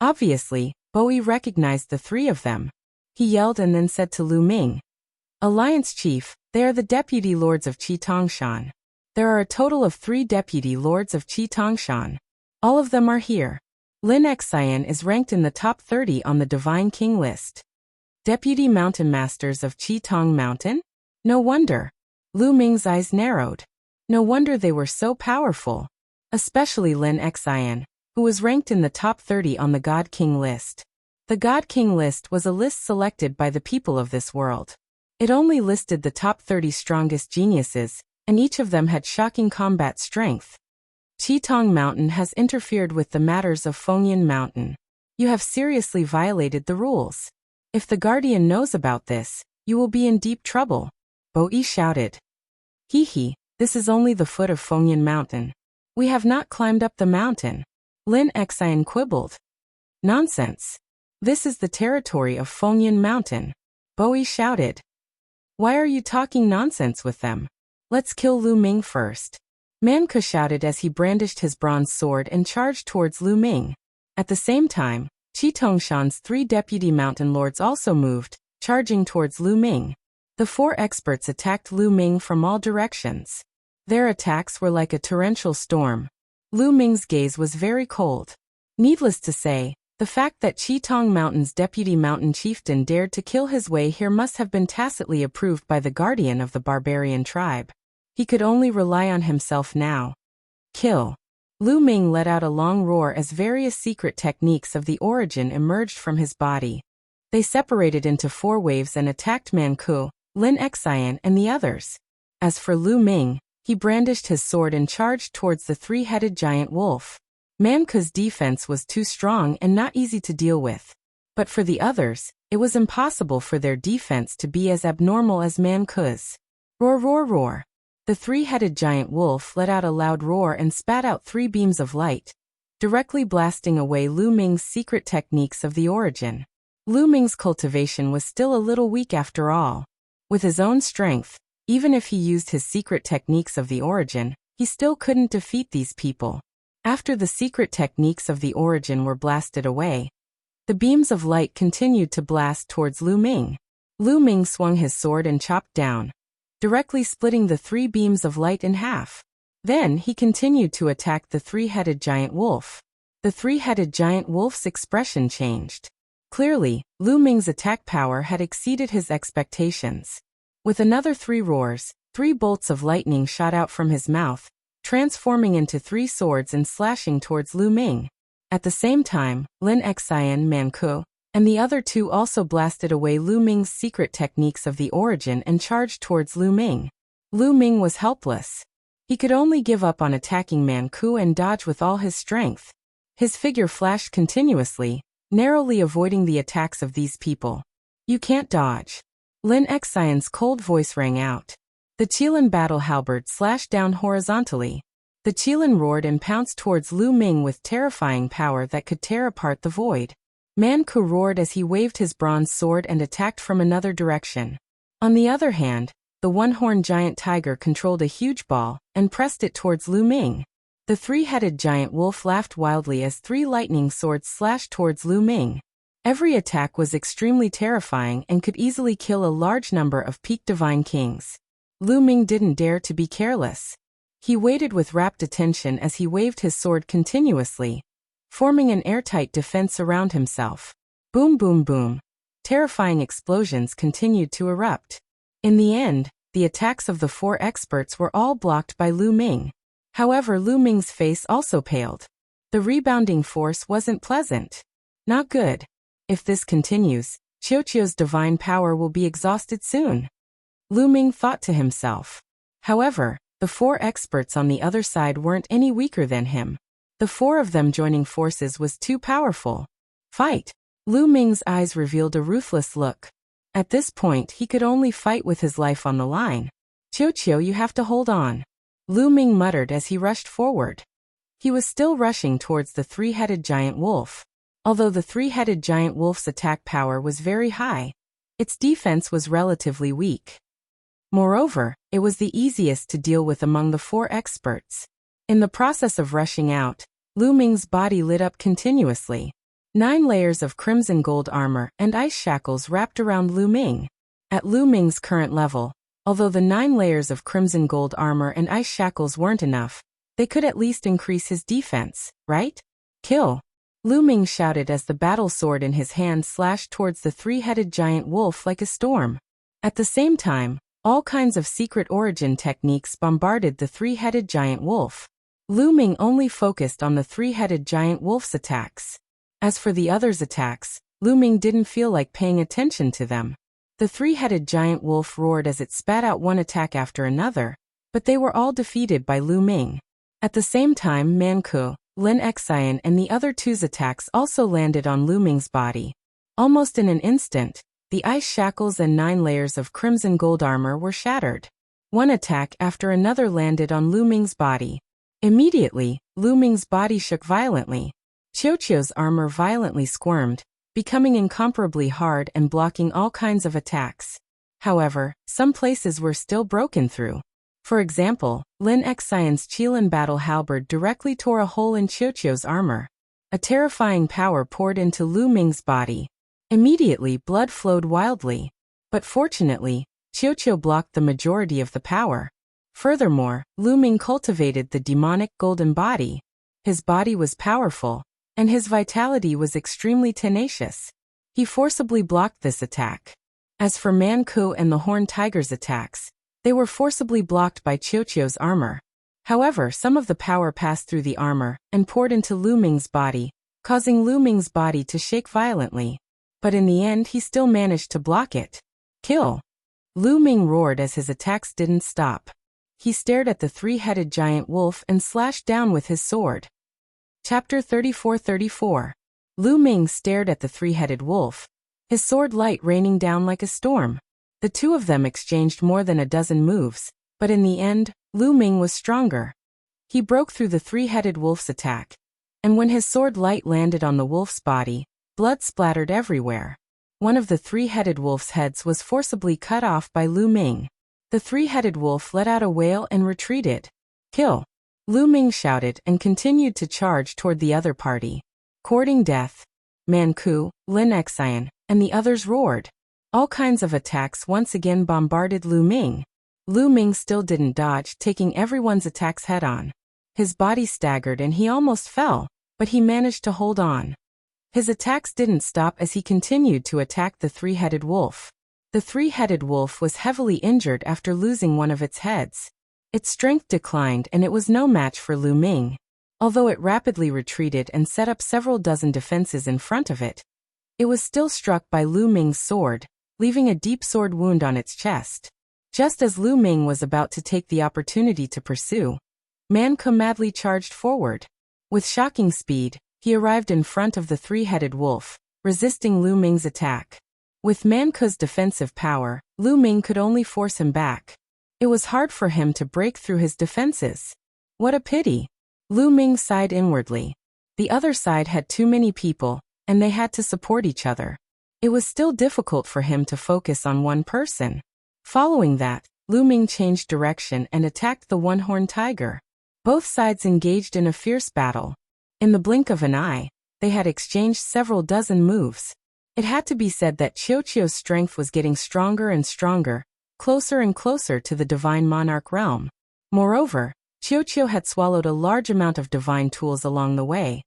Obviously, Bo Yi recognized the 3 of them. He yelled and then said to Lu Ming, Alliance Chief, they are the Deputy Lords of Qitongshan. There are a total of 3 Deputy Lords of Qitongshan. All of them are here. Lin Xian is ranked in the top 30 on the Divine King list. Deputy Mountain Masters of Qitong Mountain? No wonder. Lu Ming's eyes narrowed. No wonder they were so powerful. Especially Lin Xian, who was ranked in the top 30 on the God King list. The God King list was a list selected by the people of this world. It only listed the top 30 strongest geniuses, and each of them had shocking combat strength. Qitong Mountain has interfered with the matters of Fengyan Mountain. You have seriously violated the rules. If the Guardian knows about this, you will be in deep trouble. Bo Yi shouted. Hee, this is only the foot of Fengyan Mountain. We have not climbed up the mountain. Lin Xian quibbled. Nonsense. This is the territory of Fengyan Mountain. Bo Yi shouted. Why are you talking nonsense with them? Let's kill Lu Ming first. Man Ke shouted as he brandished his bronze sword and charged towards Lu Ming. At the same time, Qitongshan's 3 deputy mountain lords also moved, charging towards Lu Ming. The 4 experts attacked Lu Ming from all directions. Their attacks were like a torrential storm. Lu Ming's gaze was very cold. Needless to say, the fact that Qitong Mountain's deputy mountain chieftain dared to kill his way here must have been tacitly approved by the guardian of the barbarian tribe. He could only rely on himself now. Kill. Lu Ming let out a long roar as various secret techniques of the origin emerged from his body. They separated into 4 waves and attacked Man Ke, Lin Xian, and the others. As for Lu Ming, he brandished his sword and charged towards the 3-headed giant wolf. Man Ke's defense was too strong and not easy to deal with. But for the others, it was impossible for their defense to be as abnormal as Man Ke's. Roar, roar, roar. The 3-headed giant wolf let out a loud roar and spat out 3 beams of light, directly blasting away Lu Ming's secret techniques of the origin. Lu Ming's cultivation was still a little weak after all. With his own strength, even if he used his secret techniques of the origin, he still couldn't defeat these people. After the secret techniques of the origin were blasted away, the beams of light continued to blast towards Lu Ming. Lu Ming swung his sword and chopped down, directly splitting the 3 beams of light in half. Then he continued to attack the 3-headed giant wolf. The 3-headed giant wolf's expression changed. Clearly, Lu Ming's attack power had exceeded his expectations. With another 3 roars, 3 bolts of lightning shot out from his mouth, transforming into 3 swords and slashing towards Lu Ming. At the same time, Lin Xian, Man Ku, and the other 2 also blasted away Lu Ming's secret techniques of the origin and charged towards Lu Ming. Lu Ming was helpless. He could only give up on attacking Man Ku and dodge with all his strength. His figure flashed continuously, narrowly avoiding the attacks of these people. "You can't dodge." Lin Xian's cold voice rang out. The Qilin battle halberd slashed down horizontally. The Qilin roared and pounced towards Lu Ming with terrifying power that could tear apart the void. Man Ku roared as he waved his bronze sword and attacked from another direction. On the other hand, the one-horned giant tiger controlled a huge ball and pressed it towards Lu Ming. The 3-headed giant wolf laughed wildly as 3 lightning swords slashed towards Lu Ming. Every attack was extremely terrifying and could easily kill a large number of peak divine kings. Lu Ming didn't dare to be careless. He waited with rapt attention as he waved his sword continuously, forming an airtight defense around himself. Boom, boom, boom. Terrifying explosions continued to erupt. In the end, the attacks of the 4 experts were all blocked by Lu Ming. However, Lu Ming's face also paled. The rebounding force wasn't pleasant. Not good. If this continues, Qiuqiu's divine power will be exhausted soon. Lu Ming thought to himself. However, the 4 experts on the other side weren't any weaker than him. The 4 of them joining forces was too powerful. Fight! Lu Ming's eyes revealed a ruthless look. At this point, he could only fight with his life on the line. "Qiuqiu, you have to hold on," Lu Ming muttered as he rushed forward. He was still rushing towards the 3-headed giant wolf. Although the 3-headed giant wolf's attack power was very high, its defense was relatively weak. Moreover, it was the easiest to deal with among the 4 experts. In the process of rushing out, Lu Ming's body lit up continuously. 9 layers of crimson gold armor and ice shackles wrapped around Lu Ming. At Lu Ming's current level, although the 9 layers of crimson gold armor and ice shackles weren't enough, they could at least increase his defense, right? "Kill!" Lu Ming shouted as the battle sword in his hand slashed towards the 3-headed giant wolf like a storm. At the same time, all kinds of secret origin techniques bombarded the 3-headed giant wolf. Lu Ming only focused on the 3-headed giant wolf's attacks. As for the others' attacks, Lu Ming didn't feel like paying attention to them. The 3-headed giant wolf roared as it spat out one attack after another, but they were all defeated by Lu Ming. At the same time, Man Ku, Lin Xian and the other 2's attacks also landed on Lu Ming's body. Almost in an instant, the ice shackles and 9 layers of crimson gold armor were shattered. One attack after another landed on Lu Ming's body. Immediately, Lu Ming's body shook violently. Qiuqiu's armor violently squirmed, becoming incomparably hard and blocking all kinds of attacks. However, some places were still broken through. For example, Lin Xian's Qilin battle halberd directly tore a hole in Qiuqiu's armor. A terrifying power poured into Lu Ming's body. Immediately, blood flowed wildly. But fortunately, Qiuqiu blocked the majority of the power. Furthermore, Lu Ming cultivated the demonic golden body. His body was powerful, and his vitality was extremely tenacious. He forcibly blocked this attack. As for Man Ku and the Horned Tiger's attacks, they were forcibly blocked by Qiuqiu's armor. However, some of the power passed through the armor and poured into Lu Ming's body, causing Lu Ming's body to shake violently. But in the end, he still managed to block it. "Kill!" Lu Ming roared as his attacks didn't stop. He stared at the 3-headed giant wolf and slashed down with his sword. Chapter 34-34. Lu Ming stared at the 3-headed wolf, his sword light raining down like a storm. The 2 of them exchanged more than a dozen moves, but in the end, Lu Ming was stronger. He broke through the 3-headed wolf's attack, and when his sword light landed on the wolf's body, blood splattered everywhere. One of the 3-headed wolf's heads was forcibly cut off by Lu Ming. The 3-headed wolf let out a wail and retreated. "Kill!" Lu Ming shouted and continued to charge toward the other party. Courting death. Man Ku, Lin Xian, and the others roared. All kinds of attacks once again bombarded Lu Ming. Lu Ming still didn't dodge, taking everyone's attacks head-on. His body staggered and he almost fell, but he managed to hold on. His attacks didn't stop as he continued to attack the three-headed wolf. The three-headed wolf was heavily injured after losing one of its heads. Its strength declined and it was no match for Lu Ming. Although it rapidly retreated and set up several dozen defenses in front of it, it was still struck by Lu Ming's sword, leaving a deep sword wound on its chest. Just as Lu Ming was about to take the opportunity to pursue, Man Ku madly charged forward. With shocking speed, he arrived in front of the three-headed wolf, resisting Lu Ming's attack. With Man Ku's defensive power, Lu Ming could only force him back. It was hard for him to break through his defenses. What a pity! Lu Ming sighed inwardly. The other side had too many people, and they had to support each other. It was still difficult for him to focus on one person. Following that, Lu Ming changed direction and attacked the one-horned tiger. Both sides engaged in a fierce battle. In the blink of an eye, they had exchanged several dozen moves. It had to be said that Qiuqiu's strength was getting stronger and stronger, closer and closer to the divine monarch realm. Moreover, Qiuqiu had swallowed a large amount of divine tools along the way,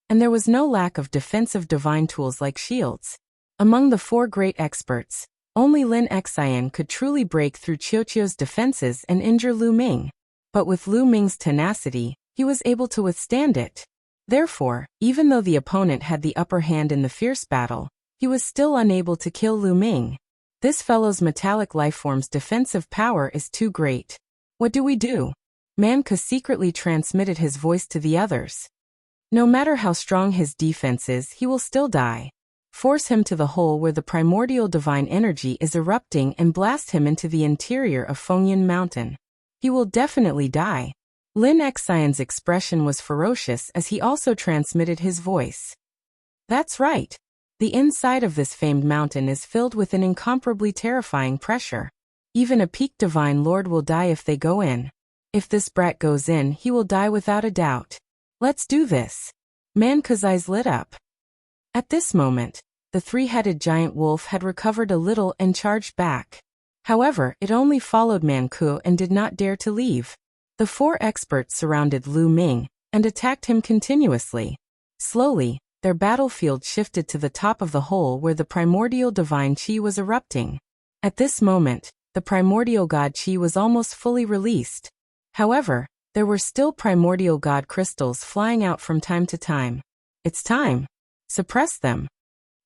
and there was no lack of defensive divine tools like shields. Among the four great experts, only Lin Xian could truly break through Qiuqiu's defenses and injure Lu Ming. But with Lu Ming's tenacity, he was able to withstand it. Therefore, even though the opponent had the upper hand in the fierce battle, he was still unable to kill Lu Ming. This fellow's metallic lifeform's defensive power is too great. What do we do? Man Ku secretly transmitted his voice to the others. No matter how strong his defense is, he will still die. Force him to the hole where the primordial divine energy is erupting and blast him into the interior of Fengyan Mountain. He will definitely die. Lin Xian's expression was ferocious as he also transmitted his voice. That's right. The inside of this famed mountain is filled with an incomparably terrifying pressure. Even a peak divine lord will die if they go in. If this brat goes in, he will die without a doubt. Let's do this. Man Ku's eyes lit up. At this moment, the three-headed giant wolf had recovered a little and charged back. However, it only followed Man Ku and did not dare to leave. The four experts surrounded Lu Ming and attacked him continuously. Slowly, their battlefield shifted to the top of the hole where the primordial divine qi was erupting. At this moment, the primordial god qi was almost fully released. However, there were still primordial god crystals flying out from time to time. It's time. Suppress them.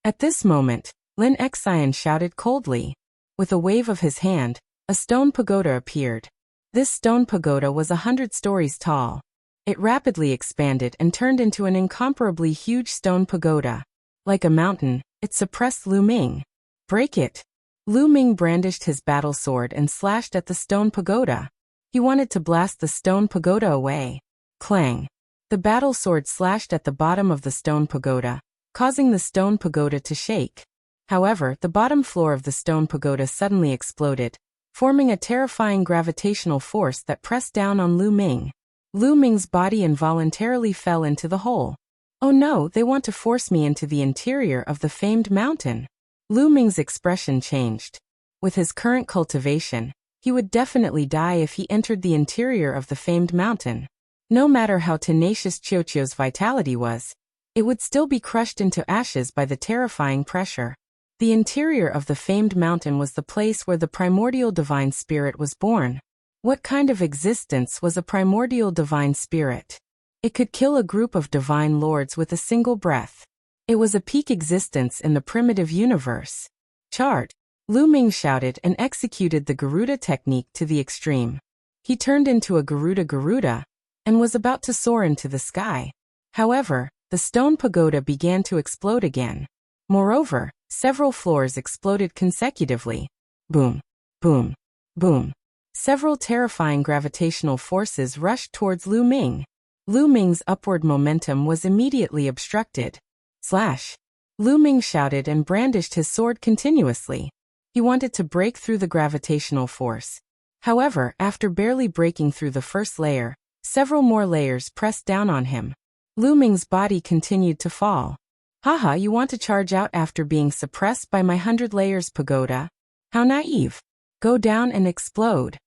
At this moment, Lin Xian shouted coldly. With a wave of his hand, a stone pagoda appeared. This stone pagoda was 100 stories tall. It rapidly expanded and turned into an incomparably huge stone pagoda. Like a mountain, it suppressed Lu Ming. Break it. Lu Ming brandished his battle sword and slashed at the stone pagoda. He wanted to blast the stone pagoda away. Clang. The battle sword slashed at the bottom of the stone pagoda, causing the stone pagoda to shake. However, the bottom floor of the stone pagoda suddenly exploded, forming a terrifying gravitational force that pressed down on Lu Ming. Lu Ming's body involuntarily fell into the hole. Oh no, they want to force me into the interior of the famed mountain. Lu Ming's expression changed. With his current cultivation, he would definitely die if he entered the interior of the famed mountain. No matter how tenacious Qiuqiu's vitality was, it would still be crushed into ashes by the terrifying pressure. The interior of the famed mountain was the place where the primordial divine spirit was born. What kind of existence was a primordial divine spirit? It could kill a group of divine lords with a single breath. It was a peak existence in the primitive universe. Chart. Lu Ming shouted and executed the Garuda technique to the extreme. He turned into a Garuda and was about to soar into the sky. However, the stone pagoda began to explode again. Moreover, several floors exploded consecutively. Boom, boom, boom. Several terrifying gravitational forces rushed towards Lu Ming. Lu Ming's upward momentum was immediately obstructed. Slash. Lu Ming shouted and brandished his sword continuously. He wanted to break through the gravitational force. However, after barely breaking through the first layer, Several more layers pressed down on him. Lu Ming's body continued to fall. Haha, you want to charge out after being suppressed by my 100 layers pagoda? How naive. Go down and explode.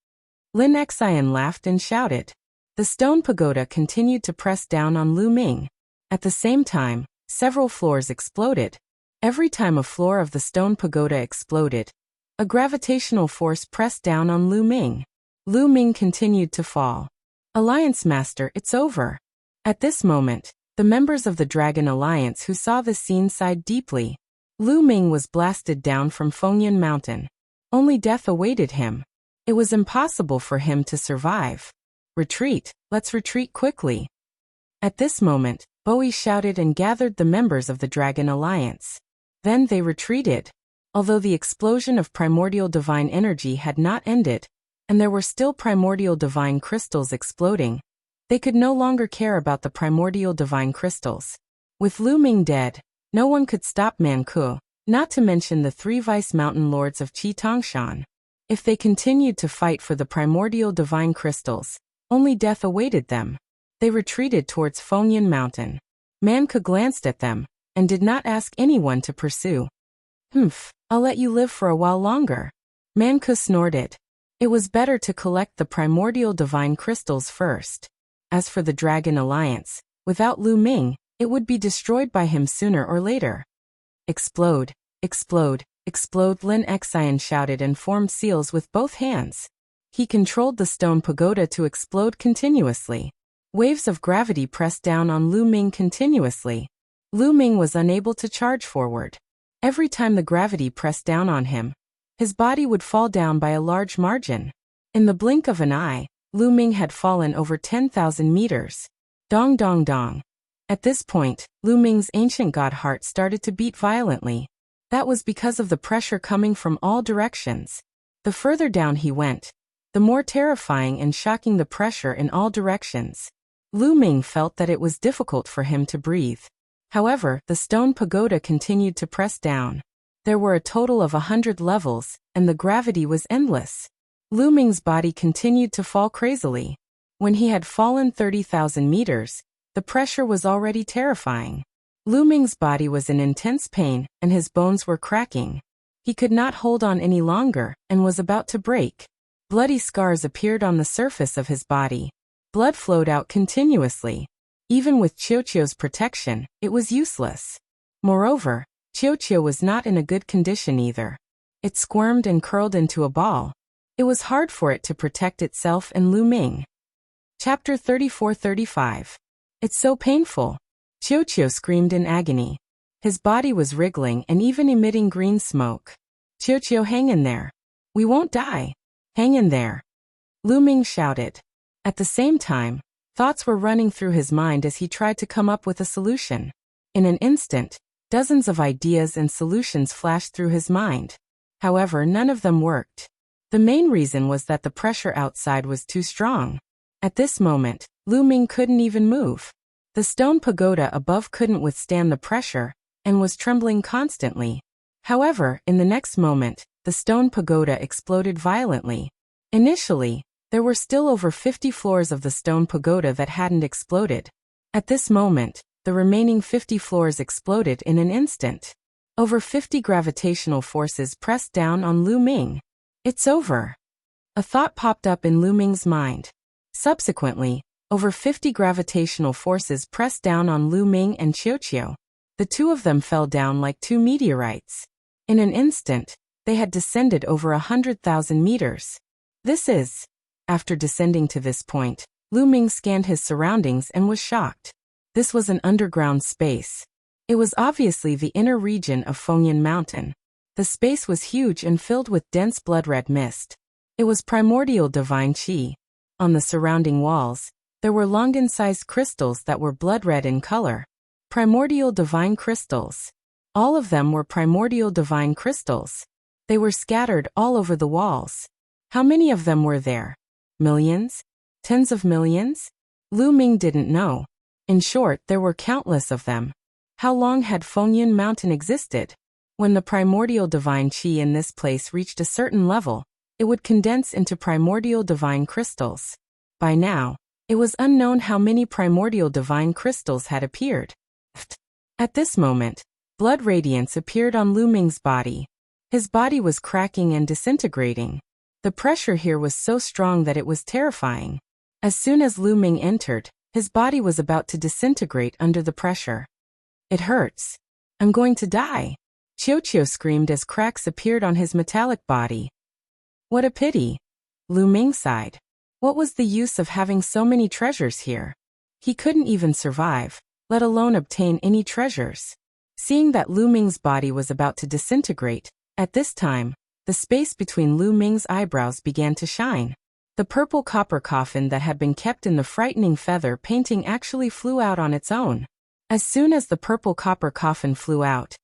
Lin Xian laughed and shouted. The stone pagoda continued to press down on Lu Ming. At the same time, several floors exploded. Every time a floor of the stone pagoda exploded, a gravitational force pressed down on Lu Ming. Lu Ming continued to fall. Alliance Master, it's over. At this moment, the members of the Dragon Alliance who saw the scene sighed deeply. Lu Ming was blasted down from Fengyan Mountain. Only death awaited him. It was impossible for him to survive. Retreat, let's retreat quickly. At this moment, Bowie shouted and gathered the members of the Dragon Alliance. Then they retreated. Although the explosion of primordial divine energy had not ended, and there were still primordial divine crystals exploding, they could no longer care about the primordial divine crystals. With Lu Ming dead, no one could stop Man Ku, not to mention the 3 vice mountain lords of Qi Tongshan. If they continued to fight for the primordial divine crystals, only death awaited them. They retreated towards Fengyan Mountain. Man Ku glanced at them, and did not ask anyone to pursue. I'll let you live for a while longer. Man Ku snorted. It was better to collect the primordial divine crystals first. As for the Dragon Alliance, without Lu Ming, it would be destroyed by him sooner or later. Explode, explode, explode, Lin Xian shouted and formed seals with both hands. He controlled the stone pagoda to explode continuously. Waves of gravity pressed down on Lu Ming continuously. Lu Ming was unable to charge forward. Every time the gravity pressed down on him, his body would fall down by a large margin. In the blink of an eye, Lu Ming had fallen over 10,000 meters. Dong dong dong. At this point, Lu Ming's ancient god heart started to beat violently. That was because of the pressure coming from all directions. The further down he went, the more terrifying and shocking the pressure in all directions. Lu Ming felt that it was difficult for him to breathe. However, the stone pagoda continued to press down. There were a total of 100 levels, and the gravity was endless. Lu Ming's body continued to fall crazily. When he had fallen 30,000 meters, the pressure was already terrifying. Lu Ming's body was in intense pain, and his bones were cracking. He could not hold on any longer, and was about to break. Bloody scars appeared on the surface of his body. Blood flowed out continuously. Even with Qiuqiu's protection, it was useless. Moreover, Qiuqiu was not in a good condition either. It squirmed and curled into a ball. It was hard for it to protect itself and Lu Ming. Chapter 34-35. It's so painful. Qiuqiu screamed in agony. His body was wriggling and even emitting green smoke. Qiuqiu, hang in there. We won't die. Hang in there. Lu Ming shouted. At the same time, thoughts were running through his mind as he tried to come up with a solution. In an instant, dozens of ideas and solutions flashed through his mind. However, none of them worked. The main reason was that the pressure outside was too strong. At this moment, Lu Ming couldn't even move. The stone pagoda above couldn't withstand the pressure, and was trembling constantly. However, in the next moment, the stone pagoda exploded violently. Initially, there were still over 50 floors of the stone pagoda that hadn't exploded. At this moment, the remaining 50 floors exploded in an instant. Over 50 gravitational forces pressed down on Lu Ming. It's over. A thought popped up in Lu Ming's mind. Subsequently, over 50 gravitational forces pressed down on Lu Ming and Qiuqiu. The two of them fell down like two meteorites. In an instant, they had descended over 100,000 meters. This is... After descending to this point, Lu Ming scanned his surroundings and was shocked. This was an underground space. It was obviously the inner region of Fengyan Mountain. The space was huge and filled with dense blood-red mist. It was primordial divine qi. On the surrounding walls, there were longan-sized crystals that were blood-red in color. Primordial divine crystals. All of them were primordial divine crystals. They were scattered all over the walls. How many of them were there? Millions? Tens of millions? Lu Ming didn't know. In short, there were countless of them. How long had Fengyan Mountain existed? When the primordial divine qi in this place reached a certain level, it would condense into primordial divine crystals. By now, It was unknown how many primordial divine crystals had appeared. At this moment, blood radiance appeared on Lu Ming's body. His body was cracking and disintegrating. The pressure here was so strong that it was terrifying. As soon as Lu Ming entered, his body was about to disintegrate under the pressure. It hurts. I'm going to die. Qiu screamed as cracks appeared on his metallic body. What a pity. Lu Ming sighed. What was the use of having so many treasures here? He couldn't even survive, let alone obtain any treasures. Seeing that Lu Ming's body was about to disintegrate, at this time, the space between Lu Ming's eyebrows began to shine. The purple copper coffin that had been kept in the frightening feather painting actually flew out on its own. As soon as the purple copper coffin flew out,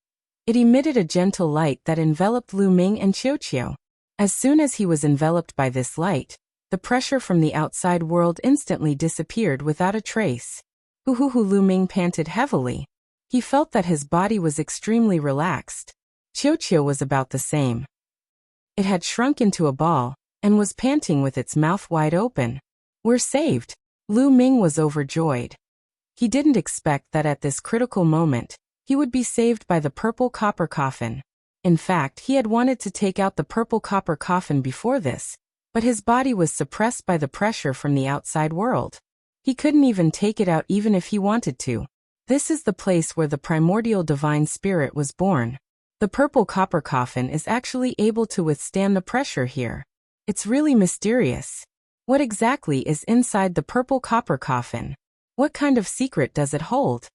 it emitted a gentle light that enveloped Lu Ming and Qiu. As soon as he was enveloped by this light, the pressure from the outside world instantly disappeared without a trace. Lu Ming panted heavily. He felt that his body was extremely relaxed. Qiu was about the same. It had shrunk into a ball, and was panting with its mouth wide open. We're saved. Lu Ming was overjoyed. He didn't expect that at this critical moment, he would be saved by the purple copper coffin. In fact, he had wanted to take out the purple copper coffin before this, but his body was suppressed by the pressure from the outside world. He couldn't even take it out even if he wanted to. This is the place where the primordial divine spirit was born. The purple copper coffin is actually able to withstand the pressure here. It's really mysterious. What exactly is inside the purple copper coffin? What kind of secret does it hold?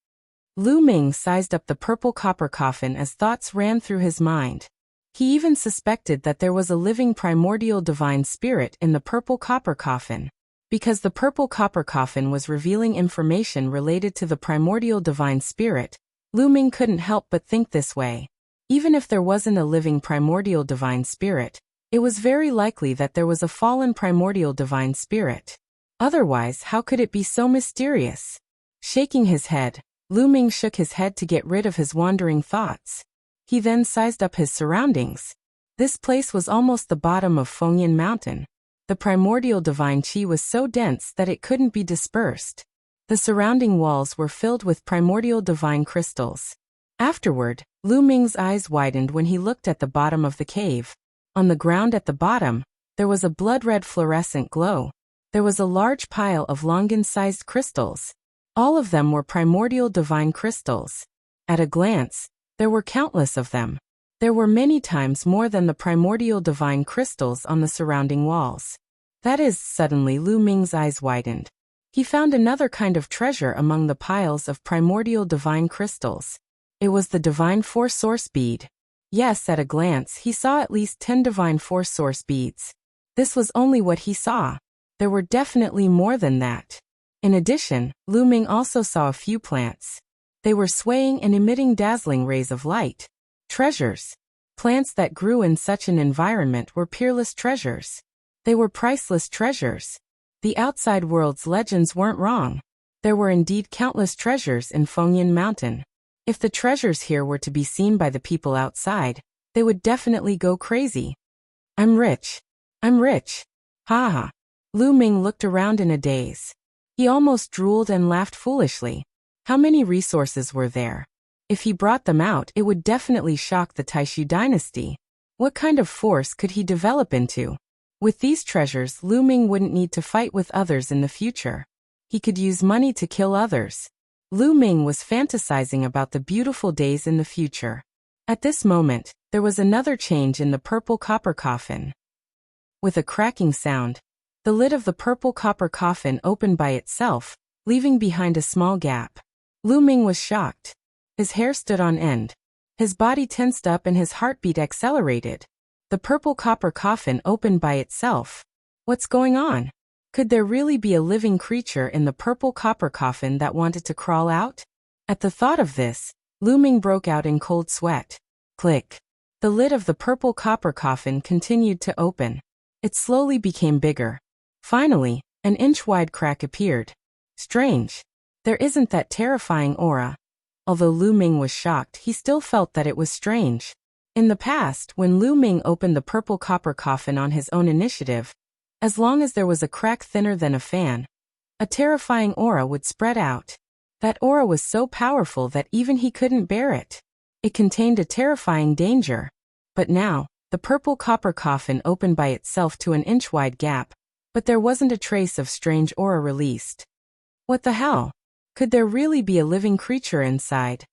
Lu Ming sized up the purple copper coffin as thoughts ran through his mind. He even suspected that there was a living primordial divine spirit in the purple copper coffin. Because the purple copper coffin was revealing information related to the primordial divine spirit, Lu Ming couldn't help but think this way. Even if there wasn't a living primordial divine spirit, it was very likely that there was a fallen primordial divine spirit. Otherwise, how could it be so mysterious? Shaking his head, Lu Ming shook his head to get rid of his wandering thoughts. He then sized up his surroundings. This place was almost the bottom of Fengyan Mountain. The primordial divine qi was so dense that it couldn't be dispersed. The surrounding walls were filled with primordial divine crystals. Afterward, Lu Ming's eyes widened when he looked at the bottom of the cave. On the ground at the bottom, there was a blood-red fluorescent glow. There was a large pile of longan-sized crystals. All of them were primordial divine crystals. At a glance, there were countless of them. There were many times more than the primordial divine crystals on the surrounding walls. That is, suddenly Lu Ming's eyes widened. He found another kind of treasure among the piles of primordial divine crystals. It was the divine force source bead. Yes, at a glance, he saw at least 10 divine force source beads. This was only what he saw. There were definitely more than that. In addition, Lu Ming also saw a few plants. They were swaying and emitting dazzling rays of light. Treasures. Plants that grew in such an environment were peerless treasures. They were priceless treasures. The outside world's legends weren't wrong. There were indeed countless treasures in Fengyan Mountain. If the treasures here were to be seen by the people outside, they would definitely go crazy. I'm rich. I'm rich. Ha ha. Lu Ming looked around in a daze. He almost drooled and laughed foolishly. How many resources were there? If he brought them out, it would definitely shock the Taishu dynasty. What kind of force could he develop into? With these treasures, Lu Ming wouldn't need to fight with others in the future. He could use money to kill others. Lu Ming was fantasizing about the beautiful days in the future. At this moment, there was another change in the purple copper coffin. With a cracking sound, the lid of the purple copper coffin opened by itself, leaving behind a small gap. Lu Ming was shocked. His hair stood on end. His body tensed up and his heartbeat accelerated. The purple copper coffin opened by itself. What's going on? Could there really be a living creature in the purple copper coffin that wanted to crawl out? At the thought of this, Lu Ming broke out in cold sweat. Click. The lid of the purple copper coffin continued to open. It slowly became bigger. Finally, an inch-wide crack appeared. Strange. There isn't that terrifying aura. Although Lu Ming was shocked, he still felt that it was strange. In the past, when Lu Ming opened the purple copper coffin on his own initiative, as long as there was a crack thinner than a fan, a terrifying aura would spread out. That aura was so powerful that even he couldn't bear it. It contained a terrifying danger. But now, the purple copper coffin opened by itself to an inch-wide gap, but there wasn't a trace of strange aura released. What the hell? Could there really be a living creature inside?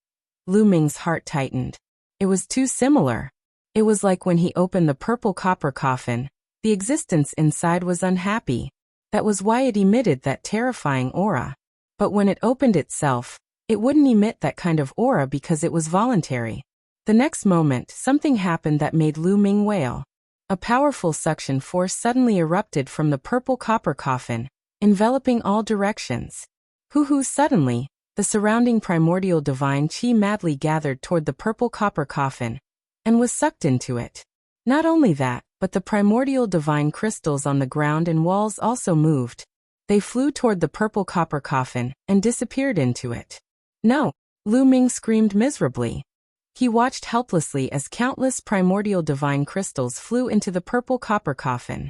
Lu Ming's heart tightened. It was too similar. It was like when he opened the purple copper coffin, the existence inside was unhappy. That was why it emitted that terrifying aura. But when it opened itself, it wouldn't emit that kind of aura because it was voluntary. The next moment, something happened that made Lu Ming wail. A powerful suction force suddenly erupted from the purple copper coffin, enveloping all directions. Suddenly, the surrounding primordial divine chi madly gathered toward the purple copper coffin, and was sucked into it. Not only that, but the primordial divine crystals on the ground and walls also moved. They flew toward the purple copper coffin, and disappeared into it. No! Lu Ming screamed miserably. He watched helplessly as countless primordial divine crystals flew into the purple copper coffin.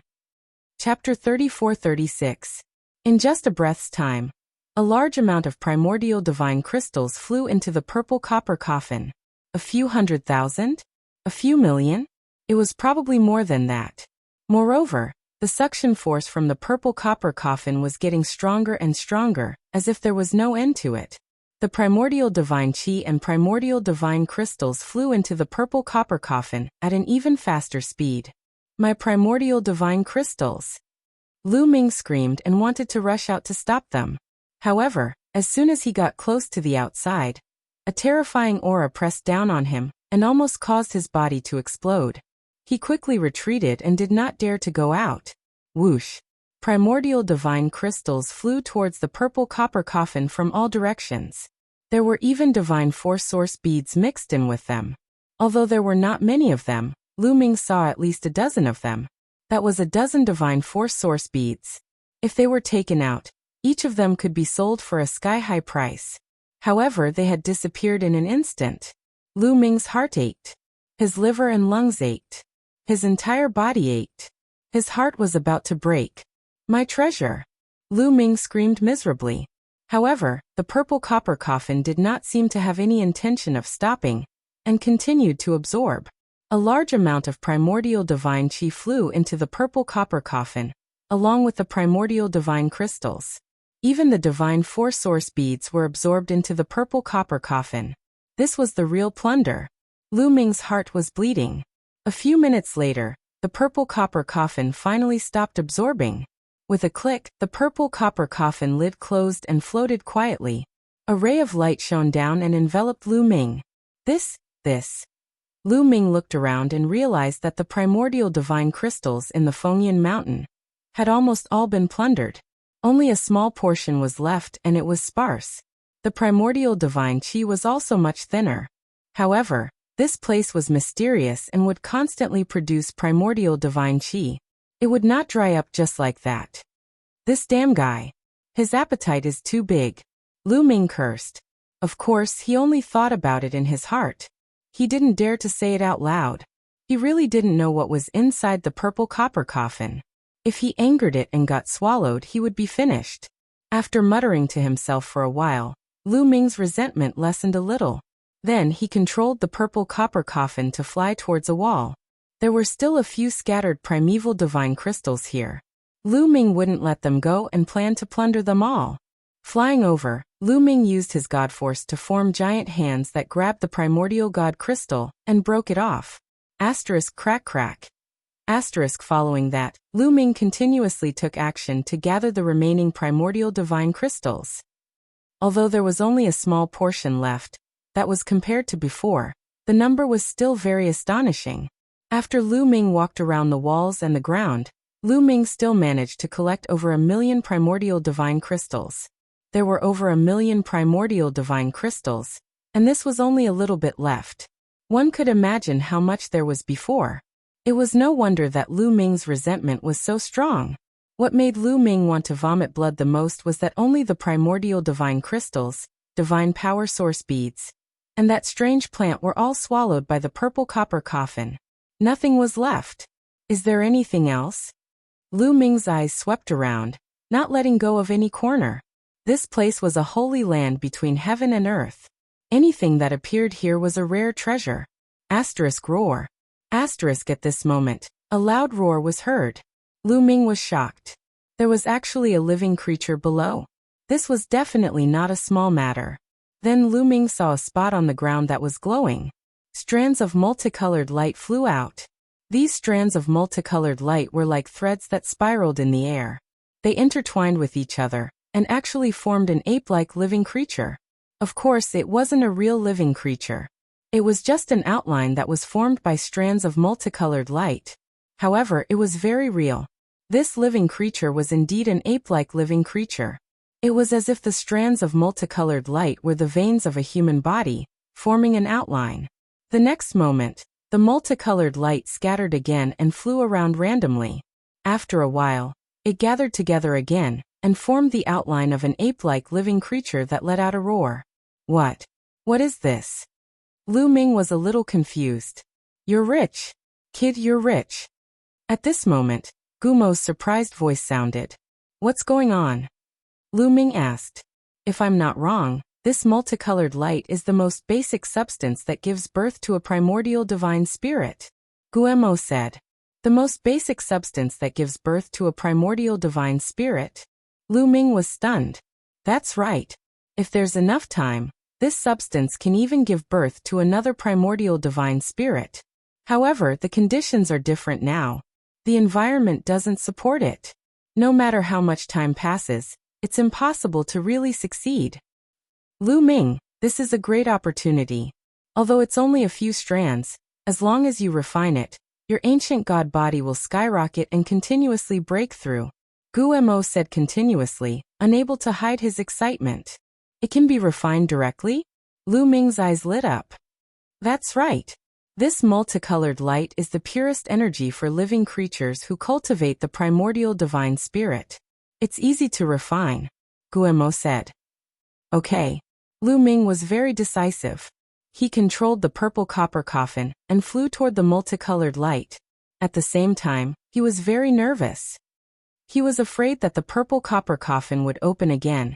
Chapter 34-36. In just a breath's time, a large amount of primordial divine crystals flew into the purple copper coffin. A few 100,000? A few million? It was probably more than that. Moreover, the suction force from the purple copper coffin was getting stronger and stronger, as if there was no end to it. The primordial divine chi and primordial divine crystals flew into the purple copper coffin at an even faster speed. My primordial divine crystals! Lu Ming screamed and wanted to rush out to stop them. However, as soon as he got close to the outside, a terrifying aura pressed down on him and almost caused his body to explode. He quickly retreated and did not dare to go out. Whoosh! Primordial divine crystals flew towards the purple copper coffin from all directions. There were even divine force source beads mixed in with them. Although there were not many of them, Lu Ming saw at least a dozen of them. That was a dozen divine force source beads. If they were taken out, each of them could be sold for a sky-high price. However, they had disappeared in an instant. Lu Ming's heart ached. His liver and lungs ached. His entire body ached. His heart was about to break. My treasure! Lu Ming screamed miserably. However, the purple copper coffin did not seem to have any intention of stopping, and continued to absorb. A large amount of primordial divine chi flew into the purple copper coffin, along with the primordial divine crystals. Even the divine force source beads were absorbed into the purple copper coffin. This was the real plunder. Lu Ming's heart was bleeding. A few minutes later, the purple copper coffin finally stopped absorbing. With a click, the purple copper coffin lid closed and floated quietly. A ray of light shone down and enveloped Lu Ming. This. Lu Ming looked around and realized that the primordial divine crystals in the Fengyan mountain had almost all been plundered. Only a small portion was left and it was sparse. The primordial divine chi was also much thinner. However, this place was mysterious and would constantly produce primordial divine chi. It would not dry up just like that. This damn guy. His appetite is too big. Lu Ming cursed. Of course, he only thought about it in his heart. He didn't dare to say it out loud. He really didn't know what was inside the purple copper coffin. If he angered it and got swallowed, he would be finished. After muttering to himself for a while, Lu Ming's resentment lessened a little. Then he controlled the purple copper coffin to fly towards a wall. There were still a few scattered primeval divine crystals here. Lu Ming wouldn't let them go and planned to plunder them all. Flying over, Lu Ming used his god force to form giant hands that grabbed the primordial god crystal and broke it off. Asterisk crack crack. Asterisk following that, Lu Ming continuously took action to gather the remaining primordial divine crystals. Although there was only a small portion left, that was compared to before, the number was still very astonishing. After Lu Ming walked around the walls and the ground, Lu Ming still managed to collect over 1 million primordial divine crystals. There were over 1 million primordial divine crystals, and this was only a little bit left. One could imagine how much there was before. It was no wonder that Lu Ming's resentment was so strong. What made Lu Ming want to vomit blood the most was that only the primordial divine crystals, divine power source beads, and that strange plant were all swallowed by the purple copper coffin. Nothing was left. Is there anything else? Lu Ming's eyes swept around. not letting go of any corner. This place was a holy land between heaven and earth. Anything that appeared here was a rare treasure. Asterisk roar. Asterisk at this moment, a loud roar was heard. Lu Ming was shocked. There was actually a living creature below. This was definitely not a small matter. Then Lu Ming saw a spot on the ground that was glowing. Strands of multicolored light flew out. These strands of multicolored light were like threads that spiraled in the air. They intertwined with each other, and actually formed an ape-like living creature. Of course, it wasn't a real living creature. It was just an outline that was formed by strands of multicolored light. However, it was very real. This living creature was indeed an ape-like living creature. It was as if the strands of multicolored light were the veins of a human body, forming an outline. The next moment, the multicolored light scattered again and flew around randomly. After a while, it gathered together again, and formed the outline of an ape-like living creature that let out a roar. What? What is this? Lu Ming was a little confused. You're rich. Kid, you're rich. At this moment, Gumo's surprised voice sounded. What's going on? Lu Ming asked. If I'm not wrong, this multicolored light is the most basic substance that gives birth to a primordial divine spirit. Guemo said. The most basic substance that gives birth to a primordial divine spirit. Lu Ming was stunned. That's right. If there's enough time, this substance can even give birth to another primordial divine spirit. However, the conditions are different now. The environment doesn't support it. No matter how much time passes, it's impossible to really succeed. Lu Ming, this is a great opportunity. Although it's only a few strands, as long as you refine it, your ancient god body will skyrocket and continuously break through. Guemo said continuously, unable to hide his excitement. It can be refined directly? Lu Ming's eyes lit up. That's right. This multicolored light is the purest energy for living creatures who cultivate the primordial divine spirit. It's easy to refine, Guemo said. Okay. Lu Ming was very decisive. He controlled the purple copper coffin and flew toward the multicolored light. At the same time, he was very nervous. He was afraid that the purple copper coffin would open again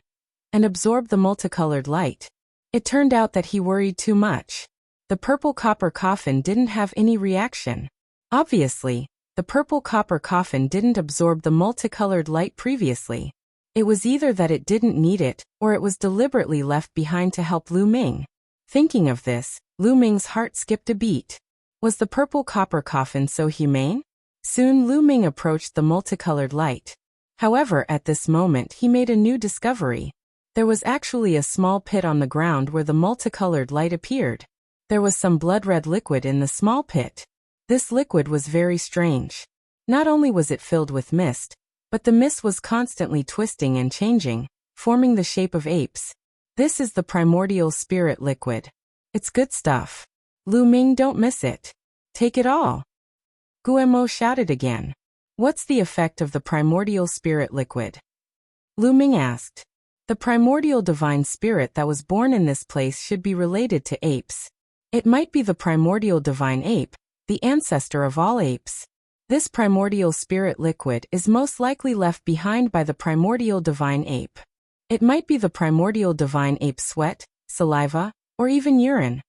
and absorb the multicolored light. It turned out that he worried too much. The purple copper coffin didn't have any reaction. Obviously, the purple copper coffin didn't absorb the multicolored light previously. It was either that it didn't need it, or it was deliberately left behind to help Lu Ming. Thinking of this, Lu Ming's heart skipped a beat. Was the purple copper coffin so humane? Soon Lu Ming approached the multicolored light. However, at this moment he made a new discovery. There was actually a small pit on the ground where the multicolored light appeared. There was some blood-red liquid in the small pit. This liquid was very strange. Not only was it filled with mist, but the mist was constantly twisting and changing, forming the shape of apes. This is the primordial spirit liquid. It's good stuff. Lu Ming, don't miss it. Take it all. Guemo shouted again. What's the effect of the primordial spirit liquid? Lu Ming asked. The primordial divine spirit that was born in this place should be related to apes. It might be the primordial divine ape, the ancestor of all apes. This primordial spirit liquid is most likely left behind by the primordial divine ape. It might be the primordial divine ape's sweat, saliva, or even urine.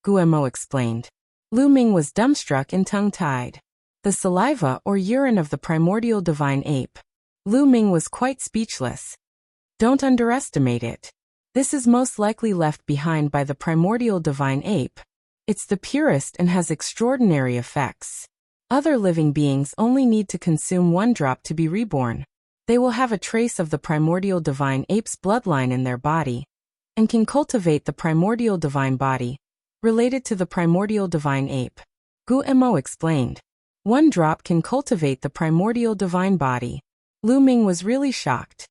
Guemo explained. Lu Ming was dumbstruck and tongue-tied. The saliva or urine of the primordial divine ape. Lu Ming was quite speechless. Don't underestimate it. This is most likely left behind by the primordial divine ape. It's the purest and has extraordinary effects. Other living beings only need to consume one drop to be reborn. They will have a trace of the primordial divine ape's bloodline in their body, and can cultivate the primordial divine body, related to the primordial divine ape. Guemo explained. One drop can cultivate the primordial divine body. Lu Ming was really shocked.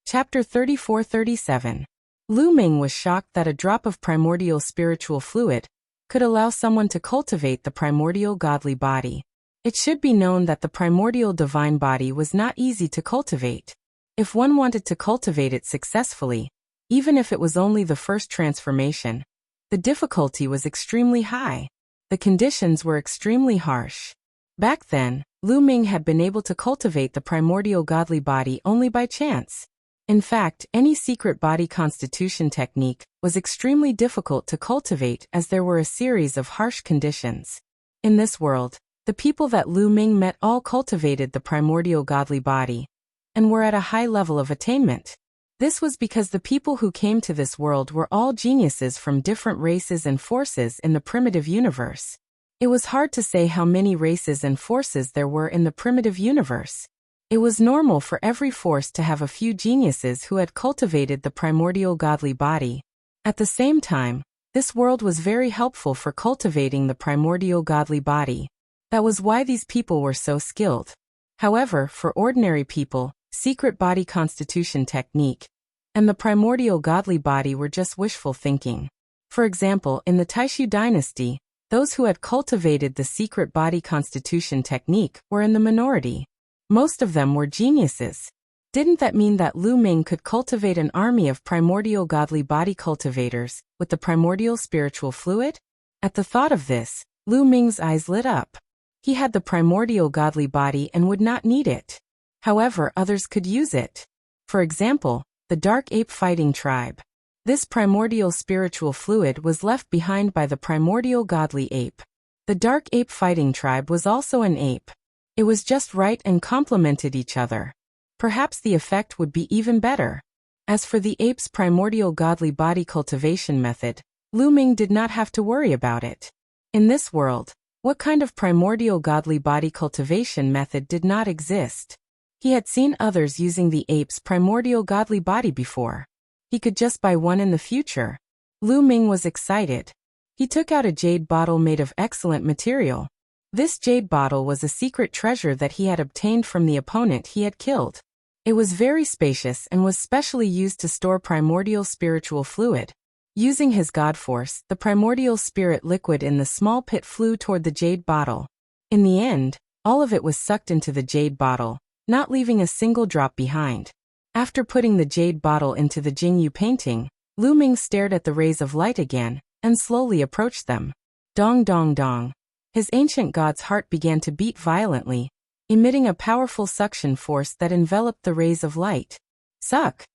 Chapter 34-37. Lu Ming was shocked that a drop of primordial spiritual fluid could allow someone to cultivate the primordial godly body. It should be known that the primordial divine body was not easy to cultivate. If one wanted to cultivate it successfully, even if it was only the first transformation, the difficulty was extremely high. The conditions were extremely harsh. Back then, Lu Ming had been able to cultivate the primordial godly body only by chance. In fact, any secret body constitution technique was extremely difficult to cultivate as there were a series of harsh conditions. In this world, the people that Lu Ming met all cultivated the primordial godly body and were at a high level of attainment. This was because the people who came to this world were all geniuses from different races and forces in the primitive universe. It was hard to say how many races and forces there were in the primitive universe. It was normal for every force to have a few geniuses who had cultivated the primordial godly body. At the same time, this world was very helpful for cultivating the primordial godly body. That was why these people were so skilled. However, for ordinary people, secret body constitution technique and the primordial godly body were just wishful thinking. For example, in the Taishu dynasty, those who had cultivated the secret body constitution technique were in the minority. Most of them were geniuses. Didn't that mean that Lu Ming could cultivate an army of primordial godly body cultivators with the primordial spiritual fluid? At the thought of this, Lu Ming's eyes lit up. He had the primordial godly body and would not need it. However, others could use it. For example, the Dark Ape Fighting Tribe. This primordial spiritual fluid was left behind by the primordial godly ape. The Dark Ape Fighting Tribe was also an ape. It was just right and complemented each other. Perhaps the effect would be even better. As for the ape's primordial godly body cultivation method, Lu Ming did not have to worry about it. In this world, what kind of primordial godly body cultivation method did not exist? He had seen others using the ape's primordial godly body before. He could just buy one in the future. Lu Ming was excited. He took out a jade bottle made of excellent material. This jade bottle was a secret treasure that he had obtained from the opponent he had killed. It was very spacious and was specially used to store primordial spiritual fluid. Using his god force, the primordial spirit liquid in the small pit flew toward the jade bottle. In the end, all of it was sucked into the jade bottle, not leaving a single drop behind. After putting the jade bottle into the Jingyu painting, Lu Ming stared at the rays of light again and slowly approached them. Dong dong dong. His ancient god's heart began to beat violently, emitting a powerful suction force that enveloped the rays of light. Suck!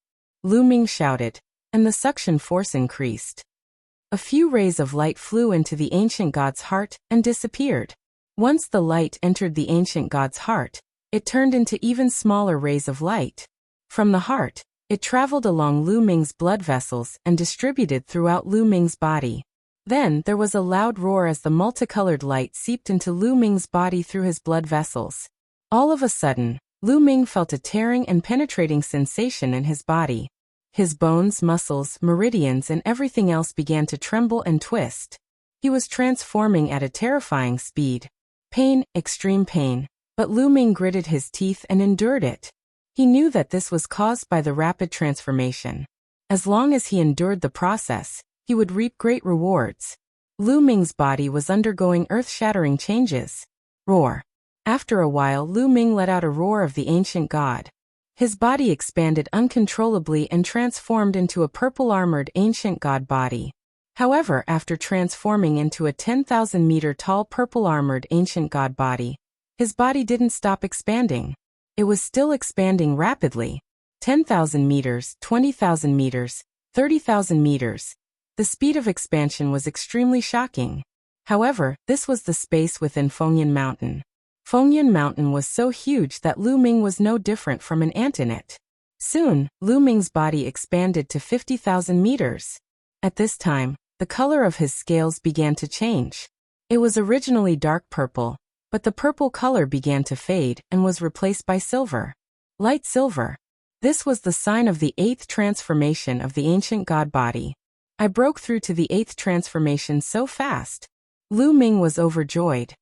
Lu Ming shouted, and the suction force increased. A few rays of light flew into the ancient god's heart and disappeared. Once the light entered the ancient god's heart, it turned into even smaller rays of light. From the heart, it traveled along Lu Ming's blood vessels and distributed throughout Lu Ming's body. Then there was a loud roar as the multicolored light seeped into Lu Ming's body through his blood vessels. All of a sudden, Lu Ming felt a tearing and penetrating sensation in his body. His bones, muscles, meridians and everything else began to tremble and twist. He was transforming at a terrifying speed. Pain, extreme pain. But Lu Ming gritted his teeth and endured it. He knew that this was caused by the rapid transformation. As long as he endured the process, he would reap great rewards. Lu Ming's body was undergoing earth-shattering changes. Roar. After a while, Lu Ming let out a roar of the ancient god. His body expanded uncontrollably and transformed into a purple-armored ancient god body. However, after transforming into a 10,000-meter-tall purple-armored ancient god body, his body didn't stop expanding. It was still expanding rapidly. 10,000 meters, 20,000 meters, 30,000 meters. The speed of expansion was extremely shocking. However, this was the space within Fengyan Mountain. Fengyan Mountain was so huge that Lu Ming was no different from an ant in it. Soon, Lu Ming's body expanded to 50,000 meters. At this time, the color of his scales began to change. It was originally dark purple, but the purple color began to fade and was replaced by silver. Light silver. This was the sign of the 8th transformation of the ancient god body. I broke through to the 8th transformation so fast. Lu Ming was overjoyed.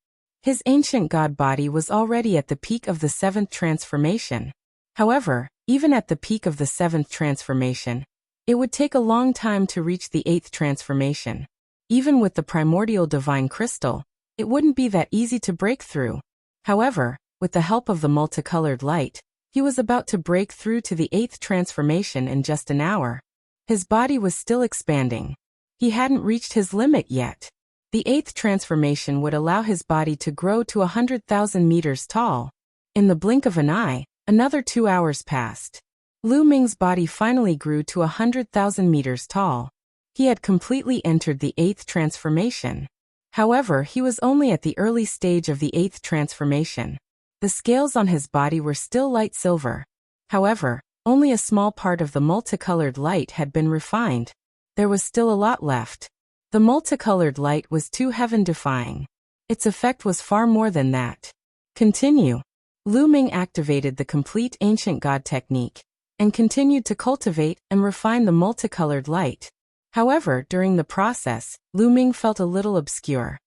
His ancient god body was already at the peak of the 7th transformation. However, even at the peak of the 7th transformation, it would take a long time to reach the 8th transformation. Even with the primordial divine crystal, it wouldn't be that easy to break through. However, with the help of the multicolored light, he was about to break through to the 8th transformation in just an hour. His body was still expanding. He hadn't reached his limit yet. The eighth transformation would allow his body to grow to 100,000 meters tall. In the blink of an eye, another 2 hours passed. Lu Ming's body finally grew to 100,000 meters tall. He had completely entered the eighth transformation. However, he was only at the early stage of the eighth transformation. The scales on his body were still light silver. However, only a small part of the multicolored light had been refined. There was still a lot left. The multicolored light was too heaven-defying. Its effect was far more than that. Continue. Lu Ming activated the complete ancient god technique and continued to cultivate and refine the multicolored light. However, during the process, Lu Ming felt a little obscure.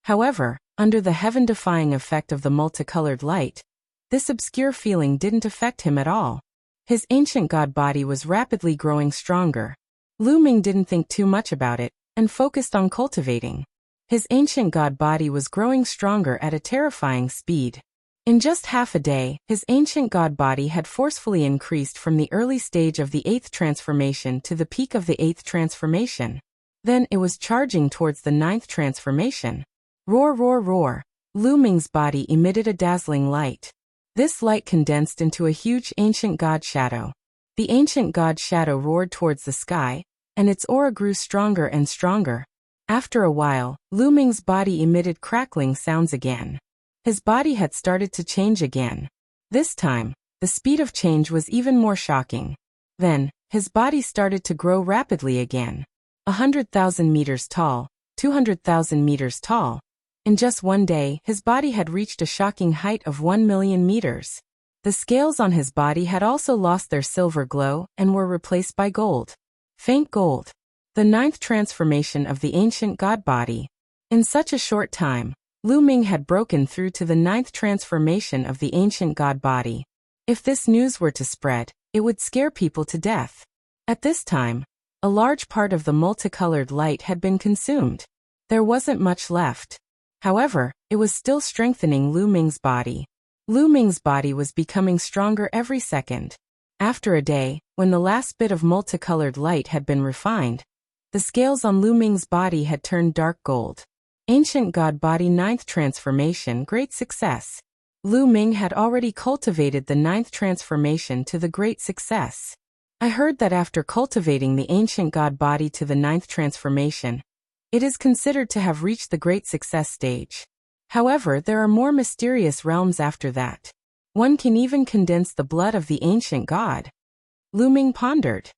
However, under the heaven-defying effect of the multicolored light, this obscure feeling didn't affect him at all. His ancient god body was rapidly growing stronger. Lu Ming didn't think too much about it and focused on cultivating. His ancient god body was growing stronger at a terrifying speed. In just half a day, his ancient god body had forcefully increased from the early stage of the eighth transformation to the peak of the eighth transformation. Then it was charging towards the ninth transformation. Roar, roar, roar. Lu Ming's body emitted a dazzling light. This light condensed into a huge ancient god shadow. The ancient god shadow roared towards the sky, and its aura grew stronger and stronger. After a while, Lu Ming's body emitted crackling sounds again. His body had started to change again. This time, the speed of change was even more shocking. Then, his body started to grow rapidly again. 100,000 meters tall, 200,000 meters tall. In just one day, his body had reached a shocking height of 1 million meters. The scales on his body had also lost their silver glow and were replaced by gold. Faint gold. The ninth transformation of the ancient god body. In such a short time, Lu Ming had broken through to the ninth transformation of the ancient god body. If this news were to spread, it would scare people to death. At this time, a large part of the multicolored light had been consumed. There wasn't much left. However, it was still strengthening Lu Ming's body. Lu Ming's body was becoming stronger every second. After a day, when the last bit of multicolored light had been refined, the scales on Lu Ming's body had turned dark gold. Ancient God Body Ninth Transformation Great Success. Lu Ming had already cultivated the ninth transformation to the great success. I heard that after cultivating the ancient God Body to the ninth transformation, it is considered to have reached the great success stage. However, there are more mysterious realms after that. One can even condense the blood of the ancient god. Lu Ming pondered.